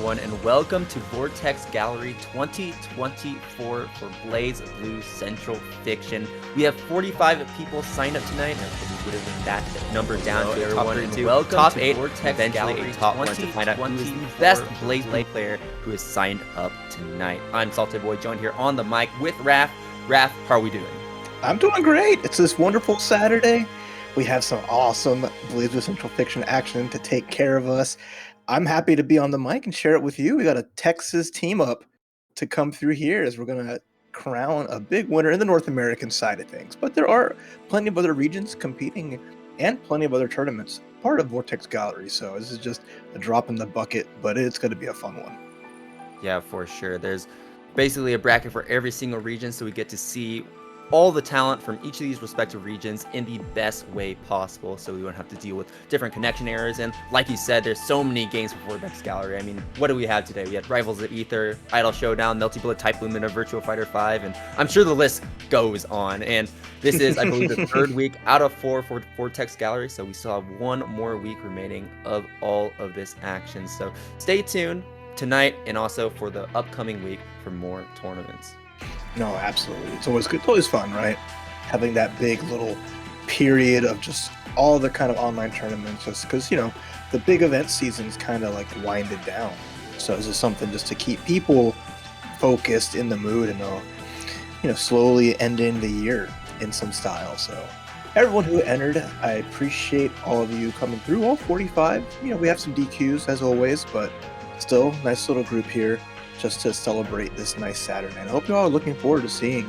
everyone, and welcome to Vortex Gallery 2024 for BlazBlue Central Fiction. We have 45 people signed up tonight, and we're whittling that number down to top 32. Welcome top to 8, Vortex Gallery top 1 to find out who is the best BlazBlue player who is signed up tonight. I'm Salty Boy, joined here on the mic with Raph. Raph, how are we doing? I'm doing great. It's this wonderful Saturday. We have some awesome BlazBlue Central Fiction action to take care of us. I'm happy to be on the mic and share it with you. We got a Texas team up to come through here as we're going to crown a big winner in the North American side of things. But there are plenty of other regions competing and plenty of other tournaments part of Vortex Gallery. So this is just a drop in the bucket, but it's going to be a fun one. Yeah, for sure. There's basically a bracket for every single region, so we get to see all the talent from each of these respective regions in the best way possible, so we won't have to deal with different connection errors. And like you said, there's so many games for Vortex Gallery. I mean, what do we have today? We had Rivals of Ether, Idol Showdown, Melty Bullet, Type Lumina, Virtual Fighter 5, and I'm sure the list goes on. And this is, I believe, the third week out of 4 for Vortex Gallery, so we still have one more week remaining of all of this action. So stay tuned tonight and also for the upcoming week for more tournaments. No, absolutely. It's always good. It's always fun, right? Having that big little period of just all the kind of online tournaments, just because, you know, the big event season's kind of like winded down. So this is something just to keep people focused in the mood and, slowly ending the year in some style. So everyone who entered, I appreciate all of you coming through, all 45. We have some DQs as always, but still, nice little group here just to celebrate this nice Saturday. And I hope you all are looking forward to seeing,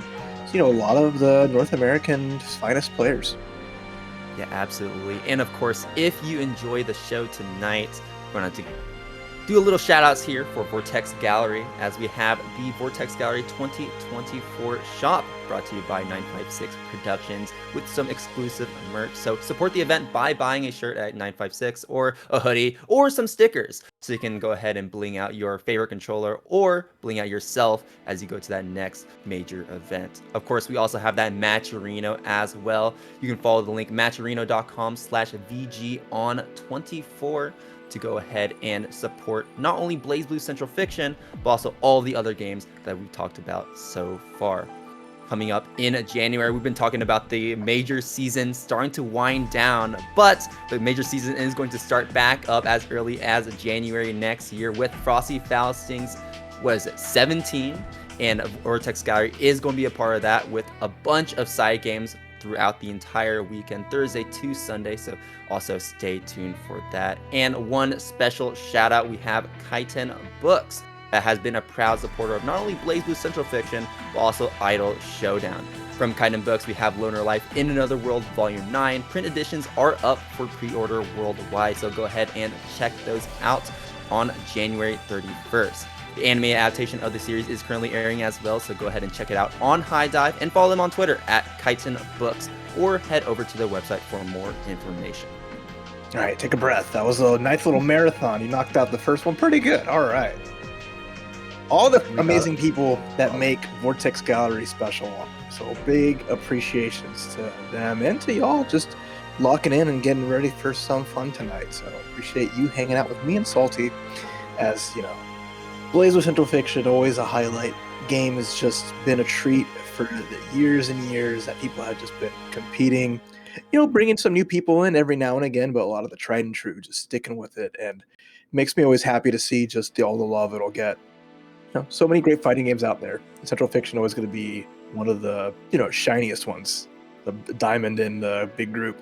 a lot of the North American's finest players. Yeah, absolutely. And of course, if you enjoy the show tonight, we're going to do a little shout outs here for Vortex Gallery, as we have the Vortex Gallery 2024 shop brought to you by 956 Productions with some exclusive merch. So support the event by buying a shirt at 956 or a hoodie or some stickers, so you can go ahead and bling out your favorite controller or bling out yourself as you go to that next major event. Of course, we also have that Matcherino as well. You can follow the link matcherino.com/VG on 24 to go ahead and support not only BlazBlue Central Fiction, but also all the other games that we talked about so far. Coming up in January, we've been talking about the major season starting to wind down, but the major season is going to start back up as early as January next year with Frosty Faustings, 17, and Vortex Gallery is going to be a part of that with a bunch of side games throughout the entire weekend, Thursday to Sunday, so also stay tuned for that. And one special shout out, we have Kaizen Books, that has been a proud supporter of not only BlazBlue Central Fiction, but also Idol Showdown. From Kaizen Books, we have Loner Life in Another World Volume 9. Print editions are up for pre-order worldwide, so go ahead and check those out on January 31st. The anime adaptation of the series is currently airing as well, so go ahead and check it out on High Dive and follow them on Twitter at Kaizen Books, or head over to their website for more information. All right, take a breath. That was a nice little marathon. You knocked out the first one pretty good. All right. All the amazing people that make Vortex Gallery special. So big appreciations to them and to y'all just locking in and getting ready for some fun tonight. So appreciate you hanging out with me and Salty, as BlazBlue Central Fiction, always a highlight. Game has just been a treat for the years and years that people have just been competing, bringing some new people in every now and again, but a lot of the tried and true just sticking with it. And it makes me always happy to see just all the love it'll get. So many great fighting games out there. Central Fiction always going to be one of the, shiniest ones, the diamond in the big group.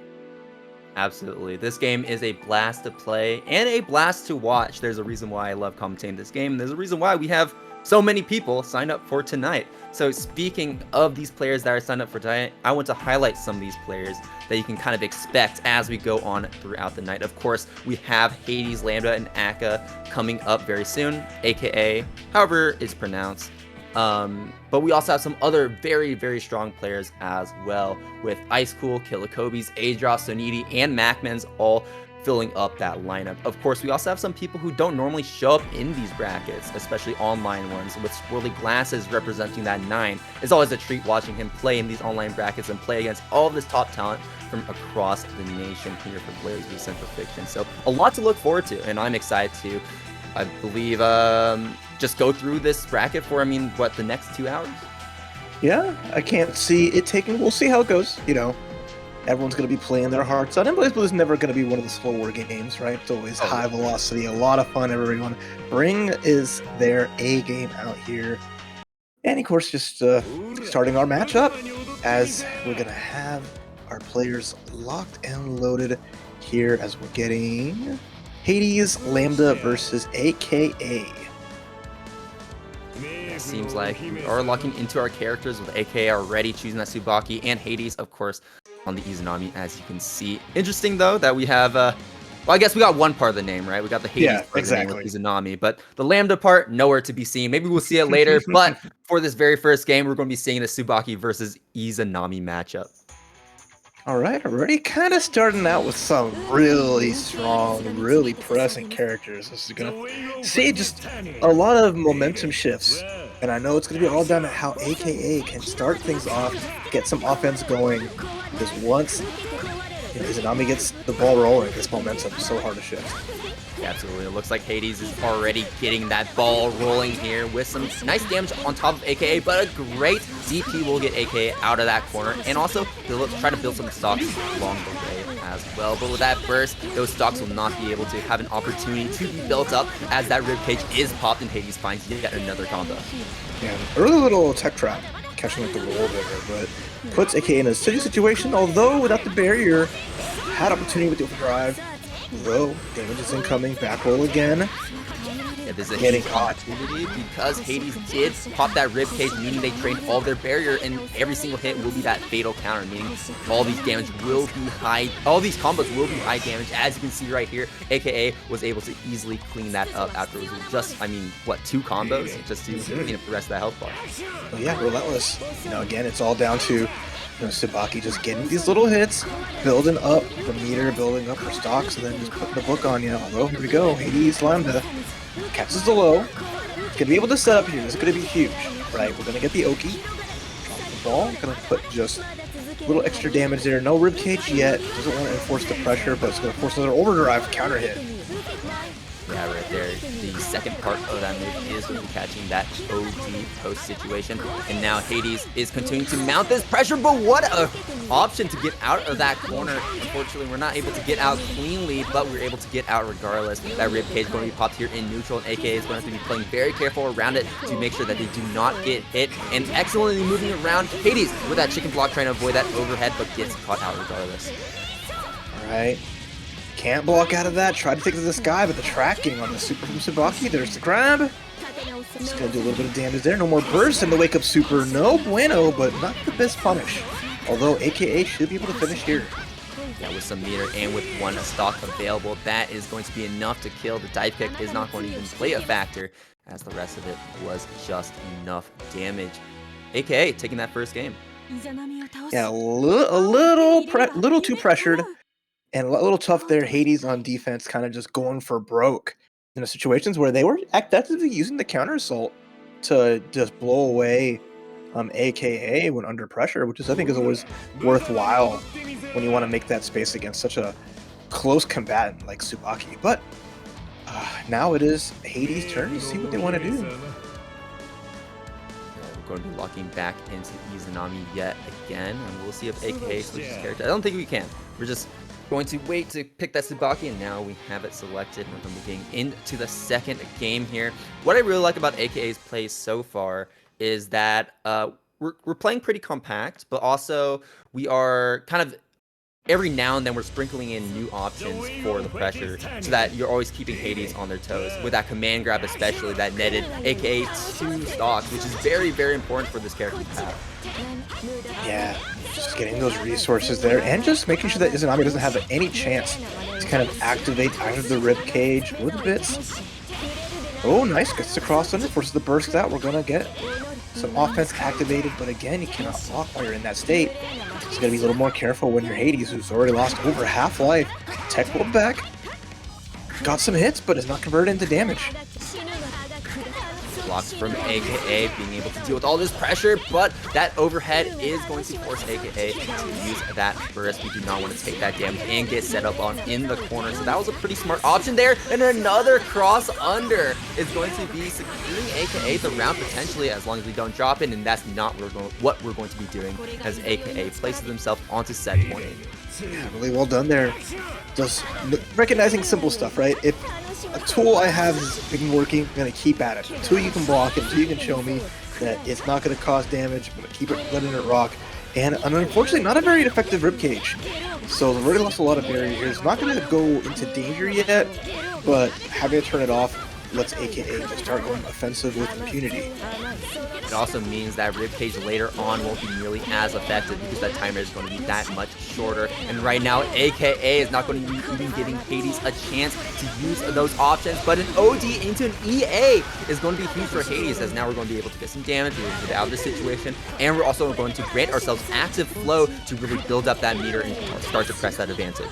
Absolutely. This game is a blast to play and a blast to watch. There's a reason why I love commentating this game. There's a reason why we have so many people signed up for tonight. So speaking of these players that are signed up for tonight, I want to highlight some of these players that you can kind of expect as we go on throughout the night. Of course, we have Hades, Lambda, and Akin coming up very soon, aka however it's pronounced. But we also have some other very, very strong players as well, with Icecool, Killikobes, Adros, Soniti, and Macmans all filling up that lineup. Of course, we also have some people who don't normally show up in these brackets, especially online ones, with SwirlyGlasses representing that 9. It's always a treat watching him play in these online brackets and play against all of this top talent from across the nation here for BlazBlue Central Fiction. So a lot to look forward to, and I'm excited to I believe, just go through this bracket for, I mean, what, the next 2 hours? Yeah, I can't see it taking. We'll see how it goes. You know, everyone's going to be playing their hearts out. And Blazblue is never going to be one of the slower games, right? It's always high velocity, a lot of fun. Everyone bring is their A game out here. And of course, just starting our matchup as we're going to have our players locked and loaded here as we're getting Hades, Lambda versus AKA. It seems like we are locking into our characters with AKA already choosing that Tsubaki, and Hades, of course, on the Izanami, as you can see. Interesting, though, that we have, well, I guess we got one part of the name, right? We got the Hades part of the name with Izanami, but the Lambda part, nowhere to be seen. Maybe we'll see it later, but for this very first game, we're going to be seeing the Tsubaki versus Izanami matchup. All right, already kind of starting out with some really strong, really pressing characters. This is going to see just a lot of momentum shifts. And I know it's going to be all down to how AKA can start things off, get some offense going. Because once Izanami gets the ball rolling, this momentum is so hard to shift. Yeah, absolutely. It looks like Hades is already getting that ball rolling here with some nice damage on top of AKA, but a great DP will get AKA out of that corner, and also try to build some stocks along the way as well. But with that burst, those stocks will not be able to have an opportunity to be built up as that ribcage is popped and Hades finds yet another combo. Yeah, early little tech trap catching up the roll there, but puts AKA in a sticky situation, although without the barrier, had opportunity with the overdrive. Though, damage is incoming, back roll again. Yeah, this is a huge opportunity because Hades did pop that ribcage, meaning they trained all their barrier, and every single hit will be that fatal counter, meaning all these damage will be high, all these combos will be high damage. As you can see right here, AKA was able to easily clean that up after it was just, I mean, what, 2 combos just to clean up the rest of that health bar. Well, yeah, relentless. You know, again, it's all down to Tsubaki just getting these little hits, building up the meter, building up her stocks, and then just putting the book on you. Although, here we go, Hades, Lambda, catches the low. Gonna be able to set up here, this is gonna be huge, right? We're gonna get the Oki, drop the ball, gonna put just a little extra damage there. No ribcage yet, doesn't want to enforce the pressure, but it's gonna force another overdrive counter hit. Yeah, right there. The second part of that move is going to be catching that OD post situation. And now Hades is continuing to mount this pressure, but what a option to get out of that corner. Unfortunately, we're not able to get out cleanly, but we're able to get out regardless. That ribcage is going to be popped here in neutral, and AKA is going to have to be playing very careful around it to make sure that they do not get hit. And excellently moving around Hades with that chicken block, trying to avoid that overhead, but gets caught out regardless. All right. Can't block out of that. Tried to take it to the sky, but the tracking on the super from Tsubaki. There's the grab. Just gonna do a little bit of damage there. No more burst, and the wake up super. No bueno, but not the best punish. Although AKA should be able to finish here. Yeah, with some meter and with one stock available, that is going to be enough to kill. The dive kick is not going to even play a factor, as the rest of it was just enough damage. AKA taking that first game. Yeah, a little too pressured. And a little tough there. Hades on defense kind of just going for broke in the situations where they were actively using the counter assault to just blow away AKA when under pressure, which is I think is always worthwhile when you want to make that space against such a close combatant like Tsubaki. But now it is Hades' turn to see what they want to do. We're going to be locking back into Izanami yet again, and we'll see if AKA switches character. I don't think we can. We're just going to wait to pick that Tsubaki, and now we have it selected. We're going to be getting into the second game here. What I really like about AKA's play so far is that we're playing pretty compact, but also we are kind of every now and then we're sprinkling in new options for the pressure so that you're always keeping Hades on their toes. With that command grab especially that netted AKA 2 stocks, which is very, very important for this character to have. Yeah, just getting those resources there and just making sure that Izanami doesn't have any chance to kind of activate out of the ribcage with bits. Oh, nice. Gets the cross under, forces the burst out. We're going to get some offense activated, but again, you cannot block while you're in that state. So you got to be a little more careful when you're Hades, who's already lost over half life. Tech pulled back. Got some hits, but is not converted into damage. blocks from AKA, being able to deal with all this pressure, but that overhead is going to force AKA to use that burst. We do not want to take that damage and get set up on in the corner, so that was a pretty smart option there, and another cross under is going to be securing AKA the round potentially, as long as we don't drop it, and that's not what we're going to be doing as AKA places himself onto set 20. Yeah, really well done there. Just recognizing simple stuff, right? If a tool I have is been working, I'm going to keep at it. Until you can block it, until you can show me that it's not going to cause damage, I'm going to keep it letting it rock. And unfortunately, not a very effective ribcage. So the already lost a lot of barrier here. It's not going to go into danger yet, but having to turn it off lets AKA just start going offensive with impunity. It also means that ribcage later on won't be nearly as effective because that timer is going to be that much shorter. And right now, AKA is not going to be even giving Hades a chance to use those options, but an OD into an EA is going to be huge for Hades, as now we're going to be able to get some damage, we're going to get out of this situation, and we're also going to grant ourselves active flow to really build up that meter and start to press that advantage.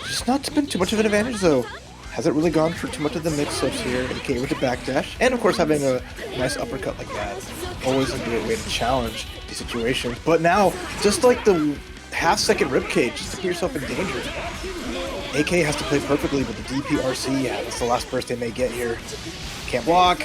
Just not been too much of an advantage though. Hasn't really gone for too much of the mix-ups here. AKA with the backdash, and of course having a nice uppercut like that, always a great way to challenge the situation. But now, just like the half-second ribcage, just to put yourself in danger. AK has to play perfectly, but the DPRC, yeah, that's the last burst they may get here. Can't block.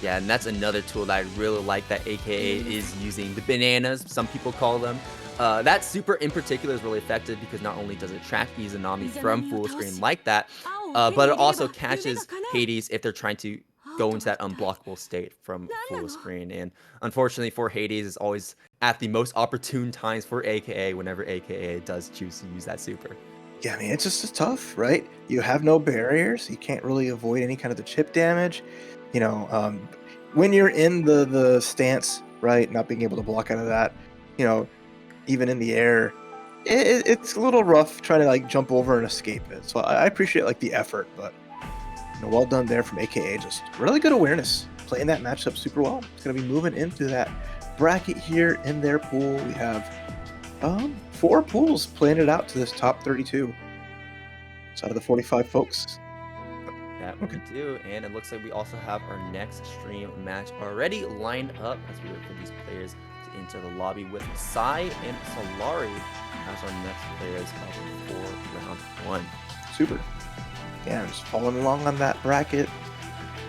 Yeah, and that's another tool that I really like that AKA is using. The bananas, some people call them. That super in particular is really effective because not only does it track Izanami from full screen like that, but it also catches Hades if they're trying to go into that unblockable state from full screen. And unfortunately for Hades, it's always at the most opportune times for AKA whenever AKA does choose to use that super. Yeah, I mean, it's just tough, right? You have no barriers. You can't really avoid any kind of the chip damage. You know, when you're in the stance, right, not being able to block out of that, you know, even in the air, it's a little rough trying to like jump over and escape it. So I appreciate like the effort, but you know, well done there from AKA. Just really good awareness, playing that matchup super well. It's gonna be moving into that bracket here in their pool. We have 4 pools playing it out to this top 32. So out of the 45 folks. That we do, and it looks like we also have our next stream match already lined up as we wait for these players to enter the lobby with Sai and Solari as our next players for round 1. Super. Yeah, just following along on that bracket.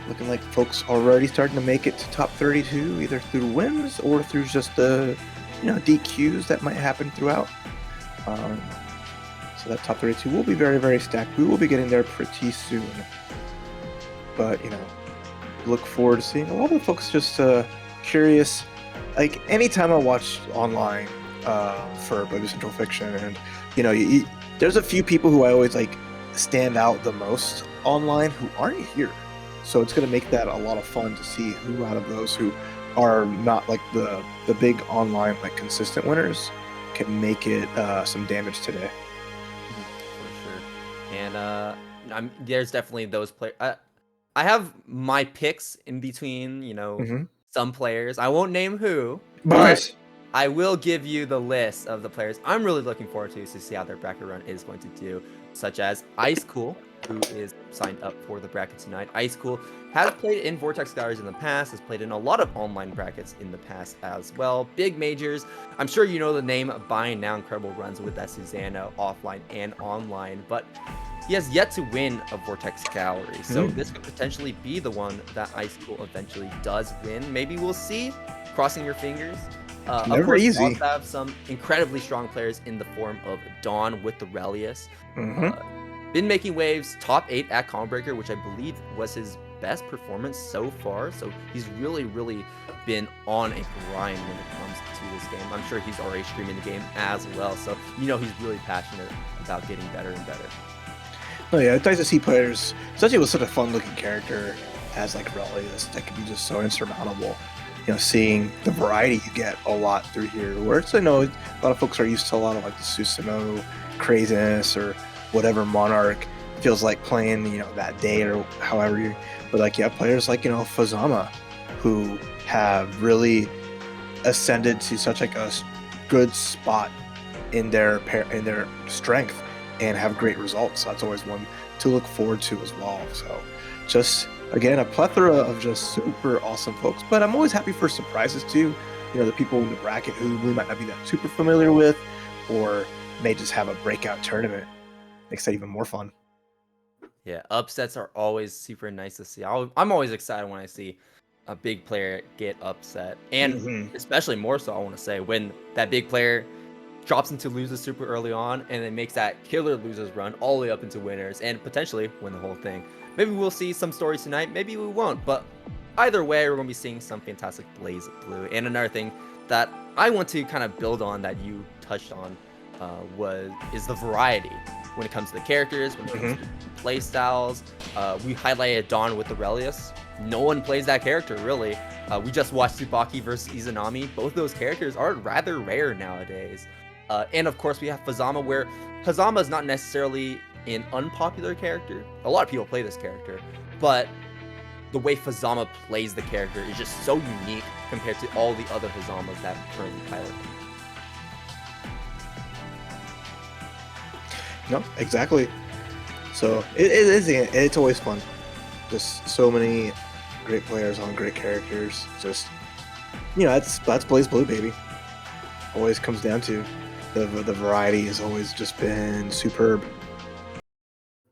Looking like folks already starting to make it to top 32, either through wins or through just the DQs that might happen throughout. So that top 32 will be very, very stacked. We will be getting there pretty soon. But, look forward to seeing a lot of the folks just curious. Like, anytime I watch online for Blazblue Central Fiction, and, there's a few people who I always, like, stand out the most online who aren't here. So it's going to make that a lot of fun to see who out of those who are not, like, the big online, like, consistent winners can make it some damage today. For sure. And there's definitely those players. I have my picks in between, some players. I won't name who, but I will give you the list of the players I'm really looking forward to see how their bracket run is going to do, such as Icecool, who is signed up for the bracket tonight. Icecool has played in Vortex galleries in the past, has played in a lot of online brackets in the past as well. Big majors. I'm sure you know the name by now. Incredible runs with that Susanna offline and online, but he has yet to win a Vortex gallery, so this could potentially be the one that Icecool eventually does win. Maybe we'll see. Crossing your fingers. Never of course, easy. We also have some incredibly strong players in the form of Dawn with the Relius. Been making waves, top 8 at Calmbreaker, which I believe was his best performance so far. So he's really, really been on a grind when it comes to this game. I'm sure he's already streaming the game as well. So, he's really passionate about getting better and better. Oh yeah, it's nice to see players, especially with such a fun-looking character as like Relius, that can be just so insurmountable. Seeing the variety you get a lot through here, where it's, a lot of folks are used to a lot of like the Susanoo craziness or whatever Monarch feels like playing, that day or however you. But like, you have players like Fuzzama, who have really ascended to such like a good spot in their strength and have great results. So that's always one to look forward to as well. So just Again, a plethora of just super awesome folks, but I'm always happy for surprises too. You know, the people in the bracket who we might not be that super familiar with, or may just have a breakout tournament. Makes that even more fun. Yeah, upsets are always super nice to see. I'm always excited when I see a big player get upset, and especially more so, I want to say, when that big player drops into losers super early on and then makes that killer losers run all the way up into winners and potentially win the whole thing. Maybe we'll see some stories tonight, maybe we won't, but either way, we're going to be seeing some fantastic Blazblue. And another thing that I want to kind of build on that you touched on is the variety when it comes to the characters, when it comes to play styles. We highlighted Dawn with Aurelius. No one plays that character, really. We just watched Tsubaki versus Izanami. Both those characters are rather rare nowadays. And of course, we have Fuzzama, where Fuzzama is not necessarily an unpopular character. A lot of people play this character, but the way Fuzzama plays the character is just so unique compared to all the other Fuzzamas that currently pilot him. No, exactly. So it's always fun. Just so many great players on great characters. Just, you know, that's Blazblue, baby. Always comes down to the variety has always just been superb.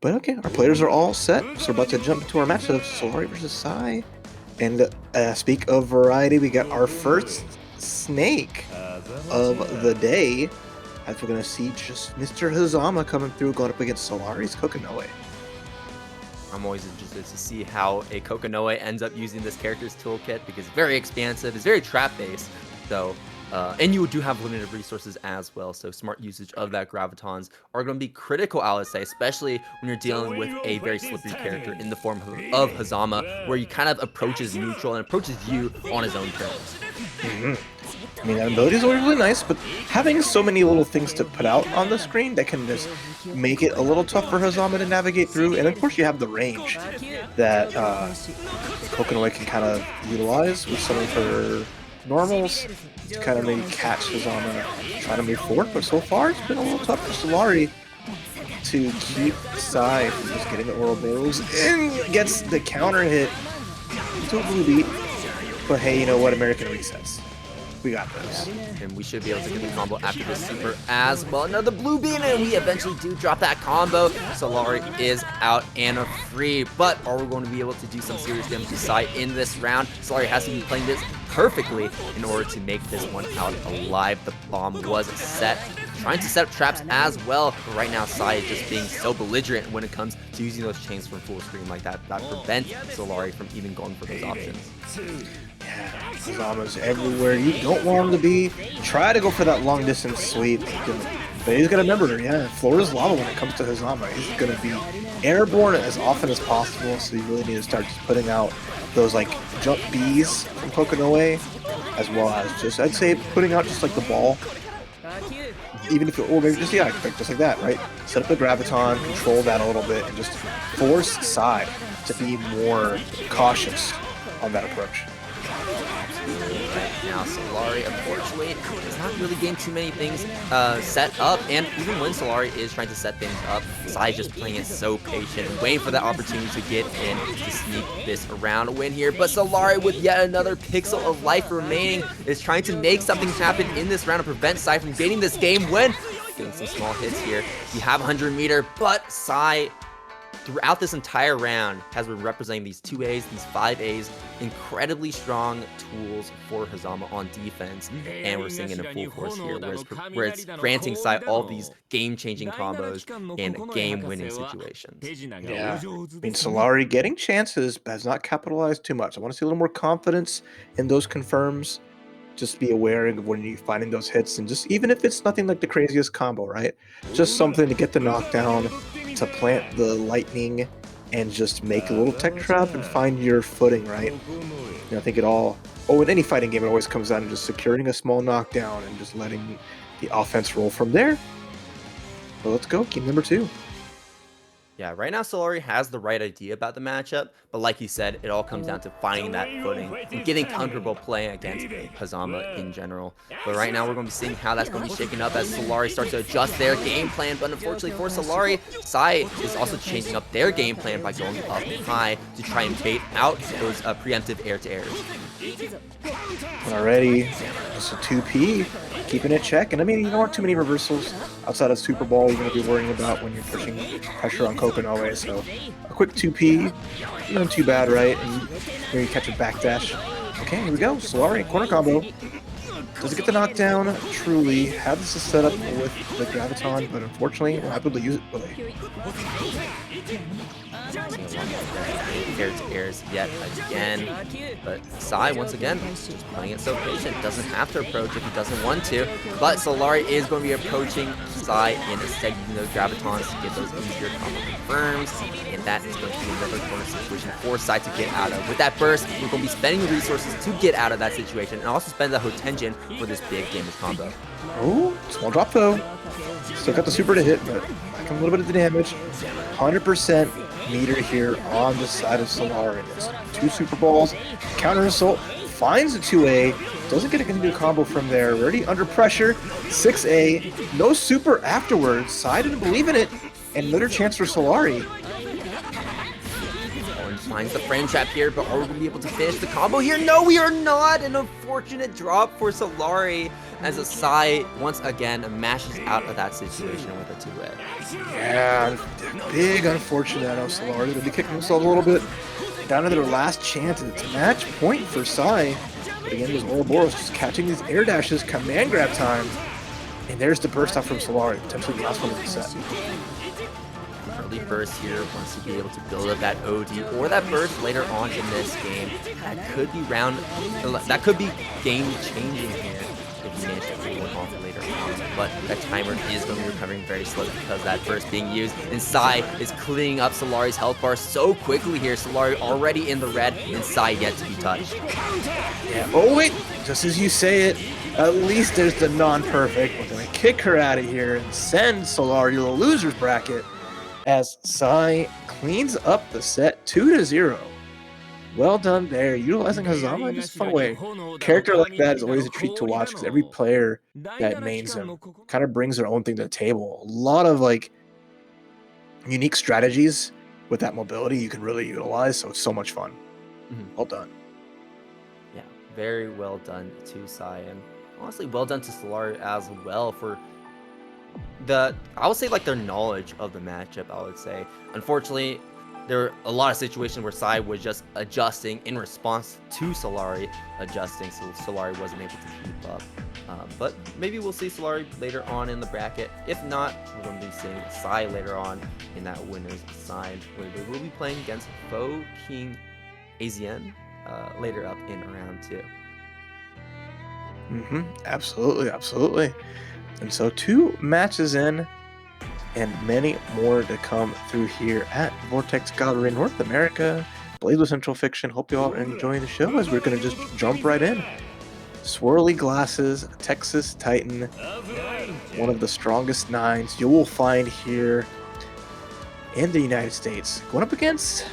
But okay, our players are all set, so we're about to jump into our match of Solari versus Sai. And speak of variety, we got our first snake of the day, as we're going to see just Mr. Fuzzama coming through, going up against Solari's Kokonoe. I'm always interested to see how a Kokonoe ends up using this character's toolkit, because it's very expansive, it's very trap-based, so... and you do have limited resources as well, so smart usage of that Gravitons are going to be critical, I would say, especially when you're dealing with a very slippery character in the form of Fuzzama, where he kind of approaches neutral and approaches you on his own terms. I mean, that ability is always really nice, but having so many little things to put out on the screen that can just make it a little tough for Fuzzama to navigate through, and of course you have the range that Kokonoe can kind of utilize with some of her normals to kind of maybe catch Fuzzama trying to move forward, but so far it's been a little tough for Solari to keep Sai from just getting the oral barrels and gets the counter hit to a blue beat. But hey, you know what? American resets. We got this. And we should be able to get the combo after this super as well. Another blue bean, and we eventually do drop that combo. Solari is out and free. But are we going to be able to do some serious damage to Sai in this round? Solari has to be playing this perfectly in order to make this one out alive. The bomb was set. Trying to set up traps as well. But right now, Sai is just being so belligerent when it comes to using those chains from full screen like that. That prevents Solari from even going for those options. Yeah, Fuzzama's everywhere you don't want him to be. Try to go for that long distance sweep. But he's going to remember, yeah, Florida's lava when it comes to Fuzzama. He's going to be airborne as often as possible, so you really need to start just putting out those like jump Bs from Kokonoe, as well as just, I'd say, putting out just like the ball. Even if it, or maybe just, yeah, just like that, right? Set up the Graviton, control that a little bit, and just force Sai to be more cautious on that approach. Right now, Solari, unfortunately, does not really gain too many things set up, and even when Solari is trying to set things up, Sai is just playing it so patient and waiting for that opportunity to get in to sneak this around a win here. But Solari, with yet another pixel of life remaining, is trying to make something happen in this round to prevent Sai from getting this game win. Getting some small hits here. We have 100 meter, but Sai, throughout this entire round, has been representing these 2As, these 5As, incredibly strong tools for Fuzzama on defense, and we're seeing it in full force here, where it's granting Sai all these game-changing combos and game-winning situations. Yeah, I mean, Solari getting chances has not capitalized too much. I want to see a little more confidence in those confirms. Just be aware of when you're finding those hits, and just even if it's nothing like the craziest combo, right? Just something to get the knockdown, to plant the lightning, and just make a little tech trap and find your footing, right? You know, I think it all, in any fighting game, it always comes down to just securing a small knockdown and just letting the offense roll from there. Well, let's go, game number 2. Yeah, right now Solari has the right idea about the matchup, but like he said, it all comes down to finding that footing and getting comfortable playing against Fuzzama in general. But right now we're going to be seeing how that's going to be shaken up as Solari starts to adjust their game plan, but unfortunately for Solari, Sai is also changing up their game plan by going up high to try and bait out those preemptive air-to-airs. Already, just a 2P, keeping it check. And I mean, you don't want too many reversals outside of Super Ball you're going to be worrying about when you're pushing pressure on Kokonoe. So a quick 2P, not too bad, right? And here you catch a backdash. Okay, here we go. Solari, corner combo. Does it get the knockdown? Truly. Had this set up with the Graviton, but unfortunately, we're able to use it really. Air-to-airs yet again, but Sai once again just playing it so patient, doesn't have to approach if he doesn't want to, but Solari is going to be approaching Sai and instead using those Gravitons to get those easier combo confirms, and that is going to be another corner situation for Sai to get out of. With that burst, we're going to be spending resources to get out of that situation and also spend the Hotenjin for this big damage combo. Oh, small drop though. Still got the super to hit, but back a little bit of the damage. 100% meter here on the side of Solari. It's 2 Super Balls, counter assault, finds a 2A, doesn't get a good combo from there. Already under pressure, 6A, no super afterwards. Sai didn't believe in it, and another chance for Solari. Finds the frame trap here, but are we going to be able to finish the combo here? No, we are not! An unfortunate drop for Solari as a Sai once again mashes out of that situation with a 2A. Yeah, big unfortunate. I know Solari will be kicking themselves a little bit. Down to their last chance. It's a match point for Sai. But again, there's Ouroboros just catching these air dashes, command grab time. And there's the burst out from Solari, potentially the last one of the set. Early burst here, wants to be able to build up that OD or that burst later on in this game. That could be game changing here if he managed to pull one off later on. But that timer is going to be recovering very slowly because that burst being used. And Sai is cleaning up Solari's health bar so quickly here. Solari already in the red and Sai yet to be touched. Yeah. Oh wait, just as you say it, at least there's the non-perfect. We're going to kick her out of here and send Solari to the loser's bracket, as Sai cleans up the set 2-0. Well done there, utilizing Fuzzama in just a fun way. A character like that is always a treat to watch because every player that mains him kind of brings their own thing to the table. A lot of like unique strategies with that mobility you can really utilize, so it's so much fun. Well done. Yeah, very well done to Sai, and honestly well done to Solari as well for I would say like their knowledge of the matchup. I would say unfortunately there were a lot of situations where Sai was just adjusting in response to Solari adjusting, so Solari wasn't able to keep up. But maybe we'll see Solari later on in the bracket. If not, we're going to be seeing Sai later on in that winner's side, where they will be playing against PhoKingAzn later up in round 2. Absolutely, absolutely. And so 2 matches in, and many more to come through here at Vortex Gallery North America, Blazblue Central Fiction. Hope you all are enjoying the show as we're going to just jump right in. SwirlyGlasses, Texas Titan, one of the strongest 9s you will find here in the United States. Going up against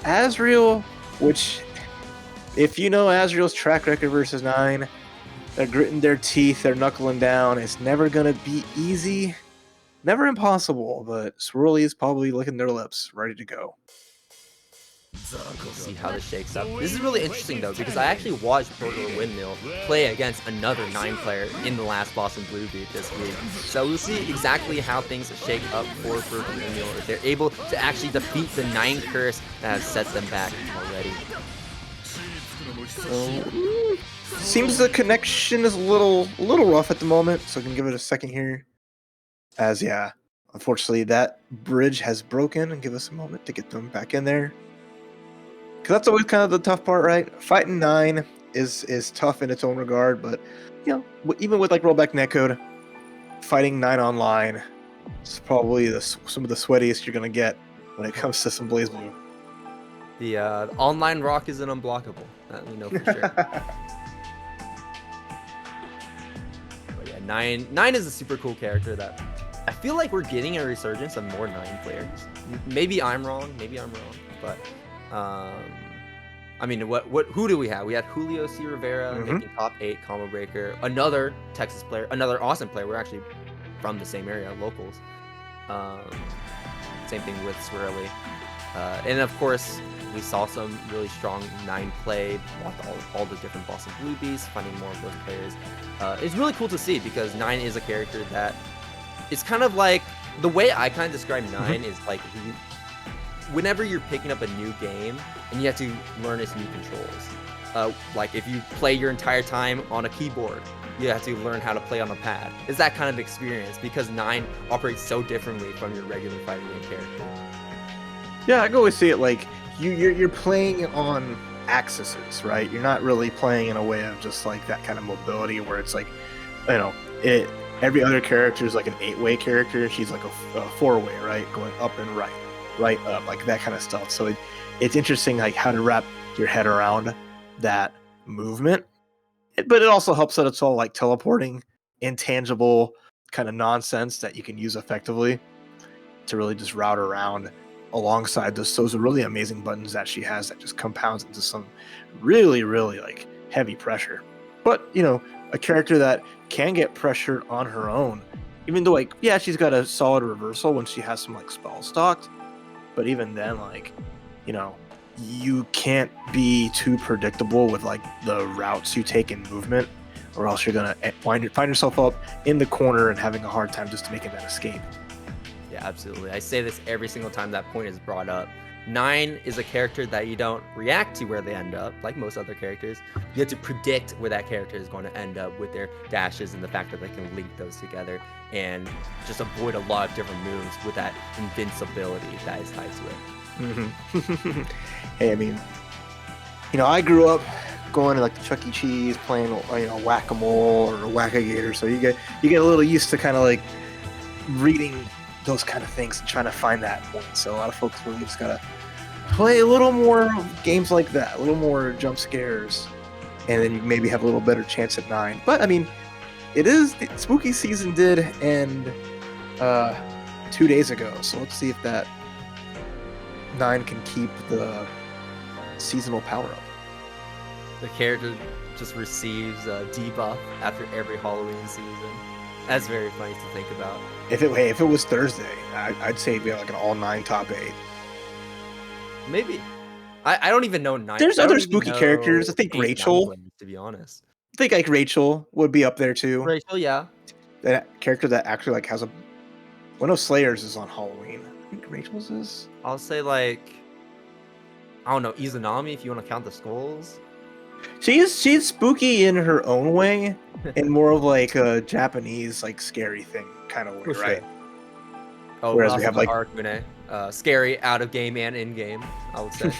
Azriel, which, if you know Azriel's track record versus 9, they're gritting their teeth, they're knuckling down. It's never going to be easy. Never impossible, but Swirly is probably licking their lips, ready to go. We'll see how this shakes up. This is really interesting though, because I actually watched Burger Windmill play against another 9 player in the last Boston Blue beat this week. So we'll see exactly how things shake up for Burger Windmill, if they're able to actually defeat the 9 curse that has set them back already. Seems the connection is a little rough at the moment, so I can give it a second here. As yeah, unfortunately that bridge has broken, and give us a moment to get them back in there. Because that's always kind of the tough part, right? Fighting 9 is tough in its own regard, but you know, even with like rollback netcode, fighting 9 online is probably some of the sweatiest you're gonna get when it comes to some Blazblue. The online rock isn't unblockable. That we know for sure. But yeah, 9 is a super cool character that I feel like we're getting a resurgence of more 9 players. Maybe I'm wrong, but I mean, who do we have? We had Julio C. Rivera making top 8 combo breaker, another Texas player, another awesome player. We're actually from the same area, locals. Same thing with Swirly. And of course, we saw some really strong 9 play, all the different Boston Blue Beasts, finding more of those players. It's really cool to see because 9 is a character that it's kind of like, the way I kind of describe 9 is like whenever you're picking up a new game and you have to learn its new controls. Like if you play your entire time on a keyboard, you have to learn how to play on a pad. It's that kind of experience because 9 operates so differently from your regular fighting game character. Yeah, I can always see it like you're playing on axes, right? You're not really playing in a way of just like that kind of mobility where it's like, you know, every other character is like an 8-way character. She's like a 4-way, right? Going up and right up, like that kind of stuff. So it's interesting like how to wrap your head around that movement. But it also helps that it's all like teleporting, intangible kind of nonsense that you can use effectively to really just route around alongside those really amazing buttons that she has that just compounds into some really, really like heavy pressure. But, you know, a character that can get pressured on her own, even though like, yeah, she's got a solid reversal when she has some like spell stocked. But even then, like, you know, you can't be too predictable with like the routes you take in movement, or else you're gonna find yourself up in the corner and having a hard time just making that escape. Yeah, absolutely. I say this every single time that point is brought up. 9 is a character that you don't react to where they end up, like most other characters. You have to predict where that character is going to end up with their dashes and the fact that they can link those together and just avoid a lot of different moves with that invincibility that is tied to it. Hey, I mean, you know, I grew up going to like the Chuck E. Cheese, playing, you know, whack-a-mole or whack-a-gator, so you get a little used to kind of like reading those kind of things and trying to find that point. So a lot of folks really just gotta play a little more games like that, a little more jump scares, and then you maybe have a little better chance at 9. But I mean, spooky season did end 2 days ago, so let's see if that 9 can keep the seasonal power up. The character just receives a debuff after every Halloween season. That's very funny to think about. If it was Thursday, I'd say it'd be like an all 9 top 8. Maybe. I don't even know 9. There's other spooky characters. I think Rachel. Players, to be honest. I think like Rachel would be up there too. Rachel, yeah. That character that actually like has a. Well, no, Slayer's is on Halloween. I think Rachel's is. I'll say like, I don't know, Izanami if you want to count the skulls. She's spooky in her own way, in more of like a Japanese like scary thing kind of way, right? Oh, whereas we have like Arakune, scary out of game and in game, I would say.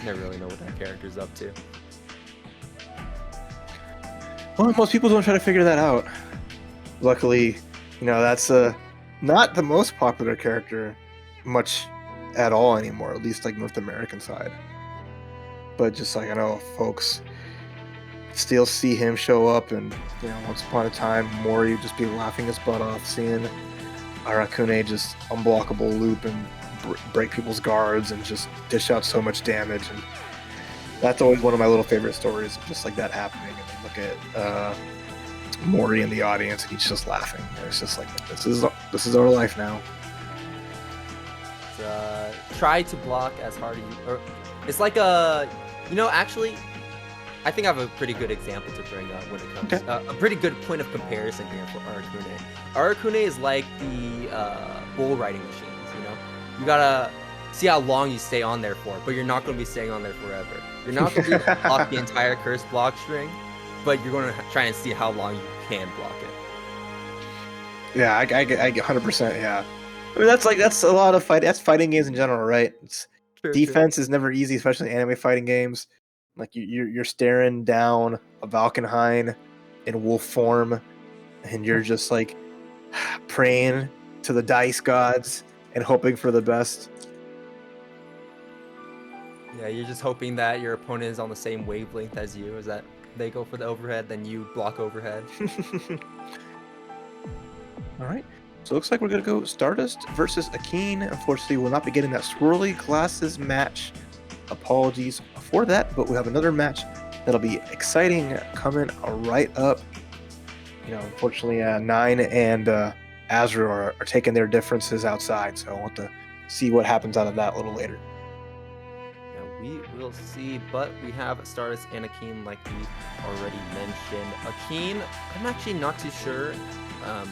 Never really know what that character's up to. Well, most people don't try to figure that out. Luckily, you know, that's not the most popular character much at all anymore, at least like North American side. But just like I know folks still see him show up, and you know, once upon a time, Mori just be laughing his butt off seeing Arakune just unblockable loop and break people's guards and just dish out so much damage. And that's always one of my little favorite stories, just like that happening. And they look at Mori in the audience, and he's just laughing. And it's just like this is our life now. Try to block as hard as you, or it's like a, you know, actually, I think I have a pretty good example to bring up when it comes, a pretty good point of comparison here for Arakune. Arakune is like the bull riding machines, you know? You gotta see how long you stay on there for, but you're not gonna be staying on there forever. You're not gonna be able to block the entire curse block string, but you're gonna try and see how long you can block it. Yeah, I get 100%, yeah. I mean, that's a lot of that's fighting games in general, right? Defense is never easy, especially in anime fighting games. Like you're staring down a Valkenhayn in wolf form, and you're just like praying to the dice gods and hoping for the best. Yeah, you're just hoping that your opponent is on the same wavelength as you. Is that they go for the overhead, then you block overhead. All right. So it looks like we're going to go Stardust versus Akin. Unfortunately, we'll not be getting that SwirlyGlasses match. Apologies for that, but we have another match that'll be exciting coming right up. Unfortunately, Nine and Azra are taking their differences outside, so we'll have to see what happens out of that a little later. Yeah, we will see, but we have Stardust and Akin like we already mentioned. Akin, I'm actually not too sure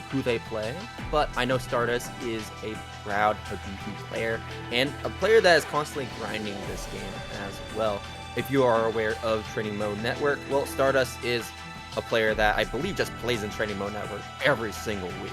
who they play, but I know Stardust is a proud Hibiki player and a player that is constantly grinding this game as well. If you are aware of Training Mode Network, well, Stardust is a player that I believe just plays in Training Mode Network every single week.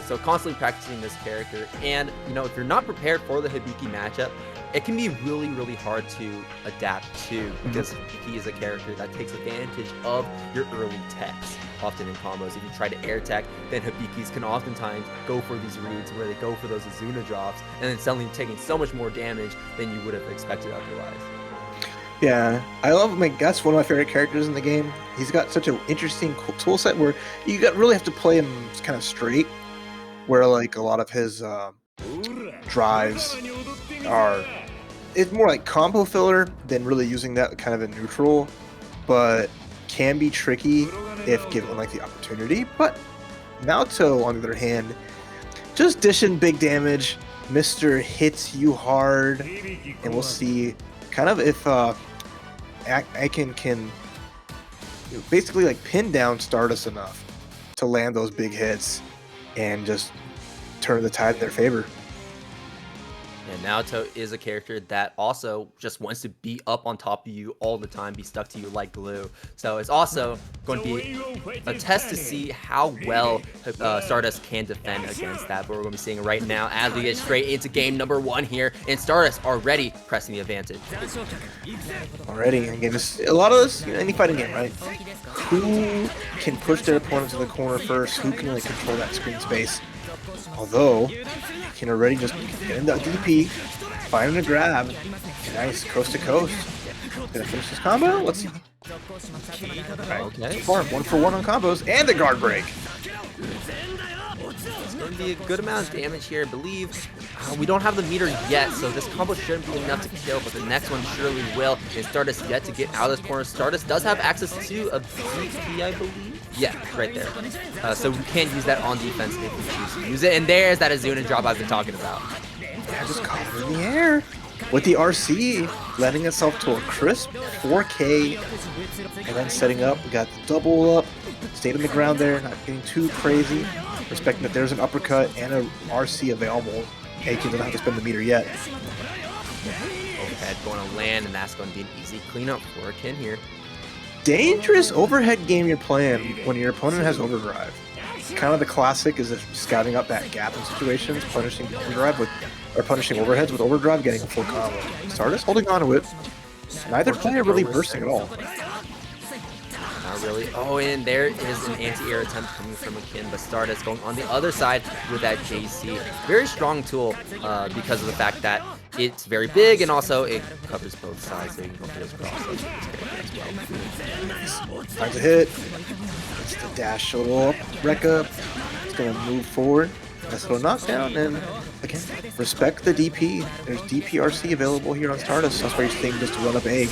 So constantly practicing this character, and if you're not prepared for the Hibiki matchup, it can be really, really hard to adapt to, because Hibiki is a character that takes advantage of your early techs, often in combos. If you try to air tech, then Hibikis can oftentimes go for these reads where they go for those Azuna drops, and then suddenly taking so much more damage than you would have expected otherwise. Yeah, I love him. That's one of my favorite characters in the game. He's got such an interesting tool set where you really have to play him kind of straight, where like a lot of his drives are, it's more like combo filler than really using that kind of in neutral, but can be tricky if given like the opportunity. But Naoto, on the other hand, just dishing big damage. Mr. hits you hard, and we'll see kind of if Akin can basically like pin down Stardust enough to land those big hits and just turn the tide in their favor. And Naoto is a character that also just wants to be up on top of you all the time, be stuck to you like glue. So it's also going to be a test to see how well Stardust can defend against that. But we're going to be seeing right now as we get straight into game number 1 here, and Stardust already pressing the advantage. Already, again, a lot of this, any fighting game, right? Who can push their opponent to the corner first? Who can really control that screen space? Although, you can already just get into DP, find a grab. Nice, coast to coast. Gonna finish this combo? Let's see. Right. Okay. So far, 1 for 1 on combos, and the guard break. It's going to be a good amount of damage here, I believe. We don't have the meter yet, so this combo shouldn't be enough to kill, but the next one surely will. And Stardust yet to get out of this corner. Stardust does have access to a BP, I believe. Yeah, right there. So we can use that on defense if we choose to use it. And there's that Azuna drop I've been talking about. Yeah, just caught her in the air. With the RC, lending itself to a crisp 4K. And then setting up, we got the double up. Stayed on the ground there, not getting too crazy. Respecting that there's an uppercut and a RC available. Akin doesn't have to spend the meter yet. Overhead going to land, and that's going to be an easy cleanup for Akin here. Dangerous overhead game you're playing when your opponent has overdrive. Kind of the classic is scouting up that gap in situations, punishing overdrive with, or punishing overheads with overdrive, getting a full combo. Stardust holding on to it. Neither player really bursting at all. Not really. Oh, and there is an anti-air attempt coming from Akin, but Stardust going on the other side with that JC. Very strong tool because of the fact that it's very big, and also it covers both sides, so you can go for this cross as well. Finds a hit. It's the dash shoulder up, wreck up. It's going to move forward. Nice little knockdown, and again, respect the DP. There's DPRC available here on Stardust. That's where you're thinking just to run up egg.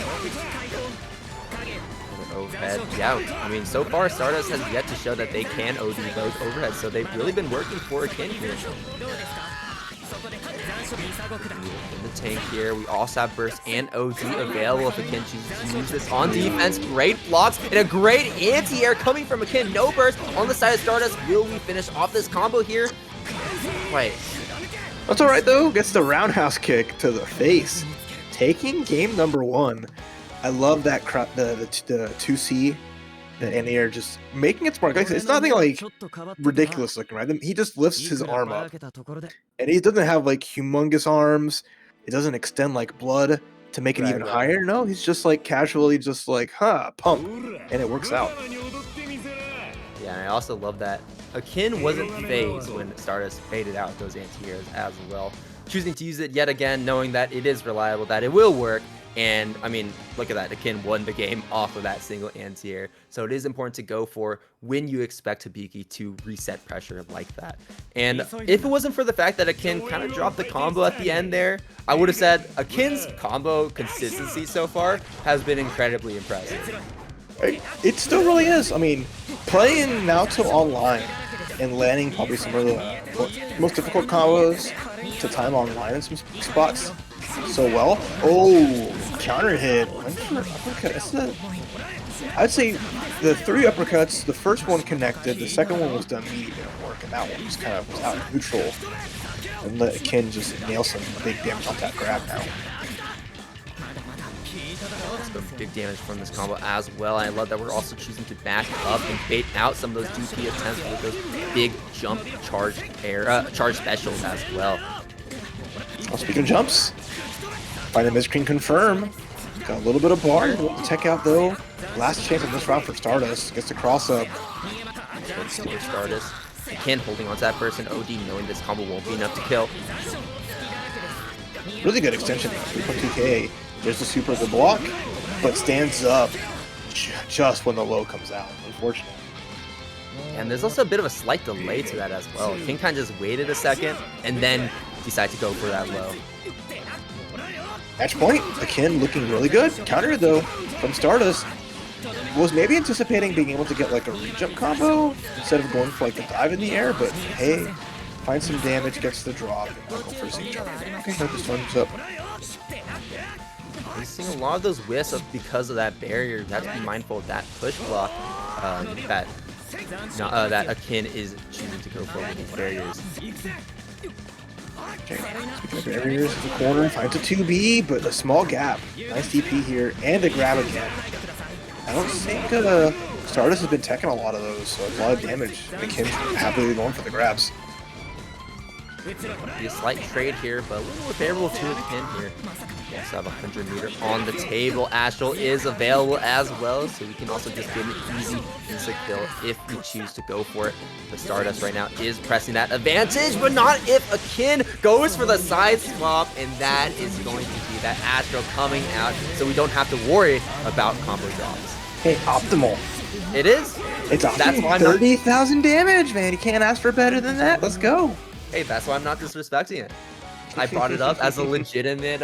Overhead. Yeah, I mean, so far Stardust has yet to show that they can OD those overheads, so they've really been working for Akin here. In the tank here, we also have burst and OD available if Akin chooses to use this on defense. Great blocks and a great anti-air coming from Akin. No burst on the side of Stardust. Will we finish off this combo here? Wait. That's alright though. Gets the roundhouse kick to the face. Taking game number 1. I love that the 2C, the anti-air just making it smart. It's nothing like ridiculous looking, right? He just lifts his arm up, and he doesn't have like humongous arms. It doesn't extend like blood to make it even higher. No, he's just like casually, just like pump, and it works out. Yeah, and I also love that Akin wasn't phased when Stardust faded out those anti-airs as well. Choosing to use it yet again, knowing that it is reliable, that it will work, And I mean, look at that. Akin won the game off of that single anti-air. So it is important to go for when you expect Hibiki to reset pressure like that. And if it wasn't for the fact that Akin kind of dropped the combo at the end there, I would have said Akin's combo consistency so far has been incredibly impressive. It still really is. I mean, playing Naoto online and landing probably some of the most difficult combos to time online in some spots so well. Oh, counter hit. I'd say the 3 uppercuts, the first one connected, the second one was done immediately didn't work, and that one just kind of was out neutral. And let Akin just nail some big damage on that grab now. Some big damage from this combo as well. I love that we're also choosing to back up and bait out some of those DP attempts with those big jump charge specials as well. Well, speaking of jumps, find the mid-screen confirm. Got a little bit of bar. Tech out though. Last chance in this round for Stardust. Gets the cross up. Stardust. Akin holding on to that person. OD knowing this combo won't be enough to kill. Really good extension. 3.2k. There's the super of the block, but stands up just when the low comes out, unfortunately. And there's also a bit of a slight delay to that as well. Akin kind of just waited a second and then decided to go for that low. Match point. Akin looking really good. Counter though from Stardust. Was maybe anticipating being able to get like a re-jump combo instead of going for like a dive in the air, but hey, finds some damage, gets the drop, and I'll go for a single jump. Okay, hope this turns up. We're seeing a lot of whiffs because of that barrier. You have to be mindful of that push block that Akin is choosing to go for with these barriers. Okay, speaking of barriers, in the corner, finds a 2B, but a small gap. Nice DP here, and a grab again. I don't think Stardust has been teching a lot of those, so a lot of damage. Akin happily going for the grabs. Be a slight trade here, but a little more favorable to Akin here. We also have 100 meter on the table. Astral is available as well, so we can also just get an easy insta kill if we choose to go for it. The Stardust right now is pressing that advantage, but not if Akin goes for the side swap, and that is going to be that Astral coming out, so we don't have to worry about combo drops. Hey, optimal. It is. It's optimal. 30,000 damage, man. You can't ask for better than that. Let's go. Hey, that's why I'm not disrespecting it. I brought it up as a legitimate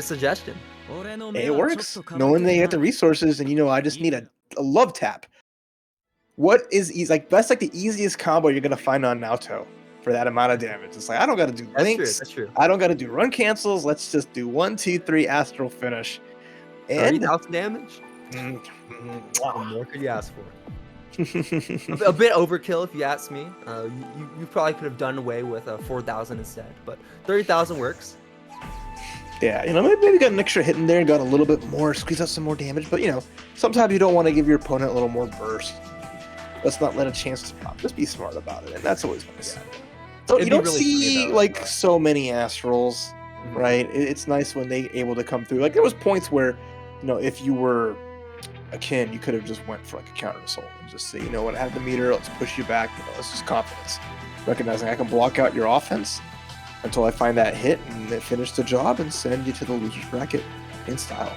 suggestion. Hey, it works. Knowing they get the resources, and I just need a love tap. What is easy? Like that's like the easiest combo you're gonna find on Naoto for that amount of damage. It's like I don't gotta do links. That's true. I don't gotta do run cancels. Let's just do 1, 2, 3 Astral finish. And 30,000 damage. What more could you ask for? A bit overkill, if you ask me. You probably could have done away with 4,000 instead, but 30,000 works. Yeah, maybe got an extra hit in there, got a little bit more, squeeze out some more damage. But sometimes you don't want to give your opponent a little more burst. Let's not let a chance to pop. Just be smart about it, and that's always nice. So you don't really see like so many Astrals, right? It's nice when they able to come through. Like there was points where, if you were Akin, you could have just went for like a counter assault and just say, what, I have the meter, let's push you back. It's just confidence, recognizing I can block out your offense until I find that hit and then finish the job and send you to the loser's bracket in style.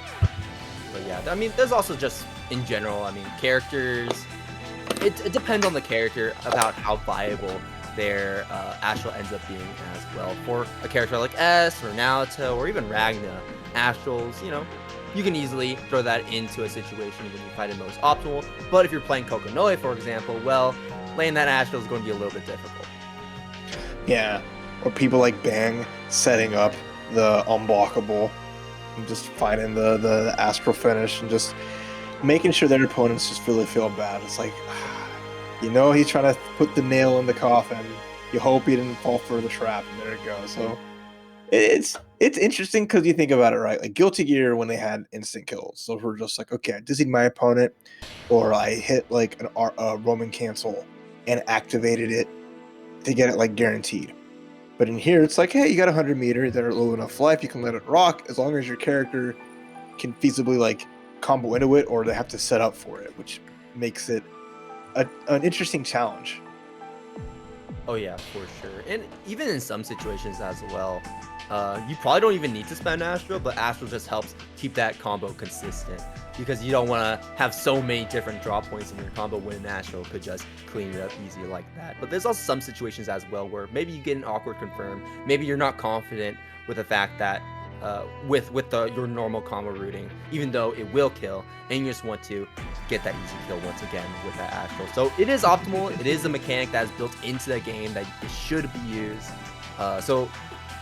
But yeah, I mean, there's also just in general, characters. It depends on the character about how viable their Astral ends up being as well. For a character like S or Naoto or even Ragna, Astrals, you can easily throw that into a situation when you find it most optimal. But if you're playing Kokonoe, for example, well, laying that Astral is going to be a little bit difficult. Yeah, or people like Bang setting up the unblockable and just finding the Astral finish and just making sure their opponents just really feel bad. It's like, he's trying to put the nail in the coffin. You hope he didn't fall for the trap, and there it goes. So it's interesting because you think about it, right? Like Guilty Gear when they had instant kills. So we're just like, okay, I dizzied my opponent, or I hit like a Roman cancel and activated it to get it like guaranteed. But in here, it's like, hey, you got 100 meter, they're low enough life, you can let it rock as long as your character can feasibly like combo into it, or they have to set up for it, which makes it an interesting challenge. Oh yeah, for sure. And even in some situations as well, you probably don't even need to spend Astral, but Astral just helps keep that combo consistent because you don't want to have so many different drop points in your combo when Astral could just clean it up easy like that. But there's also some situations as well where maybe you get an awkward confirm, maybe you're not confident with the fact that with your normal combo routing, even though it will kill, and you just want to get that easy kill once again with that Astral. So it is optimal. It is a mechanic that is built into the game that it should be used. So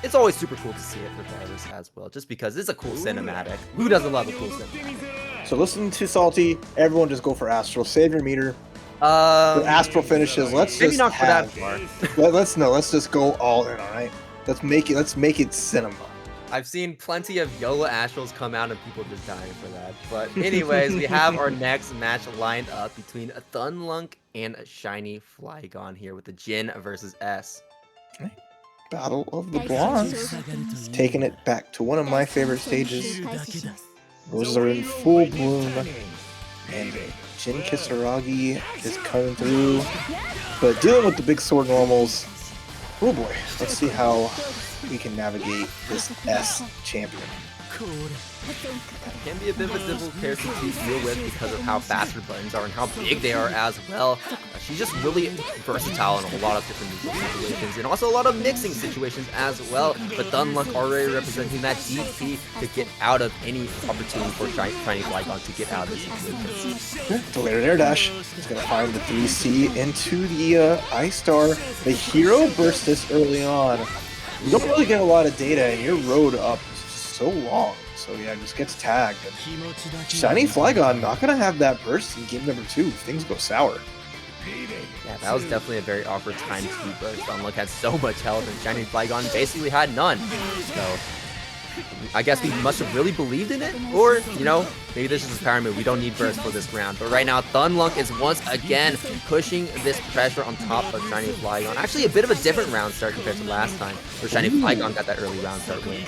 it's always super cool to see it regardless as well, just because it's a cool cinematic. Who doesn't love a cool cinematic? So listen to Salty. Everyone just go for Astral. Save your meter. For Astral finishes, let's maybe just not for that have, far. let's just go all in, all right? Let's make it cinema. I've seen plenty of YOLO Astrals come out and people just dying for that. But anyways, we have our next match lined up between Thun, Lunk, and ShinyFlygon here with the Jin versus S. Battle of the Blondes. Taking it back to one of my favorite stages. Roses are in full bloom. And Jin Kisaragi is coming through. But dealing with the big sword normals. Oh boy, let's see how we can navigate this S champion. Can be a bit of a difficult character to deal with because of how fast her buttons are and how big they are as well. She's just really versatile in a lot of different neutral situations and also a lot of mixing situations as well. But Thun, Lunk already representing that DP to get out of any opportunity for ShinyFlygon to get out of this situation. Delayed air dash is going to find the 3C into the Ice Star. The hero burst this early on. You don't really get a lot of data, and your road up is so long. So yeah, it just gets tagged. ShinyFlygon not going to have that burst in game number 2 if things go sour. Yeah, that was definitely a very awkward time to burst. Lunk had so much health, and ShinyFlygon basically had none. So I guess we must have really believed in it, or, you know, maybe this is a power move. We don't need burst for this round. But right now, Thun, Lunk is once again pushing this pressure on top of ShinyFlygon. Actually, a bit of a different round start compared to last time, where ShinyFlygon got that early round start win.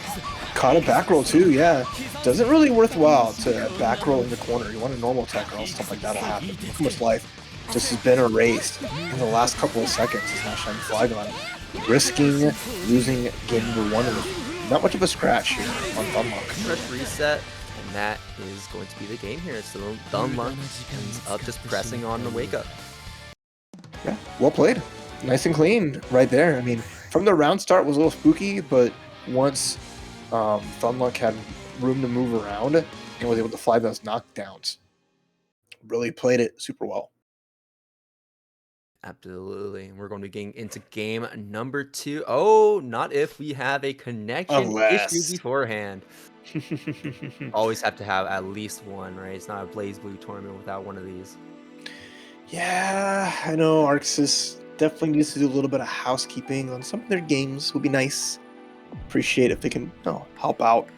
Caught a back roll too, yeah. Doesn't really worthwhile to back roll in the corner. You want a normal tech roll, stuff like that'll happen. Too much life just has been erased in the last couple of seconds. It's now ShinyFlygon risking losing game number 1 with not much of a scratch here on Thun, Lunk. Fresh reset, and that is going to be the game here. So Thun, Lunk ends up just pressing on the wake up. Yeah, well played. Nice and clean right there. I mean, from the round start was a little spooky, but once Thun, Lunk had room to move around and was able to fly those knockdowns, really played it super well. Absolutely. We're going to be getting into game number 2. Oh, not if we have a connection issue beforehand. Always have to have at least one, right? It's not a Blazblue tournament without one of these. Yeah, I know Arxis definitely needs to do a little bit of housekeeping on some of their games. Would be nice. Appreciate if they can help out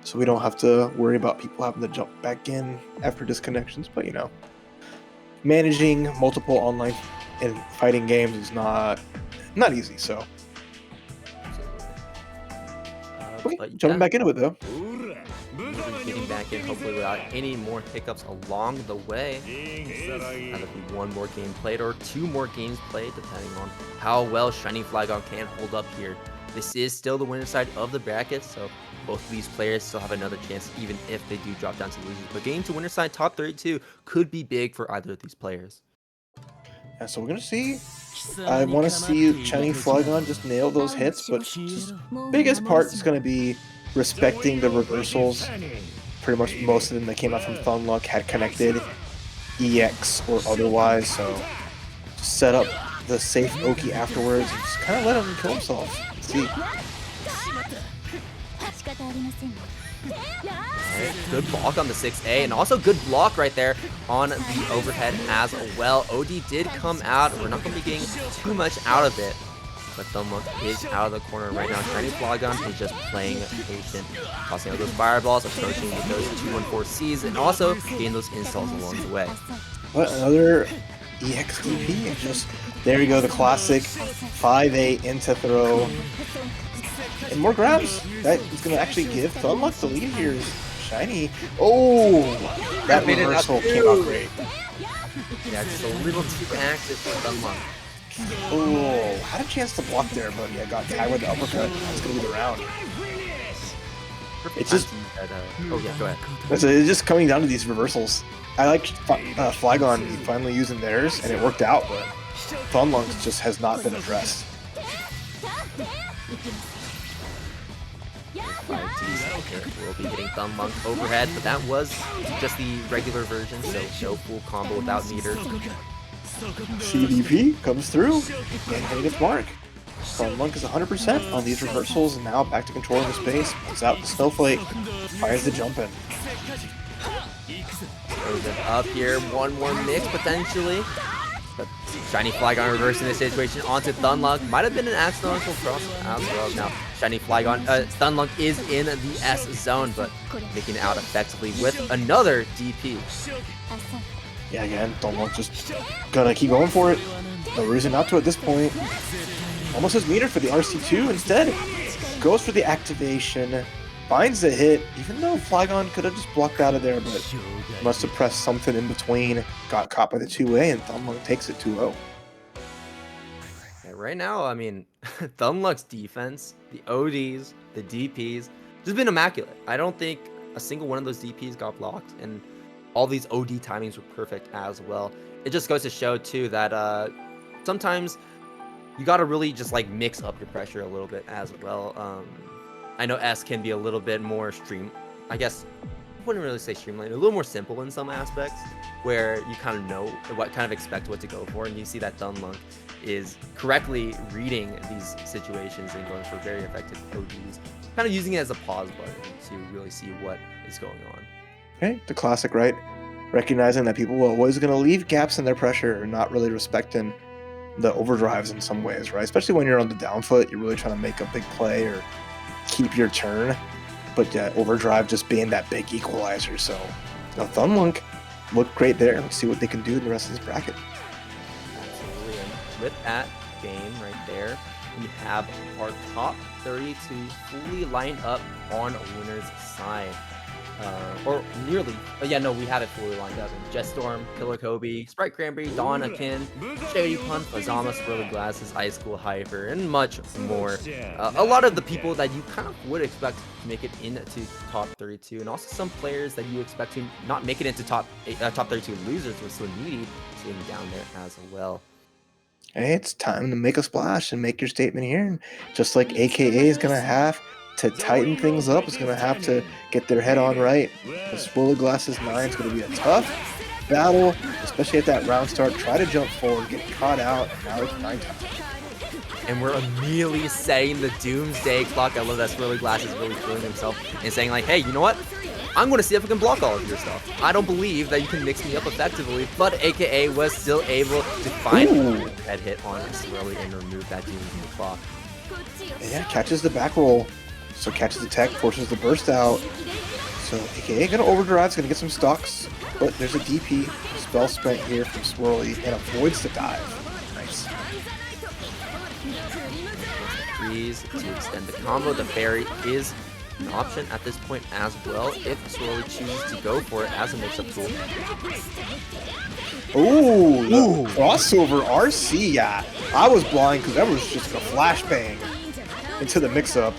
so we don't have to worry about people having to jump back in after disconnections. But, you know, managing multiple online and fighting games is not easy, so okay, jumping back into it though. Getting back in hopefully without any more hiccups along the way. Either be one more game played or 2 more games played, depending on how well ShinyFlygon can hold up here. This is still the winner side of the bracket, so both of these players still have another chance even if they do drop down to losers. But getting to winner side top 32 could be big for either of these players. Yeah, so we're gonna see. I want to see ShinyFlygon just nail those hits, but just biggest part is gonna be respecting the reversals. Pretty much most of them that came out from Thun, Lunk had connected, EX or otherwise. So just set up the safe Oki afterwards and just kind of let him kill himself. Let's see. Right, good block on the 6A, and also good block right there on the overhead as well. OD did come out. We're not going to be getting too much out of it, but Thun, Lunk is out of the corner right now. ShinyFlygon is just playing patient, tossing out those fireballs, approaching with those 214Cs, and also getting those installs along the way. What, another EXDP? Just there you go, the classic 5A into throw. And more grabs. That is going to actually give Thun, Lunk the lead here. Shiny. Oh, that reversal came out great. Yeah, just a little too active for Thun, Lunk. Oh, had a chance to block there, but yeah, got tied with the uppercut. That's gonna be the round. It's just oh yeah, go ahead. it's just coming down to these reversals. I like Flygon finally using theirs, and it worked out, but Thun Lunk just has not been addressed. 5Ds will be hitting Thun Lunk overhead, but that was just the regular version, so no full combo without meter. CDP comes through and hitting its mark. Thun Lunk is 100% on these reversals, and now back to controlling the space. Puts out the Snowflake, fires the jump in. Throws it up here, one more mix potentially. But ShinyFlygon reversing the situation onto Thun Lunk. Might have been an accidental cross as well. Now ShinyFlygon, Thun Lunk is in the S zone, but making it out effectively with another DP. Yeah, again, Thun Lunk just gonna keep going for it. No reason not to at this point. Almost has meter for the RC2 instead. Goes for the activation. Finds the hit, even though Flygon could have just blocked out of there, but must have pressed something in between. Got caught by the 2A, and Thun Lunk takes it 2-0. Yeah, right now, I mean, Thun Lunk's defense, the ODs, the DPs, just been immaculate. I don't think a single one of those DPs got blocked, and all these OD timings were perfect as well. It just goes to show, too, that sometimes you got to really just, like, mix up your pressure a little bit as well. I know S can be a little bit more I guess I wouldn't really say streamlined, a little more simple in some aspects, where you kind of know what kind of expect what to go for, and you see that Thun Lunk is correctly reading these situations and going for very effective ODs, kind of using it as a pause button to really see what is going on. Okay, the classic, right? Recognizing that people are always going to leave gaps in their pressure and not really respecting the overdrives in some ways, right? Especially when you're on the down foot, you're really trying to make a big play or keep your turn, but overdrive just being that big equalizer. So Thun Lunk looked great there. Let's see what they can do in the rest of this bracket. Absolutely, and with that game right there, we have our top 32 fully lined up on winner's side. Or nearly. Yeah, no, we have it fully lined up. Jetstorm, Killer Kobe, SpriteCranberry, Dawn, Akin, ShadyPun, Fuzzama, SwirlyGlasses, Icecool, Hyper, and much more. A lot of the people that you kind of would expect to make it into top 32, and also some players that you expect to not make it into top 32 losers with Swirly sitting down there as well. Hey, it's time to make a splash and make your statement here. And just like AKA is going to have to tighten things up, is going to have to get their head on right. The SwirlyGlasses 9 is going to be a tough battle, especially at that round start. Try to jump forward, get caught out, and now it's 9 time. And we're immediately setting the doomsday clock. I love that SwirlyGlasses really feeling himself and saying like, hey, you know what? I'm going to see if I can block all of your stuff. I don't believe that you can mix me up effectively, but AKA was still able to find a head hit on Swirly and remove that doomsday clock. Yeah, catches the back roll. So catches the tech, forces the burst out. So AKA gonna overdrive, gonna get some stocks, but there's a DP spell spent here from Swirly and avoids the dive. Nice. Freeze to extend the combo. The fairy is an option at this point as well if Swirly chooses to go for it as a mix-up tool. Ooh, crossover RC, yeah. I was blind because that was just a flashbang into the mix-up.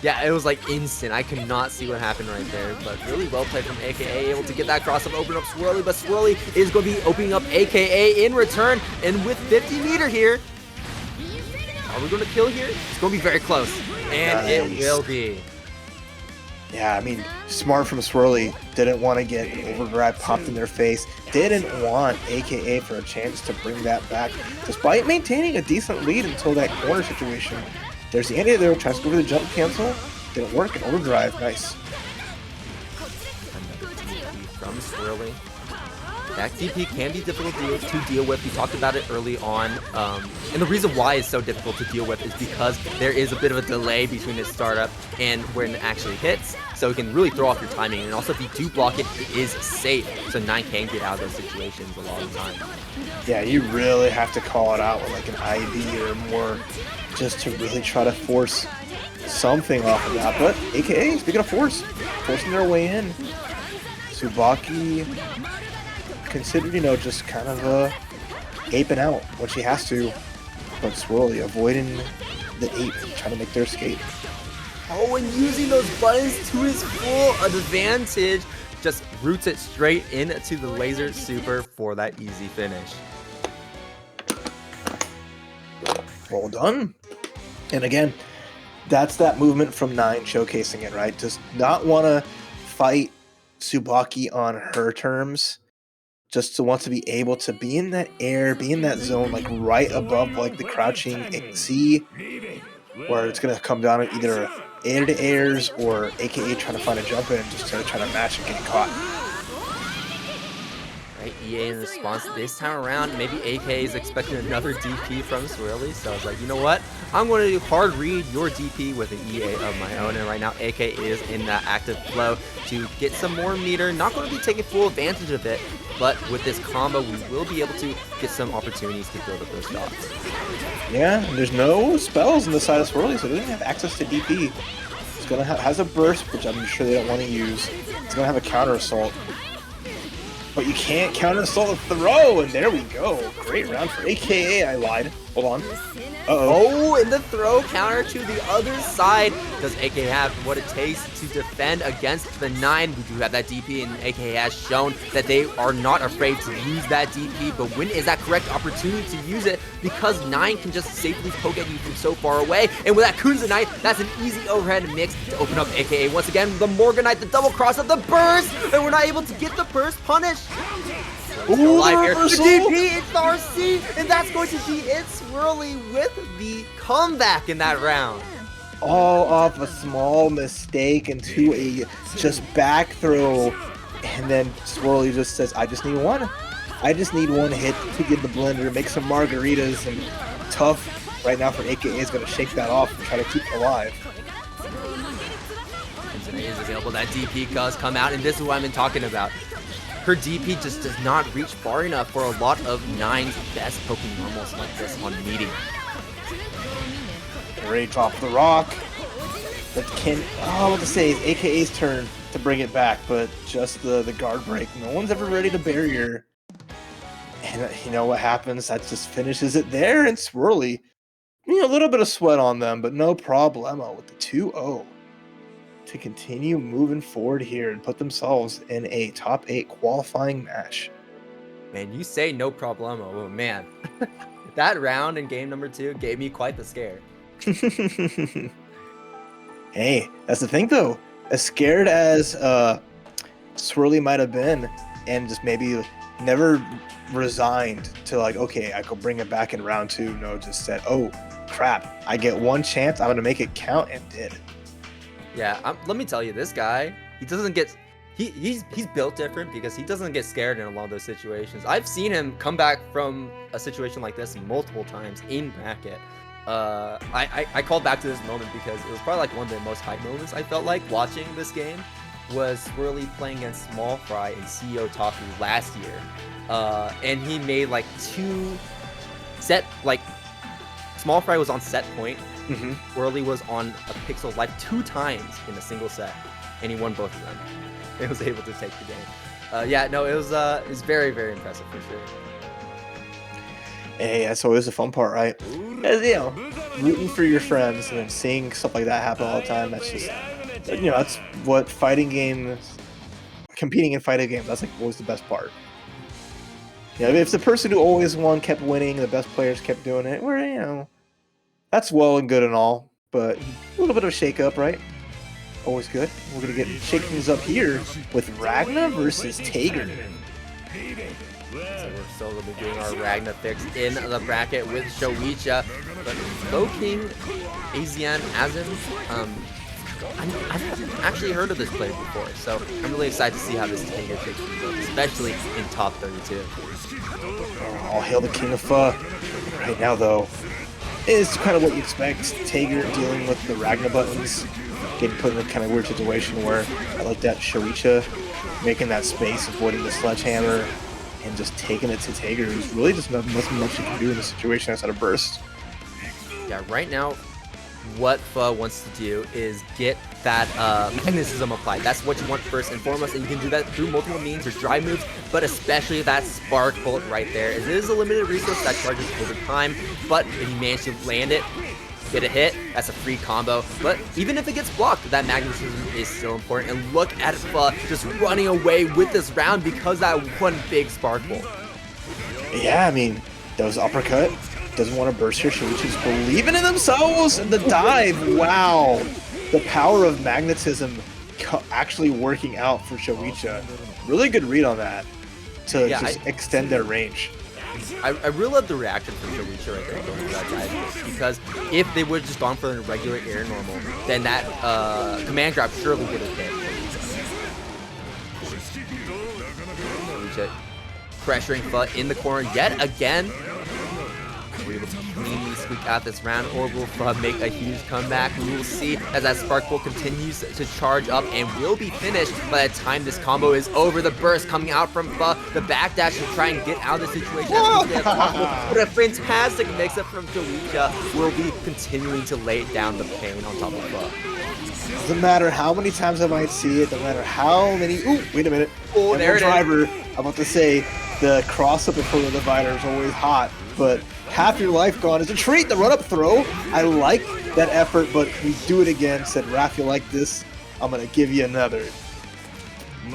Yeah, it was like instant. I could not see what happened right there, but really well played from AKA, able to get that crossover, open up Swirly, but Swirly is going to be opening up AKA in return, and with 50 meter here, are we going to kill here? It's going to be very close, and nice. It will be. Yeah, I mean, smart from Swirly. Didn't want to get an overdrive popped in their face. Didn't want AKA for a chance to bring that back, despite maintaining a decent lead until that corner situation. There's the anti there, tries to go for the jump cancel. Didn't work, and overdrive, nice. Another DP from Swirly. That DP can be difficult to deal with. We talked about it early on. And the reason why it's so difficult to deal with is because there is a bit of a delay between its startup and when it actually hits. So it can really throw off your timing. And also if you do block it, it is safe. So 9 can get out of those situations a lot of the time. Yeah, you really have to call it out with like an IV or more, just to really try to force something off of that. But AKA, speaking of forcing their way in. Tsubaki considered, just kind of aping out when she has to. But Swirly avoiding the 8, trying to make their escape. Oh, and using those buttons to his full advantage. Just roots it straight into the laser super for that easy finish. Well done. And again, that's that movement from 9 showcasing it, right? Just not want to fight Tsubaki on her terms. Just to want to be able to be in that air, be in that zone, like right above like the crouching C, where it's going to come down to either air to airs or AKA trying to find a jump in, just trying to match and getting caught. Right, EA in response this time around, maybe AK is expecting another DP from Swirly, so I was like, you know what? I'm going to hard read your DP with an EA of my own, and right now AK is in that active flow to get some more meter. Not going to be taking full advantage of it, but with this combo, we will be able to get some opportunities to build up those shots. Yeah, there's no spells on the side of Swirly, so it doesn't have access to DP. It's gonna has a burst, which I'm sure they don't want to use. It's gonna have a counter assault, but you can't counter assault a throw, and there we go. Great round for AKA. I lied. Hold on. Oh, and the throw counter to the other side. Does AK have what it takes to defend against the 9? We do have that DP, and AK has shown that they are not afraid to use that DP, but when is that correct opportunity to use it? Because 9 can just safely poke at you from so far away, and with that Kunzanite, that's an easy overhead mix to open up AKA. Once again, the Morganite, the double cross of the burst, and we're not able to get the burst punish. Ooh, Live here. reversal. The DP, it's RC, and that's going to be it. Swirly with the comeback in that round. All off a small mistake into a just back throw, and then Swirly just says, I just need one. I just need one hit to get the blender, make some margaritas, and tough right now for AKA is going to shake that off and try to keep it alive. Is available. That DP does come out, and this is what I've been talking about. Her DP just does not reach far enough for a lot of 9's best poking normals like this on meeting. Rage off the rock. That can, what to say, is AKA's turn to bring it back, but just the guard break. No one's ever ready to barrier. And you know what happens? That just finishes it there, and Swirly, a little bit of sweat on them, but no problemo with the 2-0. To continue moving forward here and put themselves in a top 8 qualifying match. Man, you say no problemo. Oh man, that round in game number 2 gave me quite the scare. Hey, that's the thing though. As scared as Swirly might have been, and just maybe never resigned to like, okay, I could bring it back in round 2. No, just said, oh crap, I get one chance, I'm gonna make it count, and did. Yeah, let me tell you, this guy, he doesn't get, he's built different because he doesn't get scared in a lot of those situations. I've seen him come back from a situation like this multiple times in bracket. I called back to this moment because it was probably like one of the most hype moments I felt like watching this game was Swirly playing against Small Fry and CEO Taku last year. And he made like 2 set, like Small Fry was on set point. Swirly was on a pixel life 2 times in a single set, and he won both of them. He was able to take the game. Yeah, no, it was very, very impressive for sure. Hey, that's always the fun part, right? As, rooting for your friends and then seeing stuff like that happen all the time. That's just, that's what fighting games, competing in fighting games. That's like always the best part. If the person who always won kept winning, the best players kept doing it, where that's well and good and all, but a little bit of a shake-up, right? Always good. We're going to shake things up here with Ragna versus Tager. So we're still going to be doing our Ragna fix in the bracket with Showicha. But PhoKingAzn, I've actually heard of this player before, so I'm really excited to see how this Tager fix goes, especially in top 32. All hail the King of Pho. Right now, though, is kind of what you expect. Tager dealing with the Ragna buttons, getting put in a kind of weird situation where I like that Showicha making that space, avoiding the sledgehammer, and just taking it to Tager, who's really just not much you can do in the situation outside of burst. Yeah, right now, what Pho wants to do is get that magnetism applied. That's what you want first and foremost, and you can do that through multiple means, your dry moves, but especially that spark bolt right there. It is a limited resource that charges over time, but if you manage to land it, get a hit, that's a free combo. But even if it gets blocked, that magnetism is still important. And look at Pho just running away with this round because that one big spark bolt. Yeah, I mean, that was uppercut. Doesn't want to burst here. Showicha's believing in themselves and the dive. Wow. The power of magnetism actually working out for Showicha. Really good read on that to just extend their range. I really love the reaction from Showicha right there going for that dive, because if they would have just gone for a regular air normal, then that command grab surely would have hit. Showicha pressuring Pho in the corner yet again. We're able to cleanly squeak out this round, or will Pho make a huge comeback? We will see as that Spark Bolt continues to charge up and will be finished by the time this combo is over. The burst coming out from Pho, the backdash to try and get out of the situation as quickly as possible. But a fantastic mix-up from Showicha will be continuing to lay down the pain on top of Pho. Doesn't matter how many times I might see it, no matter how many... Ooh, wait a minute. Oh, there it driver. I'm about to say, the cross-up before the divider is always hot, but half your life gone is a treat. The run-up throw, I like that effort, but we do it again. Said, Raph, you like this? I'm going to give you another.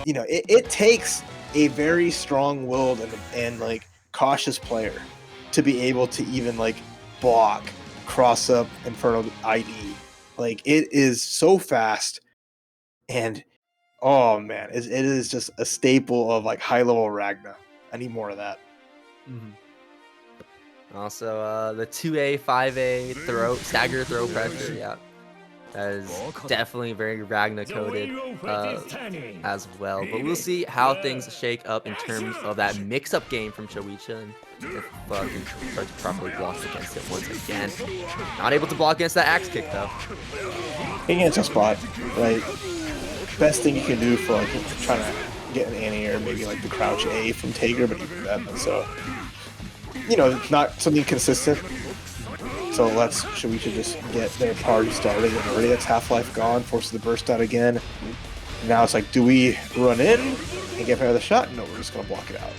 You know, it takes a very strong-willed and like, cautious player to be able to even, like, block cross-up in front of ID. Like, it is so fast, and, oh, man, it is just a staple of, like, high-level Ragna. I need more of that. Also, the 2A, 5A throw, stagger throw pressure, yeah. That is definitely very Ragna coded as well. But we'll see how things shake up in terms of that mix-up game from Showicha, and if Pho can start to properly block against it once again. Not able to block against that axe kick, though. Taking it to spot, like, best thing you can do for, like, trying to get an anti-air, maybe like the crouch A from Tager, but even that, so, you know, it's not something consistent. So let's Showicha just get their party started, and already that's half-life gone, forces the burst out again. Now it's like, do we run in and get another shot? No, we're just going to block it out.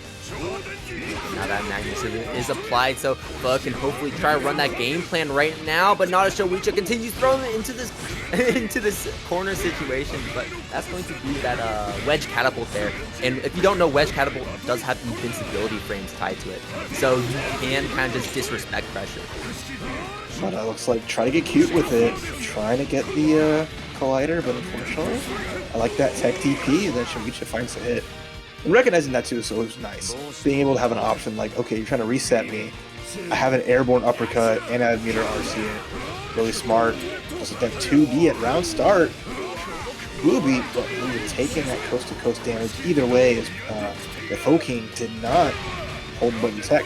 Now that magnetism is applied, so Pho can hopefully try to run that game plan right now, but not as Showicha continues throwing it into this corner situation. But that's going to be that wedge catapult there. And if you don't know, wedge catapult does have invincibility frames tied to it, so you can kind of just disrespect pressure. But it looks like try to get cute with it, trying to get the collider, but unfortunately, I like that tech TP, and then Showicha finds the hit. And recognizing that too, so it was nice. Being able to have an option like, okay, you're trying to reset me. I have an airborne uppercut and I have meter RC in. Really smart. Just that 2B at round start. Bluebeat, but we were taking that coast-to-coast damage. Either way, is the PhoKing did not hold button tech.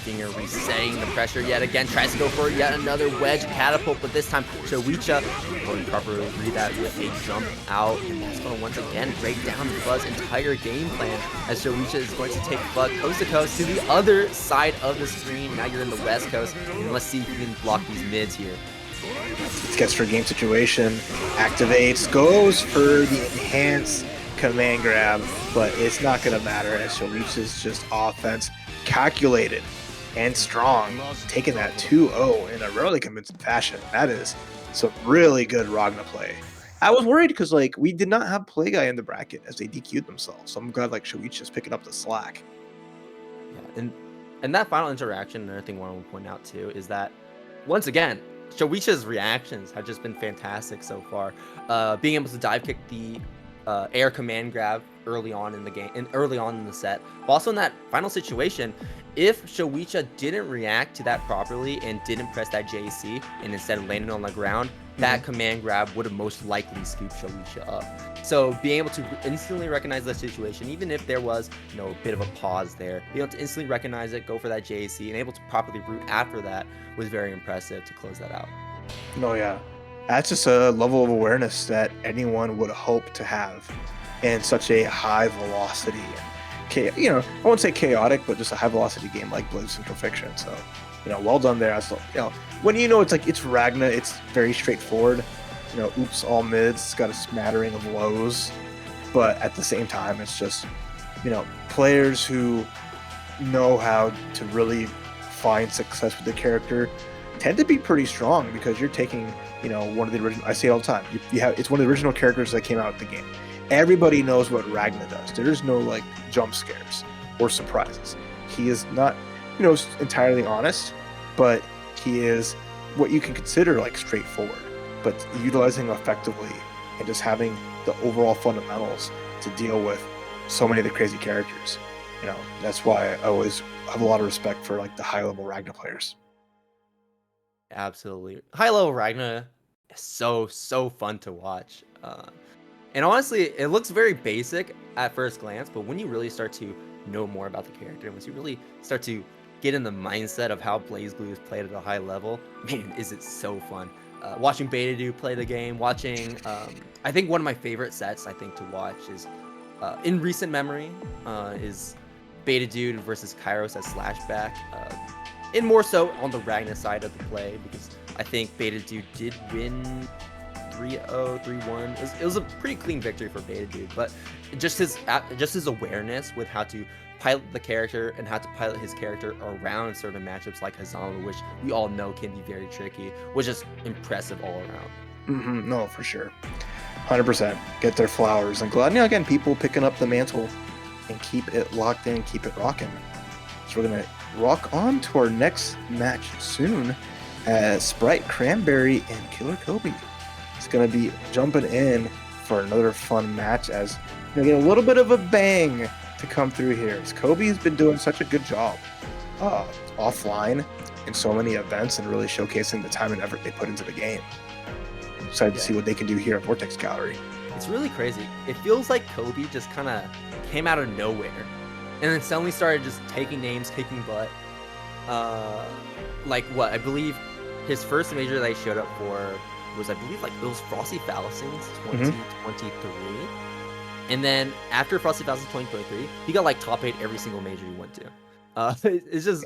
Finger resetting the pressure yet again, tries to go for yet another wedge catapult, but this time Showicha will properly read that with a jump out, and that's going to once again break down Pho's entire game plan, as Showicha is going to take Pho coast to coast to the other side of the screen. Now you're in the west coast, and let's see if you can block these mids here. Gets for game situation, activates, goes for the enhanced command grab, but it's not going to matter as Showicha's just offense calculated and strong, taking that 2-0 in a really convincing fashion. That is some really good Ragna play. I was worried because, like, we did not have Play Guy in the bracket as they DQ'd themselves, so I'm glad, like, Showicha's picking up the slack. Yeah, and that final interaction, another thing I want to point out too, is that, once again, Showicha's reactions have just been fantastic so far. Being able to dive kick the air command grab early on in the game and early on in the set, but also in that final situation, if Showicha didn't react to that properly and didn't press that JC and instead landed on the ground, that command grab would have most likely scooped Showicha up. So being able to instantly recognize the situation, even if there was, you know, a bit of a pause there, being able to instantly recognize it, go for that JC, and able to properly root after that was very impressive to close that out. Oh yeah, that's just a level of awareness that anyone would hope to have in such a high velocity you know, I won't say chaotic, but just a high velocity game like Blazblue Central Fiction. So, you know, well done there. You know, when you know it's Ragna, it's very straightforward. You know, oops, all mids. It's got a smattering of lows, but at the same time, it's just, you know, players who know how to really find success with the character tend to be pretty strong because you're taking, you know, one of the original. I say it all the time. You have, it's one of the original characters that came out of the game. Everybody knows what Ragna does. There's no like jump scares or surprises. He is not, you know, entirely honest, but he is what you can consider like straightforward, but utilizing effectively and just having the overall fundamentals to deal with so many of the crazy characters. You know, that's why I always have a lot of respect for like the high level Ragna players. Absolutely. High level Ragna is so fun to watch. And honestly, it looks very basic at first glance, but when you really start to know more about the character, once you really start to get in the mindset of how Blazblue is played at a high level, man, is it so fun. Watching Beta Dude play the game, watching, I think one of my favorite sets, I think, to watch is, in recent memory, is Beta Dude versus Kairos at Slashback. And more so on the Ragna side of the play, because I think Beta Dude did win 3-0, 3-1. It was a pretty clean victory for Beta Dude, but just his awareness with how to pilot the character and how to pilot his character around certain matchups like Fuzzama, which we all know can be very tricky, was just impressive all around. No, for sure. 100%. Get their flowers. And glad, you know, again, people picking up the mantle and keep it locked in, keep it rocking. So we're going to rock on to our next match soon as SpriteCranberry and Killer Kobe. It's going to be jumping in for another fun match as we get a little bit of a bang to come through here. As Kobe has been doing such a good job offline in so many events and really showcasing the time and effort they put into the game. I'm excited to see what they can do here at Vortex Gallery. It's really crazy. It feels like Kobe just kind of came out of nowhere and then suddenly started just taking names, kicking butt. Like what? I believe his first major that he showed up for was, I believe, like it was Frosty Falcons 2023. And then after Frosty Falcons 2023, he got like top 8 every single major he went to. It's just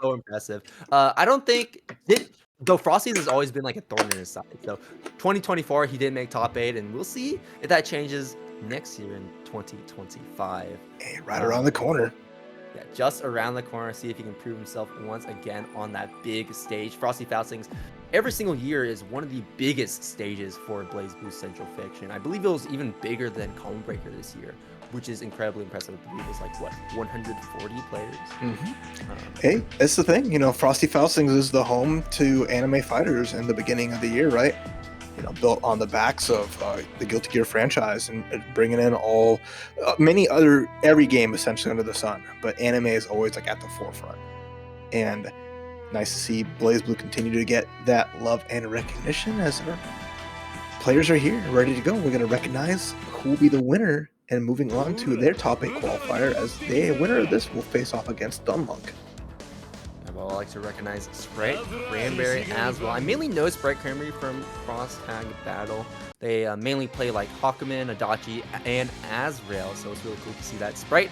so impressive. I don't think though Frosty's has always been like a thorn in his side. So 2024 he did make top 8, and we'll see if that changes next year in 2025. Hey, right around the corner. Yeah, just around the corner. See if he can prove himself once again on that big stage. Frosty Falcons every single year is one of the biggest stages for Blazblue Central Fiction. I believe it was even bigger than Comebreaker this year, which is incredibly impressive. I believe it was like, what, 140 players? Hey, that's the thing. You know, Frosty Falcons is the home to anime fighters in the beginning of the year, right? You know, built on the backs of the Guilty Gear franchise and bringing in all every game essentially under the sun. But anime is always like at the forefront. And nice to see Blazblue continue to get that love and recognition as our players are here, ready to go. We're going to recognize who will be the winner and moving on to their top 8 qualifier as the winner of this will face off against Thun, Lunk. I would like to recognize SpriteCranberry as well. I mainly know SpriteCranberry from Cross Tag Battle. They mainly play like Hakumen, Adachi, and Azrael, so it's really cool to see that. Sprite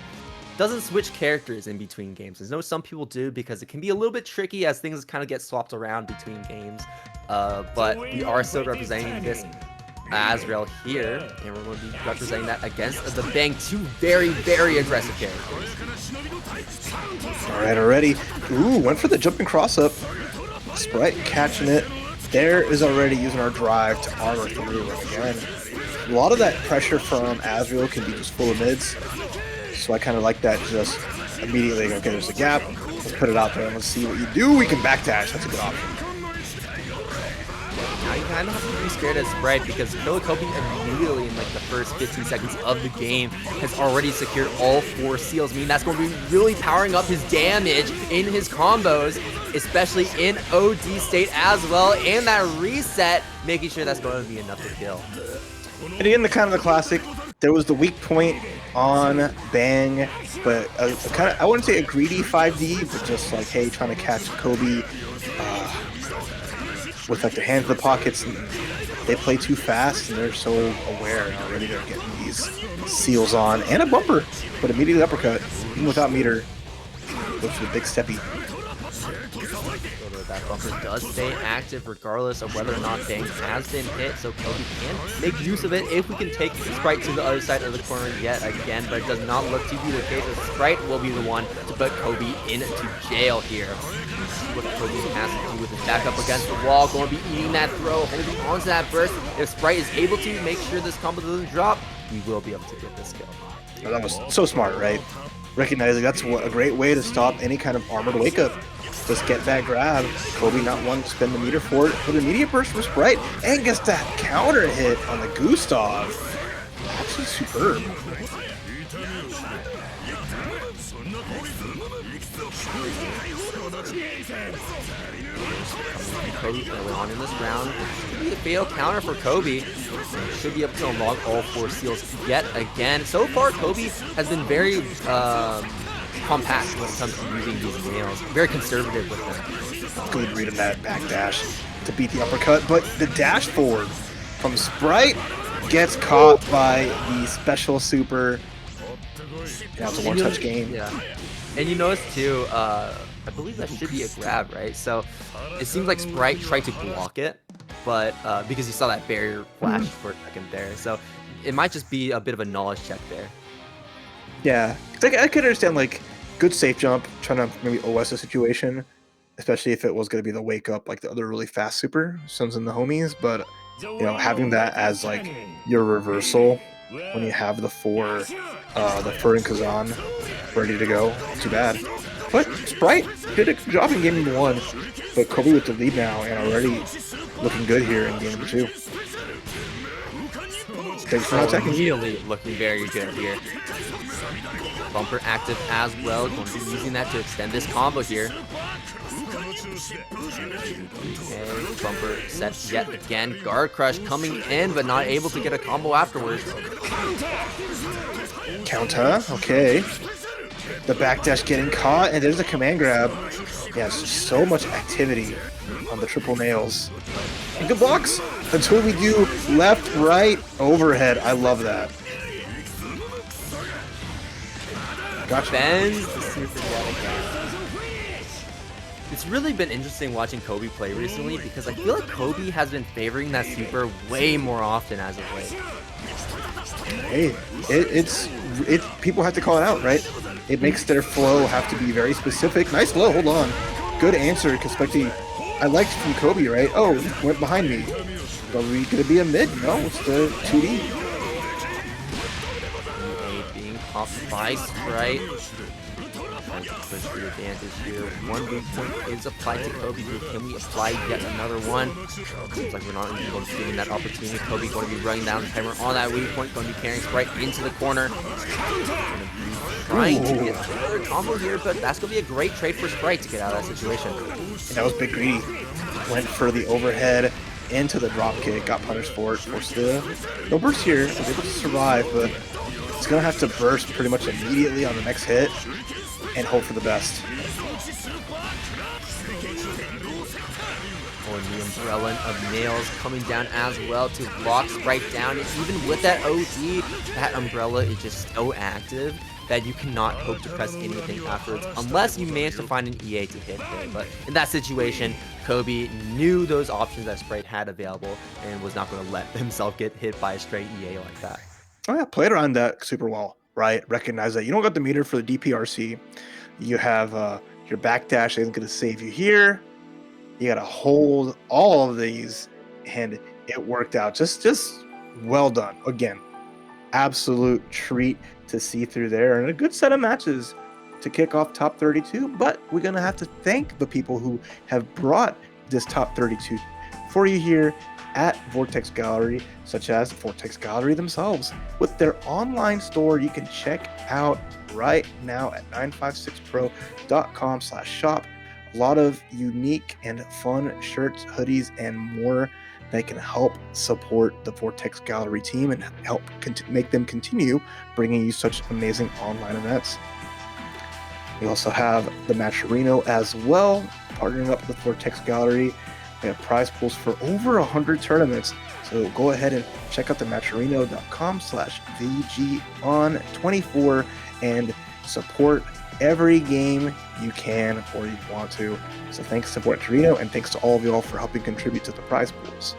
doesn't switch characters in between games. I know some people do because it can be a little bit tricky as things kind of get swapped around between games. But we are still representing this Azrael here, and we're going to be representing that against the Bang, 2 very, very aggressive characters. Alright, already. Ooh, went for the jumping cross-up. Sprite catching it. There is already using our drive to armor through again. A lot of that pressure from Azrael can be just full of mids. So I kind of like that, just immediately, okay, there's a gap. Let's put it out there and let's see what you do. We can backdash. That's a good option. Now you kind of have to be scared of Sprite because Killer Kobe immediately in like the first 15 seconds of the game has already secured all 4 seals. I mean, that's going to be really powering up his damage in his combos, especially in OD state as well. And that reset, making sure that's going to be enough to kill. And again, the classic, there was the weak point on Bang, but I wouldn't say a greedy 5D, but just like, hey, trying to catch Kobe. with like their hands in the pockets, and they play too fast and they're so aware and already they're getting these seals on and a bumper, but immediately uppercut, even without meter. Goes for the big steppy. That bumper does stay active regardless of whether or not Dang has been hit, so Kobe can make use of it if we can take Sprite to the other side of the corner yet again, but it does not look to be the case. Sprite will be the one to put Kobe into jail here. Let's see what Kobe has to do with his back up against the wall, going to be eating that throw, holding on to that burst. If Sprite is able to make sure this combo doesn't drop, we will be able to get this kill. Oh, that was so smart, right? Recognizing that's a great way to stop any kind of armored wake up. Just get that grab. Kobe not one to spend the meter for it. But immediate burst from Sprite and gets that counter hit on the Gustav. Actually superb. Kobe early on in this round. Should be a fatal counter for Kobe. Should be able to unlock all 4 seals yet again. So far, Kobe has been very compact when it comes to using these nails. Very conservative with them. Good read of that back dash to beat the uppercut, but the dash forward from Sprite gets caught by the special super. Now it's a one-touch game. Yeah. And you notice too, I believe that should be a grab, right? So it seems like Sprite tried to block it, but because he saw that barrier flash for a second there. So it might just be a bit of a knowledge check there. Yeah, I could understand like good safe jump, trying to maybe OS a situation, especially if it was going to be the wake up like the other really fast super, Sons and the homies. But you know, having that as like your reversal when you have the 4, the PhoKingAzn ready to go, too bad. But Sprite did a good job in game number 1, but Kobe with the lead now and already looking good here in game number 2. Thanks for not attacking. Immediately looking very good here. Bumper active as well. Going to be using that to extend this combo here. Okay, bumper set yet again. Guard crush coming in, but not able to get a combo afterwards. Counter, okay. The backdash getting caught, and there's a command grab. Yeah, it's just so much activity on the triple nails. And good blocks until we do left, right, overhead. I love that. Gotcha. Bends the super yet again. It's really been interesting watching Kobe play recently because I feel like Kobe has been favoring that super way more often as of late. Hey, it's people have to call it out, right? It makes their flow have to be very specific. Nice low, hold on. Good answer, Kaspekti. I liked from Kobe, right? Oh, went behind me. Are we gonna be a mid? No, it's the 2D. Being popped by Sprite. Trying to push the advantage here. 1 weak point is applied to Kobe. Can we apply yet another one? Seems like we're not even going to be getting that opportunity. Kobe going to be running down the timer on that weak point. Going to be carrying Sprite into the corner. Trying to get another combo here, but that's going to be a great trade for Sprite to get out of that situation. And that was big greedy. Went for the overhead into the drop kick. Got punished for it. Forced the no burst here. Was able to survive, but it's going to have to burst pretty much immediately on the next hit and hope for the best. Or the umbrella of nails coming down as well to block Sprite down. And even with that OD, that umbrella is just so active that you cannot hope to press anything afterwards unless you manage to find an EA to hit there. But in that situation, Kobe knew those options that Sprite had available and was not going to let himself get hit by a straight EA like that. Oh yeah, played around that super well, right? Recognize that you don't got the meter for the DPRC. You have your backdash isn't going to save you here. You got to hold all of these, and it worked out. Just well done. Again, absolute treat to see through there, and a good set of matches to kick off top 32. But we're going to have to thank the people who have brought this top 32 for you here at Vortex Gallery, such as Vortex Gallery themselves. With their online store, you can check out right now at 956pro.com/shop. A lot of unique and fun shirts, hoodies, and more that can help support the Vortex Gallery team and help make them continue bringing you such amazing online events. We also have the Matcherino as well, partnering up with Vortex Gallery. We have prize pools for over 100 tournaments. So go ahead and check out the matcherino.com/VGON24 and support every game you can or you want to. So thanks to Matcherino, and thanks to all of y'all for helping contribute to the prize pools.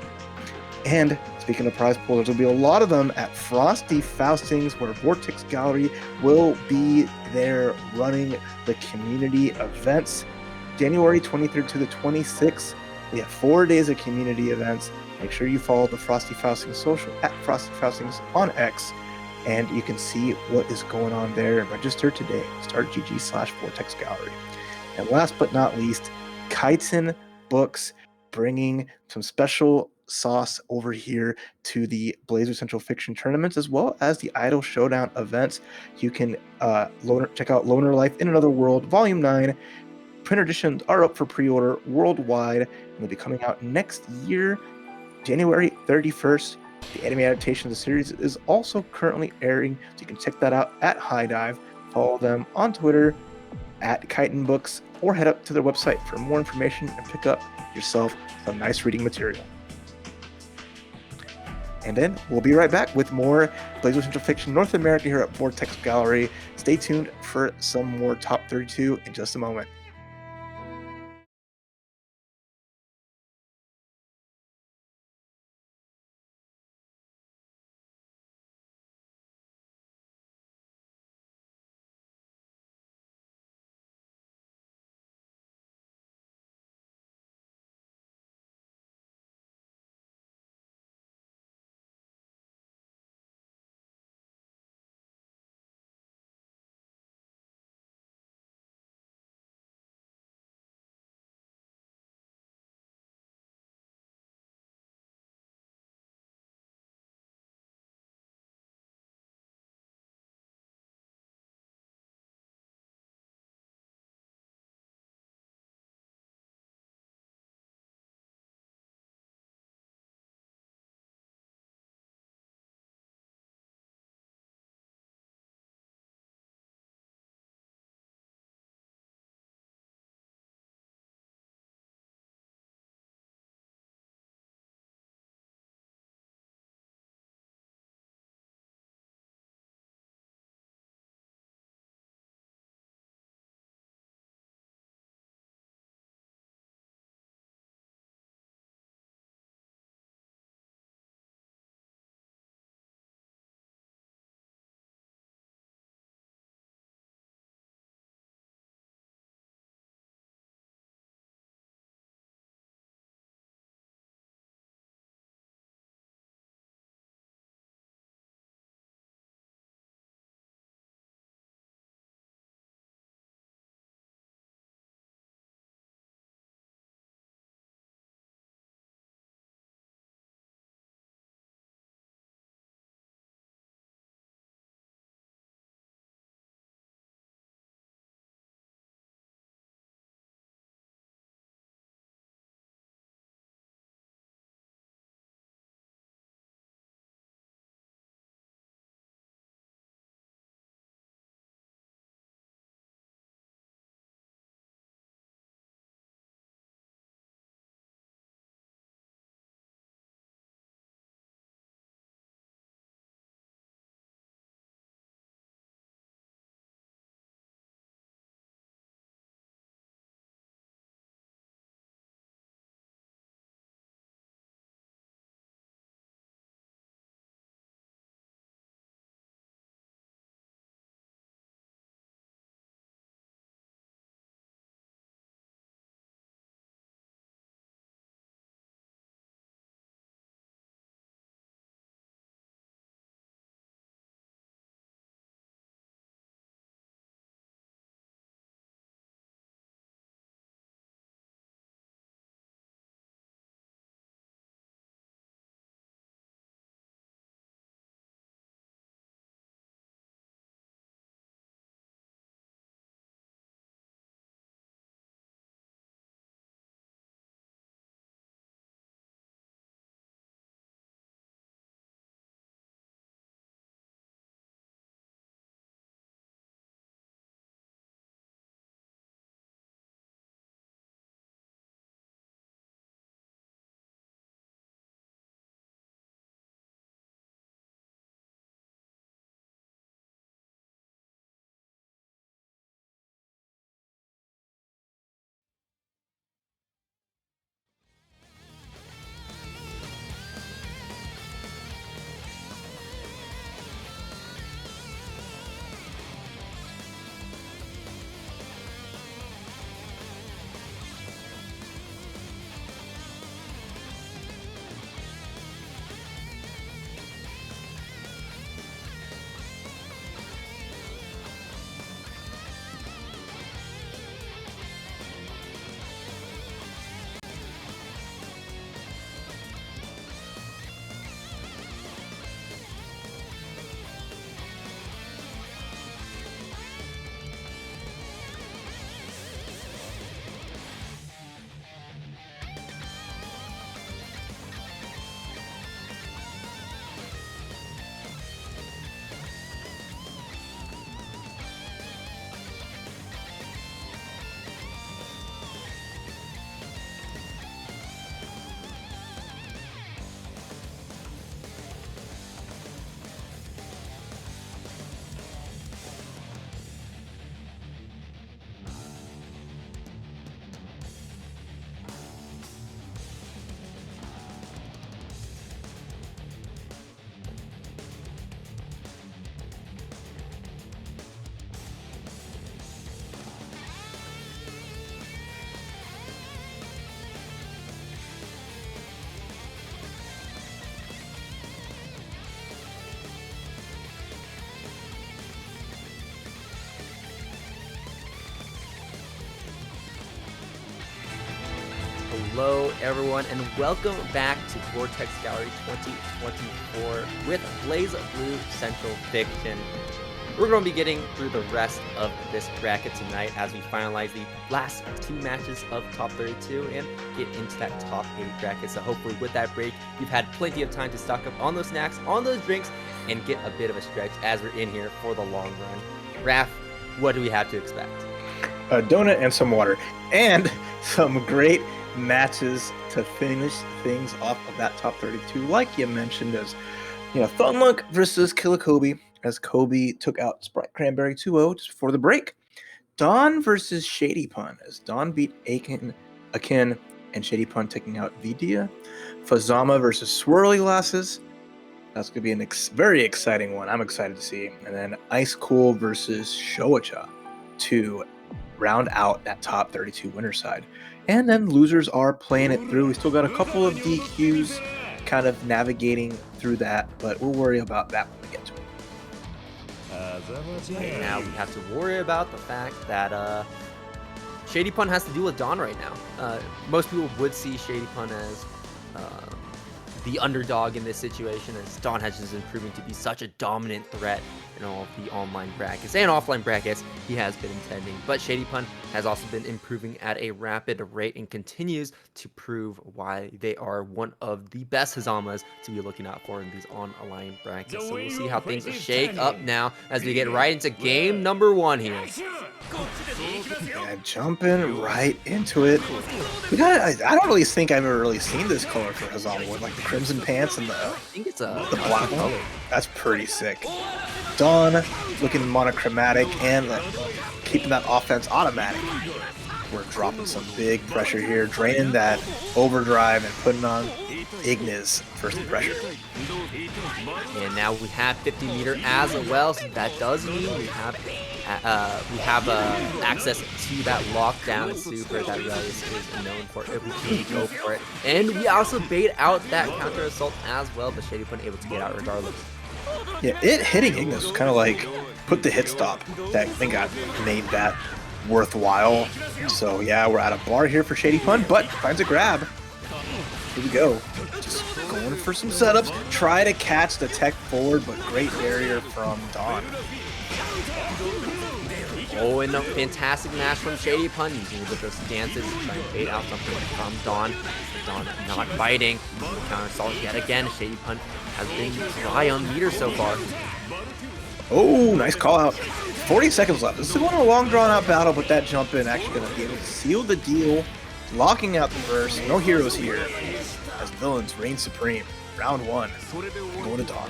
And speaking of prize pools, there'll be a lot of them at Frosty Faustings, where Vortex Gallery will be there running the community events. January 23rd to the 26th, we have 4 days of community events. Make sure you follow the Frosty Faustings social at Frosty Faustings on X, and you can see what is going on there and register today. Start.gg/Vortex Gallery. And last but not least, Kyton Books bringing some special sauce over here to the Blazblue Central Fiction tournaments, as well as the Idol Showdown events. You can check out Loner Life in Another World, Volume 9. Print editions are up for pre-order worldwide, and they'll be coming out next year, January 31st. The anime adaptation of the series is also currently airing, so you can check that out at High Dive. Follow them on Twitter at Kyton Books, or head up to their website for more information and pick up yourself some nice reading material. And then we'll be right back with more Blazblue Central Fiction North America here at Vortex Gallery. Stay tuned for some more Top 32 in just a moment. Hello, everyone, and welcome back to Vortex Gallery 2024 with Blazblue Central Fiction. We're going to be getting through the rest of this bracket tonight as we finalize the last 2 matches of top 32 and get into that top 8 bracket. So hopefully with that break, you've had plenty of time to stock up on those snacks, on those drinks, and get a bit of a stretch as we're in here for the long run. Raph, what do we have to expect? A donut and some water, and some great matches to finish things off of that top 32. Like you mentioned, as Thun Lunk versus Killer Kobe, as Kobe took out SpriteCranberry 2-0 just before the break. Dawn versus ShadyPun, as Dawn beat Akin, and ShadyPun taking out Vidia. Fuzzama versus SwirlyGlasses. That's going to be a very exciting one. I'm excited to see. And then Icecool versus Showicha to round out that top 32 winner side. And then losers are playing it through. We still got a couple of DQs kind of navigating through that, but we'll worry about that when we get to it. Okay, now we have to worry about the fact that ShadyPun has to deal with Dawn right now. Most people would see ShadyPun as the underdog in this situation, as Dawn has just been proving to be such a dominant threat in all of the online brackets and offline brackets he has been intending. But ShadyPun has also been improving at a rapid rate and continues to prove why they are one of the best Fuzamas to be looking out for in these online brackets. So we'll see how things shake up now as we get right into game number 1 here. Yeah, jumping right into it. I don't really think I've ever really seen this color for Fuzzama with like the crimson pants and I think it's the black color. That's pretty sick. Dawn looking monochromatic and keeping that offense automatic. We're dropping some big pressure here, draining that overdrive and putting on Ignis first pressure. And now we have 50 meter as well, so that does mean we have access to that lockdown super that Relius is known for if we can go for it. And we also bait out that counter assault as well, but ShadyPun able to get out regardless. Yeah, it hitting Ignis was kind of like put the hit stop that I think made that worthwhile. So yeah, we're at a bar here for ShadyPun, but finds a grab. Here we go. Just going for some setups. Try to catch the tech forward, but great barrier from Dawn. Oh, and a fantastic match from ShadyPun, using a bit of those stances to try and bait out something from Dawn. Dawn not biting. Counter assault yet again. ShadyPun has been dry on meter so far. Oh, nice call out. 40 seconds left. This is going a long drawn out battle, but that jump in actually going to be able to seal the deal, locking out the verse. No heroes here as villains reign supreme. Round 1. Going to Dawn.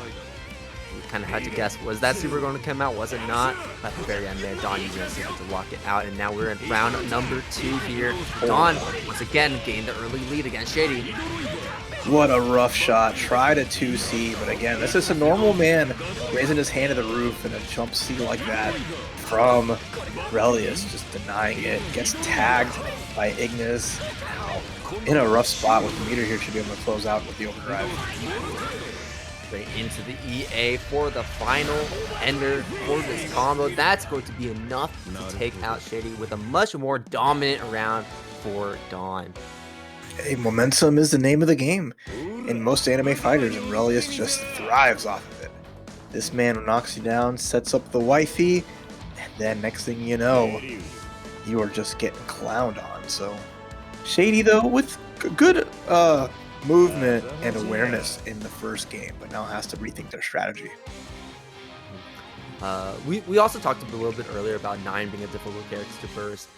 We kind of had to guess, was that super going to come out? Was it not? At the very end there, Dawn using a super to lock it out, and now we're in round number 2 here. Dawn, once again, gained the early lead against Shady. What a rough shot. Tried a 2C, but again, this is a normal man raising his hand to the roof and a jump C like that from Relius, just denying it. Gets tagged by Ignis. Now, in a rough spot with the meter here, should be able to close out with the overdrive. Straight into the EA for the final ender for this combo. That's going to be enough to take out Shady with a much more dominant round for Dawn. Hey, momentum is the name of the game in most anime fighters, and Relius just thrives off of it. This man knocks you down, sets up the wifey, and then next thing you know, you are just getting clowned on. So Shady, though, with good movement and awareness in the first game, but now has to rethink their strategy. We also talked a little bit earlier about 9 being a difficult character to burst.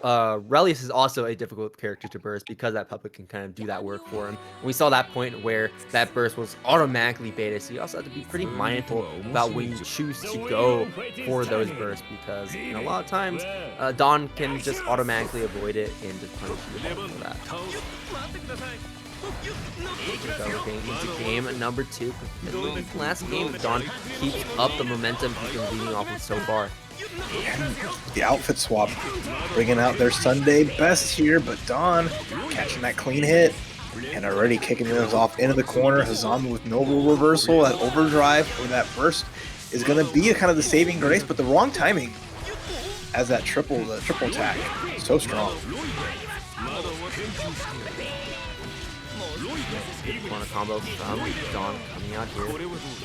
Relius is also a difficult character to burst because that puppet can kind of do that work for him. We saw that point where that burst was automatically baited, so you also have to be pretty mindful about when you choose to go for those bursts, because a lot of times Dawn can just automatically avoid it and just punish you for that. Going into game number 2. Last game, Dawn keeps up the momentum he's been leading off with so far. And the outfit swap, bringing out their Sunday best here, but Dawn catching that clean hit and already kicking those off into the corner. Fuzzama with noble reversal, that overdrive for that burst is going to be kind of the saving grace, but the wrong timing as that triple attack. So strong. Corner combo from Dawn coming out here.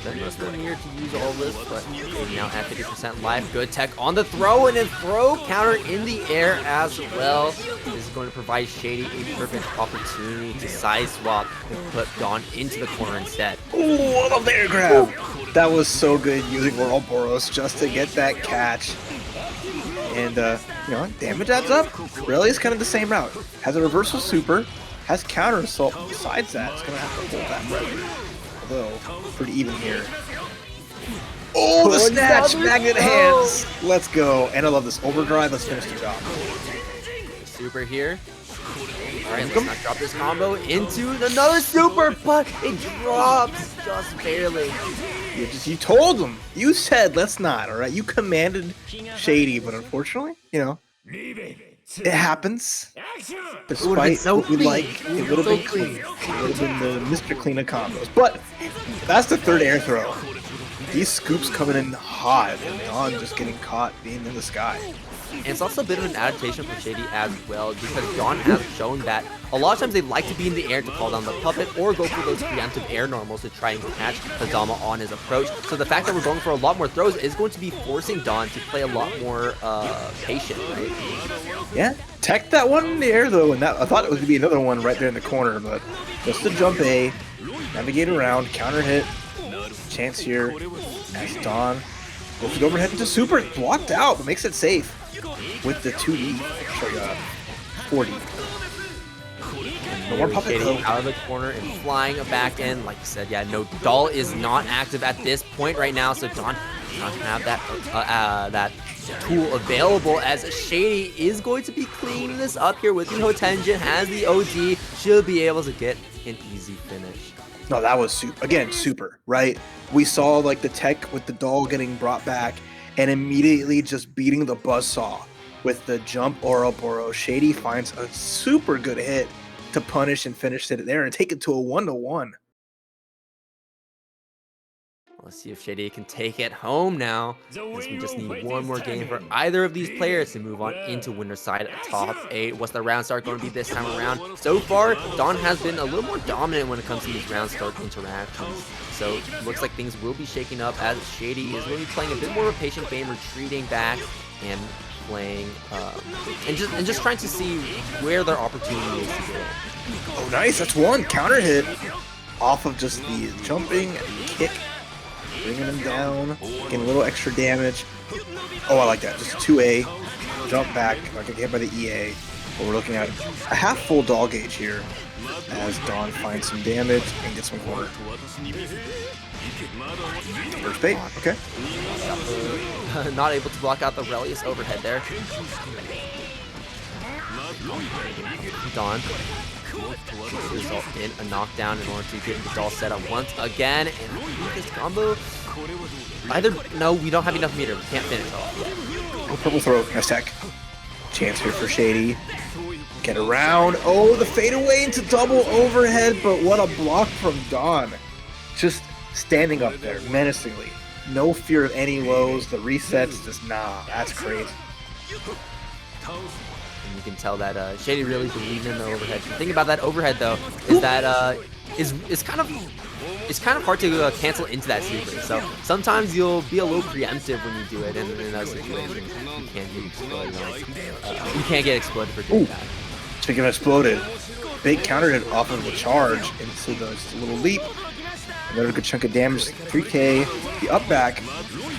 Then must have near to use all this, but he's now at 50% life. Good tech on the throw and a throw counter in the air as well. This is going to provide Shady a perfect opportunity to side swap and put Dawn into the corner instead. Ooh, what a bear grab! That was so good using Ouroboros just to get that catch. And, you know, damage adds up. Really is kind of the same route. Has a reversal super. Has counter assault besides that. It's gonna have to hold that pressure. Although, pretty even here. Oh, the snatch! Magnet hands! Let's go. And I love this overdrive. Let's finish the job. Super here. Alright, let's not drop this combo into another super, but it drops just barely. You told them. You said let's not, alright? You commanded Shady, but unfortunately, you know, it happens. Despite so what we clean. like, it would have been clean. It would have been the Mr. Clean of combos. But that's the third air throw. These scoops coming in hot and Dawn just getting caught being in the sky. And it's also a bit of an adaptation for Shady as well, because Dawn has shown that a lot of times they like to be in the air to call down the puppet or go for those preemptive air normals to try and catch Fuzzama on his approach. So the fact that we're going for a lot more throws is going to be forcing Dawn to play a lot more patient, right? Yeah, tech that one in the air though, and that I thought it was going to be another one right there in the corner, but just the jump A, navigate around, counter hit, chance here as Dawn goes to overhead into super, blocked out, but makes it safe. With the 2D, actually 4D. No more puppet Shady out of the corner and flying back in. Like you said, yeah, no, Doll is not active at this point right now, so Dawn does not have that tool available, as Shady is going to be cleaning this up here with the Hotenjin, has the OD, she'll be able to get an easy finish. No, that was super. Again, super, right? We saw like the tech with the Doll getting brought back and immediately just beating the buzzsaw with the jump Ouroboros. Shady finds a super good hit to punish and finish it there and take it to a 1-1. Let's see if Shady can take it home now, as we just need one more game for either of these players to move on into winner's side top 8. What's the round start going to be this time around? So far, Dawn has been a little more dominant when it comes to these round start interactions. So it looks like things will be shaking up, as Shady is really playing a bit more of a patient game, retreating back and playing and just trying to see where their opportunity is to go. Oh, nice. That's one counter hit off of just the jumping and kick. Bringing him down, getting a little extra damage. Oh, I like that. Just 2A, jump back, not get hit by the EA. But we're looking at a half full doll gauge here as Dawn finds some damage and gets one corner. First bait, okay. Not able to block out the Relius overhead there. Dawn result in a knockdown in order to get the doll set up once again, and I think this combo no, we don't have enough meter, we can't finish off yet. Oh, purple throw, nice tech. Chance here for Shady. Get around. Oh, the fade away into double overhead, but what a block from Dawn. Just standing up there menacingly. No fear of any lows. The resets, just nah, that's crazy. And you can tell that Shady really believed in the overhead. The thing about that overhead though is that it's kind of hard to cancel into that super. So sometimes you'll be a little preemptive when you do it, and in those situations you can't get exploded. You can't get exploded for doing that. Speaking of exploded, big counter hit off of the charge into the little leap. Another good chunk of damage, 3K. The up back,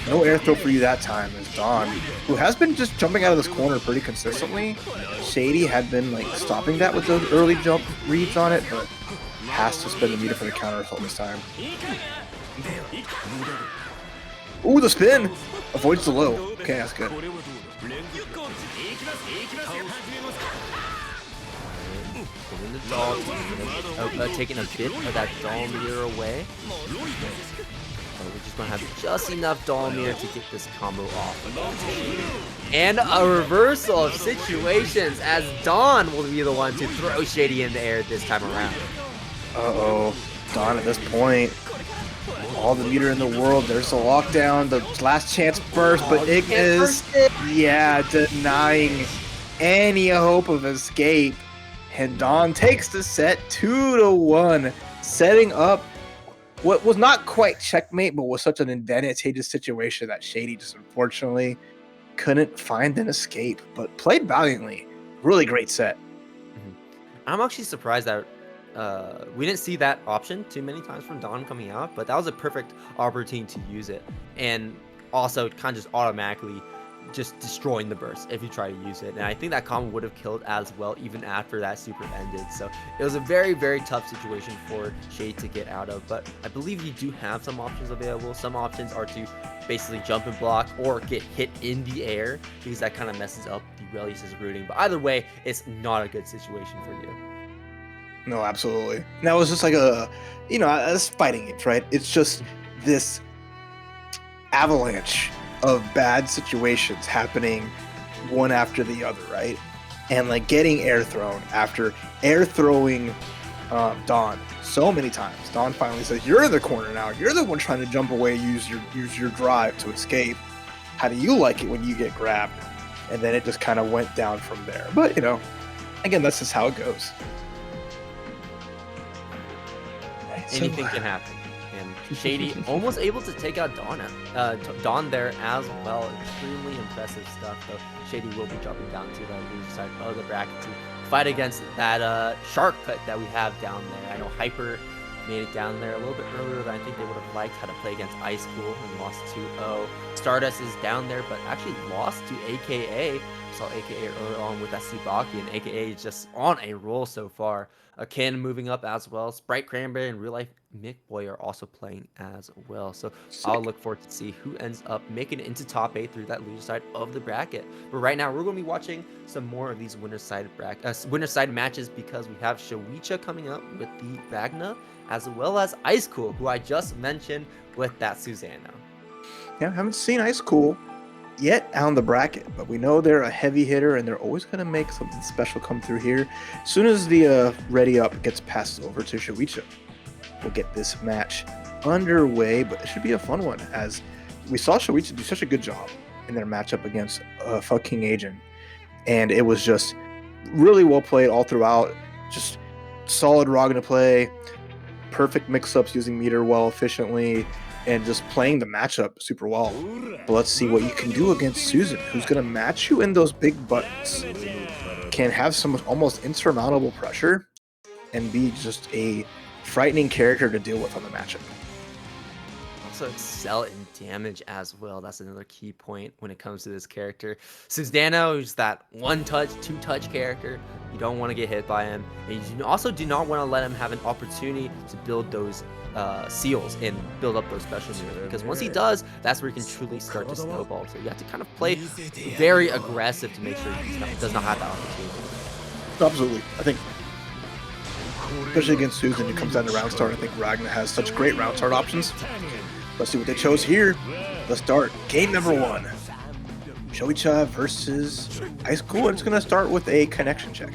no air throw for you that time as Dawn, who has been just jumping out of this corner pretty consistently. Shady had been like stopping that with those early jump reads on it, but has to spend the meter for the counter assault this time. Ooh, the spin! Avoids the low. Okay, that's good. The doll taking a bit of that doll meter away. We're just gonna have just enough doll meter to get this combo off. And a reversal of situations, as Dawn will be the one to throw Shady in the air this time around. Uh-oh. Dawn at this point. All the meter in the world. There's a lockdown. The last chance burst, but Ignis, yeah, denying any hope of escape. And Dawn takes the set 2-1, setting up what was not quite checkmate, but was such an advantageous situation that Shady just unfortunately couldn't find an escape, but played valiantly. Really great set. I'm actually surprised that we didn't see that option too many times from Dawn coming out, but that was a perfect opportunity to use it. And also kind of just automatically just destroying the burst if you try to use it. And I think that combo would have killed as well even after that super ended. So it was a very, very tough situation for Shade to get out of. But I believe you do have some options available. Some options are to basically jump and block or get hit in the air, because that kind of messes up the Relius' routing. But either way, it's not a good situation for you. No, absolutely. Now it's just like a fighting games, right? It's just this avalanche of bad situations happening one after the other, right? And like getting air thrown after air throwing Dawn so many times. Dawn finally says, "You're in the corner now. You're the one trying to jump away. Use your drive to escape. How do you like it when you get grabbed?" And then it just kind of went down from there. But again, that's just how it goes. Anything can happen. And Shady almost able to take out Dawn there as well. Extremely impressive stuff, though. Shady will be dropping down to the loser side of the bracket to fight against that shark cut that we have down there. I know Hyper made it down there a little bit earlier than I think they would have liked. Had to play against Icecool and lost 2-0. Stardust is down there, but actually lost to AKA. Saw AKA earlier on with that Tsubaki, and AKA is just on a roll so far. Akin moving up as well. SpriteCranberry and Real Life Mick Boy are also playing as well. So I'll look forward to see who ends up making it into top 8 through that loser side of the bracket. But right now, we're going to be watching some more of these winner side matches, because we have Showicha coming up with the Vagna, as well as Icecool, who I just mentioned with that Susanna. Yeah, I haven't seen Icecool yet on the bracket, but we know they're a heavy hitter and they're always going to make something special come through here. As soon as the ready up gets passed over to Showicha, we'll get this match underway, but it should be a fun one, as we saw Showicha do such a good job in their matchup against PhoKingAzn, and it was just really well played all throughout. Just solid Ragna play, perfect mix-ups using meter well efficiently, and just playing the matchup super well. But let's see what you can do against Susan, who's going to match you in those big buttons. Can have some almost insurmountable pressure and be just a frightening character to deal with on the matchup. Also excel in damage as well. That's another key point when it comes to this character. Susanna, who's that one-touch, two-touch character. You don't want to get hit by him. And you also do not want to let him have an opportunity to build those seals and build up those special moves, because once he does, that's where he can truly start to snowball. So you have to kind of play very aggressive to make sure he does not have that opportunity. Absolutely. I think, especially against Susan, who comes down to round start, I think Ragna has such great round start options. Let's see what they chose here. Let's start game number 1. Showicha versus Icecool. It's going to start with a connection check.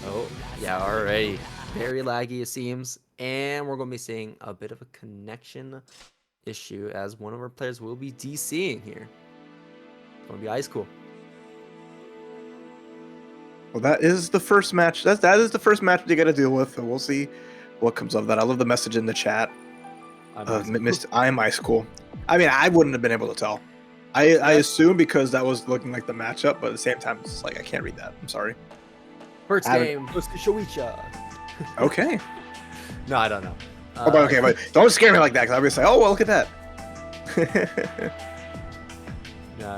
Oh, yeah, already. Very laggy, it seems. And we're going to be seeing a bit of a connection issue, as one of our players will be DCing here. It's going to be Icecool. Well, that is the first match. That is the first match they got to deal with. And we'll see what comes of that. I love the message in the chat. I'm Icecool. I mean, I wouldn't have been able to tell. I assume because that was looking like the matchup, but at the same time, it's like I can't read that. I'm sorry. First game goes to Showicha. Okay. No, I don't know. Okay, but don't scare me like that, because I'll be like, oh, well, look at that. No.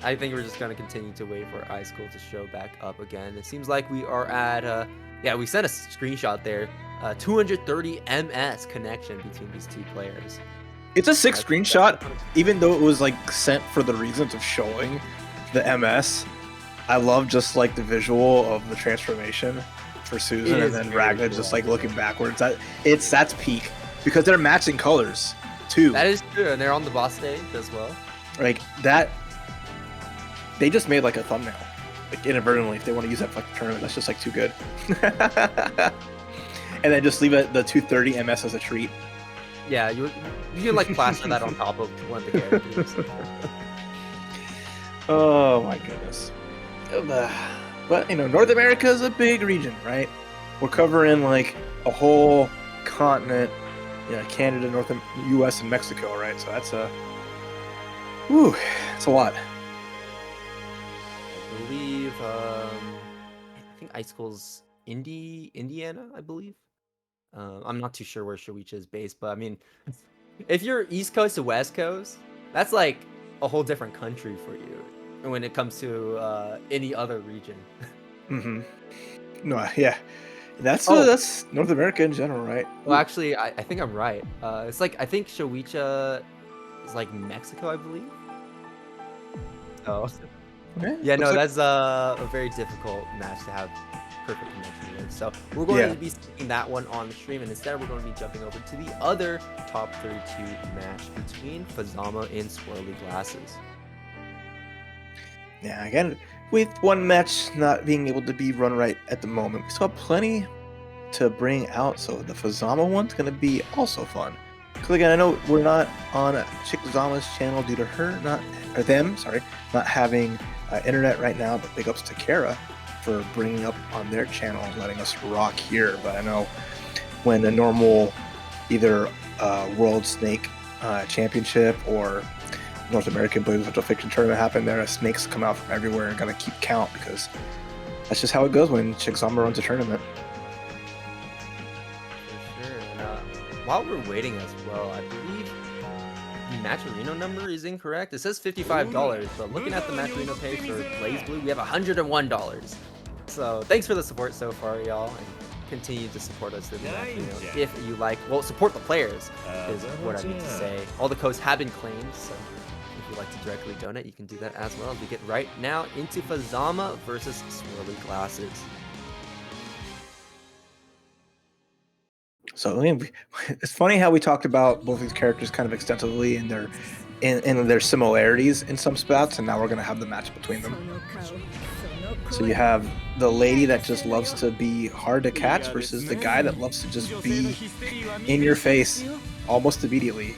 I think we're just going to continue to wait for Icecool to show back up again. It seems like we are at, we sent a screenshot there. 230 MS connection between these two players. It's a 6 screenshot, even though it was like sent for the reasons of showing the MS. I love just like the visual of the transformation for Susan, and then Ragna cool. Just like looking backwards. That's peak, because they're matching colors too. That is true, and they're on the boss stage as well. Like that, they just made like a thumbnail, like inadvertently. If they want to use that fucking tournament, that's just like too good. And then just leave it the 230 MS as a treat. Yeah, you can like plaster that on top of one of the characters. Oh my goodness. But, you know, North America is a big region, right? We're covering, like, a whole continent, you know, Canada, U.S., and Mexico, right? So that's it's a lot. I believe, I think Icecool's Indiana, I believe. I'm not too sure where Showicha is based, but I mean, if you're East Coast to West Coast, that's like a whole different country for you when it comes to any other region. Mm-hmm. No, yeah. That's North America in general, right? Well, actually, I think I'm right. It's like, I think Showicha is like Mexico, I believe. Oh. Yeah, no, that's a very difficult match to have perfect connection with. So we're going to be seeing that one on the stream, and instead we're going to be jumping over to the other top 32 match between Fuzzama and SwirlyGlasses. Yeah, again, with one match not being able to be run right at the moment, we still have plenty to bring out. So the Fuzzama one's going to be also fun. Because again, I know we're not on Chickzama's channel due to her not having internet right now, but big ups to Kara for bringing up on their channel and letting us rock here. But I know when a normal either World Snake Championship or North American Blazblue Central Fiction tournament happen, there snakes come out from everywhere and gotta keep count, because that's just how it goes when Chickzama runs a tournament. For sure. And while we're waiting as well, I believe the Matcherino number is incorrect. It says $55, but looking at the Matcherino page for Blazblue, we have $101. So thanks for the support so far, y'all, and continue to support us through the Matcherino if you like. Well, support the players is what I mean to say. All the codes have been claimed, so if you'd like to directly donate, you can do that as well. As we get right now into Fuzzama versus SwirlyGlasses. So I mean, it's funny how we talked about both these characters kind of extensively in their similarities in some spots, and now we're gonna have the match between them. So you have the lady that just loves to be hard to catch versus the guy that loves to just be in your face almost immediately.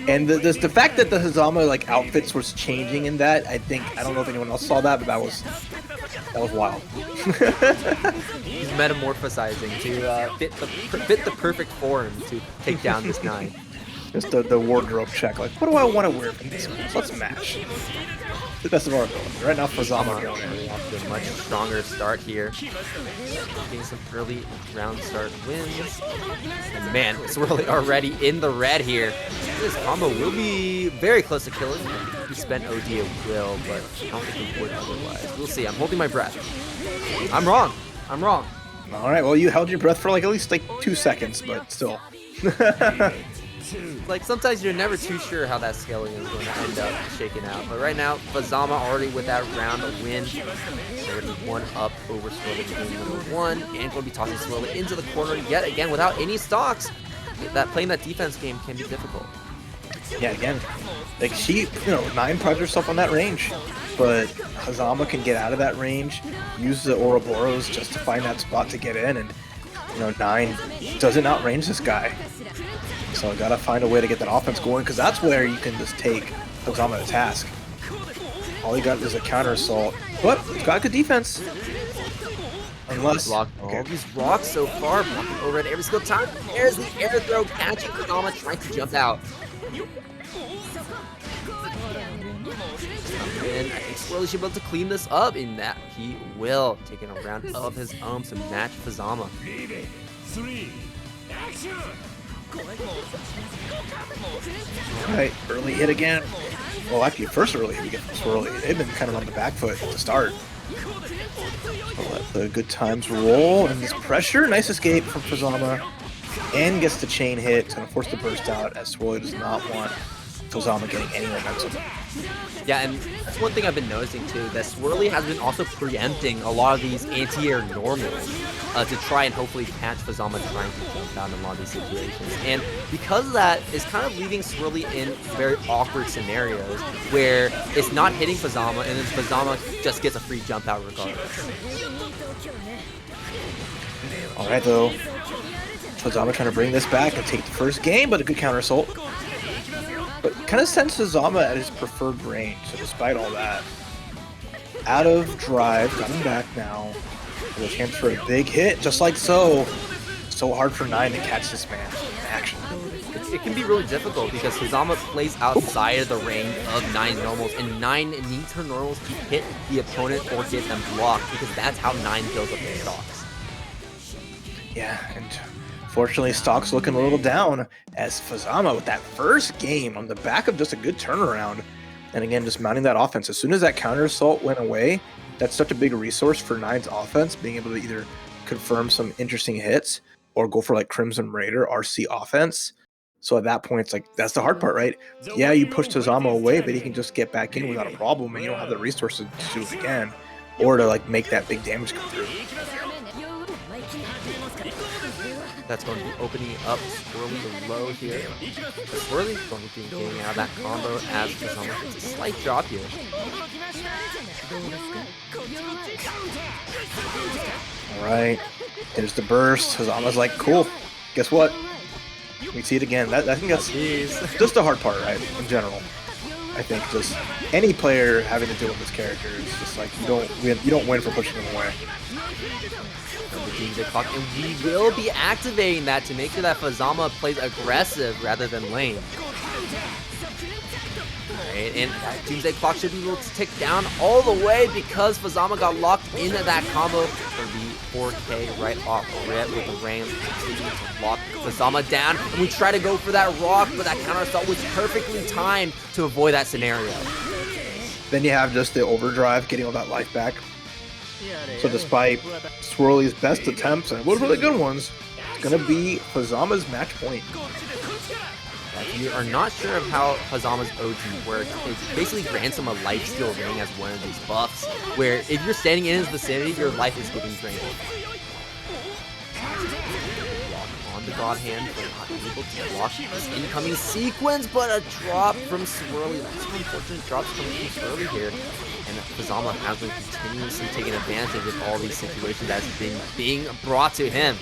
And the fact that the Fuzzama like outfits was changing in that, I don't know if anyone else saw that, but that was wild. He's metamorphosizing to fit the perfect form to take down this 9. Just the wardrobe check. Like, what do I want to wear from this one? Let's match. The best of our ability. Right now, Fuzzama going off to a much stronger start here. Getting some early round start wins. And man, Swirly already in the red here. This combo will be very close to killing. I think if he spent OD, it will, but I don't think he would otherwise. We'll see. I'm holding my breath. I'm wrong. I'm wrong. All right. Well, you held your breath for like at least like 2 seconds, but still. Like, sometimes you're never too sure how that scaling is going to end up shaking out. But right now, Fuzzama already with that round a win. Already 1 up over Swirly in game number 1. And going to be tossing Swirly into the corner yet again without any stocks. Playing that defense game can be difficult. Yeah, again, like she, 9 prides herself on that range. But Fuzzama can get out of that range, use the Ouroboros just to find that spot to get in. And, 9 doesn't outrange this guy. So I gotta find a way to get that offense going, because that's where you can just take Fuzzama to task. All you got is a counter assault, but it's got good defense. Unless blocked all these rocks so far, blocking over at every single time. There's the air throw, catching Fuzzama, trying to jump out. And I think Swirly should be able to clean this up, in that he will, taking a round of his own to match Fuzzama. 3, action! Alright, early hit again. Well, actually, first early hit again from Swirly. They've been kind of on the back foot to start. I'll let the good times roll, and this pressure, nice escape from Fuzzama. And gets the chain hit, it's going to force the burst out, as Swirly does not want Fuzzama getting any momentum. Yeah, and that's one thing I've been noticing too, that Swirly has been also preempting a lot of these anti-air normals to try and hopefully catch Fuzzama trying to jump out in a lot of these situations. And because of that, it's kind of leaving Swirly in very awkward scenarios where it's not hitting Fuzzama, and then Fuzzama just gets a free jump out regardless. Alright though, Fuzzama trying to bring this back and take the first game, but a good counter assault. But kind of sends Fuzzama at his preferred range, so despite all that, out of drive, got him back now. With a chance for a big hit, just like so. So hard for 9 to catch this man in action. It can be really difficult because Fuzzama plays outside of the range of 9's normals, and 9 needs her normals to hit the opponent or get them blocked, because that's how 9 builds up their stocks. Yeah, and fortunately, stock's looking a little down as Fuzzama with that first game on the back of just a good turnaround. And again, just mounting that offense. As soon as that counter assault went away, that's such a big resource for 9's offense, being able to either confirm some interesting hits or go for like Crimson Raider RC offense. So at that point, it's like, that's the hard part, right? Yeah, you push Fuzzama away, but he can just get back in without a problem, and you don't have the resources to do it again, or to like make that big damage come through. That's going to be opening up Swirly low here. But Swirly going to be getting out of that combo as Fuzzama gets a slight drop here. Alright, there's the burst. Fuzzama's like, cool, guess what? We see it again. I think that's just the hard part, right? In general, I think just any player having to deal with this character is just like you don't win for pushing them away. And we will be activating that to make sure that Fuzzama plays aggressive rather than lane. Alright, and that Doomsday Clock should be able to tick down all the way because Fuzzama got locked into that combo for the 4K right off rip with the Rams continuing to lock Fuzzama down. And we try to go for that rock, but that counter assault was perfectly timed to avoid that scenario. Then you have just the overdrive getting all that life back. So despite Swirly's best attempts, and both really good ones, it's going to be Fuzzama's match point. If you are not sure of how Fuzzama's OG works, it basically grants him a lifesteal ring as one of these buffs, where if you're standing in his vicinity, your life is getting drained. Block on the God Hand, but not able to block this incoming sequence, but a drop from Swirly. That's some unfortunate drops coming from Swirly here. And Fuzzama has been continuously taking advantage of all these situations that's been being brought to him.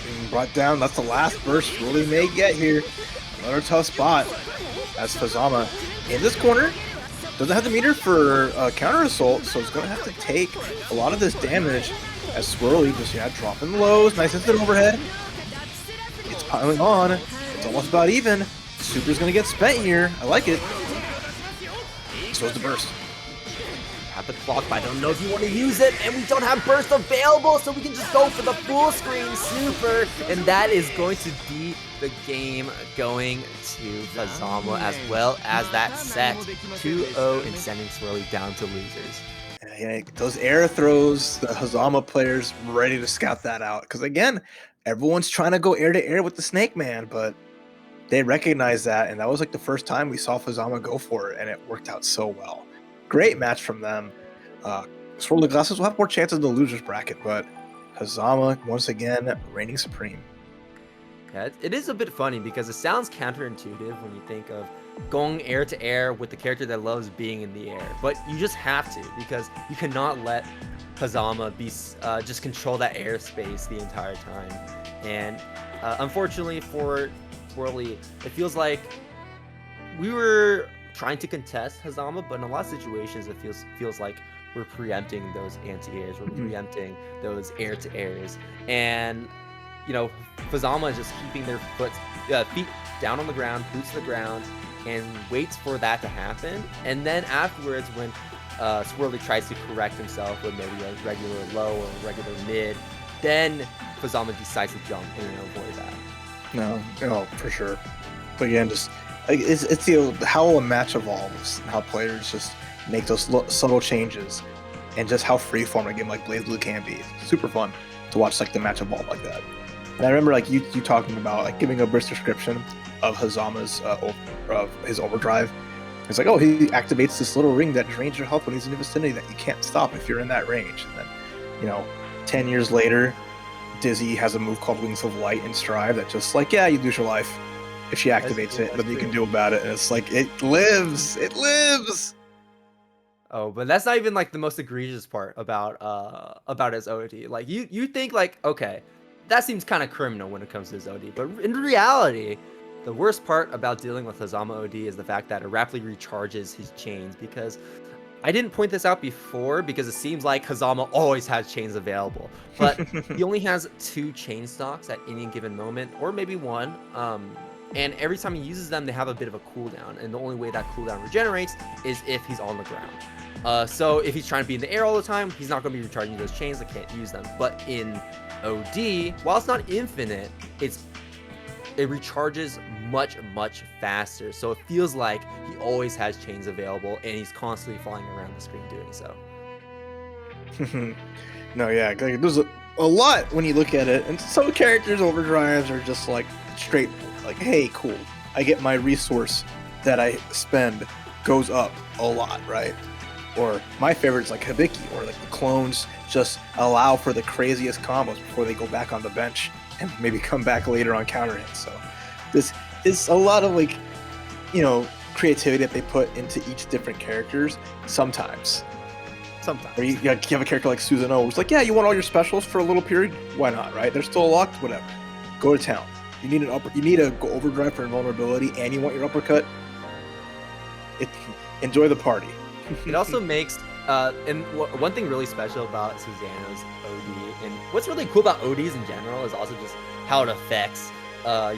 Being brought down, that's the last burst Swirly may get here. Another tough spot as Fuzzama in this corner. Doesn't have the meter for counter assault, so it's going to have to take a lot of this damage as Swirly just, dropping lows. Nice instant overhead. It's piling on. It's almost about even. Super's going to get spent here. I like it. So is the burst. Have the clock, but I don't know if you want to use it, and we don't have burst available, so we can just go for the full screen super, and that is going to be the game going to Fuzzama, as well as that set 2-0 and sending Swirly down to losers. Yeah, those air throws, the Fuzzama players ready to scout that out, because again, everyone's trying to go air to air with the Snake Man, but they recognize that, and that was like the first time we saw Fuzzama go for it, and it worked out so well. Great match from them. SwirlyGlasses will have more chances in the losers bracket, but Fuzzama once again reigning supreme. Yeah, it is a bit funny because it sounds counterintuitive when you think of going air to air with the character that loves being in the air, but you just have to, because you cannot let Fuzzama be just control that airspace the entire time. And unfortunately for Swirly, it feels like we were trying to contest Fuzzama, but in a lot of situations it feels like we're preempting those anti-airs, we're preempting those air-to-airs, and Fuzzama is just keeping their feet down on the ground, boots to the ground, and waits for that to happen. And then afterwards, when Swirly tries to correct himself with maybe a regular low or a regular mid, then Fuzzama decides to jump and avoid that. No, for sure. But again, just it's how a match evolves, and how players just make those subtle changes, and just how freeform a game like Blazblue can be. It's super fun to watch the match evolve like that. And I remember you talking about giving a brief description of Fuzzama's his overdrive. It's like, oh, he activates this little ring that drains your health when he's in the vicinity that you can't stop if you're in that range. And then 10 years later, Dizzy has a move called Wings of Light in Strive that just you lose your life if she activates it, but you can do about it. And it's like, it lives. Oh, but that's not even the most egregious part about his OD. You think okay, that seems kind of criminal when it comes to his OD, but in reality, the worst part about dealing with Fuzzama OD is the fact that it rapidly recharges his chains, because I didn't point this out before because it seems like Fuzzama always has chains available, but he only has 2 chain stocks at any given moment, or maybe 1. And every time he uses them, they have a bit of a cooldown, and the only way that cooldown regenerates is if he's on the ground. So if he's trying to be in the air all the time, he's not going to be recharging those chains. I can't use them. But in OD, while it's not infinite, it recharges much faster. So it feels like he always has chains available, and he's constantly flying around the screen doing so. No, yeah, like, there's a lot when you look at it, and some characters' overdrives are just like straight, like, hey, cool, I get my resource that I spend goes up a lot, right? Or my favorites like Hibiki, or like the clones just allow for the craziest combos before they go back on the bench and maybe come back later on counter hits. So this is a lot of, like, you know, creativity that they put into each different characters sometimes. Or you have a character like Susanoo, who's like, yeah, you want all your specials for a little period? Why not, right? They're still locked, whatever. Go to town. You need a go overdrive for invulnerability, and you want your uppercut. Enjoy the party. It also makes and one thing really special about Susanoo's OD, and what's really cool about ODs in general, is also just how it affects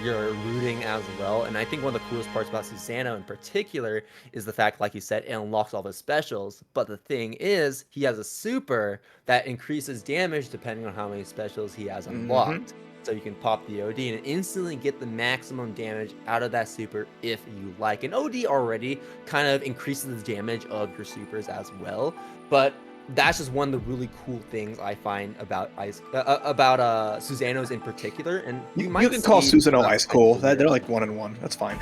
your rooting as well. And I think one of the coolest parts about Susanoo in particular is the fact, like you said, it unlocks all the specials. But the thing is, he has a super that increases damage depending on how many specials he has unlocked. So you can pop the OD and instantly get the maximum damage out of that super if you like. And OD already kind of increases the damage of your supers as well. But that's just one of the really cool things I find about Susanoo's in particular. And you can call Susanoo Icecool. They're like 1-1. That's fine.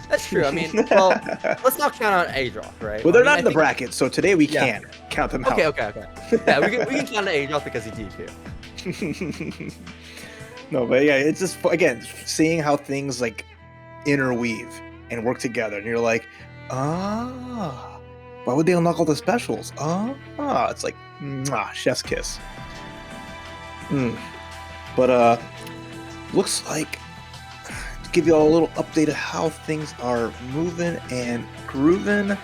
That's true. I mean, well, let's not count on Aedroth, right? Well, they're not in the bracket, so today we can count them out. Okay. Yeah, we can count on Aedroth because he DQ. No, but yeah, it's just, again, seeing how things like interweave and work together, and you're like, why would they unlock all the specials? It's like, chef's kiss. But looks like, to give you all a little update of how things are moving and grooving,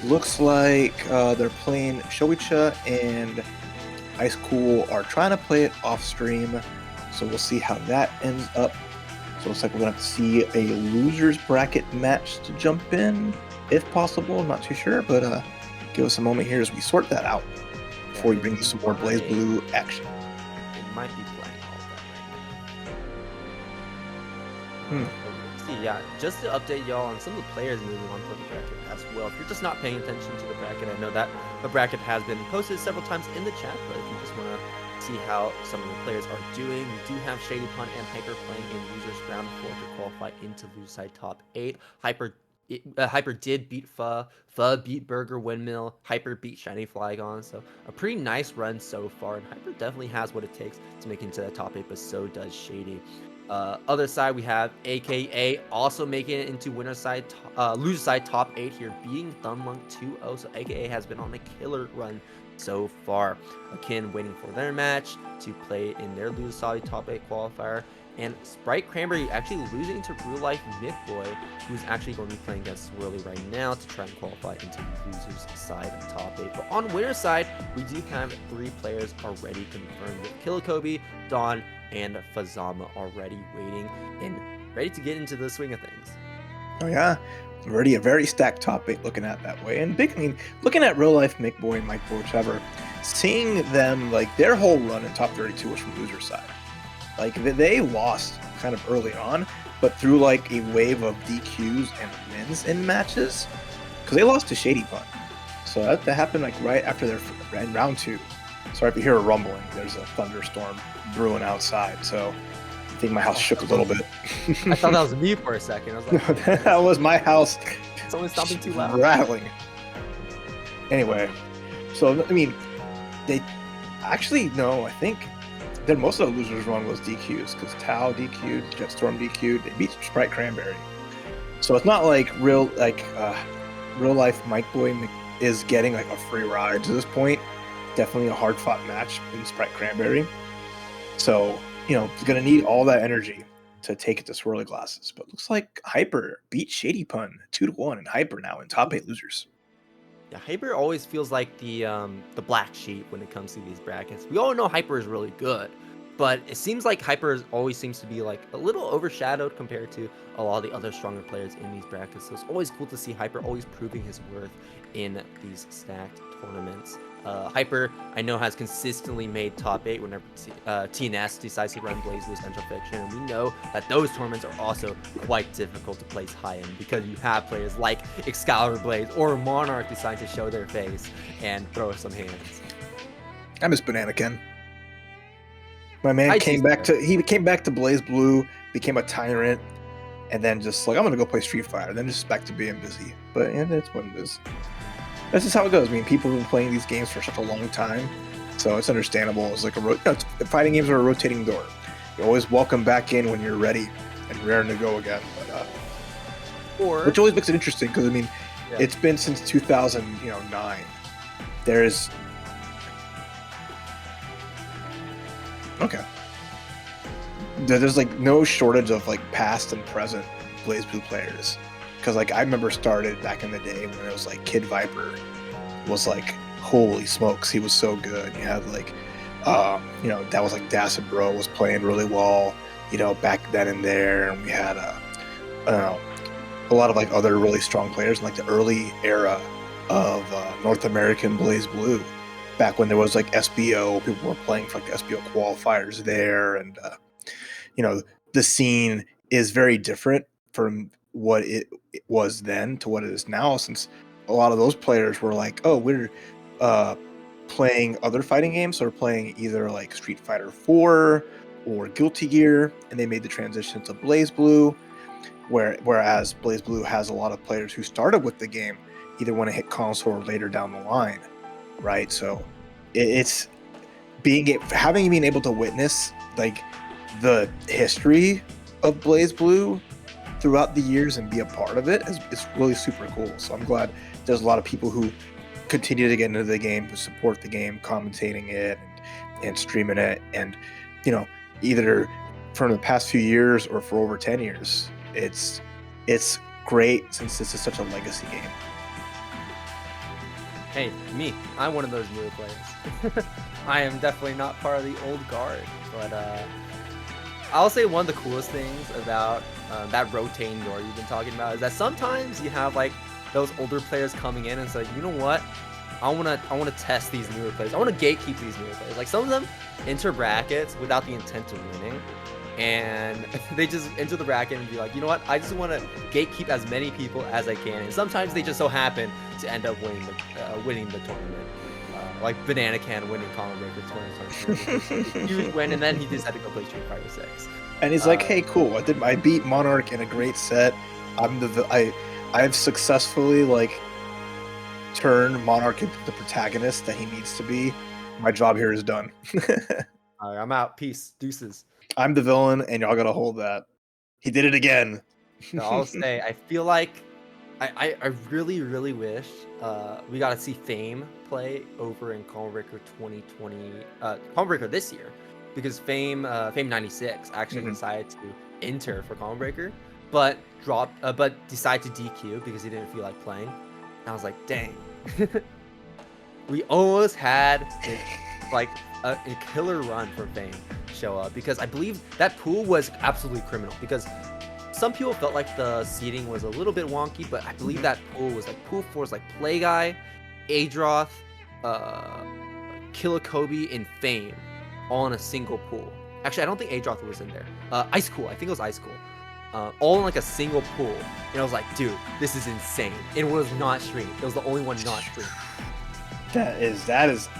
looks like they're playing Showicha and Icecool are trying to play it off stream. So we'll see how that ends up. So it looks like we're going to have to see a loser's bracket match to jump in, if possible. I'm not too sure, but give us a moment here as we sort that out before we bring you some more Blazblue action. It might be playing all that. Yeah, just to update y'all on some of the players moving on to the bracket as well. If you're just not paying attention to the bracket, I know that the bracket has been posted several times in the chat, but if you just want to see how some of the players are doing, we do have ShadyPun and Hyper playing in losers round 4 to qualify into loser side top 8. Hyper did beat Pho beat Burger Windmill, Hyper beat ShinyFlygon, so a pretty nice run so far, and Hyper definitely has what it takes to make it into the top 8, but so does Shady. Other side, we have AKA also making it into loser side top 8 here, beating Thun Lunk 2-0, so AKA has been on a killer run so far. Akin waiting for their match to play in their loser side top 8 qualifier, and SpriteCranberry actually losing to real life Nick Boy, who's actually going to be playing against Swirly right now to try and qualify into losers side top 8. But on winner's side, we do have 3 players already confirmed with Killakobe, Dawn, and Fuzzama already waiting and ready to get into the swing of things. Oh yeah, already a very stacked top 8 looking at that way. And looking at real life Mick Boy and Mike Boy, whichever, seeing them, like, their whole run in top 32 was from loser side. Like, they lost kind of early on, but through like a wave of DQs and wins in matches, because they lost to ShadyPun. So that happened like right after their round 2. Sorry if you hear a rumbling. There's a thunderstorm brewing outside, so I think my house shook a little bit. I thought that was me for a second. I was like, that was my house. Someone's stopping too loud. Rattling. Anyway, so I mean, they actually I think then most of the losers run was DQs, because Tao DQ'd, Jetstorm DQ'd, they beat SpriteCranberry. So it's not like real life Mike Boy is getting like a free ride to this point. Definitely a hard fought match in SpriteCranberry. So, you're gonna need all that energy to take it to SwirlyGlasses. But looks like Hyper beat ShadyPun 2-1, and Hyper now in top 8 losers. Yeah, Hyper always feels like the black sheep when it comes to these brackets. We all know Hyper is really good, but it seems like always seems to be like a little overshadowed compared to a lot of the other stronger players in these brackets. So it's always cool to see Hyper always proving his worth in these stacked tournaments. Hyper, I know, has consistently made top 8 whenever TNS decides to run Blazblue Central Fiction, and we know that those tournaments are also quite difficult to place high in because you have players like Excalibur Blaze or Monarch decide to show their face and throw some hands. I miss Bananakin. My man I came back to BlazBlue, became a tyrant, and then just like, I'm gonna go play Street Fighter, then just back to being busy. But yeah, that's what it is. That's just how it goes. I mean, people have been playing these games for such a long time, so it's understandable. It's like fighting games are a rotating door. You're always welcome back in when you're ready and raring to go again. But, which always makes it interesting because I mean, it's been since 2009. There's there's like no shortage of like past and present BlazBlue players. Because like I remember started back in the day when it was like Kid Viper was like, holy smokes, he was so good. You had like that was like Dacid Bro was playing really well, back then and there, and we had a lot of like other really strong players in like the early era of North American BlazBlue, back when there was like SBO, people were playing for like the SBO qualifiers there, and the scene is very different from what it was then to what it is now, since a lot of those players were like, oh, we're playing other fighting games, so we're playing either like Street Fighter 4 or Guilty Gear, and they made the transition to BlazBlue, whereas BlazBlue has a lot of players who started with the game either when it hit console or later down the line, right? So it's been able to witness like the history of BlazBlue throughout the years and be a part of it is really super cool. So I'm glad there's a lot of people who continue to get into the game, who support the game, commentating it and streaming it, and either from the past few years or for over 10 years. It's great since this is such a legacy game. Hey, me, I'm one of those newer players. I am definitely not part of the old guard, but I'll say one of the coolest things about that rotating door you've been talking about is that sometimes you have like those older players coming in and say, you know what, I wanna test these newer players. I wanna gatekeep these newer players. Like some of them enter brackets without the intent of winning, and they just enter the bracket and be like, you know what, I just want to gatekeep as many people as I can. And sometimes they just so happen to end up winning the tournament. Like Banana Can winning Common Breaker 2023. Huge win, and then he decided to go play Street Fighter 6. And he's like, hey, cool, I beat Monarch in a great set. I've successfully like turned Monarch into the protagonist that he needs to be. My job here is done. All right, I'm out. Peace. Deuces. I'm the villain, and y'all gotta hold that. He did it again. So I'll say, I feel like I really, really wish we got to see Fame play over in Common Breaker 2020, Common Breaker this year, because Fame 96 actually decided to enter for Common Breaker, but decided to DQ because he didn't feel like playing. And I was like, dang, we almost had a killer run for Fame show up, because I believe that pool was absolutely criminal, because some people felt like the seating was a little bit wonky, but I believe that pool was like pool 4 is like Play Guy, Adroth, Killakobe, and Fame all in a single pool. Actually, I don't think Adroth was in there. Icecool, I think it was Icecool. All in like a single pool. And I was like, dude, this is insane. It was not streamed. It was the only one not streamed. That is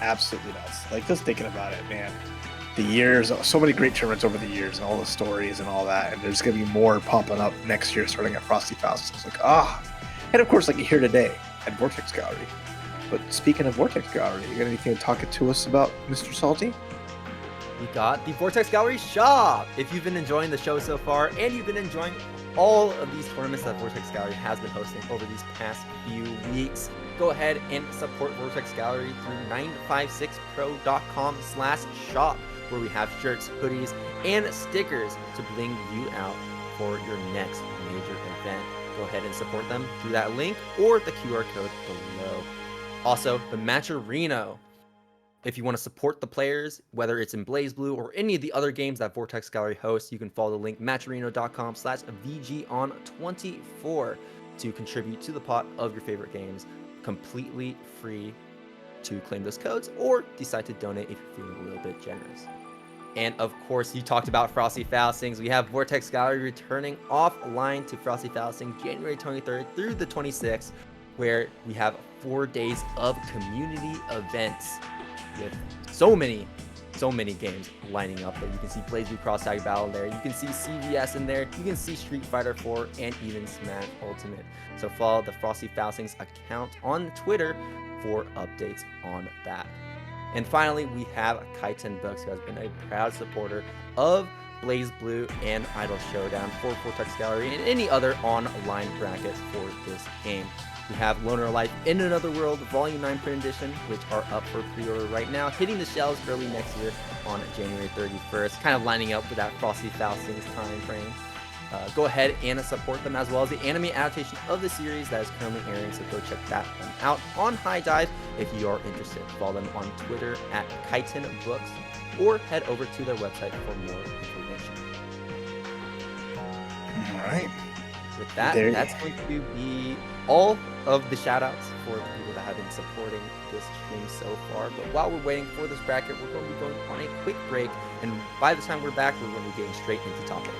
absolutely nuts. Like, just thinking about it, man. The years, so many great tournaments over the years, and all the stories and all that, and there's gonna be more popping up next year, starting at Frosty Fausts. It's like, and of course, like you hear today at Vortex Gallery. But speaking of Vortex Gallery, you got anything to talk to us about, Mr. Salty? We got the Vortex Gallery shop. If you've been enjoying the show so far, and you've been enjoying all of these tournaments that Vortex Gallery has been hosting over these past few weeks, go ahead and support Vortex Gallery through 956pro.com/shop, where we have shirts, hoodies, and stickers to bling you out for your next major event. Go ahead and support them through that link or the QR code below. Also, the Matcherino. If you want to support the players, whether it's in Blazblue or any of the other games that Vortex Gallery hosts, you can follow the link matcherino.com/VGON24 to contribute to the pot of your favorite games, completely free to claim those codes or decide to donate if you're feeling a little bit generous. And of course, you talked about Frosty Faustings. We have Vortex Gallery returning offline to Frosty Fausting January 23rd through the 26th, where we have 4 days of community events with so many games lining up there. You can see Blazblue Cross Tag Battle there. You can see CVS in there. You can see Street Fighter 4 and even Smash Ultimate. So follow the Frosty Faustings account on Twitter for updates on that. And finally, we have Kaizen Books, who has been a proud supporter of Blazblue and Idol Showdown for Vortex Gallery and any other online brackets for this game. We have Loner Life in Another World Volume 9 print edition, which are up for pre-order right now, hitting the shelves early next year on January 31st, kind of lining up with that Frosty Faustings time frame. Go ahead and support them, as well as the anime adaptation of the series that is currently airing, so go check that one out on High Dive if you are interested. Follow them on Twitter at Kaizen Books, or head over to their website for more information. All right. With that, that's going to be all of the shoutouts for the people that have been supporting this stream so far. But while we're waiting for this bracket, we're going to be going on a quick break, and by the time we're back, we're going to be getting straight into top 8.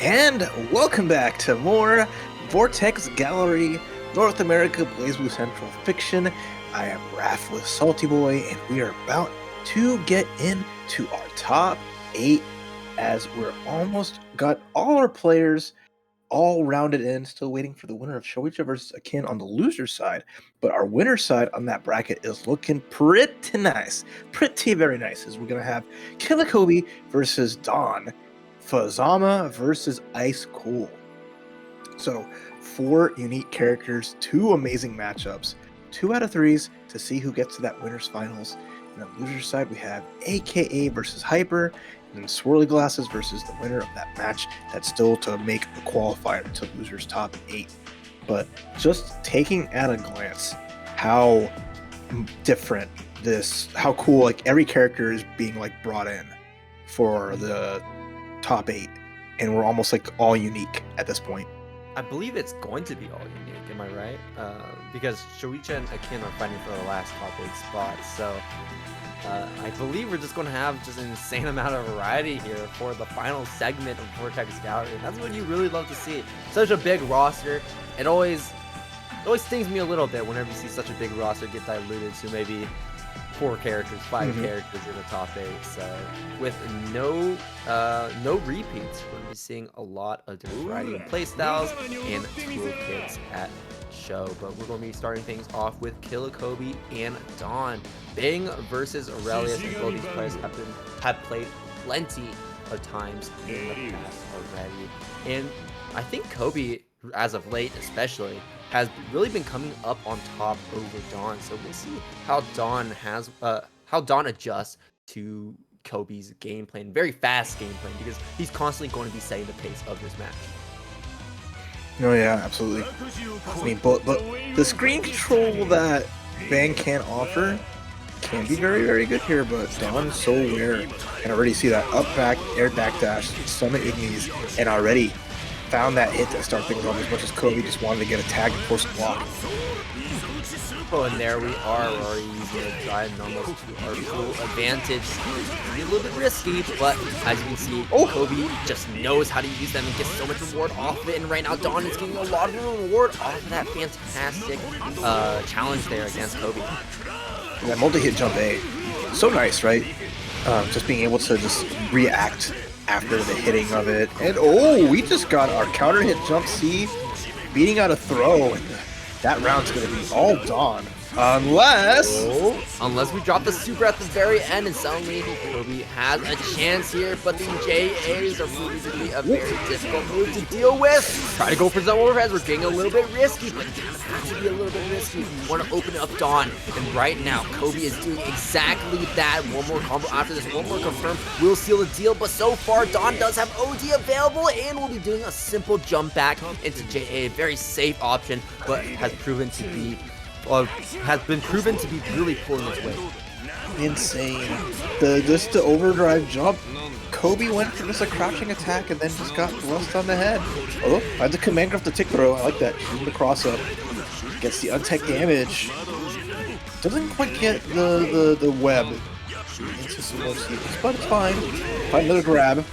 And welcome back to more Vortex Gallery North America Blazblue Central Fiction. I am Wrathless Salty Boy, and we are about to get into our top 8 as we're almost got all our players all rounded in, still waiting for the winner of Showicha versus Akin on the loser side. But our winner side on that bracket is looking pretty nice. Pretty very nice, as we're going to have Killakobe versus Dawn, Fuzzama versus Icecool. So 4 unique characters, 2 amazing matchups, 2 out of 3s to see who gets to that winner's finals. And on the loser side, we have AKA versus Hyper, and then SwirlyGlasses versus the winner of that match. That's still to make a qualifier to losers top 8. But just taking at a glance how different this, how cool, like every character is being like brought in for the top 8, and we're almost like all unique at this point. I believe it's going to be all unique, am I right? Because Showicha and Akin are fighting for the last top 8 spot, so I believe we're just going to have just an insane amount of variety here for the final segment of Vortex Gallery. And that's what you really love to see. Such a big roster. It always stings me a little bit whenever you see such a big roster get diluted to maybe 4 characters, 5 characters in the top 8. So with no repeats, we're going to be seeing a lot of different variety of playstyles and toolkits at show. But we're going to be starting things off with Killakobe and Dawn. Bing versus Aurelius, and both these players have played plenty of times in the past already. And I think Kobe, as of late especially, has really been coming up on top over Dawn. So we'll see how Dawn adjusts to Kobe's game plan, very fast game plan, because he's constantly going to be setting the pace of this match. Oh yeah, absolutely. I mean, but the screen control that Bang can't offer can be very, very good here, but Dawn is so aware, and already see that up back, air backdash, summon Ignis, and already found that hit to start things off, as much as Kobe just wanted to get a tag and force a block. Oh, and there we are, we're already using a drive almost to our full advantage. It's a little bit risky, but as you can see, Kobe just knows how to use them and gets so much reward off of it. And right now, Dawn is getting a lot of reward off of that fantastic challenge there against Kobe. That multi-hit jump A, so nice, right? Just being able to just react after the hitting of it. And we just got our counter hit jump C beating out a throw. And that round's going to be all Dawn. Unless we drop the super at the very end, and suddenly Kobe has a chance here, but the JAs are proving to be a very difficult move to deal with. Try to go for some overheads, we're getting a little bit risky, but it has to be a little bit risky if you want to open up Dawn. And right now, Kobe is doing exactly that. One more combo after this, one more confirm will seal the deal, but so far, Dawn does have OD available, and will be doing a simple jump back into JA. Very safe option, but has been proven to be really pulling its weight. Insane. The overdrive jump, Kobe went for just a crouching attack and then just got thrust on the head. Oh, had the command graph to tick throw. I like that. Shooting the cross up. Gets the untech damage. Doesn't quite get the web into some more sequence, but it's fine. Find another grab.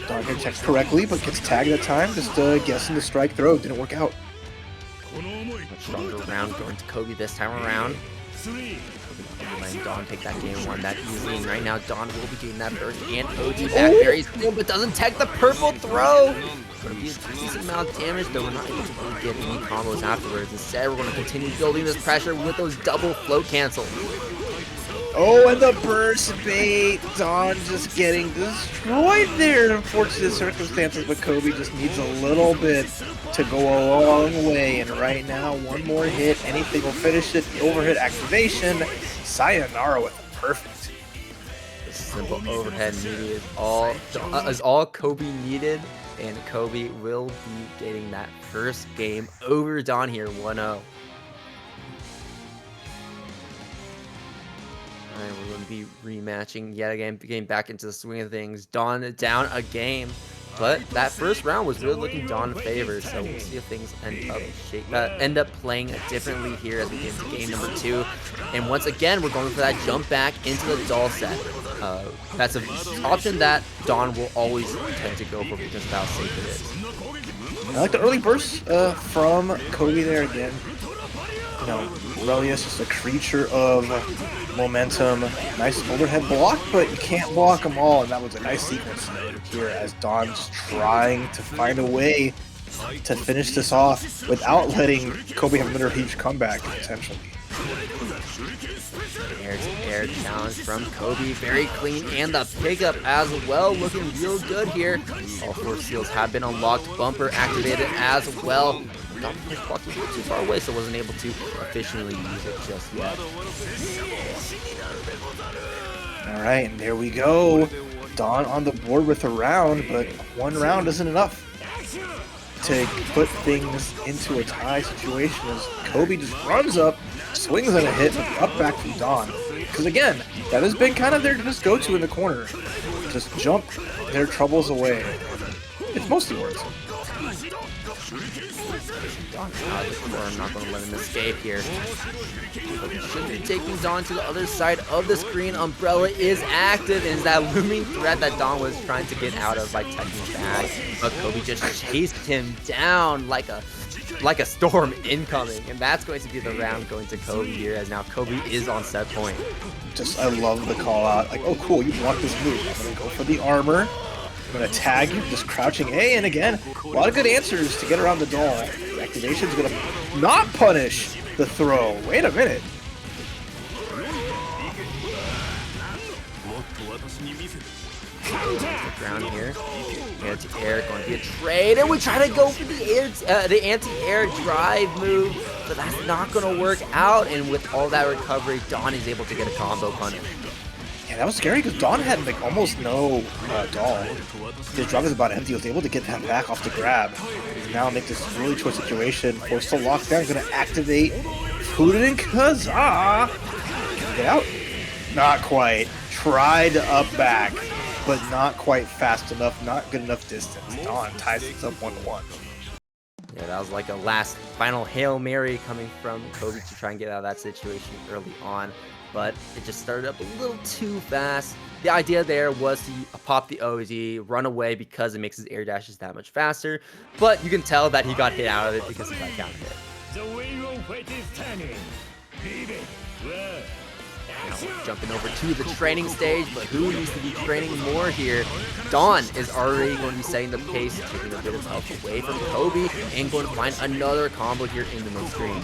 Dawn here checks correctly, but gets tagged at time. Just guessing the strike throw. Didn't work out. Much stronger round going to Kobe this time around. Kobe letting Dawn take that game 1 that easily, and right now Dawn will be getting that burst and OD back very soon, but doesn't tech the purple throw. Going to be a decent amount of damage, though we're not able to really get any combos afterwards. Instead, we're going to continue building this pressure with those double float cancels. Oh, and the burst bait. Dawn just getting destroyed there in unfortunate circumstances, but Kobe just needs a little bit to go a long way. And right now, one more hit, anything will finish it. The overhead activation. Sayonara with a perfect. The simple overhead needed is all Kobe needed, and Kobe will be getting that first game over Dawn here, 1-0. Alright, we're going to be rematching yet again, getting back into the swing of things. Dawn down a game, but that first round was really looking Dawn in favor, so we'll see if things end up playing differently here as we get into game number 2. And once again, we're going for that jump back into the doll set. That's an option that Dawn will always tend to go for because of how safe it is. I like the early burst from Kobe there again. You know, Relius is a creature of momentum. Nice overhead block, but you can't block them all, and that was a nice sequence here as Dawn's trying to find a way to finish this off without letting Kobe have another huge comeback, potentially. Air challenge from Kobe, very clean, and the pickup as well, looking real good here. All 4 seals have been unlocked, bumper activated as well. Not blocking too far away, so wasn't able to efficiently use it just yet. Alright, and there we go. Dawn on the board with a round, but 1 round isn't enough to put things into a tie situation as Kobe just runs up, swings on a hit, but up back from Dawn. Because again, that has been kind of their just go-to in the corner. Just jump their troubles away. It's mostly words. Dawn out of the corner, I'm not going to let him escape here. Kobe should be taking Dawn to the other side of the screen. Umbrella is active, and is that looming threat that Dawn was trying to get out of by touching back. But Kobe just chased him down like a storm incoming, and that's going to be the round going to Kobe here, as now Kobe is on set point. Just, I love the call out. Like, oh cool, you blocked this move. I'm going to go for the armor. I'm going to tag you, just crouching A, and again, a lot of good answers to get around the doll. The activation's going to not punish the throw. Wait a minute. The ground here. Air to air, going to be a trade, and we try to go for the anti-air drive move, but that's not going to work out. And with all that recovery, Dawn is able to get a combo punish. Yeah, that was scary because Dawn had like almost no doll. His drive is about empty. He was able to get that back off the grab. Now make this really choice situation. Forced to lock down. He's going to activate PhoKingAzn. Get out. Not quite. Tried to up back, but not quite fast enough. Not good enough distance. Dawn ties things up 1-1. Yeah, that was like a last final Hail Mary coming from Kobe to try and get out of that situation early on. But it just started up a little too fast. The idea there was to pop the OD, run away because it makes his air dashes that much faster. But you can tell that he got hit out of it because he got counter hit. The wheel of fate is turning. Leave it. Now we're jumping over to the training stage, but who needs to be training more here? Dawn is already going to be setting the pace, taking a bit of health away from Kobe, and going to find another combo here in the mid-screen.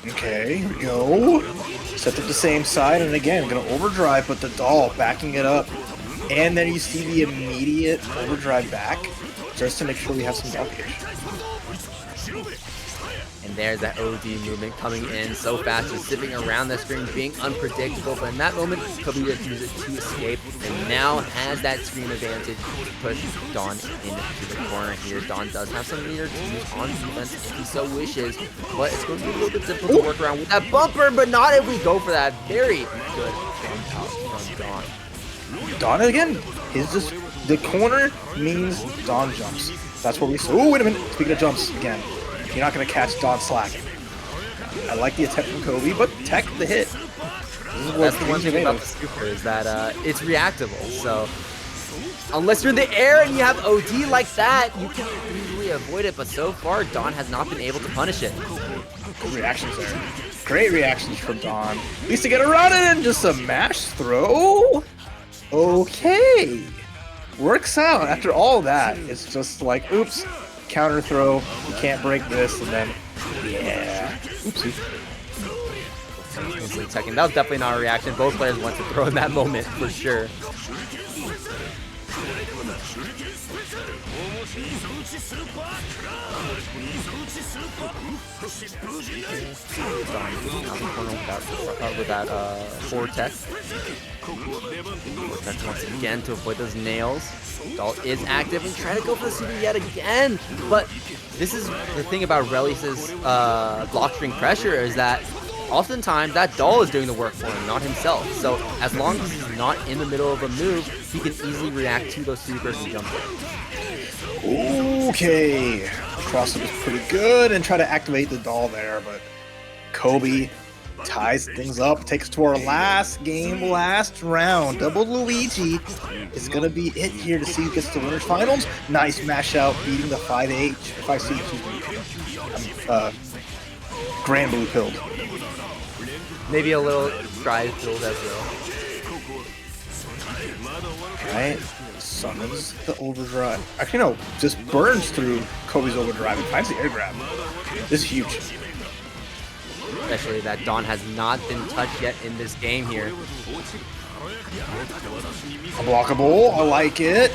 Okay, here we go. Set up the same side, and again, gonna overdrive, but the doll backing it up. And then you see the immediate overdrive back, just to make sure we have some blockage. And there's that OD movement coming in so fast, just zipping around the screen, being unpredictable. But in that moment, Kobe just used it to escape, and now has that screen advantage to push Dawn into the corner here. Dawn does have some meter to use on defense if he so wishes, but it's going to be a little bit difficult to work around with that bumper, but not if we go for that very good jump out from Dawn. Dawn again is just the corner means Dawn jumps. That's what we saw. Oh, wait a minute. Speaking of jumps, again, you're not going to catch Dawn slacking. I like the attempt from Kobe, but tech the hit. That's the one thing about the super is that it's reactable. So unless you're in the air and you have OD like that, you can easily avoid it. But so far, Dawn has not been able to punish it. Good reactions there. Great reactions from Dawn. At least to get around it and just a mash throw. Okay. Works out. After all that, it's just like, oops, counter throw. You can't break this, and then, yeah. Oopsie. That was definitely not a reaction. Both players want to throw in that moment for sure. With that Vortex. Vortex once again to avoid those nails. Doll is active and trying to go for the super yet again. But this is the thing about Relius's block string pressure is that oftentimes that doll is doing the work for him, not himself. So as long as he's not in the middle of a move, he can easily react to those supers and jump in. Okay. Cross-up is pretty good and try to activate the doll there, but Kobe ties things up, takes to our last game, last round. Double Luigi is going to be it here to see who gets to winners finals. Nice mash out, beating the 5H, 5C, Grand Blue pilled. Maybe a little Stride filled as well. Right? Summons the overdrive. Actually, no, just burns through Kobe's overdrive and finds the air grab. This is huge. Especially that Dawn has not been touched yet in this game here. Unblockable, I like it.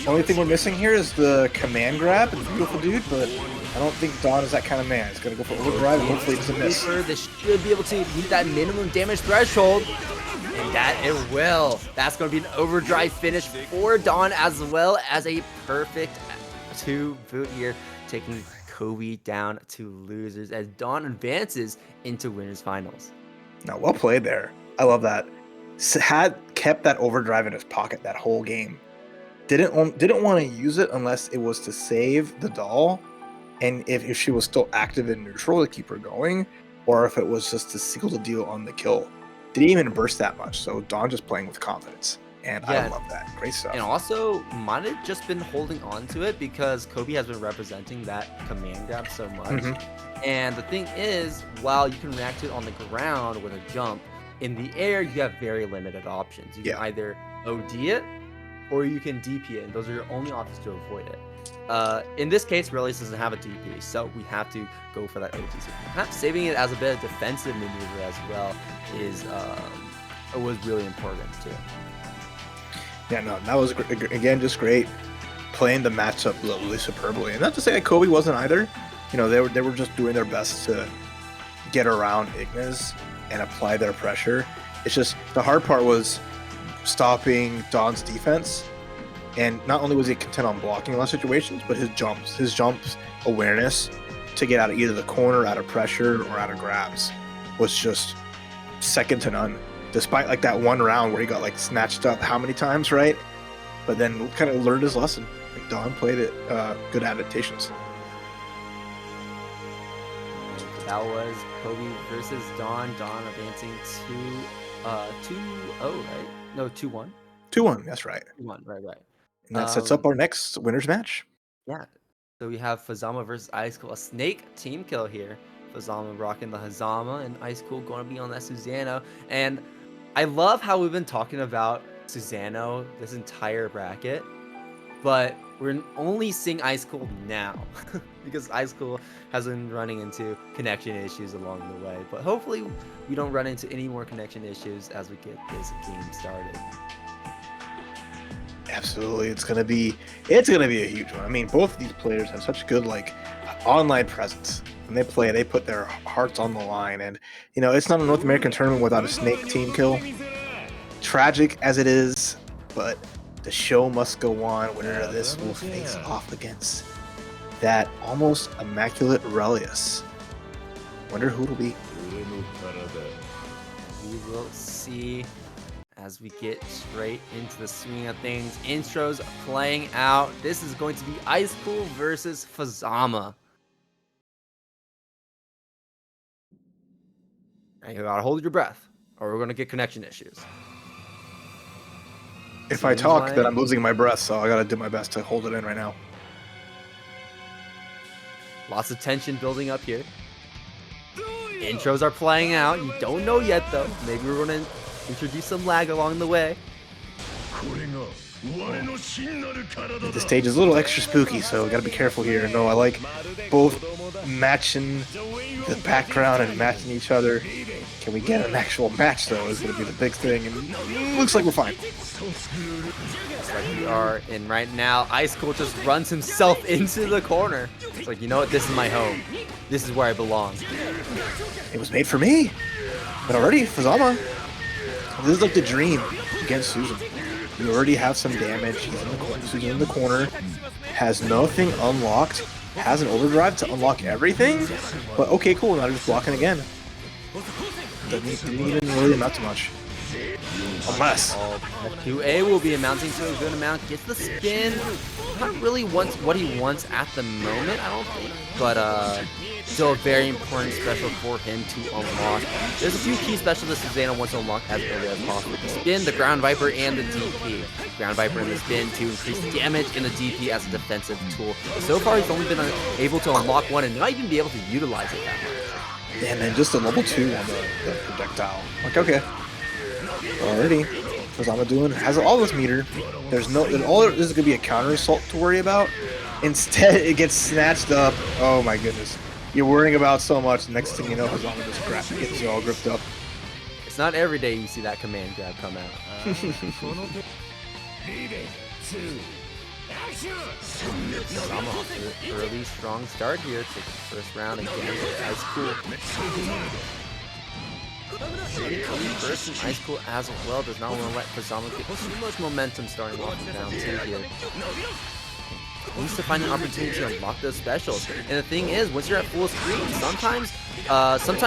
Only thing we're missing here is the command grab. Beautiful dude, but I don't think Dawn is that kind of man. He's going to go for overdrive and hopefully it doesn't miss. This should be able to meet that minimum damage threshold. And that it will. That's going to be an overdrive finish for Dawn as well as a perfect 2 boot here, taking Kobe down to losers as Dawn advances into winners finals. Now, well played there. I love that. Had kept that overdrive in his pocket that whole game. Didn't want to use it unless it was to save the doll, and if she was still active in neutral to keep her going, or if it was just to seal the deal on the kill. Didn't even burst that much, so Dawn just playing with confidence. And yeah, I love that. Great stuff. And also, might have just been holding on to it because Kobe has been representing that command grab so much. And the thing is, while you can react to it on the ground with a jump, in the air, you have very limited options. You can either OD it, or you can DP it, and those are your only options to avoid it. In this case, Relius doesn't have a DP, so we have to go for that OD. So perhaps saving it as a bit of defensive maneuver as well was really important too. Yeah, no, that was again just great, playing the matchup really superbly. And not to say that Kobe wasn't either. You know, they were just doing their best to get around Ignis and apply their pressure. It's just the hard part was stopping Dawn's defense. And not only was he content on blocking in a lot of situations, but his jumps awareness to get out of either the corner, out of pressure, or out of grabs was just second to none. Despite like that one round where he got like snatched up how many times, right? But then kind of learned his lesson. And Dawn played it, good adaptations. That was Kobe versus Dawn. Dawn advancing to 2-0, right? No, 2-1. 2-1, that's right. 2-1, right. And that sets up our next winner's match. Yeah. So we have Fuzzama versus Icecool, a snake team kill here. Fuzzama rocking the Hazama, and Icecool going to be on that Susano. And I love how we've been talking about Susano this entire bracket, but we're only seeing Icecool now because Icecool has been running into connection issues along the way. But hopefully we don't run into any more connection issues as we get this game started. Absolutely, it's gonna be a huge one. I mean, both of these players have such good like online presence. When they play, they put their hearts on the line, and you know it's not a North American tournament without a snake team kill. Tragic as it is, but the show must go on. Winner of this will face off against that almost immaculate Relius. Wonder who it'll be. We will see as we get straight into the swing of things. Intros playing out. This is going to be Icecool versus Fuzzama. And you gotta hold your breath, or we're gonna get connection issues. If I talk, then I'm losing my breath, so I gotta do my best to hold it in right now. Lots of tension building up here. Intros are playing out. You don't know yet, though. Maybe we're gonna introduce some lag along the way. The stage is a little extra spooky, so we gotta be careful here. No, I like both matching the background and matching each other. Can we get an actual match, though, is gonna be the big thing, and looks like we're fine. Looks like we are, and right now, Icecool just runs himself into the corner. It's like, you know what, this is my home. This is where I belong. It was made for me. But already, Fuzzama, this is like the dream against Susan. You already have some damage. He's in the corner. Susan in the corner. Has nothing unlocked. Has an overdrive to unlock everything. But okay, cool. Now just blocking again. Didn't even really amount to much. A mess. 2A will be amounting to a good amount. Gets the spin. Not really wants what he wants at the moment, I don't think. But still a very important special for him to unlock. There's a few key specials that Susanna wants to unlock as early as possible. The spin, the Ground Viper, and the DP. Ground Viper and the spin to increase damage, and the DP as a defensive tool. So far, he's only been able to unlock one and not even be able to utilize it that much. And then just a level 2 on the projectile. Like, okay. Alrighty. Fuzzama doing has all this meter. There's this is gonna be a counter assault to worry about. Instead, it gets snatched up. Oh my goodness. You're worrying about so much. Next thing you know, Fuzzama just gets you all gripped up. It's not every day you see that command grab come out. Fuzzama off to an early strong start here. Take the first round again with Icecool. First and Icecool as well does not want to let Fuzzama get too much momentum starting off in down 2 here. Needs to find an opportunity to unlock those specials. And the thing is, once you're at full screen, sometimes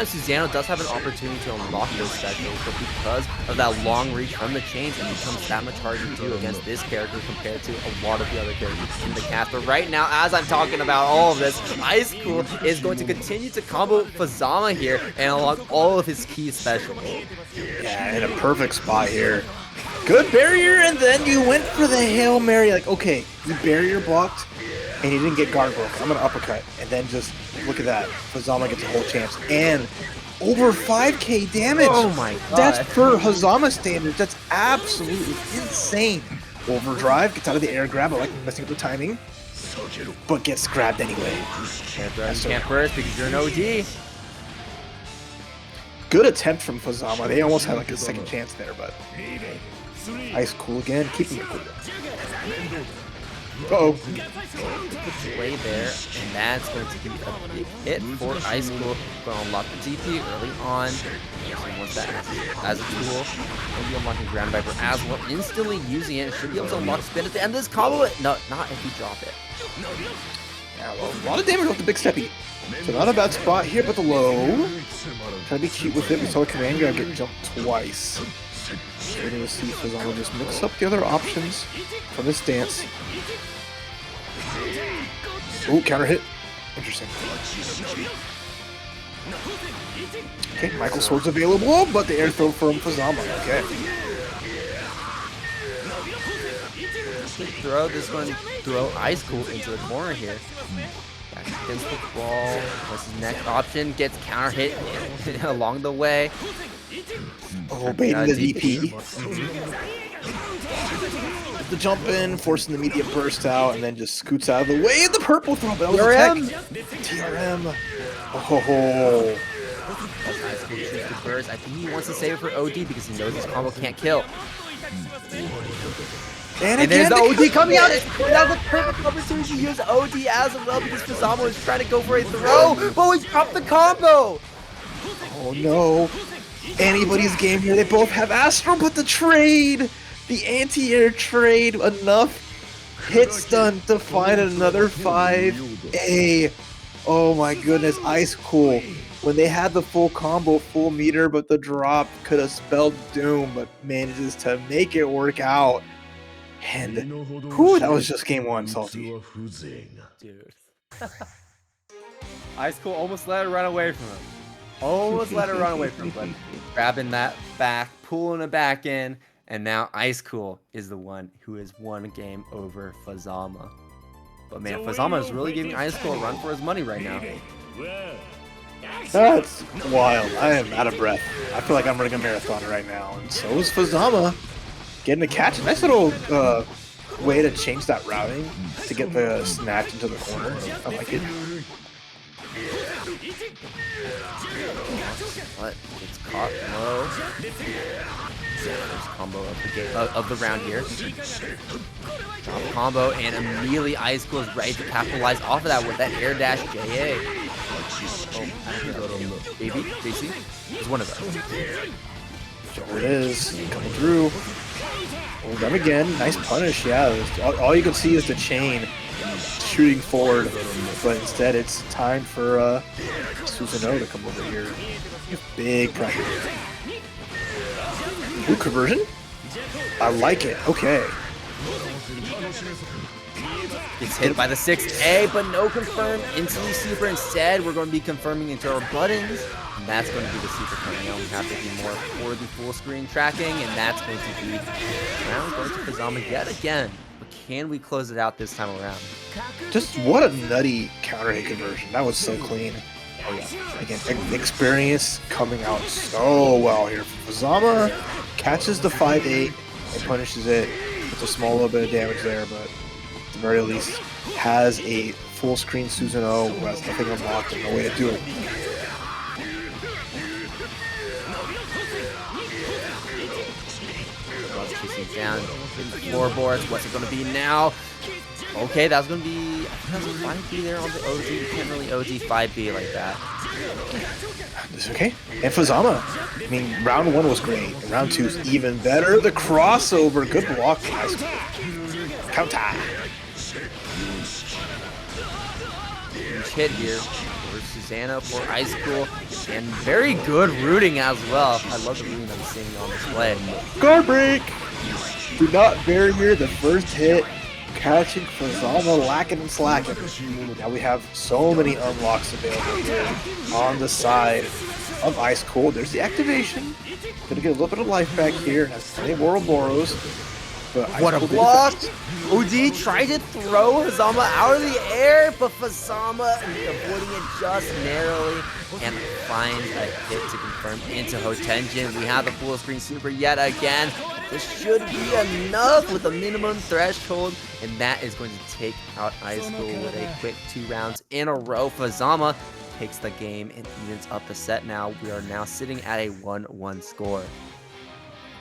Susanna does have an opportunity to unlock those specials, but because of that long reach from the chains, it becomes that much harder to do against this character compared to a lot of the other characters in the cast. But right now, as I'm talking about all of this, Icecool is going to continue to combo Fuzzama here and unlock all of his key specials. Yeah, in a perfect spot here. Good barrier, and then you went for the Hail Mary. Like, okay, you barrier blocked, and you didn't get guard broke. I'm gonna uppercut, and then just look at that. Fuzzama gets a whole chance, and over 5k damage. Oh my god. That's for Fuzzama standards. That's absolutely insane. Overdrive gets out of the air grab. I like messing up the timing, but gets grabbed anyway. Can't burst because you're an OG. Good attempt from Fuzzama. They almost had like a second chance there, but Icecool again, keeping it cool. Uh-oh. Play there, and that's going to be a big hit for Icecool. Going to unlock the DP early on. He wants that as a tool. He'll be unlocking Ground Viper as well, instantly using it. Should be able to unlock spin at the end of this combo. No, not if you drop it. Yeah, well, a lot of damage off the big steppy. So not a bad spot here, but the low. Try to be cute with it. We saw a command grab get jumped twice. Waiting to see if Fuzzama just mix up the other options from this stance. Ooh, counter hit. Interesting. Okay, Michael Sword's available, but the air throw from Fuzzama. Okay. Throw this one, throw Icecool into the corner here. Back against the wall. What's his next option? Gets counter hit along the way. Oh, baiting the DP. The jump in, forcing the immediate burst out, and then just scoots out of the way. The purple throw, but that was a tech. TRM. Oh. Icecool shoots the burst. I think he wants to save it for OD because he knows his combo can't kill. And there's again, the OD coming out. That was a perfect opportunity to use OD as well because Fuzzama was trying to go for a throw, but we dropped the combo. Oh no. Anybody's game here. They both have Astro, but the trade, the anti-air trade, enough hit stun to find another 5A. Oh my goodness, Icecool. When they had the full combo, full meter, but the drop could have spelled doom, but manages to make it work out. And whew, that was just game 1, Salty. Dude. Icecool almost let it run away from him. Almost let it run away from him, but grabbing that back, pulling it back in, and now Icecool is the one who has won a game over Fuzzama. But man, Fuzzama is really giving Icecool a run for his money right now. That's wild. I am out of breath. I feel like I'm running a marathon right now, and so is Fuzzama. Getting a catch. Nice little way to change that routing to get the snatch into the corner. I like it. What? It's caught low. First combo of the round here. Drop combo, and immediately Icecool is ready to capitalize off of that with that air dash JA. Oh, baby, JC is one of those. There it is, coming through. Hold them again. Nice punish, yeah. All you can see is the chain shooting forward, but instead it's time for Susanoo to come over here. Big pressure. Ooh, conversion? I like it. Okay. Gets hit by the 6A, but no confirm into the super. Instead, we're going to be confirming into our buttons, and that's going to be the super coming out. We have to be more for the full screen tracking, and that's going to be round going to Fuzzama yet again. But can we close it out this time around? Just what a nutty counter hit conversion. That was so clean. Oh yeah. Again, experience coming out so well here. Fuzzama catches the 5-8 and punishes it. It's a small little bit of damage there, but at the very least has a full screen Susanoo who has nothing unlocked and no way to do it. Chasing down in the floorboards. What's it going to be now? Okay, that was going to be, I think that was a 5B there on the OD. You can't really OD 5B like that. It's okay. And Fuzzama, I mean, round 1 was great. And round 2 is even better. The crossover, good block. Icecool. Counter. Huge hit here for Susanoo, for Icecool, and very good rooting as well. I love the rooting I'm seeing on display. Guard break. Do not barrier the first hit. Catching Fuzzama lacking and slacking. Now we have so many unlocks available here on the side of Icecool. There's the activation. Gonna get a little bit of life back here. Has plenty of Ouroboros. But What a block! OD tried to throw Fuzzama out of the air, but Fuzzama avoiding it just narrowly and finds a hit to confirm into Hotenjin. We have the full screen super yet again. This should be enough with a minimum threshold, and that is going to take out Icecool with a quick 2 rounds in a row. Fuzzama takes the game and evens up the set now. We are now sitting at a 1-1 score.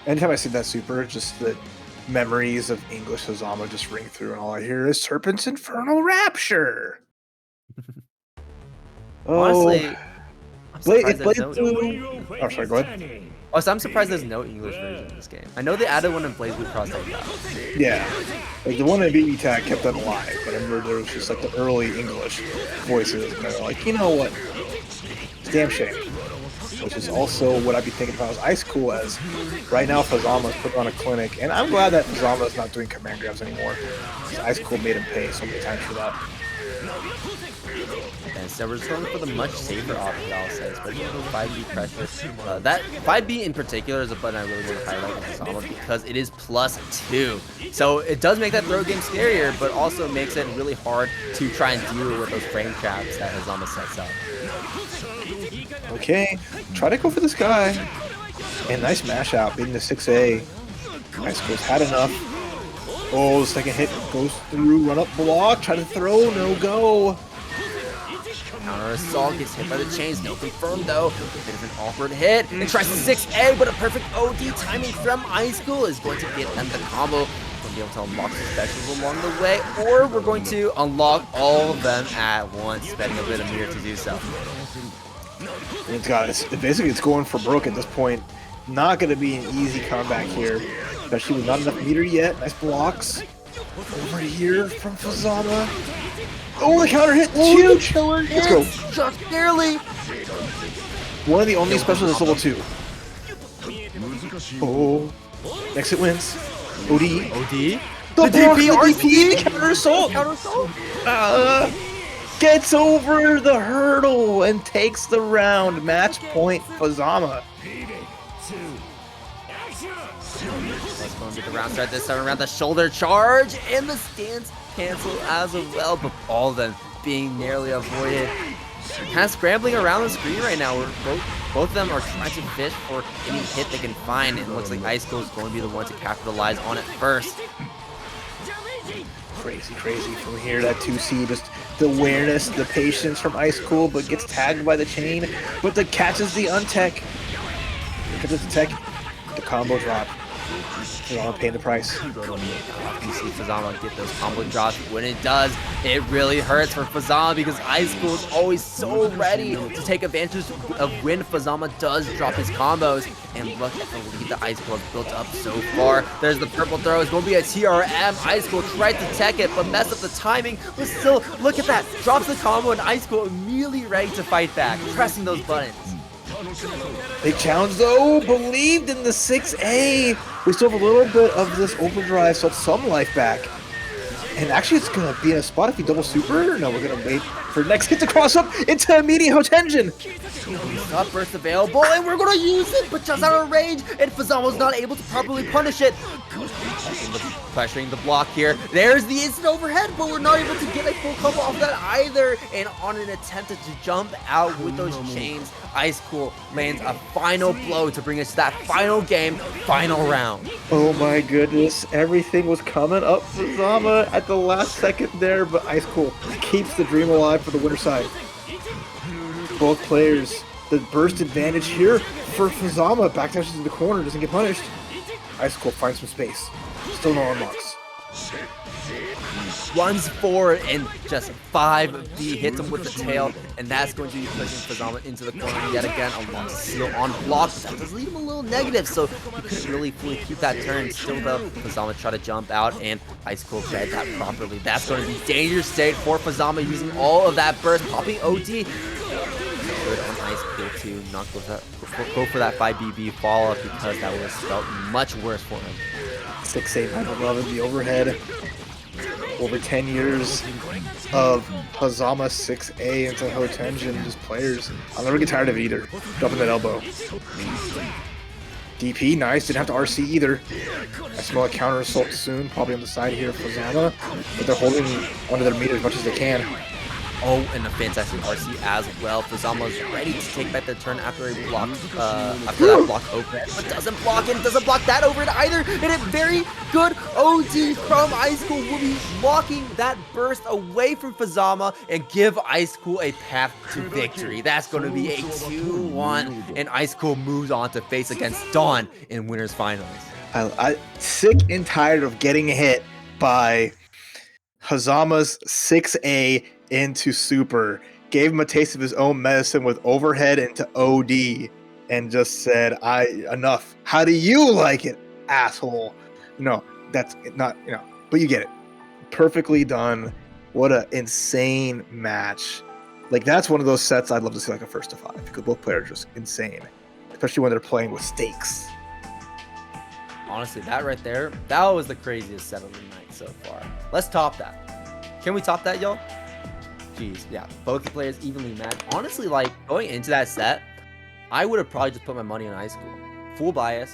Anytime I see that super, just the memories of English Fuzzama just ring through, and all I hear is Serpent's Infernal Rapture. Honestly, I'm surprised there's no... Oh, sorry, go ahead. Oh, so I'm surprised there's no English version in this game. I know they added one in Blazblue Cross like that. Yeah, like the one in BB Tag kept them alive, but I remember there was just like the early English voices, and they're like, you know what? It's a damn shame. Which is also what I'd be thinking about as Icecool, as right now Fuzzama's put on a clinic, and I'm glad that Fuzzama is not doing command grabs anymore. Icecool made him pay so many times for that. And so we're just going for the much safer option, I'll say, especially with 5B pressure. That 5B in particular is a button I really want to highlight on Fuzzama because it is +2. So it does make that throw game scarier, but also makes it really hard to try and deal with those frame traps that Fuzzama sets up. Okay, try to go for this guy. And nice mash out, beating the 6A. Icecool's had enough. Oh, the second hit goes through, run up block, try to throw, no go. Counter assault, gets hit by the chains, no confirm though. Bit of an awkward hit, and tries the 6A, but a perfect OD timing from Icecool is going to get them the combo. We're going to be able to unlock some specials along the way, or we're going to unlock all of them at once, spending a bit of meter to do so. Basically it's going for broke at this point. Not going to be an easy comeback here, especially with not enough meter yet. Nice blocks over here from Fuzzama. Oh, the counter hit! Huge! Let's go. Just barely. One of the only specials is level 2. Oh, next it wins. OD. OD? The DP, counter assault! Gets over the hurdle and takes the round. Match point, Fuzzama. Next one, get the round start this time around the shoulder charge, and the stance cancel as well, but all of them being narrowly avoided. Kind of scrambling around the screen right now. Both of them are trying to fish for any hit they can find, and it looks like Icecool is going to be the one to capitalize on it first. Crazy from here. That 2C, just the awareness, the patience from Icecool, but gets tagged by the chain, but the catches the untech. Catches the tech, the combo drop. Fuzzama paying the price. You see Fuzzama get those combo drops. When it does, it really hurts for Fuzzama because Icecool is always so ready to take advantage of when Fuzzama does drop his combos. And look at the lead that Icecool has built up so far. There's the purple throw. It's going to be a TRM. Icecool tried to tech it, but messed up the timing. But still, look at that. Drops the combo, and Icecool immediately ready to fight back, pressing those buttons. Big challenge though, believed in the 6A. We still have a little bit of this overdrive, so it's some life back. And actually it's gonna be in a spot if we double super. No, we're gonna wait for next hit to cross up into immediate Hotenjin. Stop burst available, and we're gonna use it, but just out of range, and Fuzzama's not able to properly punish it. Pressuring the block here. There's the instant overhead, but we're not able to get a full combo off that either. And on an attempt to jump out with those chains, Icecool lands a final blow to bring us to that final game, final round. Oh my goodness, everything was coming up for Zama at the last second there, but Icecool keeps the dream alive for the winner side. Both players, the burst advantage here for Fuzzama. Backdashes in the corner, doesn't get punished. Icecool finds some space. Still no unlocks. Runs forward and just 5B hits him with the tail, and that's going to be pushing Fuzzama into the corner yet again. A lock seal on block. That does leave him a little negative, so he couldn't really fully keep that turn. Still though, Fuzzama tried to jump out, and Icecool read that properly. That's going to be dangerous state for Fuzzama using all of that burst, popping OD. Good on Icecool to not go for that 5BB follow-up because that would have felt much worse for him. 6-8, 9-11, the overhead. Over 10 years of Fuzzama 6A into Hotenjin, just players. I'll never get tired of it either. Dropping that elbow. DP, nice. Didn't have to RC either. I smell a counter assault soon, probably on the side here for Fuzzama, but they're holding onto their meter as much as they can. Oh, and a fantastic RC as well. Fuzzama's ready to take back the turn after he blocked, after that block overhead, but doesn't block it, doesn't block that overhead either, and a very good OD from Icecool will be blocking that burst away from Fuzzama and give Icecool a path to victory. That's going to be a 2-1, and Icecool moves on to face against Dawn in winners finals. I'm sick and tired of getting hit by Fuzzama's 6A into super, gave him a taste of his own medicine with overhead into OD, and just said, enough. How do you like it, asshole? No, that's not, but you get it. Perfectly done. What an insane match. Like, that's one of those sets I'd love to see like a 1st to 5, because both players are just insane, especially when they're playing with stakes. Honestly, that right there, that was the craziest set of the night so far. Let's top that. Can we top that, y'all? Jeez, yeah, both the players evenly matched. Honestly, like, going into that set, I would have probably just put my money on Icecool. Full bias,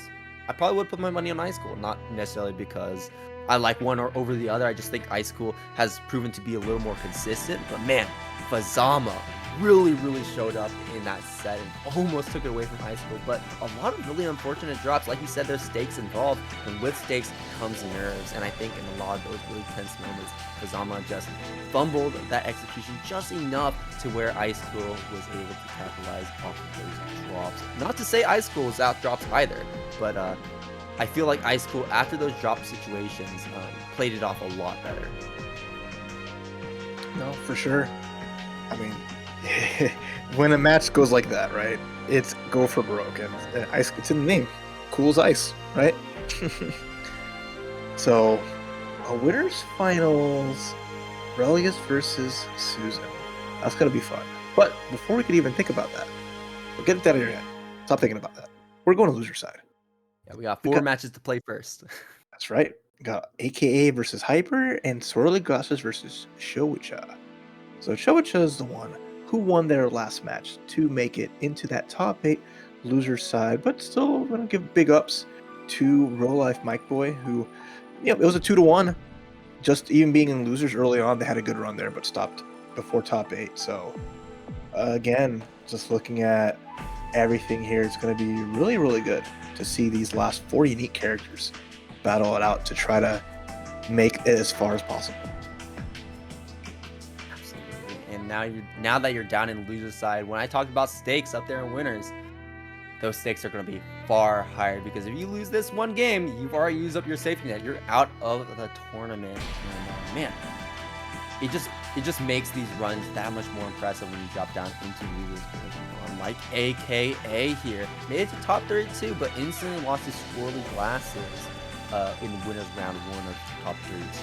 I probably would put my money on Icecool, not necessarily because I like one or over the other. I just think Icecool has proven to be a little more consistent. But man, Fuzzama really showed up in that set and almost took it away from Icecool. But a lot of really unfortunate drops. Like you said, there's stakes involved, and with stakes comes nerves. And I think in a lot of those really tense moments, Fuzzama just fumbled that execution just enough to where Icecool was able to capitalize off of those drops. Not to say Icecool was out drops either, but I feel like Icecool, after those drop situations, played it off a lot better. No, for sure. I mean, when a match goes like that, right? It's go for broke, and ice. It's in the name. Cool as ice, right? So, a winners finals, Relius versus Susan. That's gonna be fun. But before we could even think about that, we'll get it out of your head. Stop thinking about that. We're going to loser side. Yeah, we got 4 matches to play first. That's right. We got AKA versus Hyper and SwirlyGlasses versus Showicha. So Showicha is the one who won their last match to make it into that top 8 loser side, but still going to give big ups to Real Life Mike Boy, who, it was a 2-1. Just even being in losers early on, they had a good run there, but stopped before top 8. So again, just looking at everything here, it's going to be really good to see these last 4 unique characters battle it out to try to make it as far as possible. Absolutely. And now that you're down in the loser side, when I talked about stakes up there in winners, those stakes are going to be far higher, because if you lose this one game, you've already used up your safety net. You're out of the tournament. And man, it just makes these runs that much more impressive when you drop down into losers. Like AKA here, made it to top 32, but instantly lost to SwirlyGlasses. in winners round 1 of top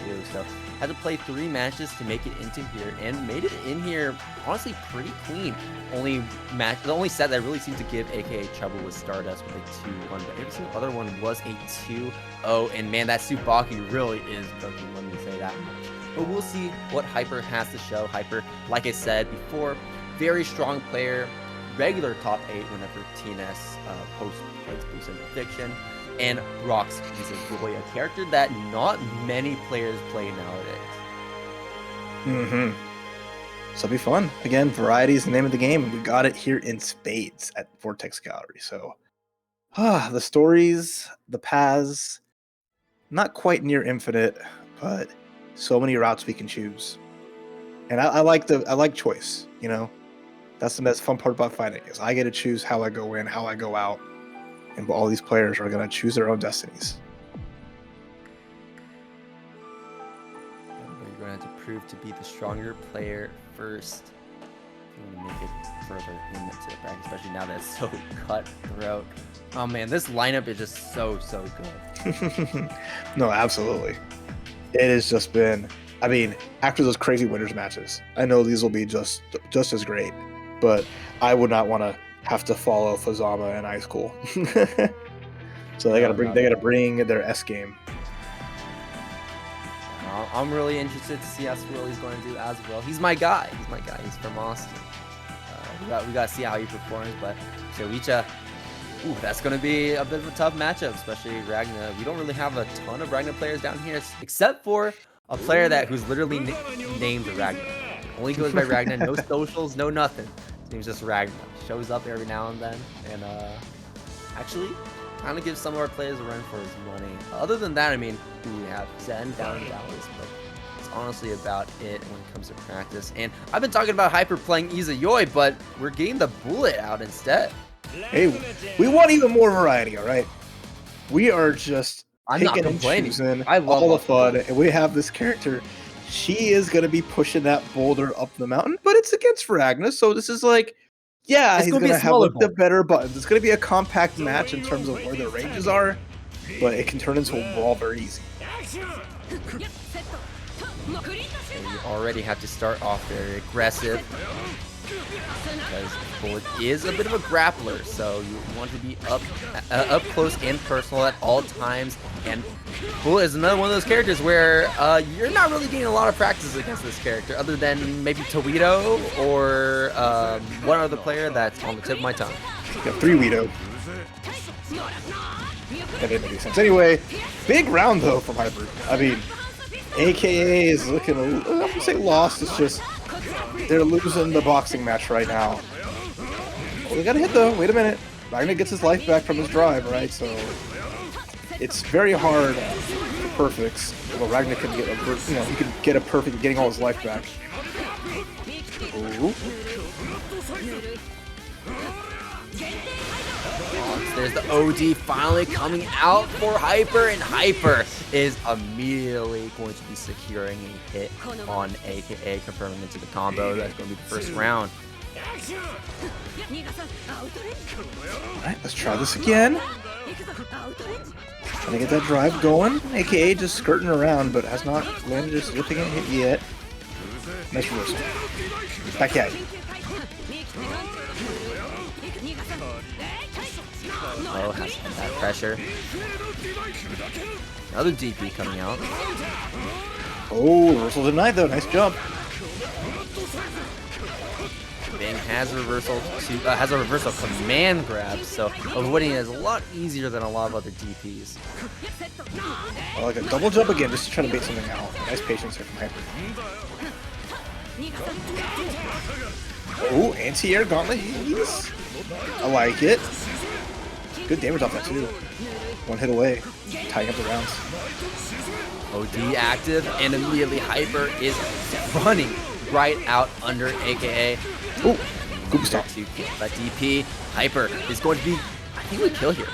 32. So had to play 3 matches to make it into here, and made it in here honestly pretty clean. The only set that really seemed to give AKA trouble was Stardust with a 2-1, but every single other one was a 2-0. And man, that Tsubaki really is broken, let me say that much. But we'll see what Hyper has to show. Hyper, like I said before, very strong player, regular top 8 whenever TNS plays Blue Central Fiction, and rocks Izagoy, a character that not many players play nowadays. So it'll be fun. Again, variety is the name of the game, and we got it here in spades at Vortex Gallery. So, the stories, the paths, not quite near infinite, but so many routes we can choose. And I like choice, you know? That's the most fun part about fighting, is I get to choose how I go in, how I go out, and all these players are going to choose their own destinies. You're going to have to prove to be the stronger player first if you want to make it further into the bracket, especially now that it's so cutthroat. Oh man, this lineup is just so good. No, absolutely. It has just been, I mean, after those crazy winners matches, I know these will be just as great, but I would not want to have to follow Fuzzama and Icecool. So they got to bring their S game. I'm really interested to see how Swirly's going to do as well. He's my guy. He's from Austin. We got to see how he performs. But Showicha, that's going to be a bit of a tough matchup, especially Ragna. We don't really have a ton of Ragna players down here, except for a player who's literally named Ragna. Only goes by Ragna. No socials, no nothing. His name's just Ragna. Shows up every now and then, and actually kind of gives some of our players a run for his money. Other than that, I mean, we have Zen down in Dallas, but it's honestly about it when it comes to practice. And I've been talking about Hyper playing Izayoi, but we're getting the Bullet out instead. Hey, we want even more variety, all right? We are just picking and choosing all the fun, and we have this character. She is going to be pushing that boulder up the mountain, but it's against Ragna, so this is like, yeah, he's going to have the better buttons. It's going to be a compact match in terms of where the ranges are, but it can turn into a brawl very easy. You already have to start off very aggressive, because Bullet is a bit of a grappler, so you want to be up close and personal at all times. And Bullet is another one of those characters where you're not really getting a lot of practice against this character, other than maybe Towedo or one other player that's on the tip of my tongue. You got 3 Weedo. That didn't make any sense. Anyway, big round though from Hyper. I mean, AKA is looking, I wouldn't say lost, it's just they're losing the boxing match right now. Oh, they got a hit though. Wait a minute. Ragna gets his life back from his drive, right? So it's very hard for perfects. Well, Ragna can get he can get a perfect getting all his life back. Ooh. There's the OD finally coming out for Hyper, and Hyper is immediately going to be securing a hit on AKA, confirming into the combo. That's going to be the first round. Alright, let's try this again. Trying to get that drive going. AKA just skirting around, but has not landed a significant hit yet. Nice reversal. Back at you. Oh, has that pressure. Another DP coming out. Oh, reversal denied though. Nice jump. Bing has a reversal command grab, so avoiding it is a lot easier than a lot of other DPs. I like a double jump again, just to try to bait something out. Nice patience here from Hyper. Oh, anti-air gauntlet. I like it. Good damage off that too. 1 hit away, tying up the rounds. OD active, and immediately Hyper is running right out under AKA. Ooh, Goop stop. That DP. Hyper is going to be, I think we kill here.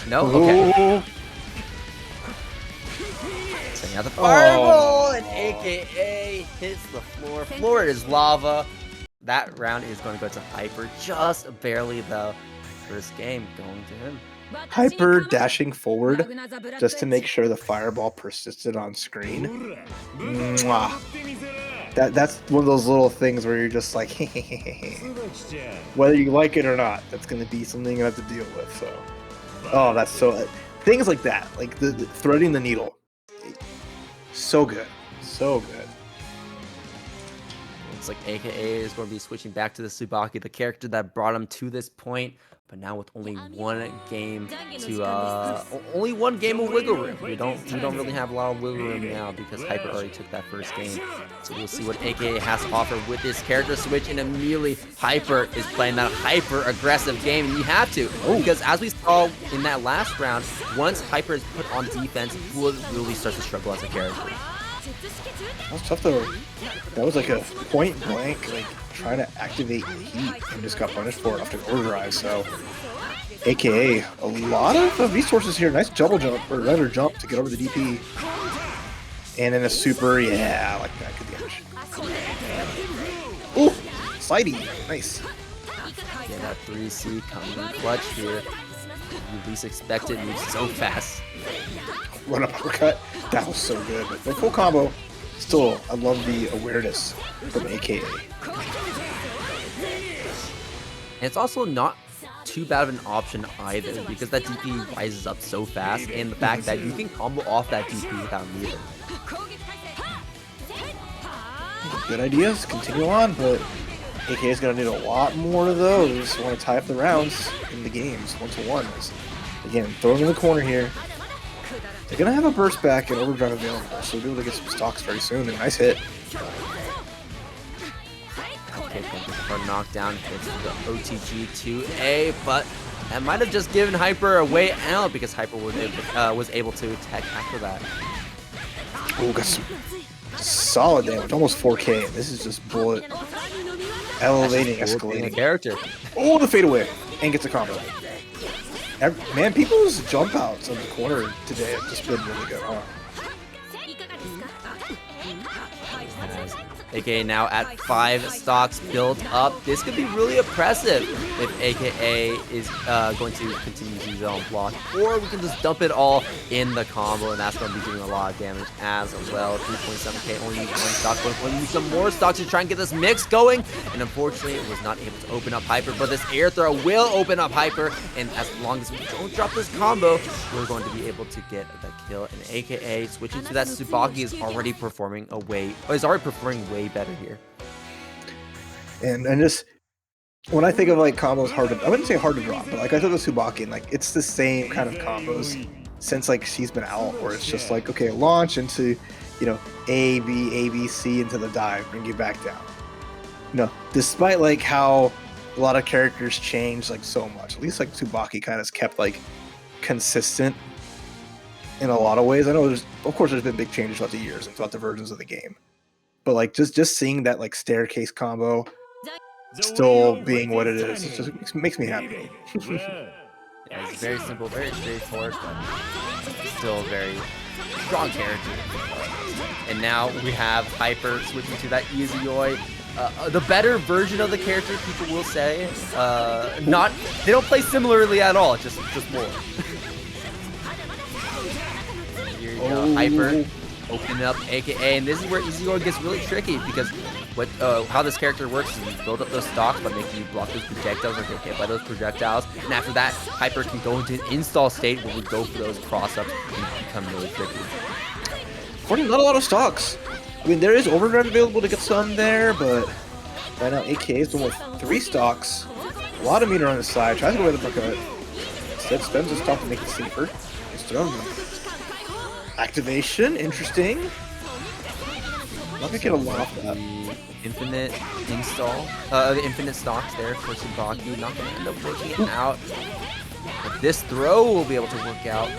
No? Okay. Setting out the fireball, and AKA hits the floor. Floor is lava. That round is going to go to Hyper, just barely though. First game going to him. Hyper dashing forward just to make sure the fireball persisted on screen. Mwah. That's one of those little things where you're just like, whether you like it or not, that's going to be something you have to deal with. So, oh, that's so things like that, like the threading the needle, so good, so good. Looks like AKA is going to be switching back to the Tsubaki, the character that brought him to this point. But now with only one game of wiggle room. We don't really have a lot of wiggle room now because Hyper already took that first game. So we'll see what AKA has to offer with this character switch, and immediately Hyper is playing that hyper aggressive game, and you have to, because as we saw in that last round, once Hyper is put on defense, he will really start to struggle as a character. That was tough though. That was like a point blank, like trying to activate heat and just got punished for it after overdrive. So, AKA a lot of resources here. Nice double jump or rather jump to get over the DP, and then a super. Yeah, I like that. Good damage. Ooh, slidey, nice. Yeah, that 3C coming in clutch here. You least expect it, moves so fast. Run up uppercut. That was so good. But the full combo, still, I love the awareness from AKA. And it's also not too bad of an option either, because that DP rises up so fast, and the fact that you can combo off that DP without meter. Good ideas, continue on, but AKA is going to need a lot more of those. Want to tie up the rounds in the games, 1-to-1s. Again, throw him in the corner here. They're going to have a burst back and overdrive available, so we'll be able to get some stocks very soon. And nice hit. Okay, for knockdown, hits the OTG 2A, but that might have just given Hyper a way out because Hyper was able to attack after that. Oh, got some solid damage, almost 4K. This is just bullet elevating, escalating. Character. Oh, the fade away, and gets a combo. Man, people's jump outs on the corner today have just been really good, huh? AKA now at 5 stocks built up. This could be really oppressive if AKA is going to continue to use it on block, or we can just dump it all in the combo, and that's going to be doing a lot of damage as well. 3.7k, only needs 1 stock, but we need some more stocks to try and get this mix going, and unfortunately it was not able to open up Hyper, but this air throw will open up Hyper, and as long as we don't drop this combo, we're going to be able to get the kill. And AKA switching to that Tsubaki is already performing way better here. And just when I think of like combos hard to, I wouldn't say hard to drop, but like I took the Tsubaki and like it's the same kind of combos since like she's been out, where it's just like, okay, launch into, you know, A, B, C into the dive, bring you back down. You know, despite like how a lot of characters change like so much, at least like Tsubaki kind of kept like consistent in a lot of ways. I know there's been big changes throughout the years and throughout the versions of the game. But like just seeing that like staircase combo still being what it is, it just makes me happy. Yeah, it's very simple, very straightforward, but still a very strong character. And now we have Hyper switching to that Izuyoi. The better version of the character, people will say. They don't play similarly at all, just more. Here you go, Hyper. Open up AKA, and this is where Izuyoi gets really tricky, because how this character works is you build up those stocks by making you block those projectiles or get hit by those projectiles, and after that, Hyper can go into an install state where we go for those cross-ups and become really tricky. Fortunately, not a lot of stocks. I mean, there is overdrive available to get some there, but right now AKA is doing with 3 stocks. A lot of meter on the side, tries to go away the bucket. Instead spends his stock to make it safer. Activation, interesting. Not gonna get a lot of that. Infinite install, the infinite stocks there for Tsubaki, not gonna end up working it out. But this throw will be able to work out.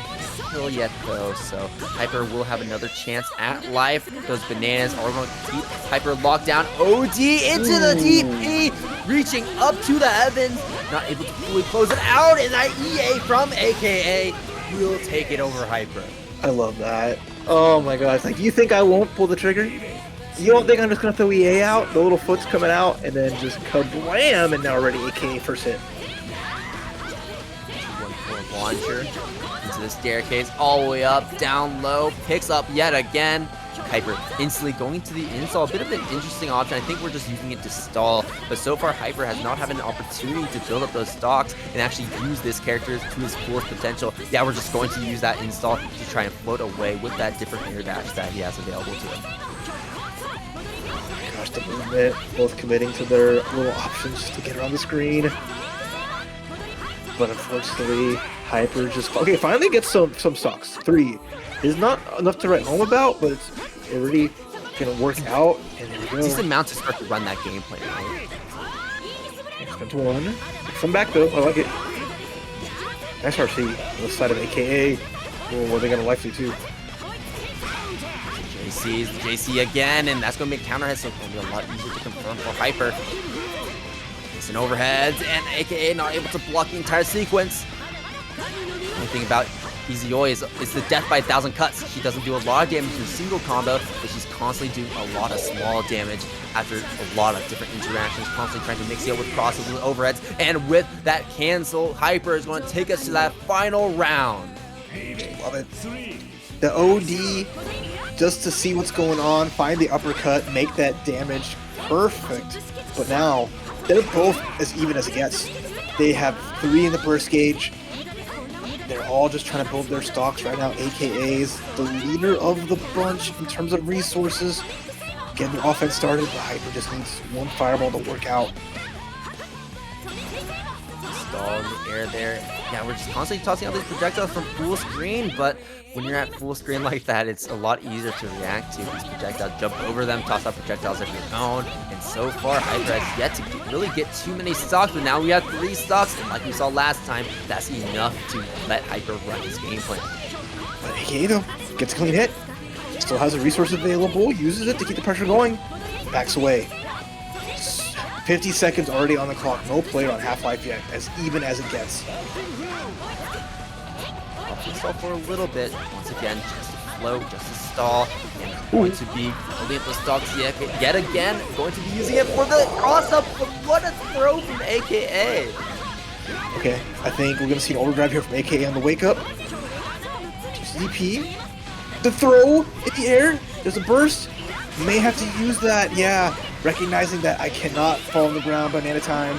Still yet though, so Hyper will have another chance at life. Those bananas are going to keep Hyper locked down. OD into the DP, reaching up to the heavens, not able to fully close it out, and that EA from AKA will take it over Hyper. I love that. Oh my gosh, like, you think I won't pull the trigger? You don't think I'm just gonna throw EA out? The little foot's coming out, and then just kablam, and now already AKA first hit. launcher into the staircase, all the way up, down low, picks up yet again. Hyper instantly going to the install, a bit of an interesting option. I think we're just using it to stall, but so far Hyper has not had an opportunity to build up those stocks and actually use this character to his fullest potential. Yeah, we're just going to use that install to try and float away with that different air dash that he has available to him. Gosh, the movement, both committing to their little options just to get around the screen. But unfortunately, Hyper just... Okay, finally gets some stocks. 3 is not enough to write home about, but it's already gonna work out. And there we go. Decent amount to start to run that gameplay, right? Spent 1. Some back though, I like it. Nice RC on the side of AKA. Oh, what are they gonna life do too? JC again, and that's gonna make counter hits, so it's gonna be a lot easier to confirm for Hyper. It's an overhead, and AKA not able to block the entire sequence. Only thing about Easy is the death by 1,000 cuts. She doesn't do a lot of damage in a single combo, but she's constantly doing a lot of small damage after a lot of different interactions, constantly trying to mix it up with crosses and overheads. And with that cancel, Hyper is going to take us to that final round. Love it. The OD, just to see what's going on, find the uppercut, make that damage perfect. But now, they're both as even as it gets. They have 3 in the burst gauge. They're all just trying to build their stocks right now. AKA's the leader of the bunch in terms of resources. Getting the offense started, but Hyper just needs one fireball to work out. Stall in the air there. Yeah, we're just constantly tossing out these projectiles from full screen, but when you're at full screen like that, it's a lot easier to react to these projectiles. Jump over them, toss out projectiles of your own, and so far, Hyper has yet to really get too many stocks, but now we have 3 stocks, and like we saw last time, that's enough to let Hyper run his gameplay. But AKA though, gets a clean hit, still has the resources available, uses it to keep the pressure going, backs away. 50 seconds already on the clock, no player on Half-Life yet, as even as it gets. Stall for a little bit. Once again, just to float, just to stall, and going to be holding up the stocks yet again. Going to be using it for the cross up. But what a throw from AKA! Okay, I think we're gonna see an overdrive here from AKA on the wake up. DP, the throw in the air. There's a burst. May have to use that. Yeah, recognizing that I cannot fall on the ground. Banana time.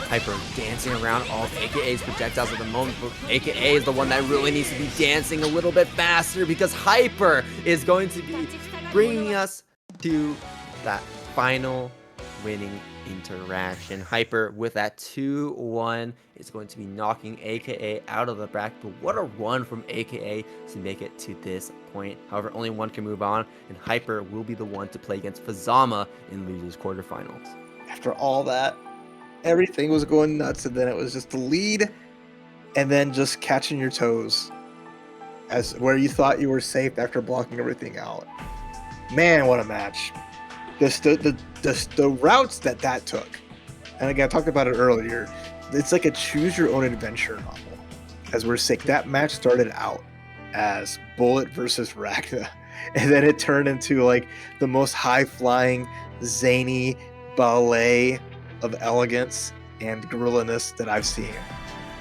Hyper dancing around all of AKA's projectiles at the moment, but AKA is the one that really needs to be dancing a little bit faster because Hyper is going to be bringing us to that final winning interaction. Hyper with that 2-1 is going to be knocking AKA out of the bracket, but what a run from AKA to make it to this point. However, only one can move on, and Hyper will be the one to play against Fuzzama in losers quarterfinals. After all that, everything was going nuts, and then it was just the lead, and then just catching your toes, as where you thought you were safe after blocking everything out. Man, what a match! The routes that took, and again, I talked about it earlier. It's like a choose your own adventure novel. As we're sick, that match started out as Bullet versus Ragna, and then it turned into like the most high flying, zany ballet of elegance and gorilla-ness that I've seen.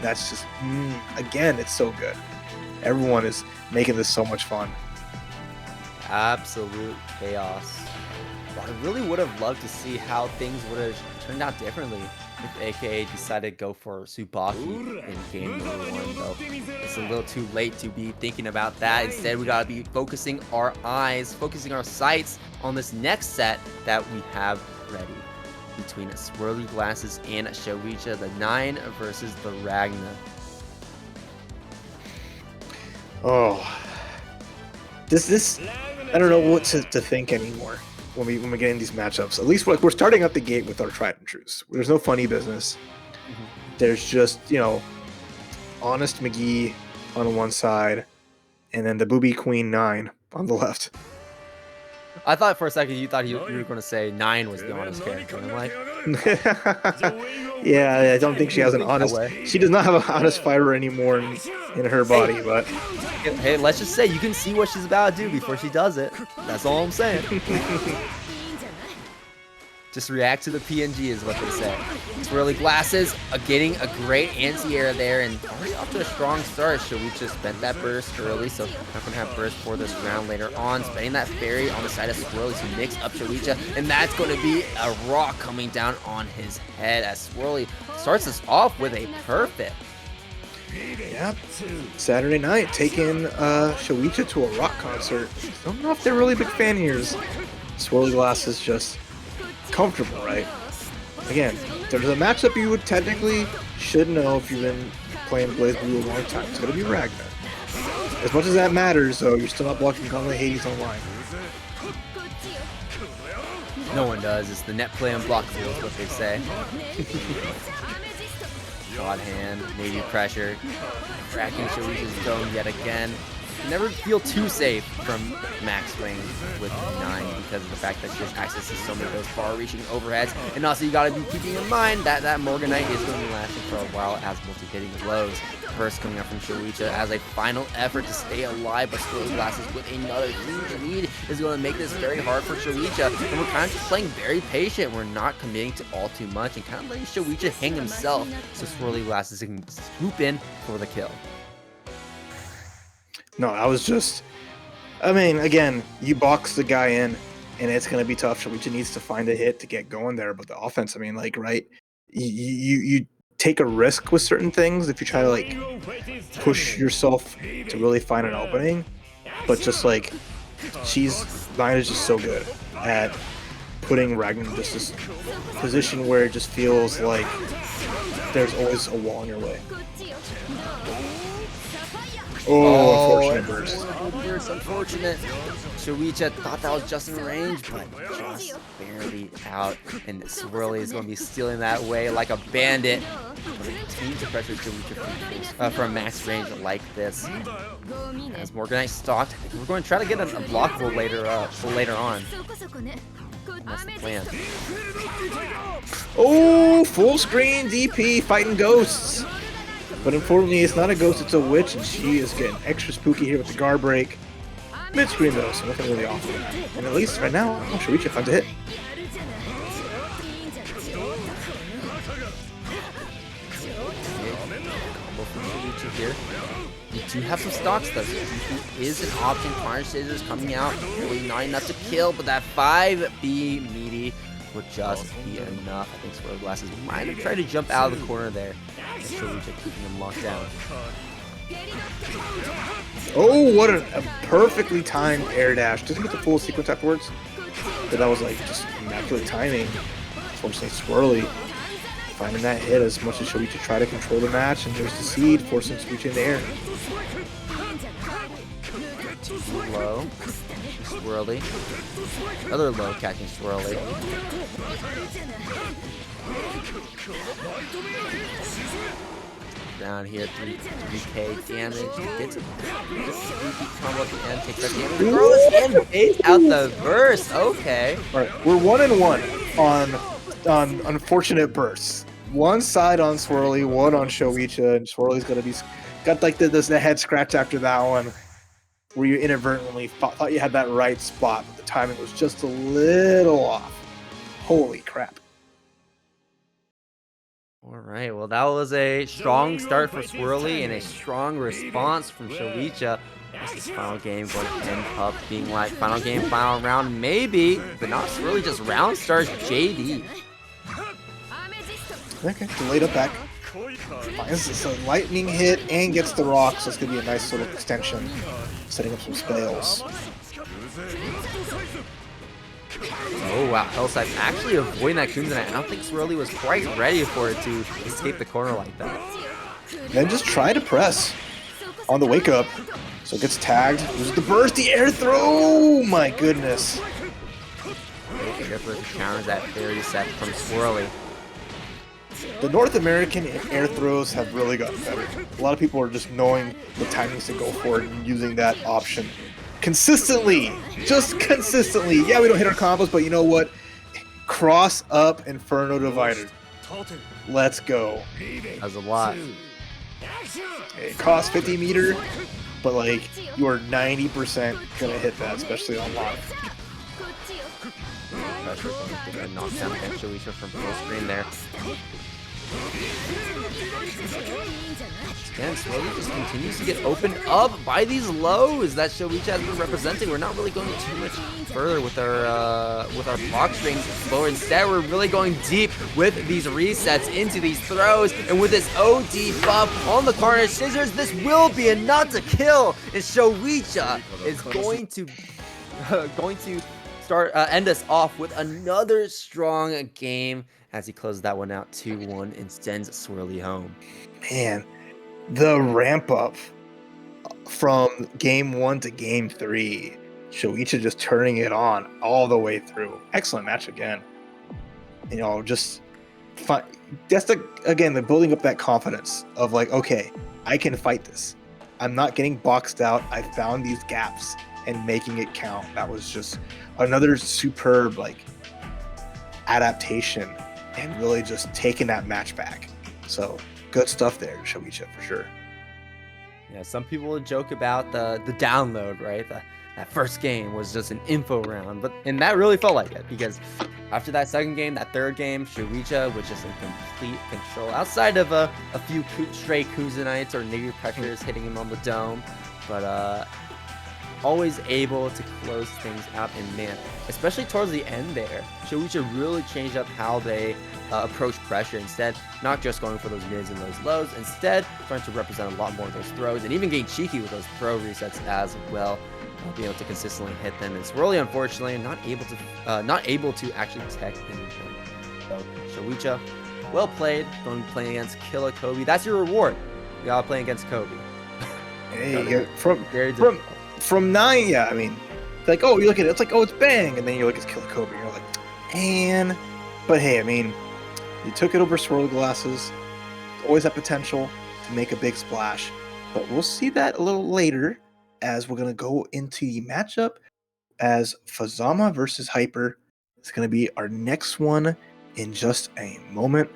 That's just, again, it's so good. Everyone is making this so much fun. Absolute chaos. But I really would have loved to see how things would have turned out differently if AKA decided to go for Tsubaki in game number 1, though. It's a little too late to be thinking about that. Instead, we gotta be focusing our eyes, focusing our sights on this next set that we have ready. Between SwirlyGlasses and Showicha, the 9 versus the Ragna. Oh, this I don't know what to think anymore when we get in these matchups. At least we're starting out the gate with our tried and trues. There's no funny business. There's just, honest McGee on one side, and then the booby queen 9 on the left. I thought for a second you thought you were going to say 9 was the honest character. And I'm like, yeah, I don't think she has an honest. She does not have an honest fighter anymore in her body. But hey, let's just say you can see what she's about to do before she does it. That's all I'm saying. Just react to the PNG is what they say. SwirlyGlasses getting a great anti-air there and already off to a strong start. Showicha spent that burst early, so not going to have burst for this round later on. Spending that fairy on the side of Swirly to mix up Showicha, and that's going to be a rock coming down on his head as Swirly starts us off with a perfect. Yep. Saturday night, taking Showicha to a rock concert. I don't know if they're really big fan here. SwirlyGlasses just comfortable, right? Again, there's a matchup you would technically should know if you've been playing Blazblue a long time. It's gonna be Ragnar. As much as that matters, though, you're still not blocking Gauntlet Hades online. No one does. It's the net play unblockable is what they say. God hand, maybe pressure. Cracking Showicha's dome yet again. Never feel too safe from max range with 9 because of the fact that she has access to so many of those far-reaching overheads. And also, you gotta be keeping in mind that that Morganite is going to be lasting for a while as multi-hitting lows. First coming up from Showicha as a final effort to stay alive, but SwirlyGlasses with another huge lead is going to make this very hard for Showicha. And we're kind of just playing very patient. We're not committing to all too much and kind of letting Showicha hang himself so SwirlyGlasses can swoop in for the kill. No, I was just... I mean, again, you box the guy in, and it's going to be tough. Showicha needs to find a hit to get going there. But the offense, I mean, like, right? You take a risk with certain things if you try to, like, push yourself to really find an opening. But just, like, Nine is just so good at putting Ragnar in just this position where it just feels like there's always a wall in your way. Oh, unfortunate burst. Burst, unfortunate. Showicha thought that was just in range, but just barely out. And Swirly is going to be stealing that way like a bandit. Continue to pressure Showicha from max range like this. As Morganite stalked, we're going to try to get a blockable later on. That's the plan. Oh, full screen DP fighting ghosts. But unfortunately, it's not a ghost, it's a witch, and she is getting extra spooky here with the guard break. Mid-screen though, so nothing really off of that. And at least right now, Showicha finds a hit. Combo from Showicha here. You do have some stocks though. GP is an option. Fire Scissors coming out. Really not enough to kill, but that 5B meaty would just be enough. I think SwirlyGlasses might have tried to jump out of the corner there. And Showicha keeping him locked down. Oh, what a perfectly timed air dash. Doesn't get the full sequence afterwards. But that was like just immaculate timing. Fortunately, Swirly finding that hit as much as Showicha try to control the match. And there's the seed, forcing Showicha in the air. Low. Swirly. Another low catching Swirly. Down here, 3k damage. Gets a combo at the end, takes that damage. Throws and baits out the burst. Okay. Alright, we're 1-1 on unfortunate bursts. One side on Swirly, one on Showicha, and Swirly's gonna be got like the head scratch after that one, where you inadvertently thought you had that right spot, but the timing was just a little off. Holy crap. All right, well, that was a strong start for Swirly and a strong response from Showicha. What's this final game going to end up being like? Final game, final round, maybe, but not Swirly, just round starts JD. Okay, delayed up back. Finds this a lightning hit and gets the rock, so it's going to be a nice little extension, setting up some spells. Oh wow, Hellside's actually avoiding that Kunzan. I don't think Swirly was quite ready for it to escape the corner like that. Then just try to press on the wake up. So it gets tagged. There's the burst, the air throw! Oh my goodness. Careful to counter that fairy set from Swirly. The North American air throws have really gotten better. A lot of people are just knowing the timings to go for it and using that option. Consistently, just consistently. Yeah, we don't hit our combos, but you know what? Cross up Inferno Divider. Let's go. That's a lot. It costs 50 meter, but like you are 90% gonna hit that, especially on live. Pressure going to get knocked down against Showicha from full screen there. Again, Swirly just continues to get opened up by these lows that Showicha has been representing. We're not really going too much further with our block strings, but instead we're really going deep with these resets into these throws, and with this OD buff on the corner scissors, this will be enough to kill, and Showicha is going to end us off with another strong game as he closes that one out 2-1 and sends Swirly home. Man, the ramp up from game 1 to game 3, Showicha just turning it on all the way through. Excellent match again. You know, just fun. That's again the building up that confidence of like, okay, I can fight this. I'm not getting boxed out. I found these gaps and making it count. That was just another superb adaptation and really just taking that match back. So good stuff there, Showicha, for sure. Yeah, some people would joke about the download, right? That first game was just an info round, and that really felt like it, because after that second game, that third game, Showicha was just in complete control. Outside of a few stray Kuzenites or negative pressures hitting him on the dome, but always able to close things out. And man, especially towards the end there, Showicha really changed up how they approach pressure. Instead, not just going for those mids and those lows, instead trying to represent a lot more of those throws and even getting cheeky with those throw resets as well, being able to consistently hit them. And Swirly, unfortunately, not able to actually tech anything. So Showicha, well played, going playing against Killer Kobe. That's your reward. You gotta play against Kobe. Hey, Very difficult. From 9, yeah, I mean, like, oh, you look at it, it's like, oh, it's bang, and then you look at Killer Kobe, you're like, man. But hey, I mean, you took it over SwirlyGlasses. Always that potential to make a big splash, but we'll see that a little later as we're gonna go into the matchup as Fuzzama versus Hyper. It's gonna be our next one in just a moment.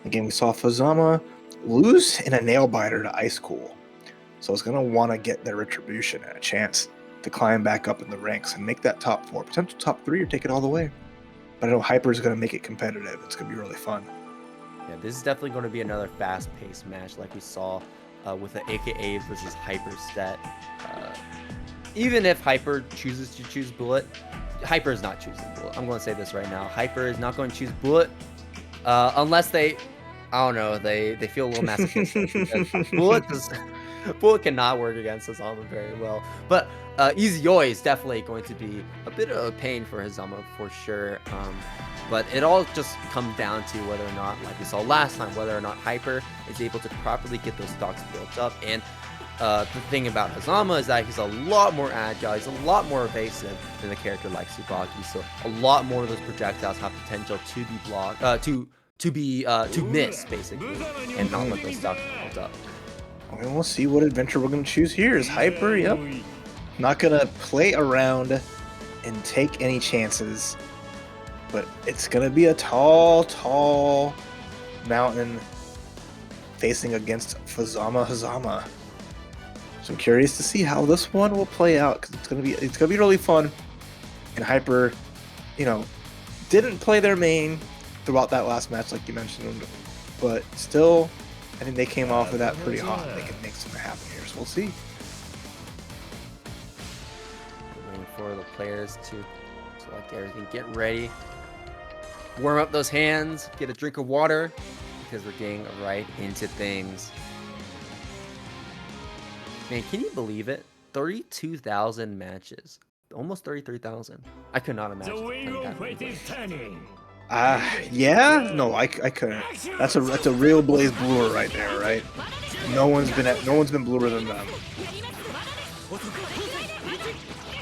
Again, we saw Fuzzama lose in a nail biter to Icecool. So it's going to want to get their retribution and a chance to climb back up in the ranks and make that top 4, potential top 3, or take it all the way. But I know Hyper is going to make it competitive. It's going to be really fun. Yeah, this is definitely going to be another fast-paced match like we saw with the AKA versus Hyper set. Even if Hyper chooses to choose Bullet, Hyper is not choosing Bullet. I'm going to say this right now. Hyper is not going to choose Bullet unless they, I don't know, they feel a little masochistic. Bullet cannot work against Fuzzama very well, but Easy Oi is definitely going to be a bit of a pain for Fuzzama for sure. But it all just comes down to whether or not, like we saw last time, whether or not Hyper is able to properly get those stocks built up. And the thing about Fuzzama is that he's a lot more agile, he's a lot more evasive than a character like Tsubaki. So a lot more of those projectiles have potential to be blocked, to miss basically, and not let those stocks build up. And we'll see what adventure we're going to choose here. Is Hyper, yep, not going to play around and take any chances. But it's going to be a tall mountain facing against Fuzzama. So I'm curious to see how this one will play out, because it's going to be really fun. And Hyper, you know, didn't play their main throughout that last match like you mentioned, but still, I think they came off of that pretty hot. They can make something happen here, so we'll see. Waiting for the players to select everything, get ready, warm up those hands, get a drink of water, because we're getting right into things. Man, can you believe it? 32,000 matches. Almost 33,000. I could not imagine. Yeah, no, I couldn't. That's a real Blazblue right there, right? No one's been bluer than them.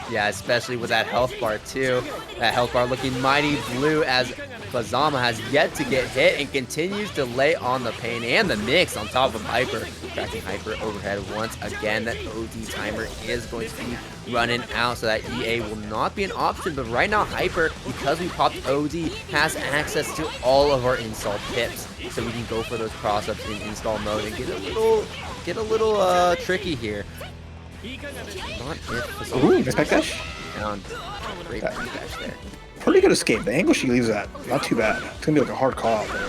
Yeah, especially with that health bar too. That health bar looking mighty blue as Fuzzama has yet to get hit and continues to lay on the pain and the mix on top of Hyper. Tracking Hyper overhead once again. That OD timer is going to be running out, so that EA will not be an option. But right now Hyper, because we popped OD, has access to all of our install tips. So we can go for those cross-ups in install mode and get a little tricky here. Not if Ooh, nice back dash. Down. Great back dash there. pretty good escape. The angle she leaves at, not too bad. It's gonna be like a hard call out there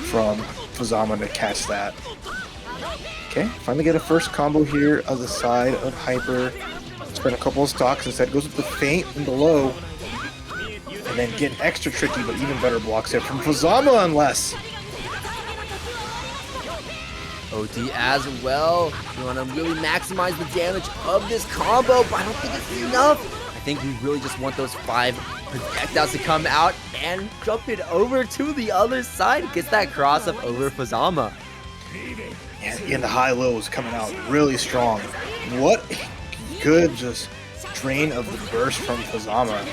from Fuzzama to catch that. Okay, finally get a first combo here of the side of Hyper. Spend a couple of stocks, instead goes with the feint and the low. And then getting extra tricky, but even better blocks here from Fuzzama unless. OD as well. You want to really maximize the damage of this combo, but I don't think it's enough. I think we really just want those 5 projectiles to come out and jump it over to the other side. Gets that cross up over Fuzzama. And the high lows coming out really strong. What a good just drain of the burst from Fuzzama.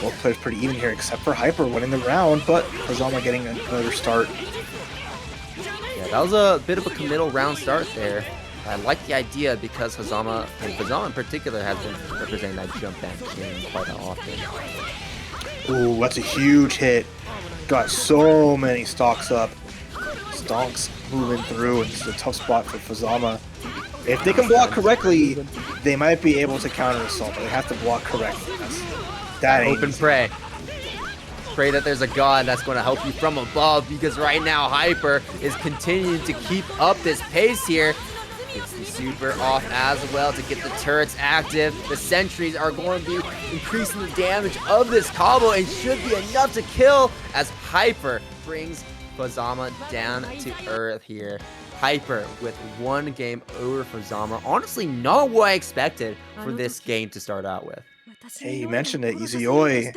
Both players pretty even here, except for Hyper winning the round, but Fuzzama getting another start. Yeah, that was a bit of a committal round start there. I like the idea because Fuzzama, and Fuzzama in particular, has been representing that jump back game quite often. Ooh, that's a huge hit. Got so many stocks up. Stonks moving through, and it's a tough spot for Fuzzama. If they can block correctly, they might be able to counter assault, but they have to block correctly. That ain't Hope and easy. pray. Pray that there's a god that's going to help you from above, because right now Hyper is continuing to keep up this pace here. Gets the super off as well to get the turrets active. The sentries are going to be increasing the damage of this combo and should be enough to kill as Hyper brings Fuzzama down to earth here. Hyper with 1 game over Fuzzama. Honestly, not what I expected for this game to start out with. Hey, you mentioned it. Izuyoi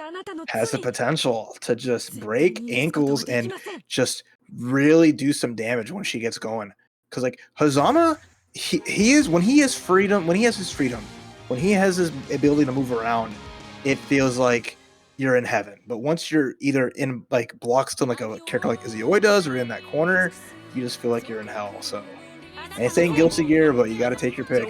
has the potential to just break ankles and just really do some damage when she gets going. Because like Fuzzama, he is when he has his freedom, when he has his ability to move around, it feels like you're in heaven. But once you're either in like blocks to like a character like Izuyoi does, or in that corner, you just feel like you're in hell. So I ain't saying guilty gear, but you got to take your pick.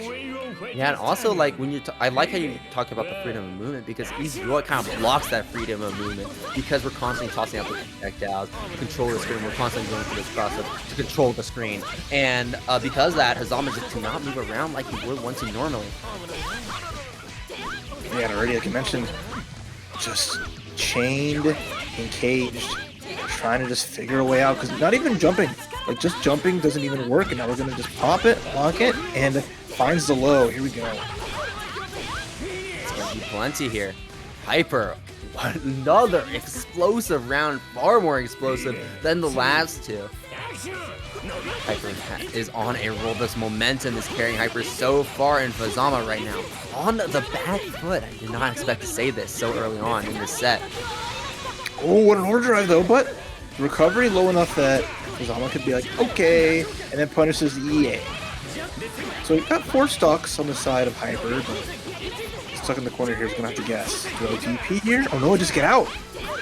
Yeah, and also like when you, I like how you talk about the freedom of movement, because Izuyoi kind of blocks that freedom of movement because we're constantly tossing out the projectiles to control the screen. We're constantly going through this process to control the screen, and because of that, Fuzzama just cannot move around like he would once he normally. Yeah, and already like you mentioned, just chained and caged, trying to just figure a way out, because not even jumping, like just jumping doesn't even work, and now we're gonna just pop it, lock it, and finds the low. Here we go. It's gonna be plenty here. Hyper, another explosive round, far more explosive than the last two. Hyper is on a roll. This momentum is carrying Hyper so far in Fuzzama right now. On the back foot. I did not expect to say this so early on in this set. Oh, what an overdrive though, but recovery low enough that Fuzzama could be like, okay, and then punishes the EA. So we've got 4 stocks on the side of Hyper, but stuck in the corner here is gonna have to guess. Do I TP here? Oh no, just get out!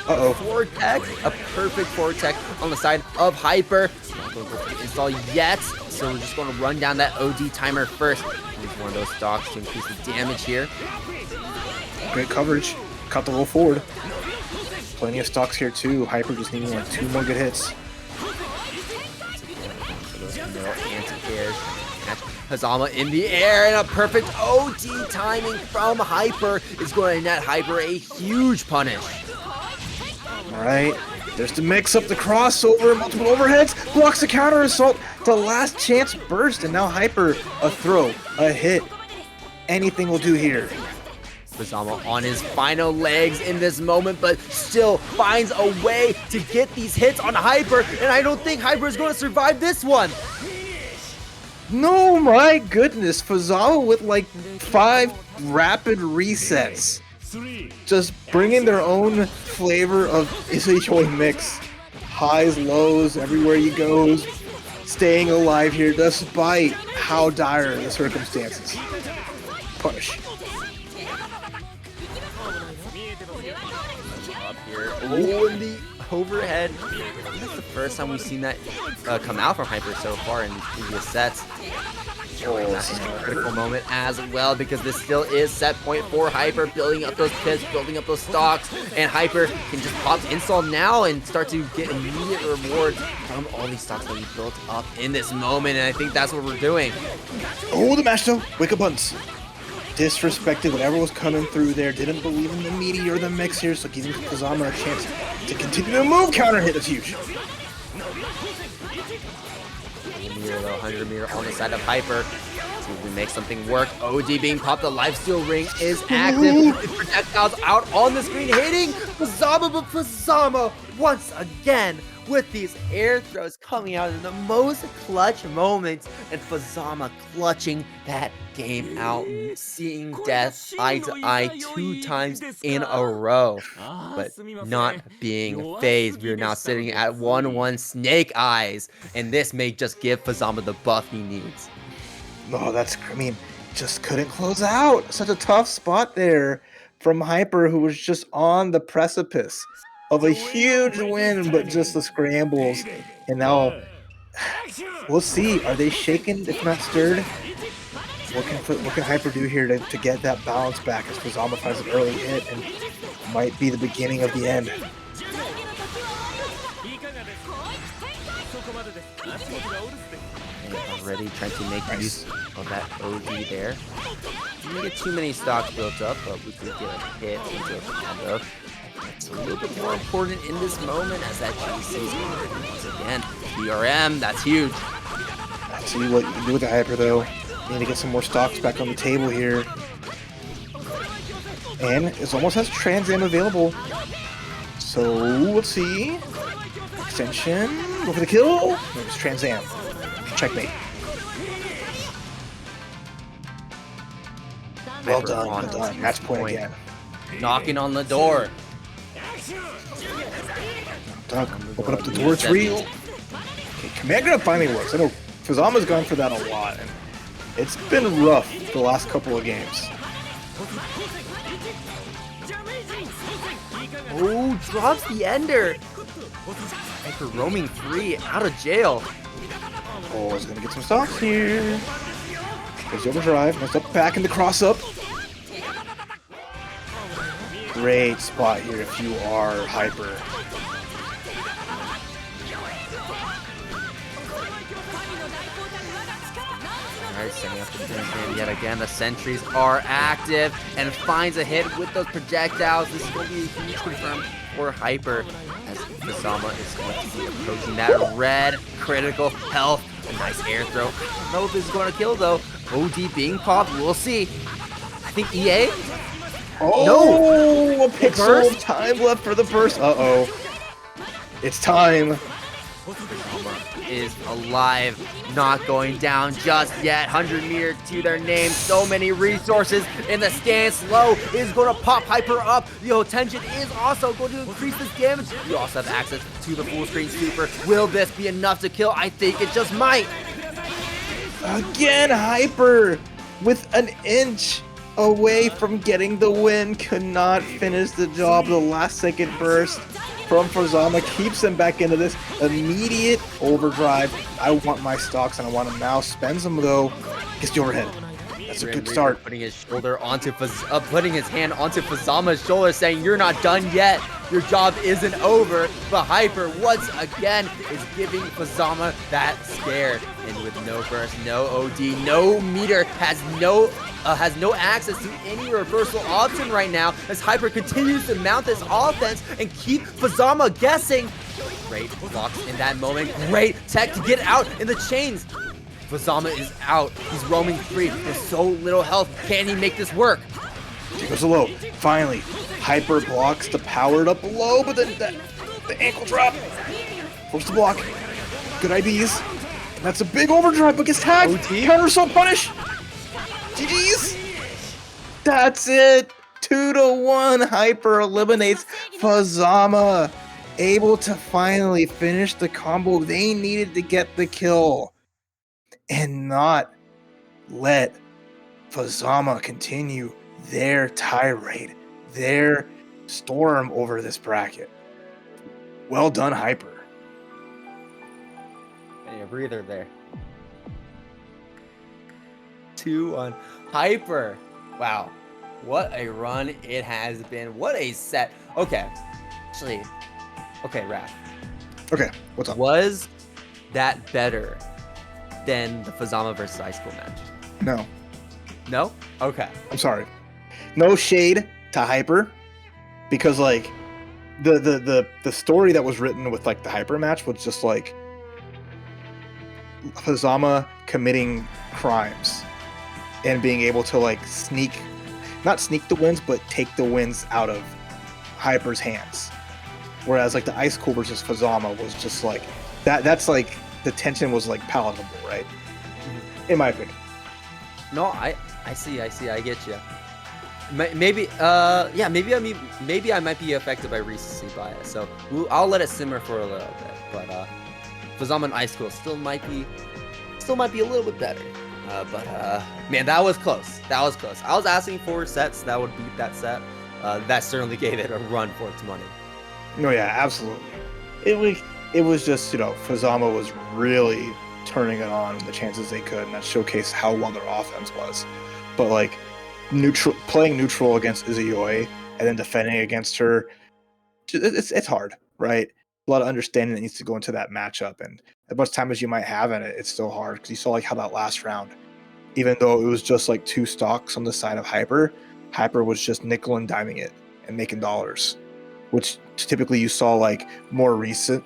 Uh-oh. Vortex, a perfect Vortex on the side of Hyper. Not going to install yet, so we're just going to run down that OD timer first. Use one of those stocks to increase the damage here. Great coverage. Caught the roll forward. Plenty of stocks here too. Hyper just needing like 2 more good hits. Anti-airs. Fuzzama in the air, and a perfect OD timing from Hyper is going to net Hyper a huge punish. Alright, there's to mix up the crossover, multiple overheads, blocks the counter assault, the last chance burst, and now Hyper, a throw, a hit. Anything will do here. Fuzzama on his final legs in this moment, but still finds a way to get these hits on Hyper, and I don't think Hyper is going to survive this one. No, my goodness, Fuzzama with like 5 rapid resets. Just bringing their own flavor of Izuyoi mix. Highs, lows, everywhere he goes. Staying alive here despite how dire the circumstances. Push. Up here. Oh, and the overhead. That's the first time we've seen that come out from Hyper so far in previous sets. Showing that in a critical moment as well, because this still is set point for Hyper, building up those pits, building up those stocks, and Hyper can just pop install now and start to get immediate rewards from all these stocks that we built up in this moment, and I think that's what we're doing. Oh, the mash though. Wake up buttons. disrespected whatever was coming through there, didn't believe in the meteor or the mix here, so giving Fuzzama a chance to continue to move counter hit is huge. 100 meter on the side of Hyper. See if we make something work. OD being popped. The lifesteal ring is active. The projectiles out on the screen hitting Fuzzama, but Fuzzama once again with these air throws coming out in the most clutch moments, and Fuzzama clutching that game out, seeing death eye to eye 2 times in a row, but not being phased. We are now sitting at 1-1 Snake Eyes, and this may just give Fuzzama the buff he needs. No, I mean, just couldn't close out. Such a tough spot there from Hyper, who was just on the precipice of a huge win, but just the scrambles. And now, we'll see. Are they shaken, if not stirred? What can Hyper do here to get that balance back as Fuzzama finds an early hit and might be the beginning of the end? And already trying to make use of that OD there. Didn't get too many stocks built up, but we did get a hit into a combo. It's a little bit more important in this moment as that GC is converted once again. BRM, that's huge. Let's see what you can do with the Hyper, though. You need to get some more stocks back on the table here. And it almost has Trans Am available. So, let's see. Extension. Go for the kill. It's Trans Am. Checkmate. Well done, well done. Match point again. Knocking on the door. Duck, open up the door, it's real. Okay, command grab finally works. I know Fuzzama's gone for that a lot, and it's been rough the last couple of games. Oh, drops the ender. Hyper roaming free, out of jail. Oh, he's gonna get some stocks here. There's the overdrive, nice up back in the cross up. Great spot here if you are Hyper. Alright, setting up the Transam yet again. The sentries are active and finds a hit with those projectiles. This is going to be a huge confirm for Hyper as Fuzzama is going to be approaching that red critical health. A nice air throw. I don't know if this is going to kill though. OD being popped, we'll see. I think EA? Oh, no! A pixel of time left for the burst. Uh-oh. It's time. Fuzzama is alive, not going down just yet. 100 meter to their name. So many resources in the stance. Low is going to pop Hyper up. The attention is also going to increase this damage. You also have access to the full screen super. Will this be enough to kill? I think it just might. Again, Hyper with an inch away from getting the win. Could not finish the job. The last second burst from Fuzzama keeps him back into this immediate overdrive. I want my stocks and I want him now. Spends them though. Gets the overhead. That's a good start. Putting his shoulder onto putting his hand onto Fuzzama's shoulder, saying, "You're not done yet. Your job isn't over." But Hyper once again is giving Fuzzama that scare, and with no burst, no OD, no meter, has no access to any reversal option right now as Hyper continues to mount this offense and keep Fuzzama guessing. Great blocks in that moment. Great tech to get out in the chains. Fuzzama is out. He's roaming free. There's so little health. Can he make this work? He goes low. Finally, Hyper blocks the powered up low, but then the ankle drop. Forced to block. Good IBs. And that's a big overdrive, but gets tagged. Counter assault punish. GG's. That's it. 2-1. Hyper eliminates Fuzzama. Able to finally finish the combo they needed to get the kill. And not let Fuzzama continue their tirade, their storm over this bracket. Well done, Hyper. Any breather there. 2-1 Hyper. Wow. What a run it has been. What a set. Okay. Actually, okay, Raph. Okay, what's up? Was that better than the Fuzzama versus Icecool match? No. No? Okay. I'm sorry. No shade to Hyper, because like the story that was written with like the Hyper match was just like Fuzzama committing crimes and being able to like not sneak the wins, but take the wins out of Hyper's hands. Whereas like the Icecool versus Fuzzama was just like that's like the tension was like palatable, right? In my opinion. No, I see, I get you. Maybe, yeah, maybe I might be affected by recency bias, so I'll let it simmer for a little bit. But Fuzzama and Icecool still might be a little bit better. But man, that was close. That was close. I was asking for sets that would beat that set. That certainly gave it a run for its money. No, yeah, absolutely. It was just, you know, Fuzzama was really turning it on the chances they could, and that showcased how well their offense was. But like playing neutral against Izuyoi and then defending against her, it's hard, right? A lot of understanding that needs to go into that matchup, and as much time as you might have in it, it's still hard because you saw like how that last round, even though it was just like 2 stocks on the side of Hyper was just nickel and diming it and making dollars, which typically you saw like more recent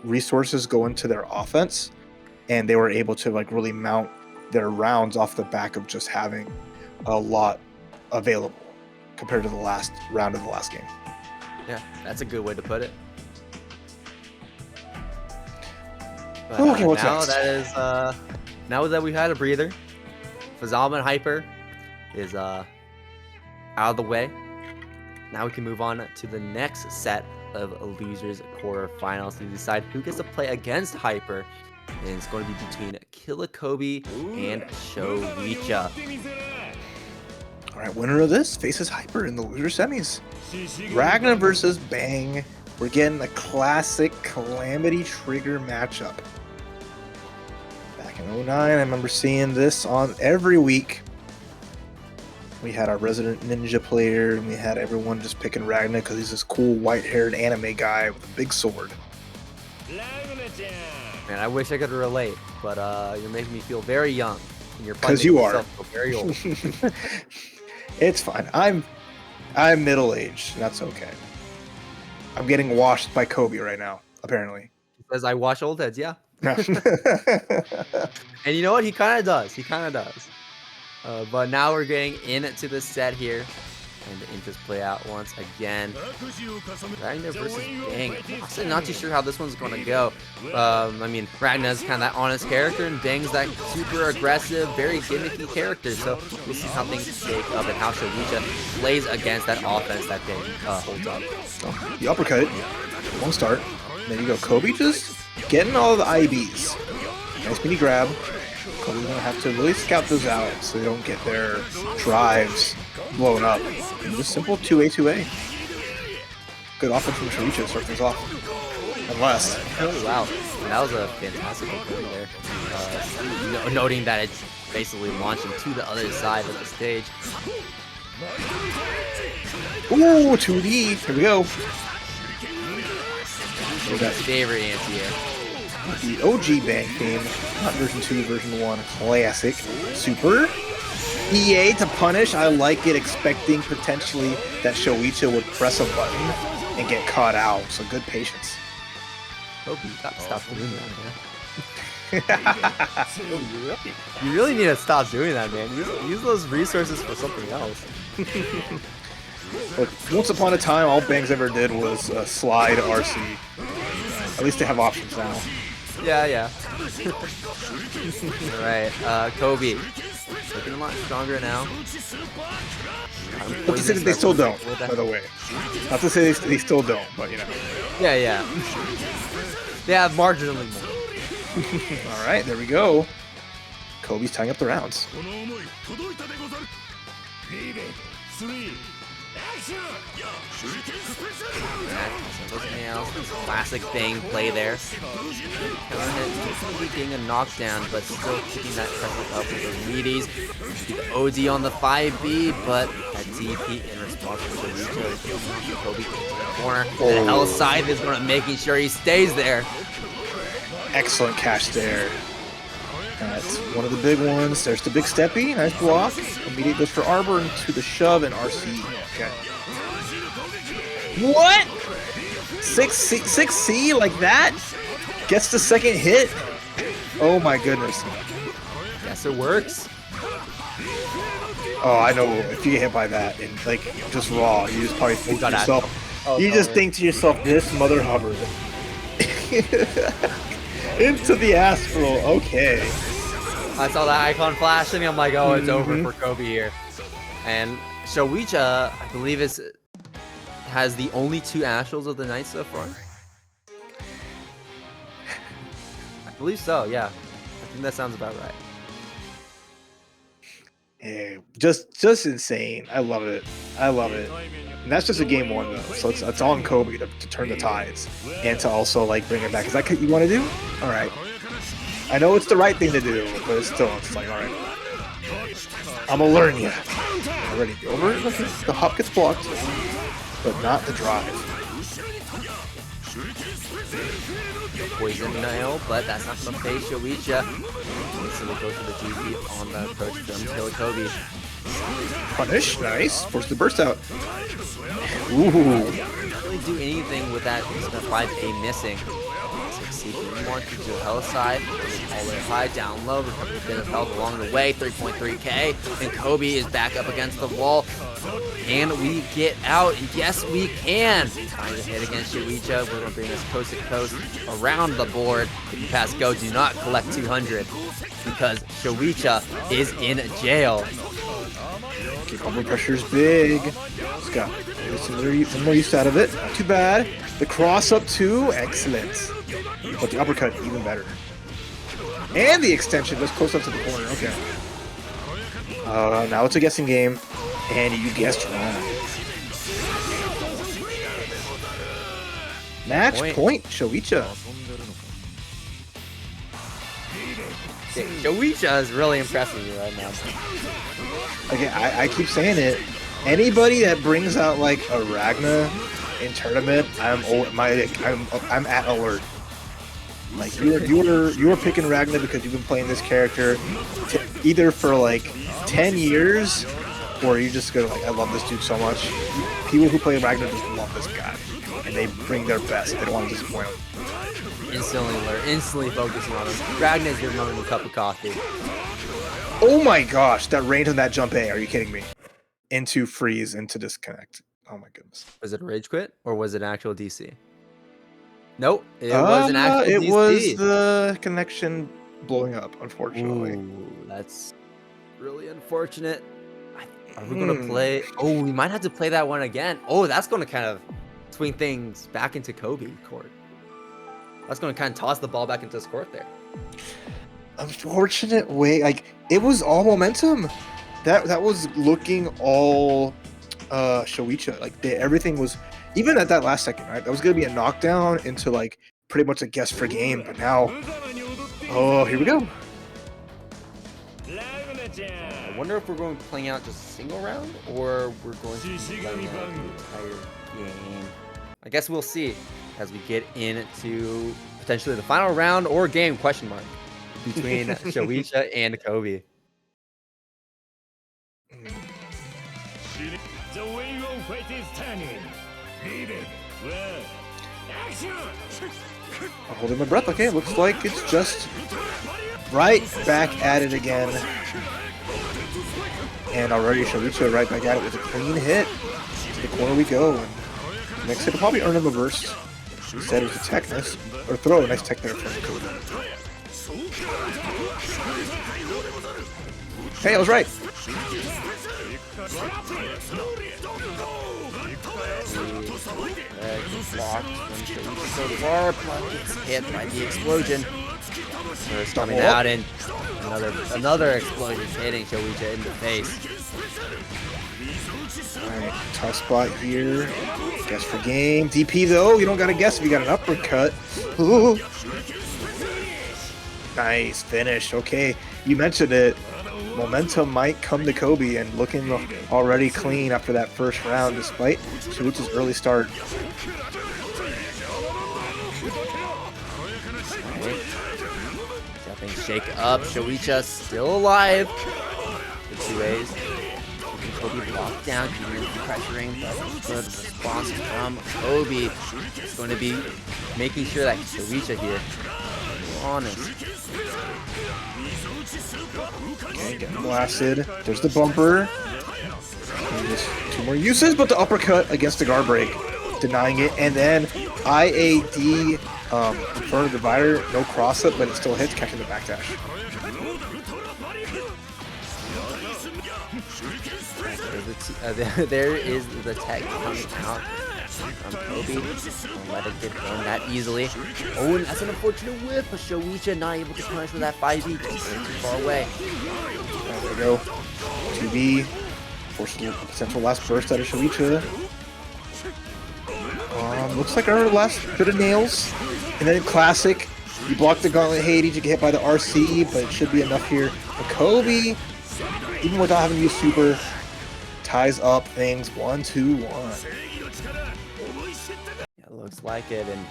resources go into their offense, and they were able to like really mount their rounds off the back of just having a lot available compared to the last round of the last game. Yeah, that's a good way to put it. But, Okay, what's now next? that is now that we've had a breather, Fuzzama and Hyper is out of the way. Now we can move on to the next set of losers quarterfinals to decide who gets to play against Hyper. And it's going to be between Killakobe and Showicha. All right, winner of this faces Hyper in the loser semis. Ragnar versus Bang. We're getting a classic Calamity Trigger matchup. Back in 09, I remember seeing this on every week. We had our resident ninja player, and we had everyone just picking Ragnar because he's this cool white-haired anime guy with a big sword. Man, I wish I could relate, but you're making me feel very young. And you're 'Cause you are. feel very old. It's fine. I'm middle-aged, and that's okay. I'm getting washed by Kobe right now, apparently. Because I watch old heads, yeah. And you know what? He kind of does. He kind of does. But now we're getting into the set here. And the inches play out once again. Ragnar versus Bang. I'm not too sure how this one's going to go. I mean, Ragnar's kind of that honest character, and Bang's that super aggressive, very gimmicky character. So we'll see how things shake up and how Showicha plays against that offense that Bang holds up. Oh, the uppercut. One start. There you go. Kobe just getting all the IBs. Nice mini grab. Kobe's going to have to really scout those out so they don't get their drives blown up. And just simple 2A, 2A. Good offense from Showicha to start things off. Unless. Oh, wow. That was a fantastic opening there. Noting that it's basically launching to the other side of the stage. Ooh, 2D. Here we go. My favorite anti-air. The OG Bang theme, not version 2, version 1, classic. Super. EA to punish. I like it, expecting potentially that Showicha would press a button and get caught out. So good patience. Hope you gotta stop doing that, man. You really need to stop doing that, man. Use those resources for something else. Look, once upon a time, all Bangs ever did was slide RC. At least they have options now. Yeah. Alright, Kobe. Looking a lot stronger now. Not to say that they still don't, by the way. Not to say they still don't, but you know. Yeah. They have marginally more. Alright, there we go. Kobe's tying up the rounds. Classic Bang play there. Definitely getting a knockdown, but still keeping that pressure up with those meaties. The OD on the 5B, but that DP in response to the Showicha. Kobe into the corner. And L side is going to making sure he stays there. Excellent catch there. That's one of the big ones. There's the big steppy. Nice block. Immediate goes for Arbor into the shove and RC. Okay. What? 6C like that? Gets the second hit? Oh my goodness. Guess it works. Oh, I know. If you get hit by that and like just raw, you just probably think to yourself. You just think to yourself, this mother Hubbard. Into the astral. Okay. I saw that icon flashing. I'm like, oh, it's over for Kobe here. And Showicha, I believe, has the only 2 astrals of the night so far. I believe so. Yeah, I think that sounds about right. Yeah, just insane. I love it. I love it. And that's just a game 1 though, so it's on Kobe to turn the tides and to also like bring it back. Is that what you want to do? All right. I know it's the right thing to do, but it's like, all right. I'm gonna learn you. Already over. The hop gets blocked, but not the drive. Poison nail, but that's not gonna phase Showicha. So we'll go for the GP on the approach from Kill Kobe. Punish, nice. Force the burst out. Ooh. Can't really do anything with that 5A missing. 6C more to the health side. All the way high, down low, recover a bit of health along the way. 3.3k, and Kobe is back up against the wall. Can we get out? Yes, we can. Trying to hit against Showicha. We're going to bring us coast to coast around the board. If you pass go, do not collect 200 because Showicha is in jail. Okay, combo pressure is big. Scott, some more use out of it. Not too bad. The cross up too, excellent. But the uppercut, even better. And the extension goes close up to the corner. Okay. Now it's a guessing game. And you guessed wrong. Match point, Showicha. Showicha is really impressing me right now. Again, I keep saying it. Anybody that brings out like a Ragna in tournament, I'm at alert. Like you were picking Ragna because you've been playing this character either for like 10 years. Or you just go like, I love this dude so much. People who play Ragnar just love this guy, and they bring their best. They don't want to disappoint him. Instantly alert, instantly focusing on him. Ragnar's giving him a cup of coffee. Oh my gosh, that range on that jump A, are you kidding me? Into freeze, into disconnect. Oh my goodness. Was it a rage quit or was it an actual DC? Nope, it was an actual DC. It was the connection blowing up, unfortunately. Ooh, that's really unfortunate. Are we going to play? Oh, we might have to play that one again. Oh, that's going to kind of swing things back into Kobe court. That's going to kind of toss the ball back into his court there. Unfortunate way. Like, it was all momentum. That was looking all Showicha. Like, everything was, even at that last second, right? That was going to be a knockdown into, like, pretty much a guess for game. But now, oh, here we go. I wonder if we're going playing out just a single round or we're going to be playing out the entire game. I guess we'll see as we get into potentially the final round or game question mark between Showicha and Kobe. The wave of fate is turning. Leave it. Well, action. I'm holding my breath. Okay, looks like it's just right back at it again. And already Showicha right back at it with a clean hit. To the corner we go. And next hit will probably earn him a burst. Instead it was a tech, nice, or throw, a nice tech there from Kobe. Hey, I was right. Blocked when Showicha so far, but gets hit by the explosion. First coming out and another explosion hitting Showicha in the face. Alright, tough spot here. Guess for game. DP though, you don't gotta guess if you got an uppercut. Ooh. Nice finish. Okay, you mentioned it. Momentum might come to Kobe and looking already clean after that first round despite Showicha's early start. Right. Stepping shake up. Showicha still alive. The 2As. Keeping Kobe locked down, keeping him pressuring, but good response from Kobe. It's going to be making sure that Showicha here, honest. Okay, getting blasted. There's the bumper. And just 2 more uses, but the uppercut against the guard break, denying it. And then IAD in front of the divider, no cross up, but it still hits, catching the backdash. There is the tech coming out from Kobe. Don't let it get thrown that easily. Oh, and that's an unfortunate whip. Showicha not able to punish with that 5e. Too far away. There we go. 2B. Forces a potential last burst out of Showicha. Looks like our last bit of nails. And then classic. You block the gauntlet Hades, you get hit by the RC, but it should be enough here. But Kobe, even without having to use super, ties up things 1-2-1. Yeah, looks like it. And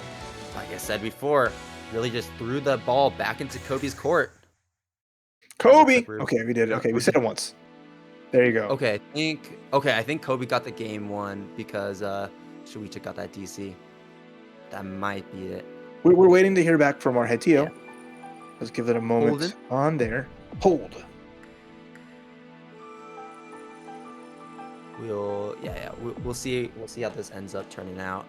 like I said before, really just threw the ball back into Kobe's court. Kobe! Okay, we did it. Okay, we said it once. There you go. Okay, I think Kobe got the game one because Showicha got that DC. That might be it. We're waiting to hear back from our head TO. Yeah. Let's give it a moment on there. Hold. We'll see how this ends up turning out.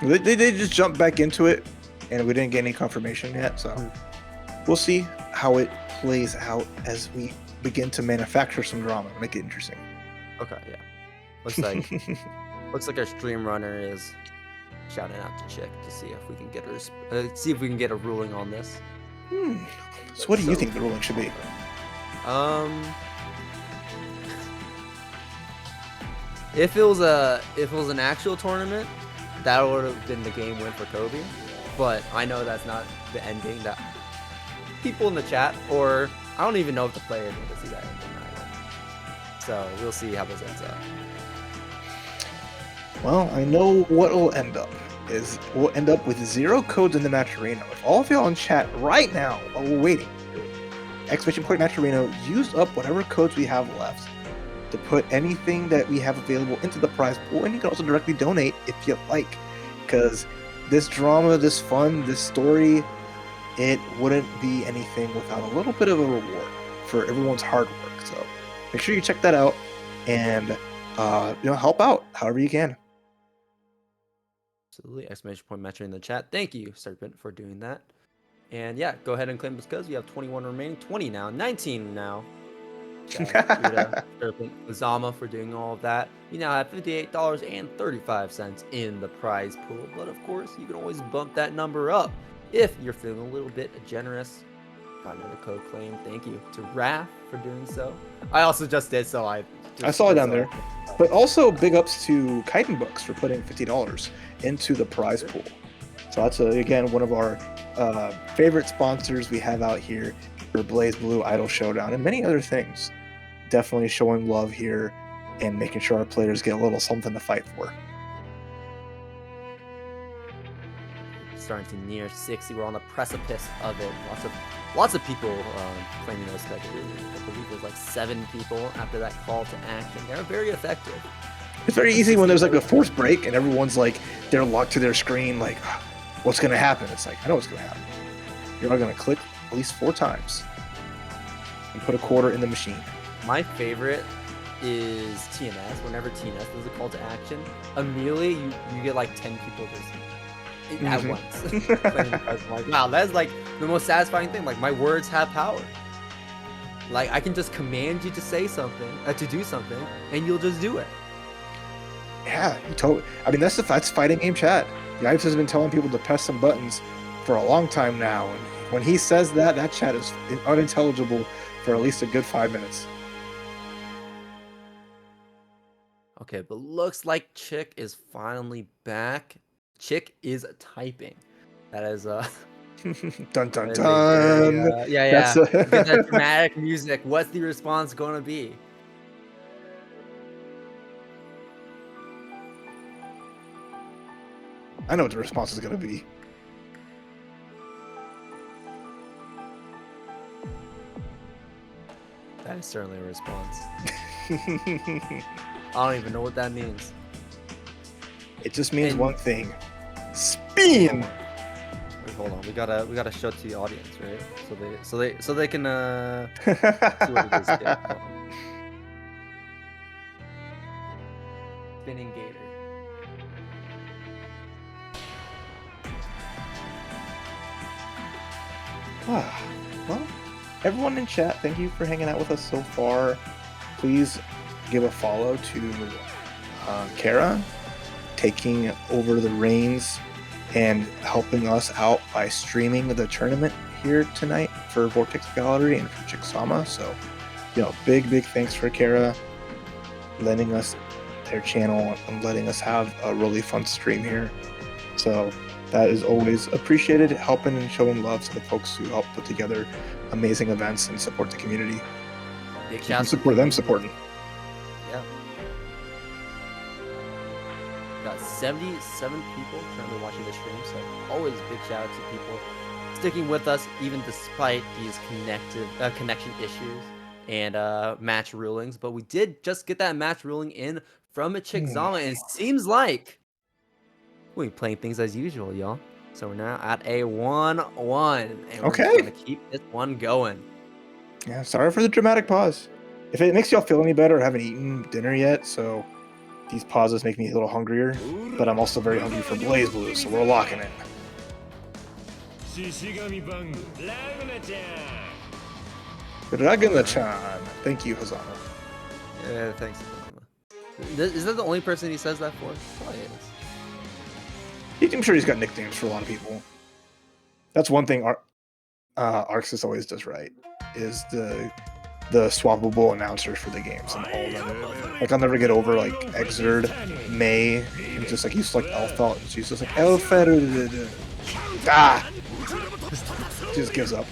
They just jumped back into it, and we didn't get any confirmation yet. So we'll see how it plays out as we begin to manufacture some drama, make it interesting. Okay, yeah. Looks like our stream runner is shouting out to Chick to see if we can get a ruling on this. So what do you think the ruling should be? If it was an actual tournament, that would have been the game win for Kobe. But I know that's not the ending that people in the chat, or I don't even know if the players want to see that ending either. So we'll see how this ends up. Well, I know what will end up. We'll end up with 0 codes in the match arena. If all of y'all in chat right now while we're waiting, !match arena, use up whatever codes we have left to put anything that we have available into the prize pool, and you can also directly donate if you like, because this drama, this fun, this story, it wouldn't be anything without a little bit of a reward for everyone's hard work. So make sure you check that out and help out however you can. Absolutely. !match in the chat. Thank you, Serpent, for doing that. And yeah, go ahead and claim this because we have 21 remaining, 20 now, 19 now. Serpent, Fuzzama for doing all of that. We now have $58.35 in the prize pool, but of course you can always bump that number up if you're feeling a little bit generous. Got another code claim. Thank you to Raph for doing so. I also just did so. I saw it down there. But also big ups to Kiten Books for putting $50 into the prize pool. So that's again one of our favorite sponsors we have out here for Blazblue, Idol Showdown, and many other things. Definitely showing love here and making sure our players get a little something to fight for. Starting to near 60. We're on the precipice of it. Lots of people claiming those codes. I believe there's like 7 people after that call to action. They're very effective. It's very easy when there's like a forced break and everyone's like, they're locked to their screen, like, what's going to happen? It's like, I know what's going to happen. You're all going to click at least 4 times and put a quarter in the machine. My favorite is TNS. Whenever TNS does a call to action, immediately you get like 10 people just at once. Like, wow, that's like the most satisfying thing. Like, my words have power. Like, I can just command you to say something, to do something, and you'll just do it. Yeah, you totally. I mean, that's fighting game chat. Yipes has been telling people to press some buttons for a long time now, and when he says that, that chat is unintelligible for at least a good 5 minutes. Okay, but looks like Chick is finally back. Chick is typing. That is dun dun dun. Yeah. Get that dramatic music. What's the response going to be? I know what the response is going to be. That is certainly a response. I don't even know what that means. It just means one thing. Spin! Wait, hold on. We gotta show it to the audience, right? So they can see what it is. Yeah, hold on. Spinning gator. Well, everyone in chat, thank you for hanging out with us so far. Please give a follow to Kara, taking over the reins and helping us out by streaming the tournament here tonight for Vortex Gallery and for Fuzzama. So, big thanks for Kara lending us their channel and letting us have a really fun stream here. So that is always appreciated, helping and showing love to the folks who help put together amazing events and support the community. Big shout out support them supporting. Yeah. Got 77 people currently watching the stream, so always big shout out to people sticking with us even despite these connection issues and match rulings. But we did just get that match ruling in from a Fuzzama, and it seems like we're playing things as usual, y'all. So we're now at a 1-1, and we're just gonna keep this one going. Yeah, sorry for the dramatic pause. If it makes y'all feel any better, I haven't eaten dinner yet, so these pauses make me a little hungrier. But I'm also very hungry for Blazblue, so we're locking it. Dragon-chan. Thank you, Fuzzama. Yeah, thanks, Fuzzama. Is that the only person he says that for? Probably is. I'm sure he's got nicknames for a lot of people. That's one thing Arxis always does right, is the swappable announcers for the games and all of them. Like, I'll never get over, like, Exerd, May, and just, like, he's like Elfelt, and she's just like, Elfelt. Ah! Just gives up.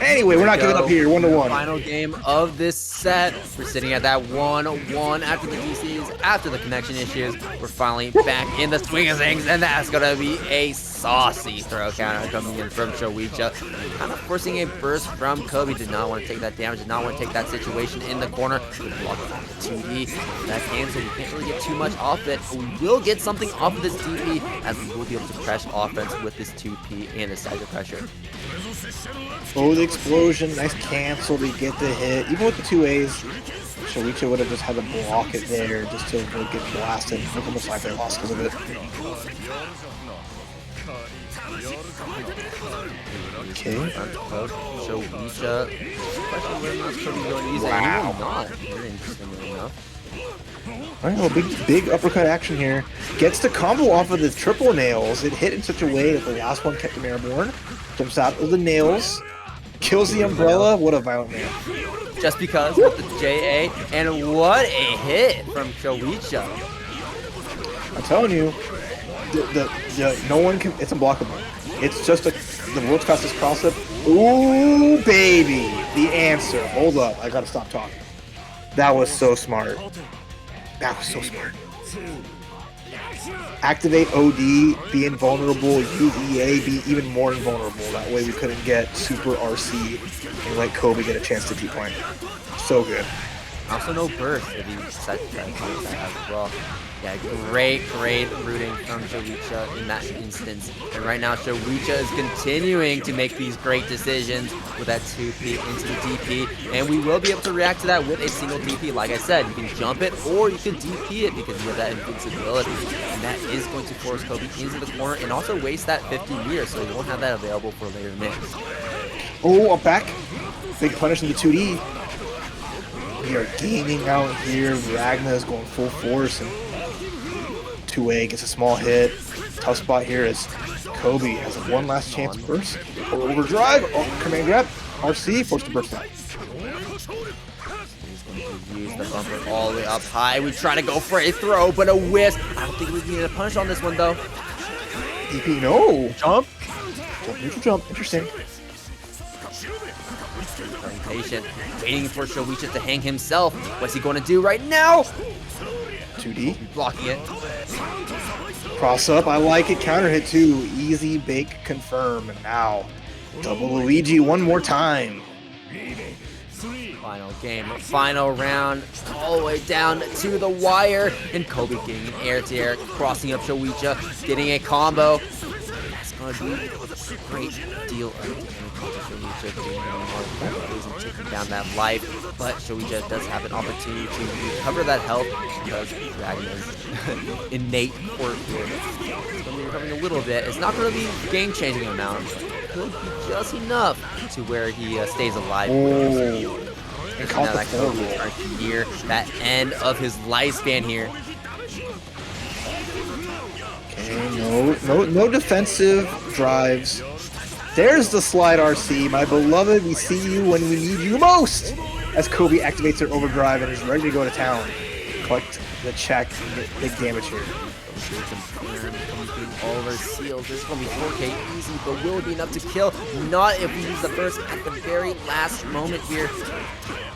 Anyway, we're not giving up here. 1-1. Final game of this set. We're sitting at that 1-1 after the DCs, after the connection issues. We're finally back in the swing of things, and that's gonna be a saucy throw counter coming in from Showicha. Kind of forcing a burst from Kobe. Did not want to take that damage, did not want to take that situation in the corner. We block it on the 2D. That cancel, we can't really get too much off it, but we will get something off of this DP, as we will be able to crash offense with this 2P and the Cyber Pressure. Oh, the explosion. Nice cancel to get the hit. Even with the 2As, Showicha would have just had to block it there just to avoid getting blasted. Look how much life they lost because of it. Okay. Showicha. Question whether or not Kobe going to use it. He will not. Very interestingly enough. Alright, well, big uppercut action here. Gets the combo off of the triple nails. It hit in such a way that the last one kept him airborne. Jumps out of the nails. Kills the umbrella. What a violent man. Just because with the JA. And what a hit from Showicha. I'm telling you, no one can. It's unblockable. It's just the world's fastest cross-up. Ooh, baby. The answer. Hold up. I gotta stop talking. That was so smart. That was so smart. Activate OD, be invulnerable, use EA, be even more invulnerable. That way we couldn't get super RC and let Kobe get a chance to keep playing. So good. Also no burst if he decides to try to do that as well. Yeah, great rooting from Showicha in that instance. And right now Showicha is continuing to make these great decisions with that 2P into the DP. And we will be able to react to that with a single DP. Like I said, you can jump it or you can DP it because you have that invincibility. And that is going to force Kobe into the corner and also waste that 50 meters, so you won't have that available for later mix. Oh, up back. Big punish in the 2D. We are gaming out here. Ragna is going full force, and 2A gets a small hit. Tough spot here is Kobe has one last chance burst. Overdrive. Oh, command grab. RC forced to burst out. He's going to use the bumper all the way up high. We try to go for a throw, but a whiff. I don't think we need a punish on this one though. DP, no. Jump. Neutral jump. Interesting. Patient, waiting for Showicha to hang himself. What's he going to do right now? 2D. Blocking it. Cross up, I like it. Counter hit too. Easy bake confirm. And now double Luigi one more time. Final game, final round, all the way down to the wire, and Kobe getting an air-to-air, crossing up Showicha, getting a combo. That's going to be a great deal of damage to Showicha, taking down that life, but Showicha does have an opportunity to recover that health because Ragna's innate quirk here. It's going to be recovering a little bit. It's not going to be game-changing amount, but it could be just enough to where he stays alive. And caught the forward. Near that end of his lifespan here. Okay, no defensive drives. There's the slide RC, my beloved. We see you when we need you most. As Kobe activates her overdrive and is ready to go to town. Collect the check, big damage here. All of our seals. This is going to be 4K easy, but will it be enough to kill? Not if we use the burst at the very last moment here.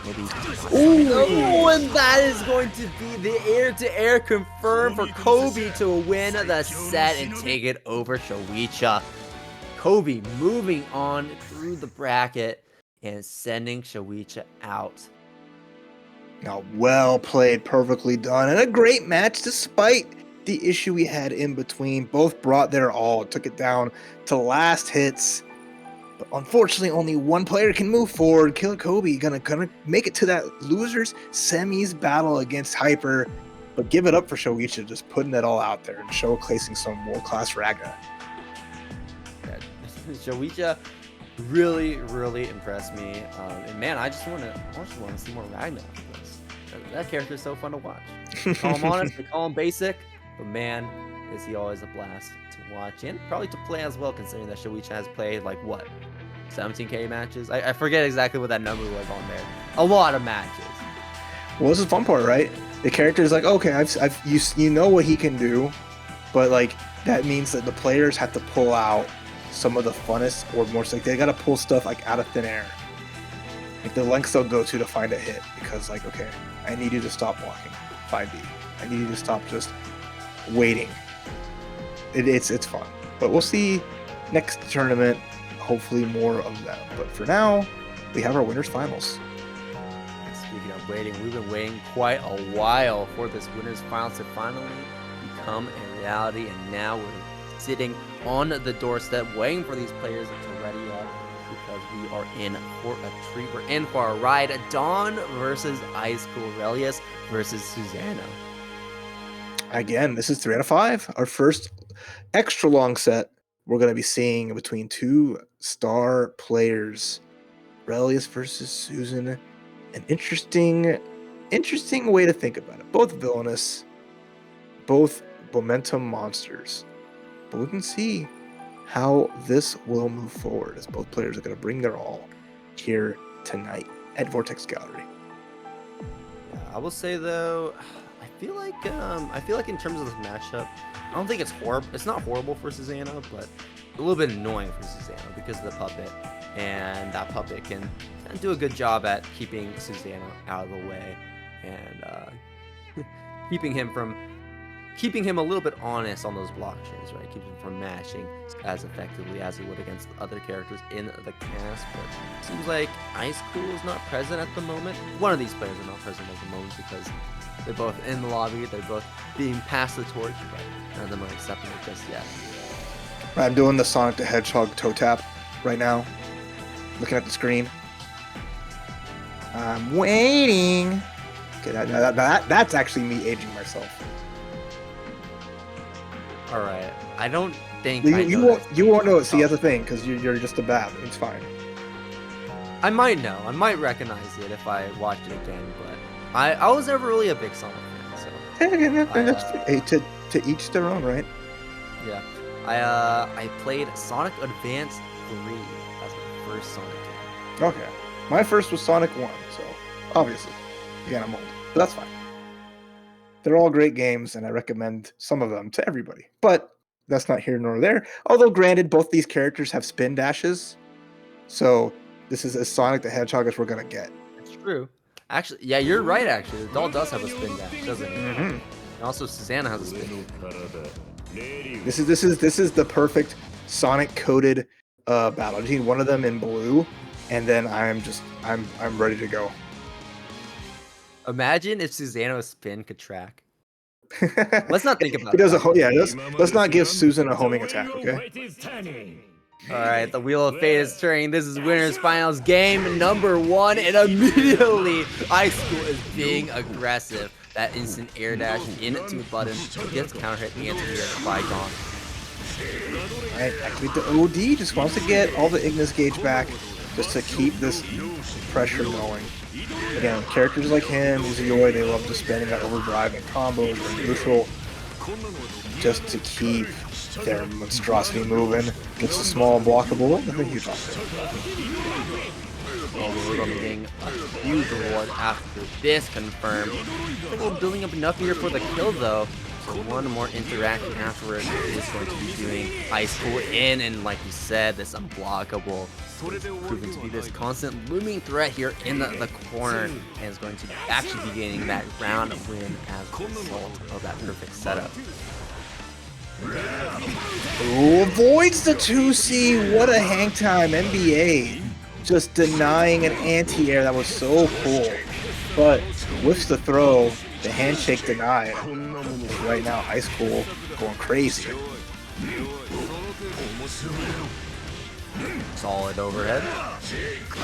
Maybe. Oh, and that is going to be the air-to-air confirm for Kobe to win the set and take it over Showicha. Kobe moving on through the bracket and sending Showicha out. Now, well played, perfectly done, and a great match despite the issue we had in between. Both brought their all, took it down to last hits. But unfortunately, only one player can move forward. Killer Kobe gonna make it to that losers semis battle against Hyper. But give it up for Showicha, just putting it all out there and showcasing some world-class Ragna. Yeah, Showicha really impressed me. And man, I just want to see more Ragna. That character is so fun to watch. They call him honest, they call him basic, but man, is he always a blast to watch and probably to play as well, considering that Showicha has played like what, 17K matches? I forget exactly what that number was on there. A lot of matches. Well, this is the fun part, right? The character is like, okay, you know what he can do, but like that means that the players have to pull out some of the funnest or more like they gotta pull stuff like out of thin air. Like the lengths they'll go to find a hit because like, okay, I need you to stop blocking 5B. I need you to stop just waiting. It's fun. But we'll see next tournament, hopefully more of them. But for now, we have our winners finals. Speaking of waiting, we've been waiting quite a while for this winners finals to finally become a reality, and now we're sitting on the doorstep waiting for these players to ready up because we are in for a treat. We're in for a ride. Dawn versus Icecool, Relius versus Susanna. Again, this is 3 out of 5. Our first extra long set we're going to be seeing between two star players. Relius versus Susan. An interesting way to think about it. Both villainous, both momentum monsters. But we can see how this will move forward as both players are going to bring their all here tonight at Vortex Gallery. Yeah, I will say though, I feel like in terms of this matchup, I don't think it's horrible. It's not horrible for Susanna, but a little bit annoying for Susanna because of the puppet, and that puppet can do a good job at keeping Susanna out of the way and keeping him a little bit honest on those block chains, right? Keeping him from mashing as effectively as he would against other characters in the cast. But it seems like Icecool is not present at the moment. One of these players are not present at the moment because they're both in the lobby. They're both being passed the torch, but none of them are accepting it just yet. I'm doing the Sonic the Hedgehog toe tap right now, looking at the screen. I'm waiting. Okay, that's actually me aging myself. All right, I don't think you won't know it. See, that's the thing, because you're just a bab. It's fine. I might know. I might recognize it if I watched it again, but I was never really a big Sonic fan. So to each their own, right? Yeah. I played Sonic Advance 3 as my first Sonic game. Okay. My first was Sonic 1, so obviously, again, I'm old, but that's fine. They're all great games, and I recommend some of them to everybody. But that's not here nor there. Although, granted, both these characters have spin dashes, so this is as Sonic the Hedgehog as we're gonna get. That's true. Actually, yeah, you're right. Actually, the doll does have a spin dash, doesn't it? Mm-hmm. And also, Susanna has a spin. This is the perfect Sonic coded battle. I just need one of them in blue, and then I'm ready to go. Imagine if Susanoo's spin could track. Let's not think about He does that. let's not give Susan a homing attack, okay? Alright, the Wheel of Fate is turning. This is Winners Finals game number 1, and immediately Icecool is being aggressive. That instant air dash into button gets counter hit the ShinyFlygon. Alright, activate the OD, just wants to get all the Ignis gauge back just to keep this pressure going. Again, characters like him, Uzuyoi, they love just spending that overdrive and combos and neutral just to keep their monstrosity moving. Gets a small blockable, nothing huge off there. Oh, we're going to be getting a huge reward after this confirmed. I think we're building up enough here for the kill though. So one more interaction afterwards is going to be doing Icecool in, and like you said, this unblockable is proving to be this constant looming threat here in the corner, and is going to actually be gaining that round win as a result of that perfect setup. Ooh, avoids the 2C. What a hang time. NBA just denying an anti-air. That was so cool. But whiffs the throw, the handshake denied. Right now, Icecool going crazy. Solid overhead.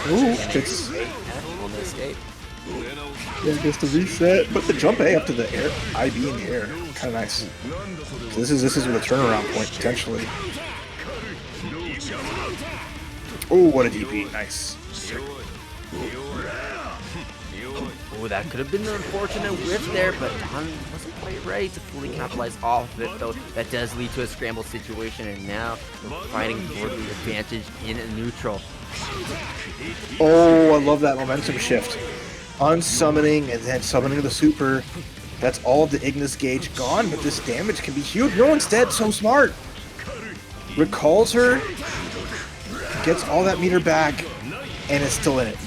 Ooh, it's on the escape. Yeah, gets the reset, but the jump A up to the air, IB in the air, kind of nice. So this is with a turnaround point potentially. Oh, what a DP, nice. Oh, that could have been an unfortunate whiff there, but Thun wasn't quite ready to fully capitalize off of it, though. That does lead to a scramble situation, and now we're fighting for the advantage in neutral. Oh, I love that momentum shift. Unsummoning and then summoning the super. That's all of the Ignis gauge gone, but this damage can be huge. No, instead, so smart. Recalls her, gets all that meter back, and is still in it.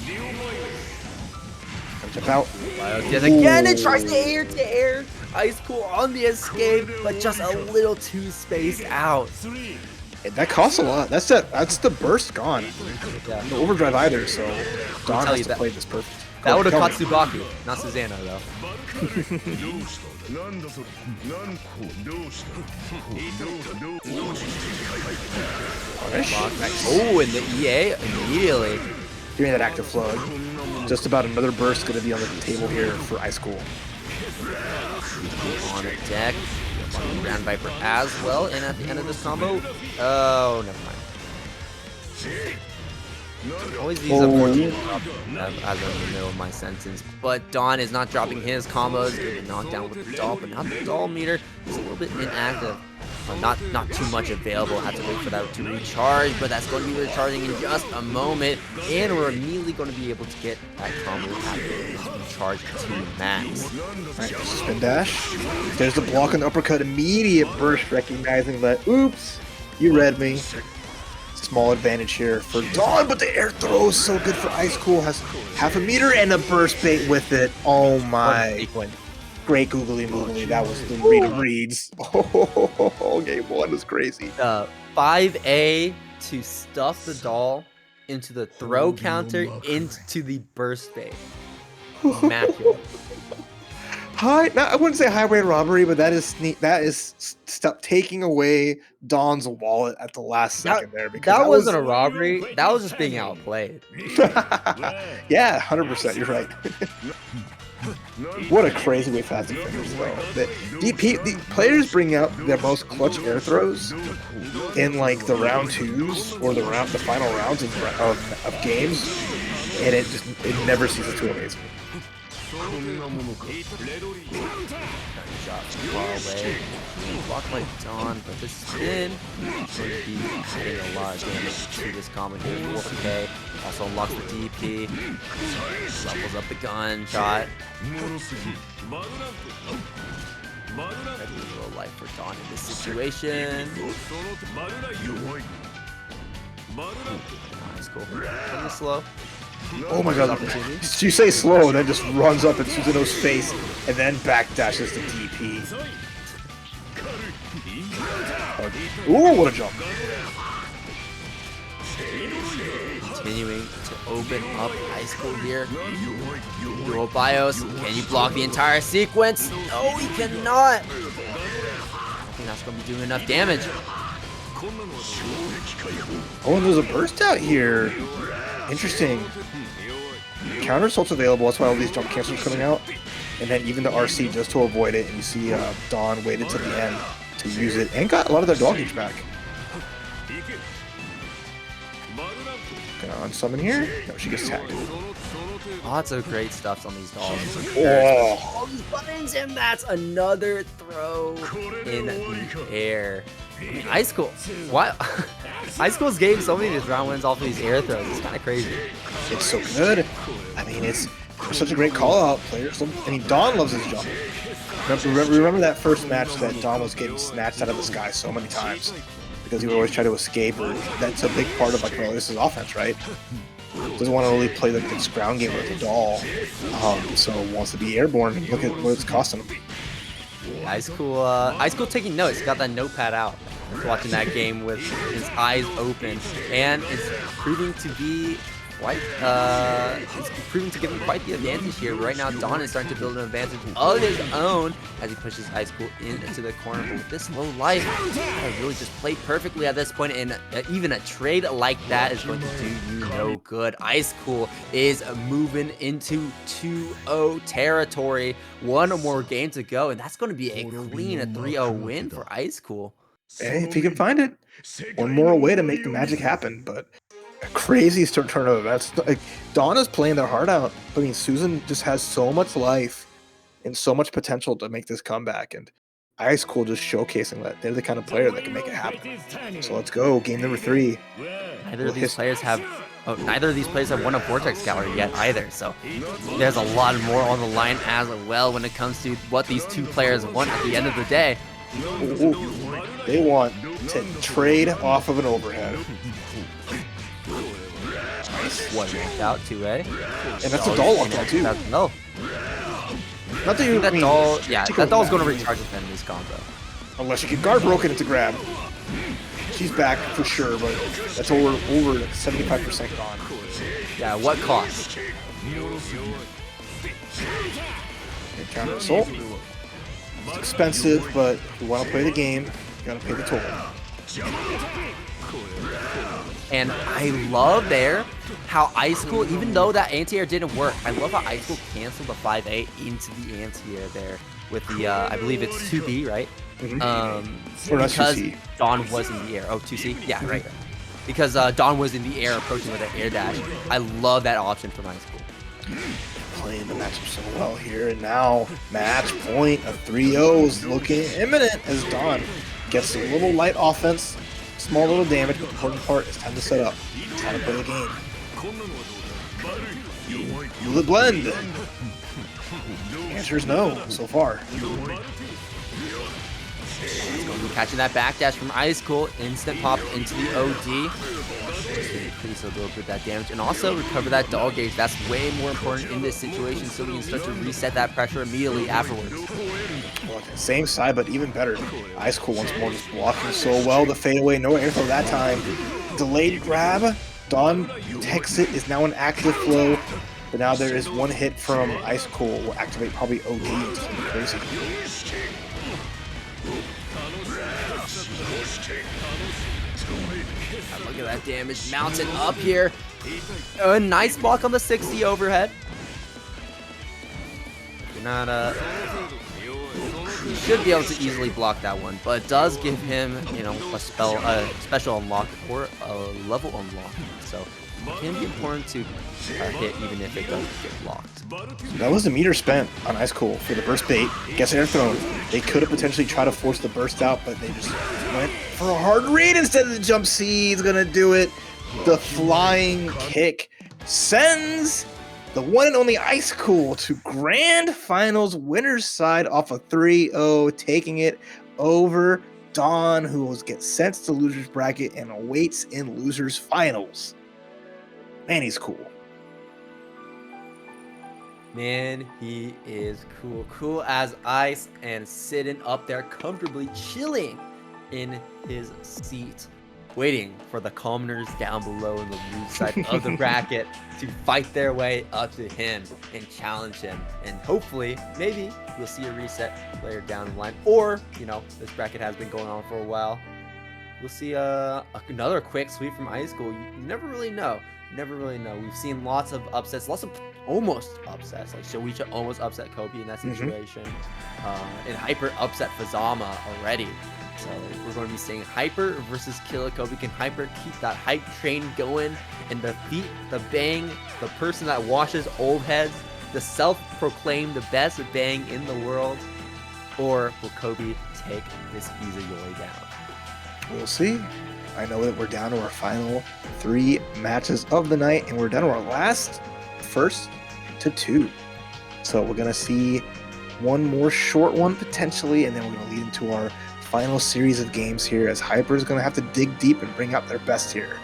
Jump out. Yet again, it tries to air. Icecool on the escape, but just a little too spaced out. And that costs a lot. That's the burst gone. Yeah. No overdrive either, so Don has to play this perfect. That would have caught Tsubaki, not Susanoo, though. Oh, and the EA immediately. Doing that active flood. Just about another burst going to be on the table here for Icecool. On the deck. Ground Viper as well, and at the end of this combo, oh, never mind. Always these unfortunate as I'm in the middle of my sentence, but Don is not dropping his combos, getting knocked down with the doll, but now the doll meter is a little bit inactive. Not too much available. Had to wait for that to recharge, but that's going to be recharging in just a moment, and we're immediately going to be able to get that combo after it's recharged to max. Right, spin dash. There's the block and the uppercut. Immediate burst, recognizing that, oops, you read me. Small advantage here for Dawn, but the air throw is so good for Icecool. Has half a meter and a burst bait with it. Oh my. Great googly moogly. That was the read of reads. Oh, game 1 was crazy. 5A to stuff the doll into the throw counter into the burst bait. Immaculate. I wouldn't say highway robbery, but that is taking away Dawn's wallet at the last second there. Because that wasn't a robbery. That was just being outplayed. Yeah, 100%. You're right. What a crazy way fast to finish, though. The players bring out their most clutch air throws in like the round 2s or the final rounds of games, and it never ceases to amaze me. Shot far away. Blocked by Dawn, but the spin is going to be adding a lot of damage to this combo here. 4K also unlocks the DP, levels up the gun shot. Ready life for Dawn in this situation. Nice, cool. Pretty slow. Oh my god, you say slow and then just runs up in Susanoo's face and then backdashes the DP. Ooh, what a jump. Continuing to open up Icecool here. Dual BIOS. Can you block the entire sequence? No, he cannot. I think that's going to be doing enough damage. Oh, and there's a burst out here. Interesting. Counter assault's available, that's why all these jump cancels are coming out. And then even the RC just to avoid it, and you see Dawn waited to the end to use it, and got a lot of their dog gauge back. Gonna unsummon here? No, she gets tagged. Lots of great stuffs on these dogs. Oh. All these buttons, and that's another throw in the air. Icecool. What? Icecool's getting so many of these round wins off of these air throws. It's kind of crazy. It's so good. I mean, it's such a great call out. Players, I mean, Dawn loves his jump. Remember that first match that Dawn was getting snatched out of the sky so many times because he would always try to escape, or that's a big part of like, well, this is offense, right? Doesn't want to really play like this ground game with a doll, so wants to be airborne. Look at what it's costing him. Icecool taking notes. Got that notepad out. Watching that game with his eyes open, and it's proving to be quite. It's proving to give him quite the advantage here. Right now, Dawn is starting to build an advantage of his own as he pushes Icecool into the corner. But with this low life, really just played perfectly at this point, and even a trade like that is going to do you no good. Icecool is moving into 2-0 territory. One more game to go, and that's going to be a clean 3-0 win for Icecool. Hey, if he can find it, one more way to make the magic happen. But a crazy turn of events. Like, Dawn is playing their heart out. I mean, Susan just has so much life and so much potential to make this comeback, and Icecool just showcasing that they're the kind of player that can make it happen. So let's go, game number 3. Neither of these players have won a Vortex Gallery yet either, so there's a lot more on the line as well when it comes to what these two players want at the end of the day. Ooh, they want to trade off of an overhead. Nice. One out, 2A. And that's a doll lockout too. No. Not that you that mean, doll, yeah, that doll's going to recharge with enemy's combo. Unless you get guard broken into grab. She's back for sure, but that's over 75% gone. Yeah, what cost? Counter assault. It's expensive, but if you want to play the game, you gotta pay the toll. And I love there how Icecool, even though that anti-air didn't work, I love how Icecool canceled the 5A into the anti-air there with the, I believe it's 2B, right? Mm-hmm. Because Dawn was in the air. Oh, 2C? Yeah, right. Because Dawn was in the air approaching with an air dash. I love that option from Icecool. Playing the matchup so well here, and now match point of 3-0 is looking imminent as Dawn gets a little light offense, small little damage, but the important part is time to set up. It's time to play the game. Will it blend? The answer is no, so far. Catching that backdash from Icecool, instant pop into the OD. Increase a little bit of that damage, and also recover that doll gauge. That's way more important in this situation, so we can start to reset that pressure immediately afterwards. Well, same side, but even better. Icecool once more just blocking so well. The fadeaway, no air throw that time. Delayed grab. Dawn takes it, is now an active flow, but now there is one hit from Icecool. Will activate probably OD. It's gonna be crazy. Look at that damage mounted up here. A nice block on the 60 overhead. You're not you should be able to easily block that one, but it does give him, you know, a special unlock or a level unlock. So it can be important to hit even if it doesn't get blocked. That was the meter spent on Icecool for the burst bait. Gets air thrown. They could have potentially tried to force the burst out, but they just went for a hard read instead of the jump C. He's gonna do it. The flying kick sends the one and only Icecool to grand finals winner's side off a 3-0, taking it over Dawn, who will get sent to loser's bracket and awaits in loser's finals. Man, he's cool. Man, he is cool. Cool as ice and sitting up there comfortably chilling in his seat, waiting for the commoners down below in the blue side of the bracket to fight their way up to him and challenge him. And hopefully, maybe we'll see a reset later down the line. Or, you know, this bracket has been going on for a while. We'll see another quick sweep from Icecool. You never really know. Never really know. We've seen lots of upsets, lots of almost upsets. Like Showicha almost upset Kobe in that situation. And Hyper upset Fuzzama already. So we're going to be seeing Hyper versus Killer Kobe. Can Hyper keep that hype train going and defeat the Bang, the person that washes old heads, the self-proclaimed the best Bang in the world? Or will Kobe take this Izayoi down? We'll see. I know that we're down to our final 3 matches of the night, and we're down to our last first to 2. So we're going to see one more short one potentially, and then we're going to lead into our final series of games here, as Hyper is going to have to dig deep and bring out their best here.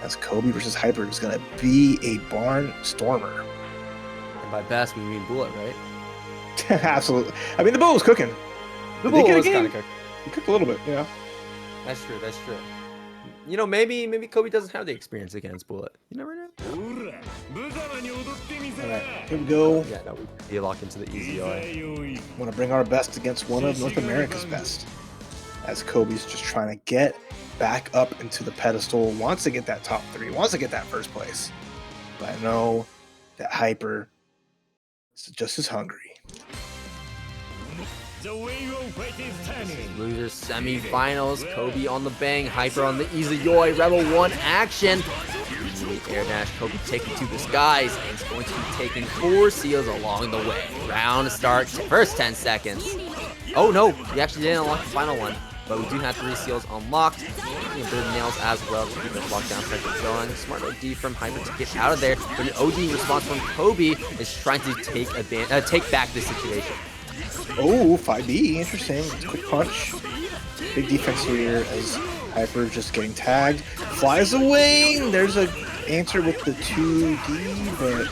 As Kobe versus Hyper is going to be a barn stormer. And by best, we mean Bullet, right? Absolutely. I mean, the bull was cooking. The Bull was kind of cooking. He cooked a little bit, yeah. That's true. That's true. You know, maybe Kobe doesn't have the experience against Bullet. You never know. Alright, here we go. Yeah, no, we lock into the Izayoi. Want to bring our best against one of North America's best. As Kobe's just trying to get back up into the pedestal, wants to get that top 3, wants to get that first place. But I know that Hyper is just as hungry. The wave of fight is turning. Losers semi-finals. Kobe on the Bang, Hyper on the Izayoi. Rebel 1 action. Air dash. Kobe taking to the skies, and he's going to be taking 4 seals along the way. Round start. First 10 seconds. Oh no, we actually didn't unlock the final one, but we do have 3 seals unlocked. A bit of nails as well to keep the lockdown pressure going. Smart OD from Hyper to get out of there, but an OD response from Kobe is trying to take back this situation. Oh, 5B, interesting. Quick punch. Big defense here as Hyper just getting tagged. Flies away! There's an answer with the 2D, but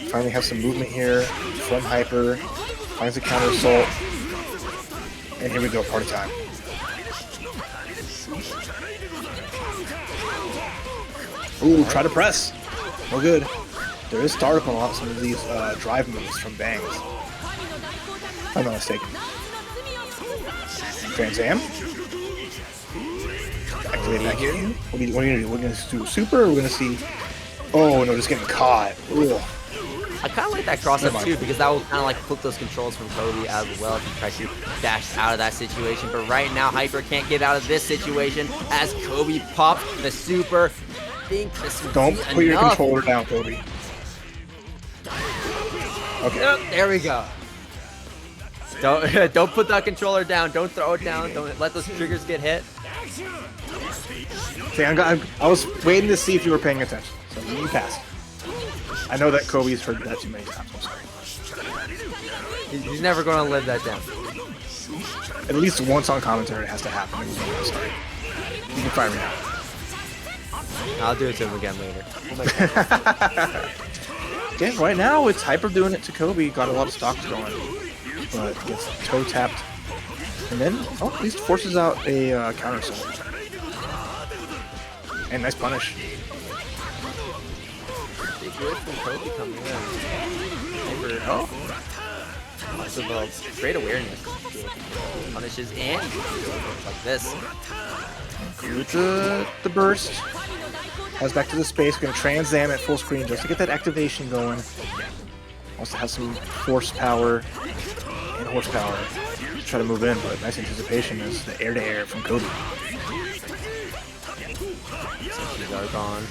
finally has some movement here from Hyper. Finds a counter assault. And here we go, party time. Ooh, try to press. No good. There is startup on some of these drive moves from Bangs. If I'm not mistaken. Trans Am. Activate back here. What are you gonna do? We're gonna do super, or we're gonna see. Oh no, just getting caught. Ugh. I kind of like that cross up too, because that will kind of like flip those controls from Kobe as well if he tries to dash out of that situation. But right now, Hyper can't get out of this situation as Kobe pops the super. I think this will Don't be put your enough. controller down, Kobe. Okay. Yep, there we go. Don't put that controller down. Don't throw it down. Don't let those triggers get hit. Okay, I was waiting to see if you were paying attention. So you passed. I know that Kobe's heard that too many times. I'm sorry. He's never going to live that down. At least once on commentary it has to happen. I'm sorry. You can fire me now. I'll do it to him again later. Okay, right now it's Hyper doing it to Kobe. Got a lot of stocks going, but gets toe tapped, and then at least forces out a counter assault. And nice punish. Big good from Kobe coming in. Oh, lots of great awareness. Punishes and like this. With the burst. Has back to the space, gonna Trans Am at full screen just to get that activation going. Wants to have some force power and horsepower to try to move in, but nice anticipation is the air-to-air from Kobe. Gone.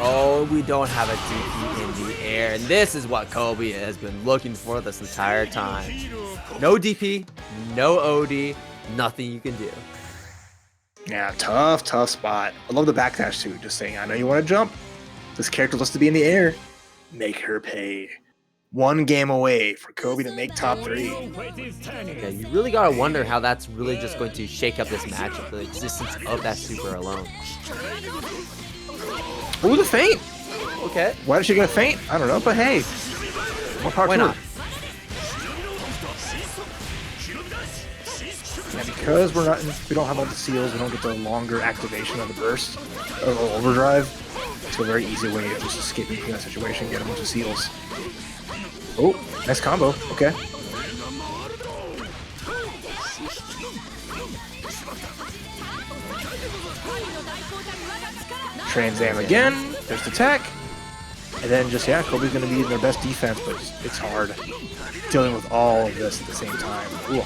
Oh, we don't have a DP in the air, and this is what Kobe has been looking for this entire time. No DP, no OD, nothing you can do. Yeah, tough spot. I love the backdash too, just saying, I know you want to jump. This character wants to be in the air. Make her pay. 1 game away for Kobe to make top 3. Yeah, you really gotta wonder how that's really just going to shake up this matchup, the existence of that super alone. Ooh, the feint! Okay. Why did she get a feint? I don't know, but hey. More power Why to not? her. And because we don't have all the seals, we don't get the longer activation of the burst or overdrive. It's a very easy way of just escaping from that situation, get a bunch of seals. Oh, nice combo. Okay. Trans Am again. There's the tech. And then just, yeah, Kobe's going to be in their best defense, but it's hard dealing with all of this at the same time. Ooh.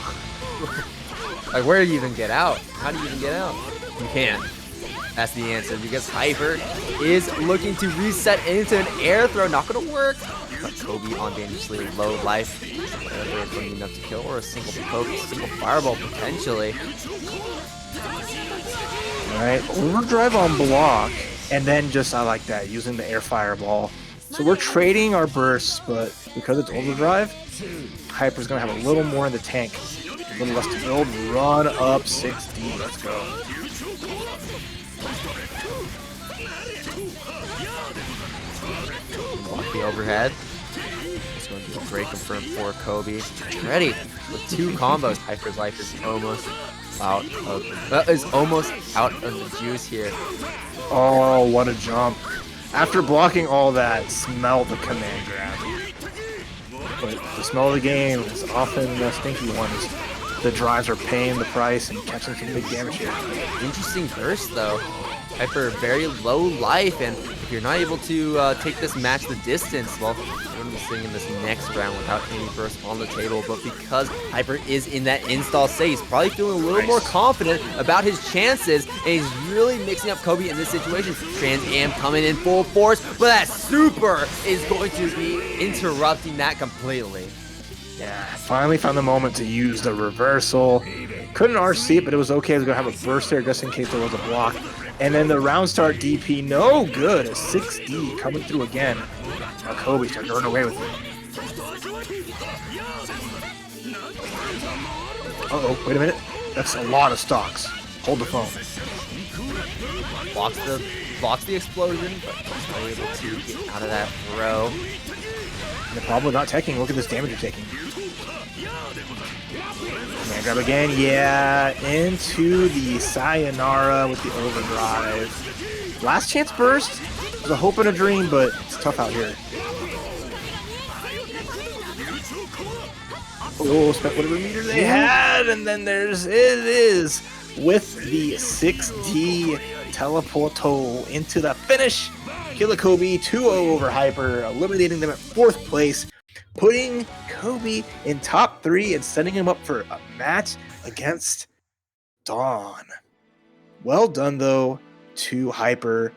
Like, where do you even get out? How do you even get out? You can't. That's the answer, because Hyper is looking to reset into an air throw. Not going to work. But Kobe on dangerously low life. Whether it's going to be enough to kill or a single poke, single fireball potentially. Alright, overdrive on block. And then just, I like that, using the air fireball. So we're trading our bursts, but because it's overdrive, Hyper's going to have a little more in the tank. A little less to build. Run up 6D. Let's go. Block the overhead. It's going to be a great confirm for Kobe. Ready with 2 combos. Hyper's life is almost out of the juice here. Oh, what a jump. After blocking all that, smell the command grab. But the smell of the game is often the stinky ones. The drives are paying the price and catching some big damage here. Interesting burst though. Hyper very low life, and if you're not able to take this match the distance, well, you're going to be sitting in this next round without any burst on the table. But because Hyper is in that install state, he's probably feeling a little more confident about his chances, and he's really mixing up Kobe in this situation. Trans Am coming in full force, but that super is going to be interrupting that completely. Yeah, finally found the moment to use the reversal. Couldn't RC it, but it was okay. I was going to have a burst there just in case there was a block. And then the round start DP, no good. A 6D coming through again. Now Kobe starting to run away with it. Uh-oh, wait a minute. That's a lot of stocks. Hold the phone. Blocks the explosion, but not able to get out of that throw. And the problem with not teching, look at this damage you're taking. Man grab again, yeah, into the Sayonara with the overdrive. Last chance burst was a hope and a dream, but it's tough out here. Oh, spent whatever meter they had, and then it is with the 6D teleporto into the finish. Killer Kobe 2-0 over Hyper, eliminating them at 4th place, putting Kobe in top 3 and setting him up for a match against Dawn. Well done, though, to Hyper.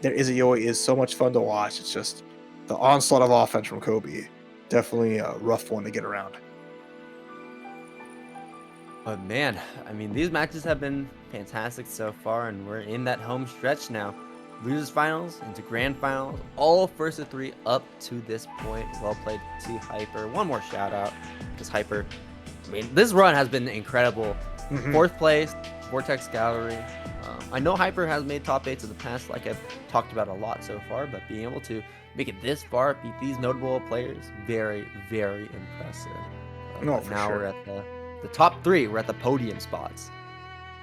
Their Izayoi is so much fun to watch. It's just the onslaught of offense from Kobe. Definitely a rough one to get around. But man, I mean, these matches have been fantastic so far, and we're in that home stretch now. Losers finals into grand finals, all first of 3 up to this point. Well played to Hyper. One more shout out, because Hyper, I mean, this run has been incredible. 4th place, Vortex Gallery. I know Hyper has made top 8s in the past, like I've talked about a lot so far, but being able to make it this far, beat these notable players, very, very impressive. No, for now sure. we're at the top 3. We're at the podium spots.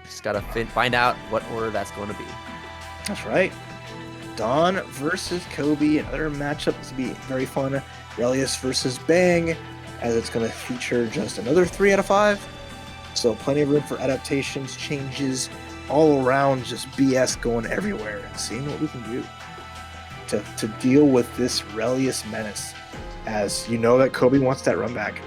Just gotta find out what order that's going to be. That's right. Dawn versus Kobe, another matchup that's going to be very fun. Relius versus Bang, as it's going to feature just another 3 out of 5. So plenty of room for adaptations, changes, all around, just BS going everywhere, and seeing what we can do to deal with this Relius menace. As you know that Kobe wants that run back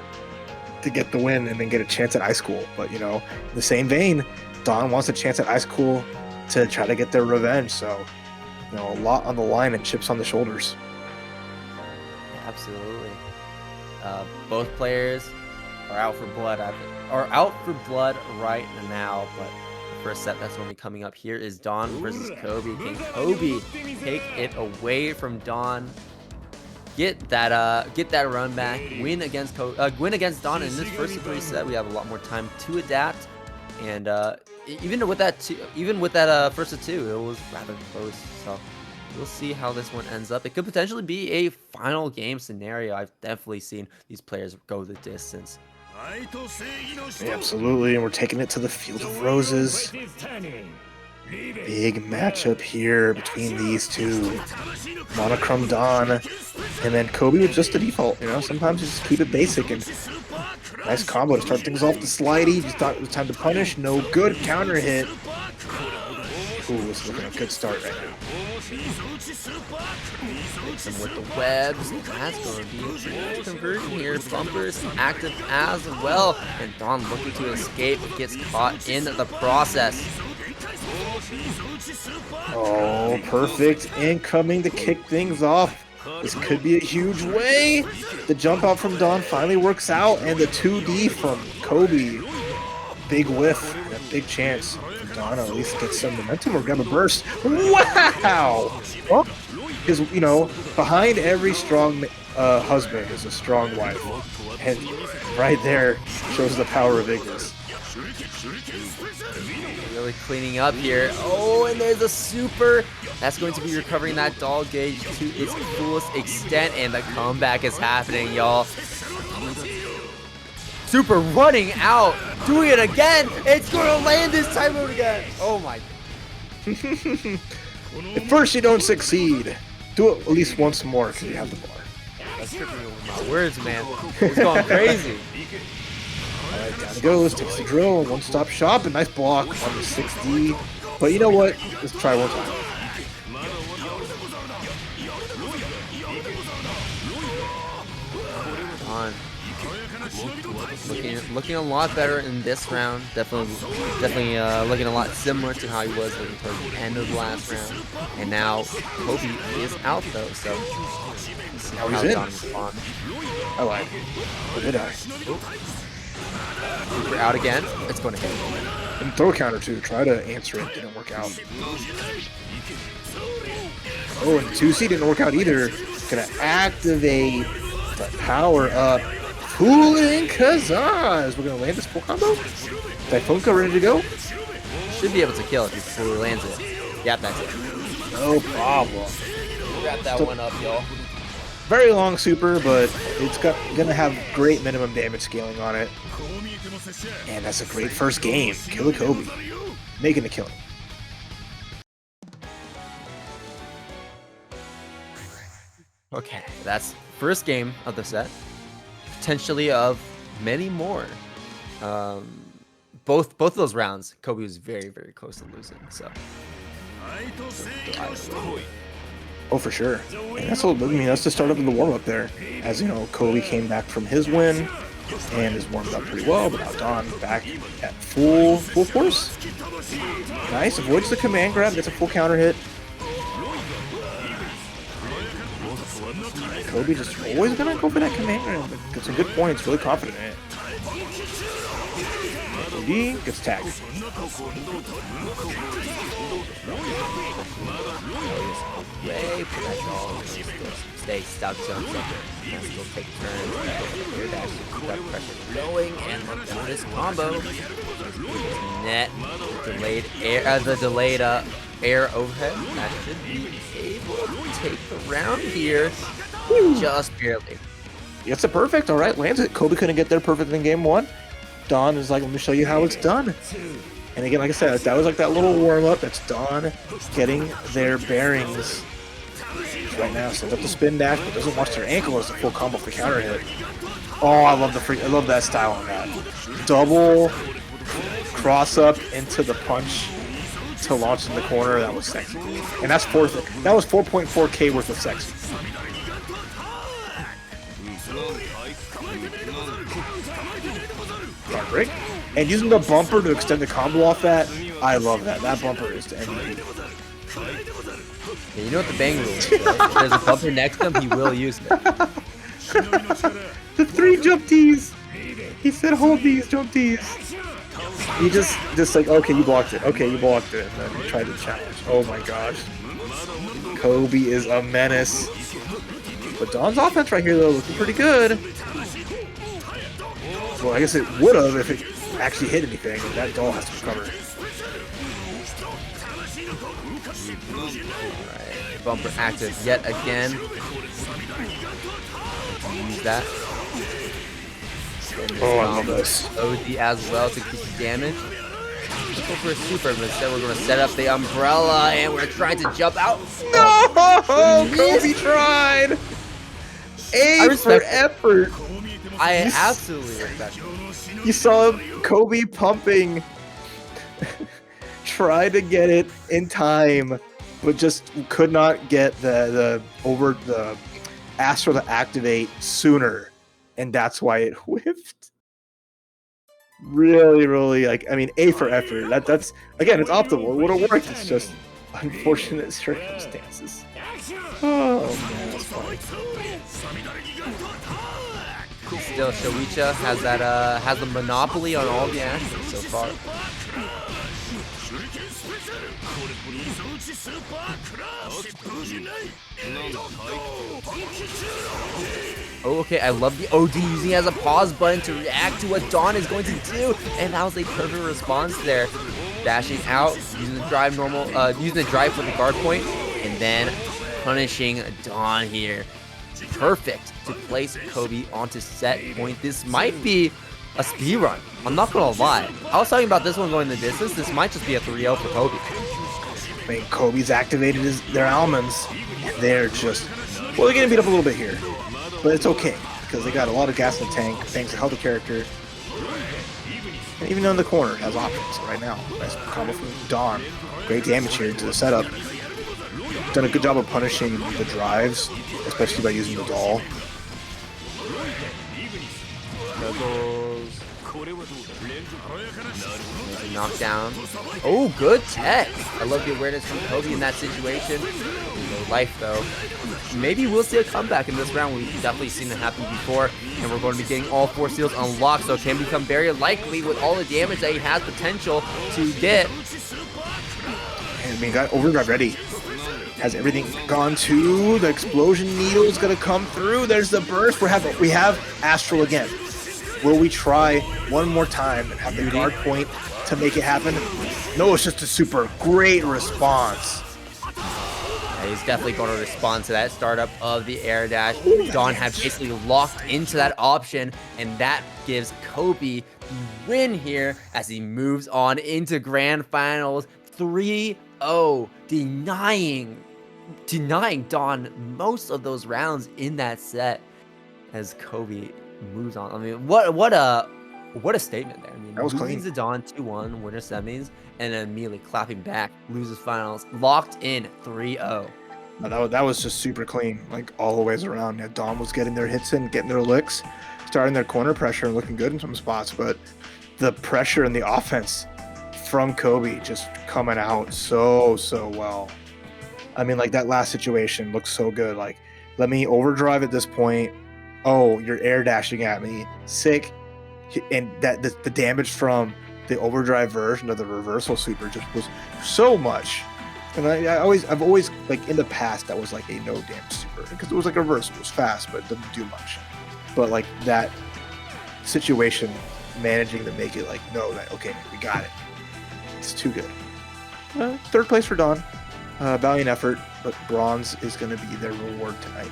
to get the win and then get a chance at Icecool. But, you know, in the same vein, Dawn wants a chance at Icecool to try to get their revenge. So, you know, a lot on the line and chips on the shoulders. Absolutely. Both players are out for blood right now, but the first set that's going to be coming up here is Dawn versus Kobe. Can Kobe take it away from Dawn? Get that run back, win against Dawn in this first of 3 set. We have a lot more time to adapt, and even with that first of 2, it was rather close. So we'll see how this one ends up. It could potentially be a final game scenario. I've definitely seen these players go the distance. Yeah, absolutely, and we're taking it to the Field of Roses. Big matchup here between these two. Monochrome Dawn, and then Kobe with just the default. You know, sometimes you just keep it basic, and nice combo to start things off. The slidey, just thought it was time to punish. No good counter hit. Ooh, this is looking a good start right now. Hits him with the webs. That's going to be a good conversion here. Bumper's active as well. And Dawn looking to escape, gets caught in the process. Oh, perfect incoming to kick things off. This could be a huge way. The jump out from Dawn finally works out, and the 2D from Kobe. Big whiff, and a big chance. Dawn at least gets some momentum or grab a burst. Wow! Because, you know, behind every strong husband is a strong wife. And right there shows the power of Ignis. Really cleaning up here. Oh, and there's a super. That's going to be recovering that doll gauge to its fullest extent, and the comeback is happening, y'all. Super running out, doing it again. It's going to land this time out again. Oh my. At first you don't succeed. Do it at least once more because you have the bar. That's tripping over my words, man. It's going crazy. Alright, down it goes, takes the drill, one-stop shop, a nice block on the 6D. But you know what? Let's try one time. On. Looking a lot better in this round. Definitely looking a lot similar to how he was looking towards the end of the last round. And now Kobe is out though, so Now he's in. I lied. Or did I? Super out again. It's going to hit. And throw counter too. Try to answer it. Didn't work out. Oh, and 2C didn't work out either. Gonna activate the power up. PhoKingAzn. We're gonna land this full combo. Typhoonka ready to go. Should be able to kill if he fully lands it. Yep, that's it. No problem. Wrap that one up, y'all. Very long super, but it's gonna have great minimum damage scaling on it. And that's a great first game. Kill a Kobe. Making a killing. Okay, that's first game of the set. Potentially of many more. Both of those rounds, Kobe was very, very close to losing. So. Oh, for sure. And that's what, I mean, that's the start of the warm up there. As you know, Kobe came back from his win and is warmed up pretty well, but now Dawn back at full force. Nice, avoids the command grab, gets a full counter hit. Kobe just always gonna go for that command grab. Gets some good points, really confident in it. Kobe gets tagged. Way for that doll. Stay stuck to him. Still take turns. Air dash to keep that pressure going, and look at this combo. Net delayed air. The delayed air overhead. That should be able to take the round here. Just barely. Gets it perfect. All right, lands it. Kobe couldn't get there perfect in game one. Dawn is like, let me show you how it's done. And again, like I said, that was like that little warm-up. That's Dawn getting their bearings. Right now, sets up the spin dash, but doesn't watch their ankle as a full combo for counter hit. Oh, I love that style on that. Double cross up into the punch to launch in the corner. That was sexy. And that's that was 4.4K worth of sexy. Guard break. And using the bumper to extend the combo off that, I love that. That bumper is to MVP. Yeah, you know what the bang rule is, right? If there's a bumper next to him, he will use it. The 3 jump T's. He said hold these jump T's. He just like, okay, you blocked it. Okay, you blocked it. And then he tried to challenge. Oh my gosh. Kobe is a menace. But Dawn's offense right here, though, looking pretty good. Well, I guess it would have if it actually hit anything. That doll has to recover. Alright, bumper active yet again. Use that. Oh, I love this. OD as well to keep the damage. Let's go for a super, but instead we're going to set up the umbrella, and we're trying to jump out. No! Kobe tried! A for effort. I absolutely respect it. You saw Kobe pumping. Tried to get it in time, but just could not get the Astro to activate sooner, and that's why it whiffed. Really, really, like, I mean, A for effort. That's again, it's optimal. It would have worked. It's just unfortunate circumstances. Oh man, that's funny. Still, Showicha has that has the monopoly on all the Astros so far. Oh, okay, I love the OD using it as a pause button to react to what Dawn is going to do, and that was a perfect response there. Dashing out, using the drive using the drive for the guard point, and then punishing Dawn here. Perfect to place Kobe onto set point. This might be a speed run. I'm not gonna lie. I was talking about this one going the distance. This might just be a 3-0 for Kobe. I mean, Kobe's activated their almonds, and they're just, well, they're getting beat up a little bit here, but it's okay because they got a lot of gas in the tank thanks to how the character, and even on the corner has options right now. Nice combo from Dawn. Great damage here into the setup. Done a good job of punishing the drives, especially by using the doll. Knockdown. Oh, good tech. I love the awareness from Kobe in that situation. No life though. Maybe we'll see a comeback in this round. We've definitely seen it happen before, and we're going to be getting all 4 seals unlocked, so it can become very likely with all the damage that he has potential to get. And I mean, got overdrive ready. Has everything gone to the explosion needle is gonna come through. There's the burst. We have Astral again. Will we try one more time and have the guard point to make it happen? No, it's just a super great response. Yeah, he's definitely going to respond to that startup of the air dash. Dawn have basically locked into that option, and that gives Kobe the win here as he moves on into grand finals 3-0, denying Dawn most of those rounds in that set as Kobe moves on. I mean, what a statement there. I mean, that was losing clean. to Dawn 2-1, winner semis, and then immediately clapping back, loses finals, locked in 3-0. No, that was just super clean, like all the ways around. Yeah, Dawn was getting their hits in, getting their licks, starting their corner pressure and looking good in some spots, but the pressure and the offense from Kobe just coming out so well. I mean, like that last situation looks so good. Like, let me overdrive at this point. Oh, you're air dashing at me. Sick. And that the damage from the overdrive version of the reversal super just was so much. And I've always like in the past that was like a no damage super because it was like a reversal. It was fast, but it didn't do much. But like that situation, managing to make it like no, that okay, we got it. It's too good. Third place for Dawn. Valiant effort, but bronze is going to be their reward tonight.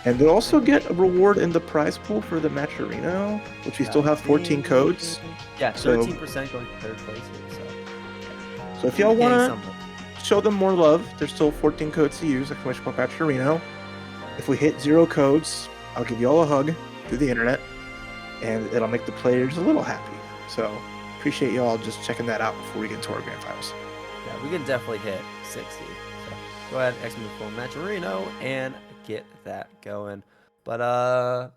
And they'll also get a reward in the prize pool for the Matcherino, which we still have 14 codes. Yeah, 13% So, going to third place here. so if y'all want to show them more love, there's still 14 codes to use. Exclamation point Matcherino. If we hit 0 codes, I'll give y'all a hug through the internet, and it'll make the players a little happy. So appreciate y'all just checking that out before we get into our grand finals. Yeah, we can definitely hit 60. So go ahead, exclamation point Matcherino, and get that going. But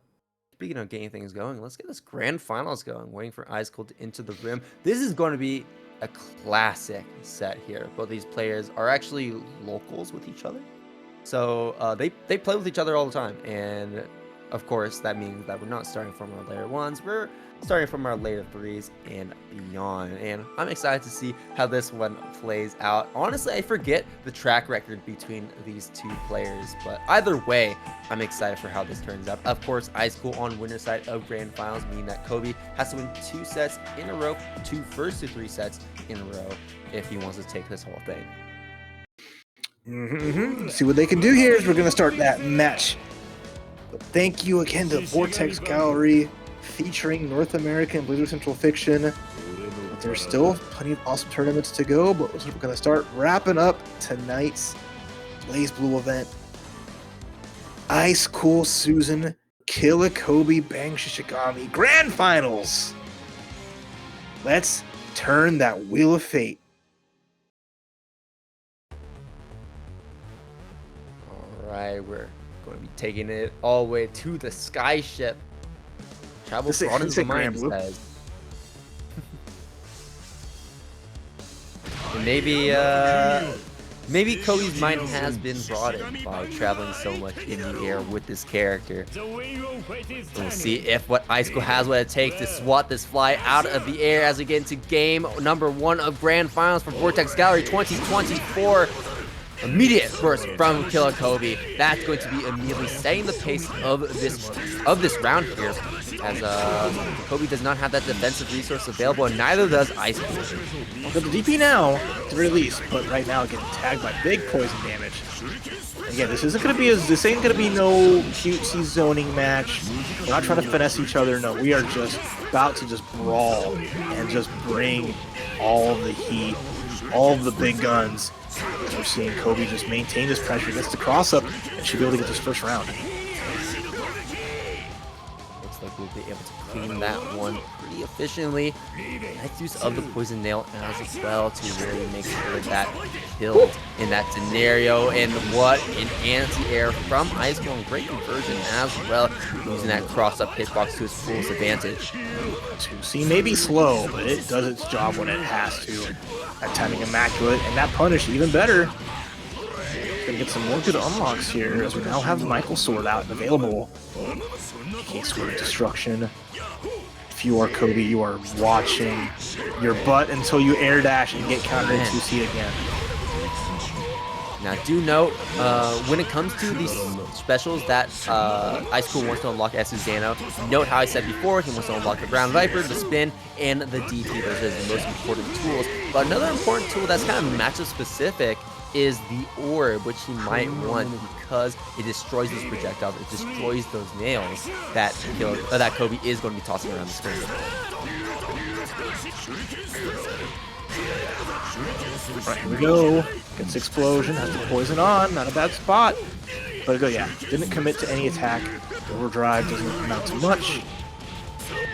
speaking of getting things going, let's get this grand finals going. Waiting for Icecool to enter the room. This is going to be a classic set here. Both these players are actually locals with each other, so they play with each other all the time. And of course, that means that we're not starting from our layer 1s. We're starting from our layer 3s and beyond. And I'm excited to see how this one plays out. Honestly, I forget the track record between these two players, but either way, I'm excited for how this turns out. Of course, Icecool on winner side of grand finals, meaning that Kobe has to win 2 sets in a row, 2 first to 3 sets in a row, if he wants to take this whole thing. See what they can do here is we're going to start that match. But thank you again to Vortex Gallery featuring North American BlazBlue Central Fiction. But there's still plenty of awesome tournaments to go, but we're going to start wrapping up tonight's BlazBlue event. Icecool Susan, Killakobe Bang Shishigami Grand Finals. Let's turn that wheel of fate. Alright, we're going to be taking it all the way to the sky ship. Travel broadens the mind, he says. Maybe Kobe's mind has been broadened by traveling so much in the air with this character. We'll see if what Icecool has what it takes to swat this fly out of the air as we get into game number 1 of Grand Finals for Vortex Gallery 2024. Immediate burst from Killakobe. That's going to be immediately setting the pace of this round here, as Kobe does not have that defensive resource available, and neither does Icecool. Well, the DP now to release, but right now getting tagged by big poison damage. Again, this ain't gonna be no cutesy zoning match. We're not trying to finesse each other. No, we are just about to just brawl and just bring all the heat, all of the big guns. We're seeing Kobe just maintain this pressure, gets the cross up, and should be able to get this first round. Looks like we'll be able to clean that one pretty efficiently. Nice use of the poison nail as well to really make sure that killed in that scenario. And what an anti-air from Icecool, and great conversion as well, using that cross-up hitbox to his fullest advantage. See, maybe slow, but it does its job when it has to. That timing immaculate, and that punish even better. Gonna get some more good unlocks here as we now have Michael Sword out and available. PK Sword of Destruction. If you are Kobe, you are watching your butt until you air dash and get countered into seat again. Now, do note, when it comes to these specials that Icecool wants to unlock as Susanoo, note how I said before, he wants to unlock the Ground Viper, the Spin, and the DP. Those are the most important tools. But another important tool that's kind of matchup specific is the Orb, which he might want because it destroys those projectiles, it destroys those nails that Kobe is going to be tossing around the screen. Right, here we go. Gets Explosion, has the poison on, not a bad spot. But yeah, didn't commit to any attack. Overdrive doesn't amount to much.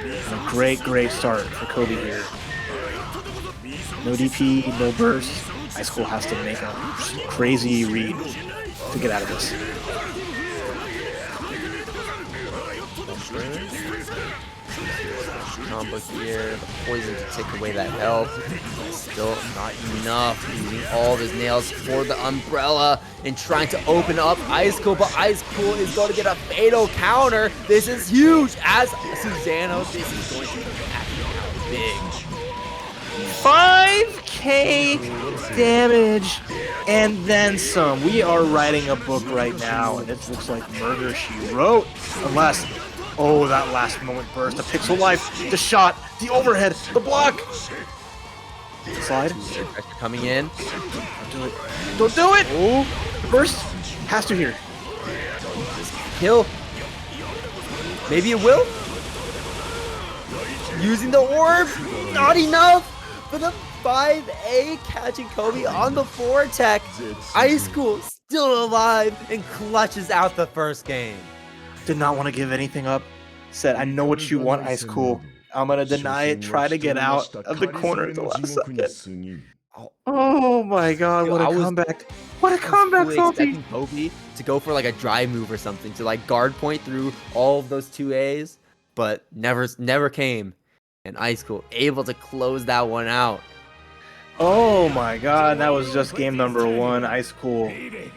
And a great start for Kobe here. No DP, no burst. Icecool has to make a crazy read to get out of this. Combo here, the poison to take away that health. Still not enough. Using all of his nails for the umbrella and trying to open up Icecool, but Icecool is going to get a fatal counter. This is huge as Susanoo. This is going to be actually big. 5k damage and then some. We are writing a book right now, and it looks like Murder, She Wrote. Unless, oh, that last moment burst. The pixel life, the shot, the overhead, the block. Slide. Coming in. Don't do it. Don't do it! Oh, burst. Has to here. Kill. Maybe it will. Using the orb. Not enough. For the 5A catching Kobe on the Vortex. Icecool still alive and clutches out the first game. Did not want to give anything up. Said, I know what you want, Icecool. I'm going to deny it. Try to get out of the corner at the last second. Oh my god, what a comeback. What a comeback, Salty. Expecting Kobe to go for like a dry move or something to like guard point through all of those 2As, but never came. And Icecool able to close that one out. Oh my god, that was just game number 1, Icecool.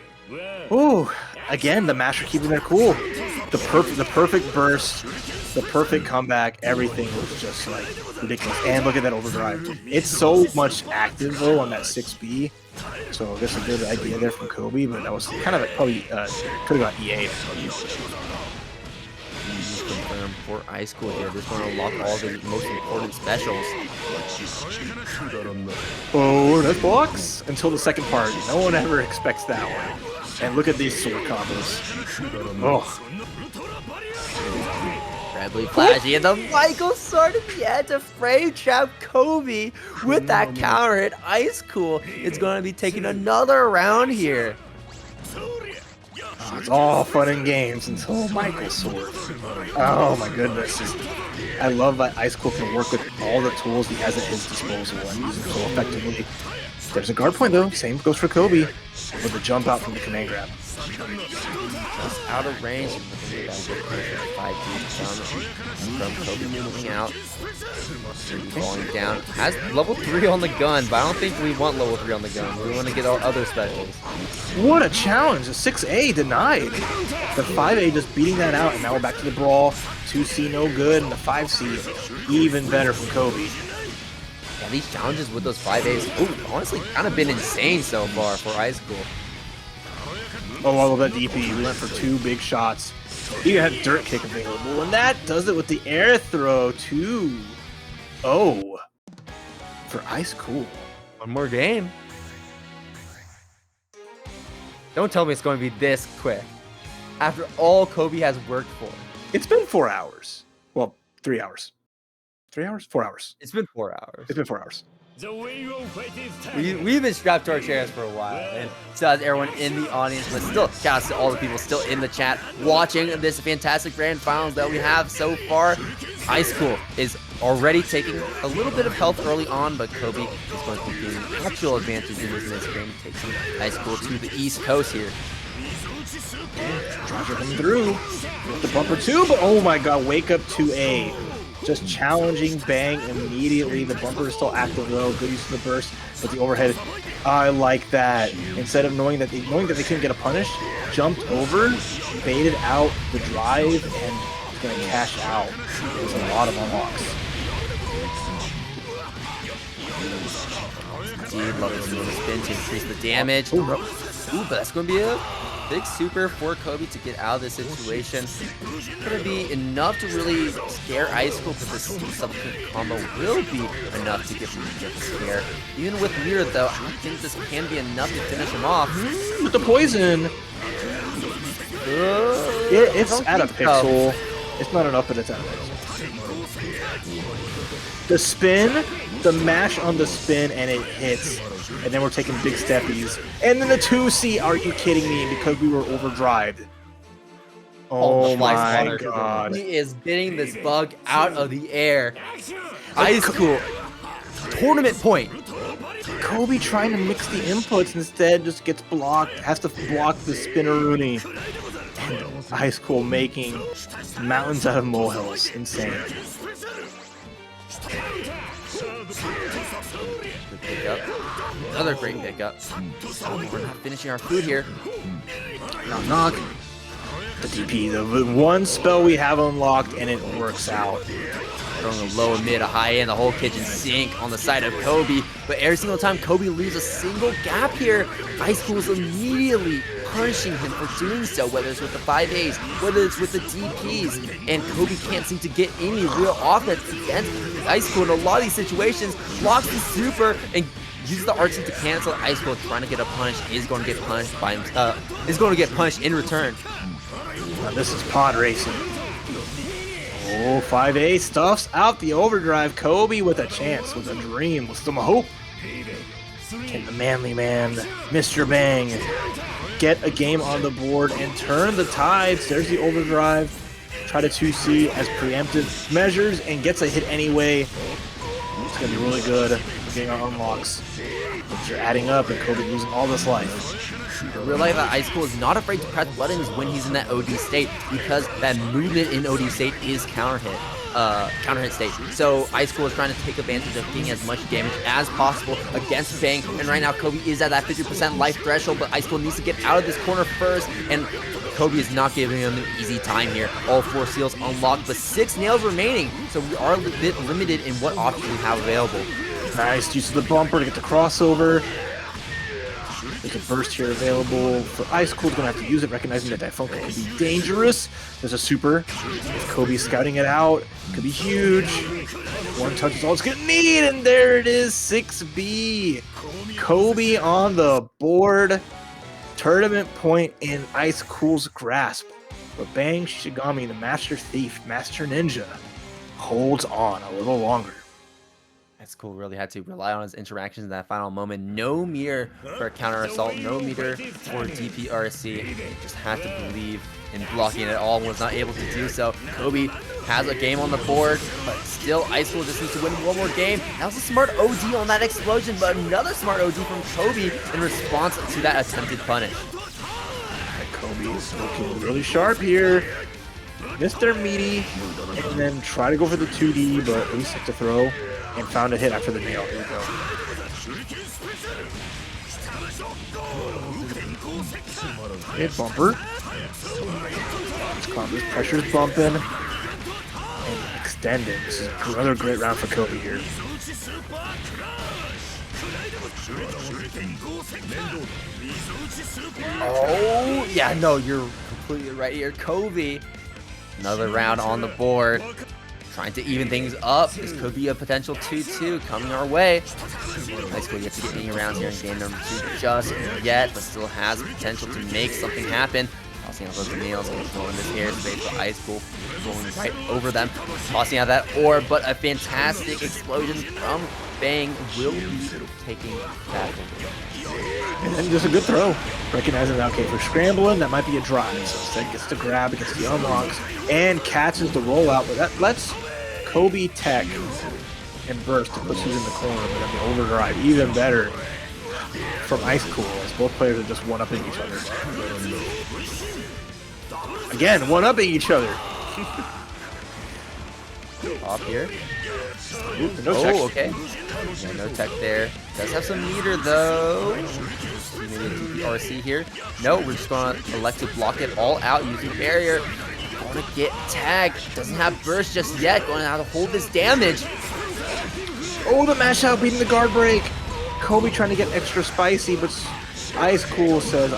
Ooh, again, the Master keeping their cool. The perfect burst, the perfect comeback, everything was just like ridiculous. And look at that overdrive. It's so much active though on that 6B. So I guess a good idea there from Kobe, but that was kind of like probably could have got EA. Confirmed for Icecool here. This one will unlock all the most important specials. Oh, that blocks until the second part. No one ever expects that one. And look at these sword combos. Oh. incredibly flashy, and the Michael sword at the end to frame trap Kobe with that counter hit. Icecool is going to be taking another round here. Oh, it's all fun and games until Michael's sword. Oh my goodness. I love that Icecool can work with all the tools he has at his disposal and use them so effectively. There's a guard point though, same goes for Kobe, with the jump out from the command grab. Just out of range, 5D from Kobe moving out. Falling down. Has level 3 on the gun, but I don't think we want level 3 on the gun. We want to get our other specials. What a challenge! The 6A denied. The 5A just beating that out, and now we're back to the brawl. 2C no good, and the 5C even better from Kobe. Yeah, these challenges with those 5As, honestly, kind of been insane so far for Icecool. Oh, I love that DP. We went for 2 big shots. He had dirt kick available, and that does it with the air throw. 2-0 for Icecool. One more game. Don't tell me it's going to be this quick. After all Kobe has worked for. It's been 4 hours. Well, 3 hours. 3 hours? 4 hours. It's been 4 hours. It's been 4 hours. We've been strapped to our chairs for a while, and so has everyone in the audience, but still, shout out to all the people still in the chat watching this fantastic grand finals that we have so far. Icecool is already taking a little bit of health early on, but Kobe is going to be gaining actual advantage in this next game, taking Icecool to the East Coast here. Roger coming through with the bumper 2, but oh my god, wake up 2A. Just challenging bang immediately. The bumper is still active though. Good use of the burst, but the overhead. I like that. Instead of knowing that they couldn't get a punish, jumped over, baited out the drive, and gonna cash out. There's a lot of unlocks. Indeed, love it. Doing a spin to increase the damage. Ooh, but that's gonna be a big super for Kobe to get out of this situation. It's going to be enough to really scare Icecool, but this subsequent combo will be enough to get him to get the scare. Even with Mirror, though, I don't think this can be enough to finish him off. With the poison! It's at a pixel. It's not enough, but it's at a pixel. The spin, the mash on the spin, and it hits. And then we're taking big steppies. And then the 2C, are you kidding me? Because we were overdrived. Oh my god. He is getting this bug out of the air. Icecool. Tournament point. Kobe trying to mix the inputs instead just gets blocked. Has to block the spinneroonie. And Icecool making mountains out of molehills. Insane. Good pickup. Another great pickup. We're not finishing our food here. Knock, knock. The DP, the one spell we have unlocked, and it works out. Throwing a low, a mid, a high end, the whole kitchen sink on the side of Kobe. But every single time Kobe leaves a single gap here, Icecool is immediately punishing him for doing so, whether it's with the 5As, whether it's with the DPs. And Kobe can't seem to get any real offense against Icecool in a lot of these situations. Blocks the super and uses the RT to cancel. Icecool trying to get a punish, is going to get punished by himself. Is going to get punished in return. Now this is pod racing. Oh, 5A stuffs out the overdrive. Kobe with a chance, with a dream, with some hope. Can the manly man, Mr. Bang, get a game on the board and turn the tides? There's the overdrive. Try to 2C as preemptive measures and gets a hit anyway. It's going to be really good for getting our unlocks. But you're adding up and Kobe losing all this life. I realize that Icecool is not afraid to press buttons when he's in that OD state, because that movement in OD state is counter hit state. So Icecool is trying to take advantage of getting as much damage as possible against Bang. And right now Kobe is at that 50% life threshold, but Icecool needs to get out of this corner first. And Kobe is not giving him an easy time here. All 4 seals unlocked, but 6 nails remaining. So we are a bit limited in what options we have available. Nice use of the bumper to get the crossover. There's a burst here available for Icecool. Gonna have to use it, recognizing that Phone could be dangerous. There's a super. If Kobe scouting it out, could be huge. One touch is all it's gonna need, and there it is, 6B. Kobe on the board. Tournament point in Icecool's grasp. But Bang Shigami, the Master Thief, Master Ninja, holds on a little longer. Icecool really had to rely on his interactions in that final moment. No meter for a counter assault, no meter for DPRC. Just had to believe in blocking it all, was not able to do so. Kobe has a game on the board, but still Icecool just needs to win one more game. That was a smart OD on that explosion, but another smart OD from Kobe in response to that attempted punish. Kobe is looking really sharp here. Mr. Meaty, and then try to go for the 2D, but at least have to throw. And found a hit after the nail. Here we go. Hit bumper. This pressure's bumping. And extending. This is another great round for Kobe here. Oh, yeah, no, you're completely right here. Kobe, another round on the board. Trying to even things up. This could be a potential 2-2 coming our way. Icecool yet to get any rounds here in game number 2 just yet, but still has potential to make something happen. Tossing out those nails, controlling this airspace, but Icecool going right over them. Tossing out that orb, but a fantastic explosion from Bang will be taking that over. And then just a good throw. Recognizing that, okay, for scrambling, that might be a drive. So instead gets the grab, it gets the unlocks, and catches the rollout, but that lets Kobe tech and burst to push who's in the corner, but then the overdrive even better from Icecool, as both players are just one-upping each other. Again, one-upping each other. Off here. Ooh, no tech. Okay. Yeah, no tech there. Does have some meter though. Maybe a DPRC here. No, we're just gonna elect to block it all out using barrier. Gonna get tagged. Doesn't have burst just yet. Gonna have to hold this damage. Oh, the mash out beating the guard break. Kobe trying to get extra spicy, but Icecool says,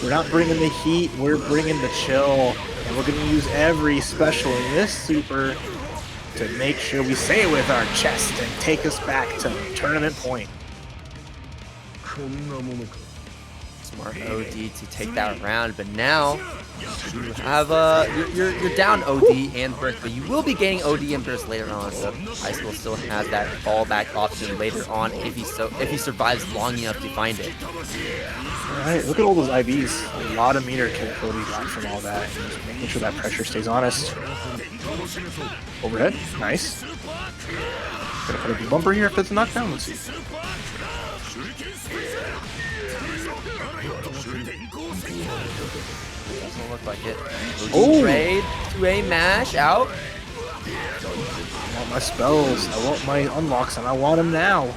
we're not bringing the heat, we're bringing the chill. And we're gonna use every special in this super to make sure we say it with our chest and take us back to tournament point. Smart OD to take that round, but now you have you're down OD and burst, but you will be gaining OD and burst later on. So Icecool still has that fallback option later on if he survives long enough to find it. All right, look at all those IVs. A lot of meter Kobe got from all that, and just making sure that pressure stays honest. Overhead, nice. Gonna put a big bumper here if it's a knockdown. Let's see. Doesn't look like it. Oh! Trade to a mash out. I want my spells, I want my unlocks, and I want them now. And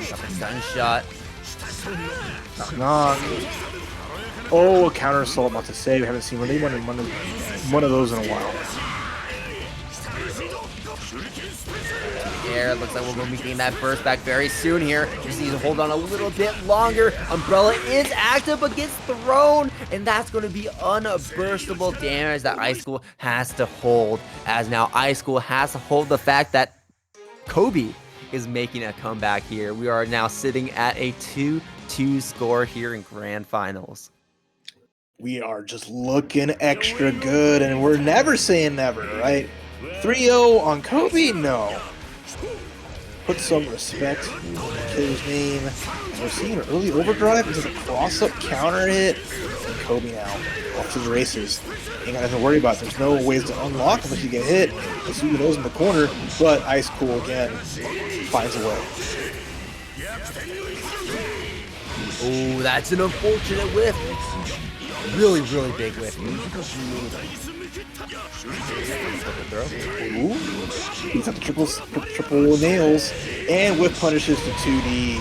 got the gunshot. Knock, knock. Oh, a counter assault, not to say. We haven't seen one of those in a while. Air. Looks like we're going to be getting that burst back very soon here. Just need to hold on a little bit longer. Umbrella is active but gets thrown, and that's going to be unburstable damage that Icecool has to hold. As now Icecool has to hold the fact that Kobe is making a comeback here. We are now sitting at a 2-2 score here in Grand Finals. We are just looking extra good, and we're never saying never, right? 3-0 on Kobe? No. Put some respect in the killer's name. We're seeing an early overdrive into the cross-up counter hit. And Kobe now off to the races. Ain't got nothing to worry about. There's no ways to unlock unless you get hit. There's who knows in the corner, but Icecool again finds a way. Oh, that's an unfortunate whiff. Really, really big whiff. Ooh. He's got the triple nails, and whiff punishes the 2D.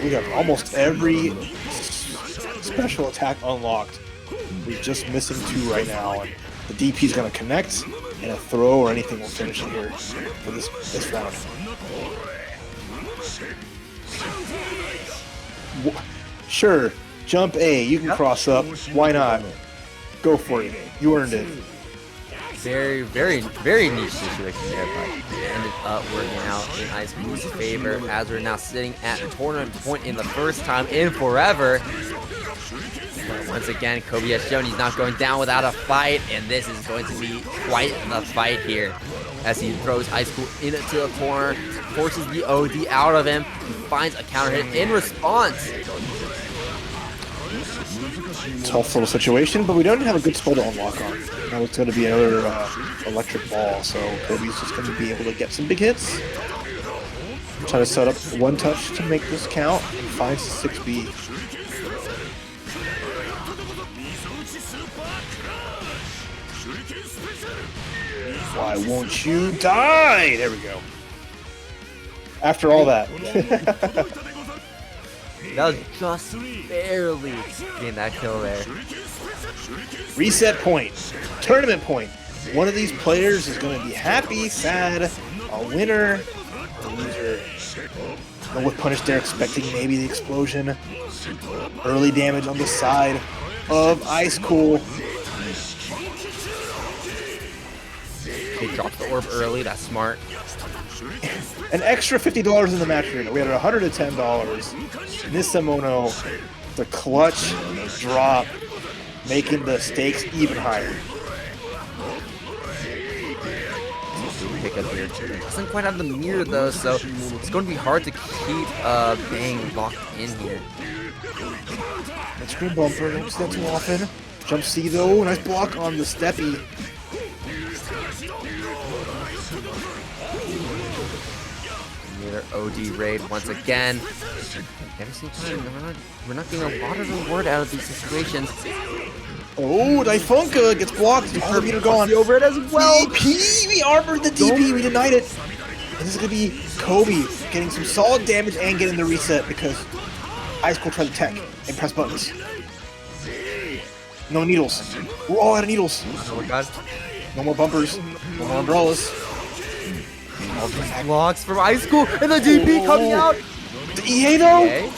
We have almost every special attack unlocked. We're just missing 2 right now, and the DP is going to connect, and a throw or anything will finish it here for this round. Sure, jump A, you can cross up. Why not? Go for it. You earned it. very, very niche situation there, but it ended up working out in Icecool's favor as we're now sitting at the tournament point in the first time in forever. But once again, Kobe has shown he's not going down without a fight, and this is going to be quite the fight here as he throws Icecool into the corner, forces the OD out of him, he finds a counter hit in response. Tough little situation, but we don't have a good spell to unlock on. Now it's going to be another electric ball, so Kobe's just going to be able to get some big hits. Try to set up one touch to make this count, and finds the 6B. Why won't you die? There we go. After all that. That was just barely getting that kill there. Reset point. Tournament point. One of these players is going to be happy, sad, a winner, a loser. No with punish there, expecting maybe the explosion. Early damage on the side of Icecool. They dropped the orb early, that's smart. An extra $50 in the match arena. We had $110. Nisamono, the clutch, the drop, making the stakes even higher. Pick up here. Doesn't quite have the mirror though, so it's going to be hard to keep Bang locked in here. That's green bumper, don't see that too often. Jump C though, nice block on the steppy. Another OD raid once again. Every single time, we're not getting a lot of reward out of these situations. Oh, Daifunka gets blocked. All the meter gone. The overhead as well. DP, we armored the DP, we denied it. And this is gonna be Kobe getting some solid damage and getting the reset because Icecool tried to tech and press buttons. No needles. We're all out of needles. Oh my god. No more bumpers. No more umbrellas. All these blocks from Icecool and the DP coming out. The EA though? Okay.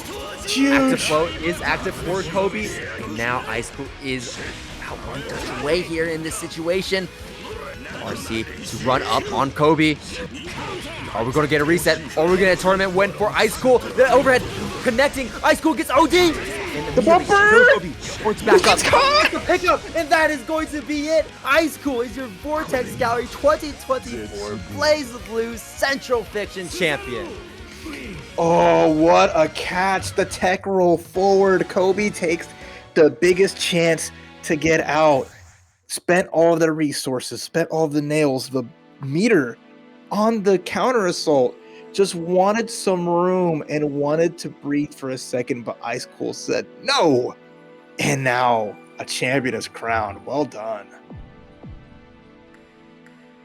Huge. Active float is active for Kobe. And now Icecool is about one touch away here in this situation. RC to run up on Kobe. Are we going to get a reset? Or are we going to get a tournament win for Icecool? The overhead connecting. Icecool gets OD. The bumper! Points back up. Caught! The pickup, and that is going to be it. Icecool is your Vortex Gallery 2024 Blazblue Central Fiction Champion. Oh, what a catch. The tech roll forward. Kobe takes the biggest chance to get out. Spent all of their resources, spent all of the nails, the meter on the counter assault. Just wanted some room and wanted to breathe for a second, but Icecool said no. And now a champion is crowned. Well done.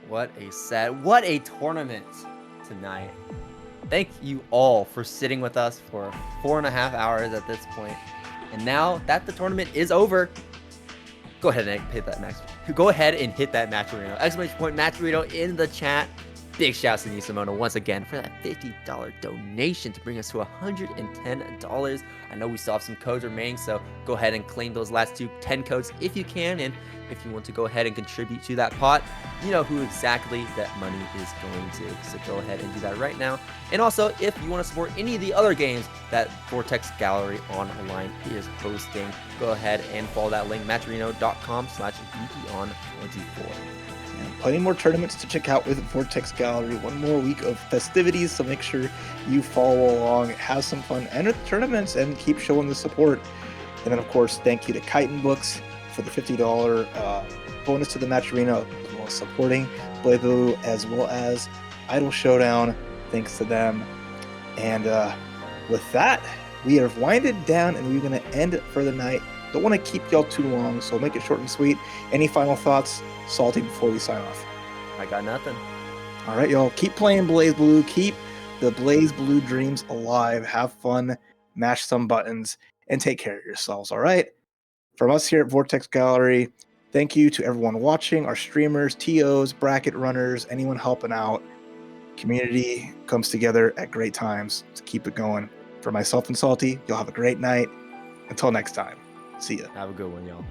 What a set. What a tournament tonight. Thank you all for sitting with us for 4.5 hours at this point. And now that the tournament is over, go ahead and hit that match. Go ahead and hit that match arena. Exclamation point match arena in the chat. Big shouts to Nisamono once again for that $50 donation to bring us to $110. I know we still have some codes remaining, so go ahead and claim those last 10 codes if you can. And if you want to go ahead and contribute to that pot, you know who exactly that money is going to. So go ahead and do that right now. And also, if you want to support any of the other games that Vortex Gallery Online is hosting, go ahead and follow that link, matcherino.com/geekyon24. Plenty more tournaments to check out with Vortex Gallery. One more week of festivities, so make sure you follow along, have some fun, enter the tournaments, and keep showing the support. And then, of course, thank you to Chitin Books for the $50 bonus to the match arena, as well as supporting Blazblue, as well as Idol Showdown. Thanks to them. And with that, we are winded down, and we're going to end it for the night. Don't want to keep y'all too long, so make it short and sweet. Any final thoughts, Salty, before we sign off? I got nothing. All right, y'all. Keep playing Blazblue. Keep the Blazblue dreams alive. Have fun. Mash some buttons. And take care of yourselves, all right? From us here at Vortex Gallery, thank you to everyone watching, our streamers, TOs, bracket runners, anyone helping out. Community comes together at great times to keep it going. For myself and Salty, y'all have a great night. Until next time. See ya. Have a good one, y'all.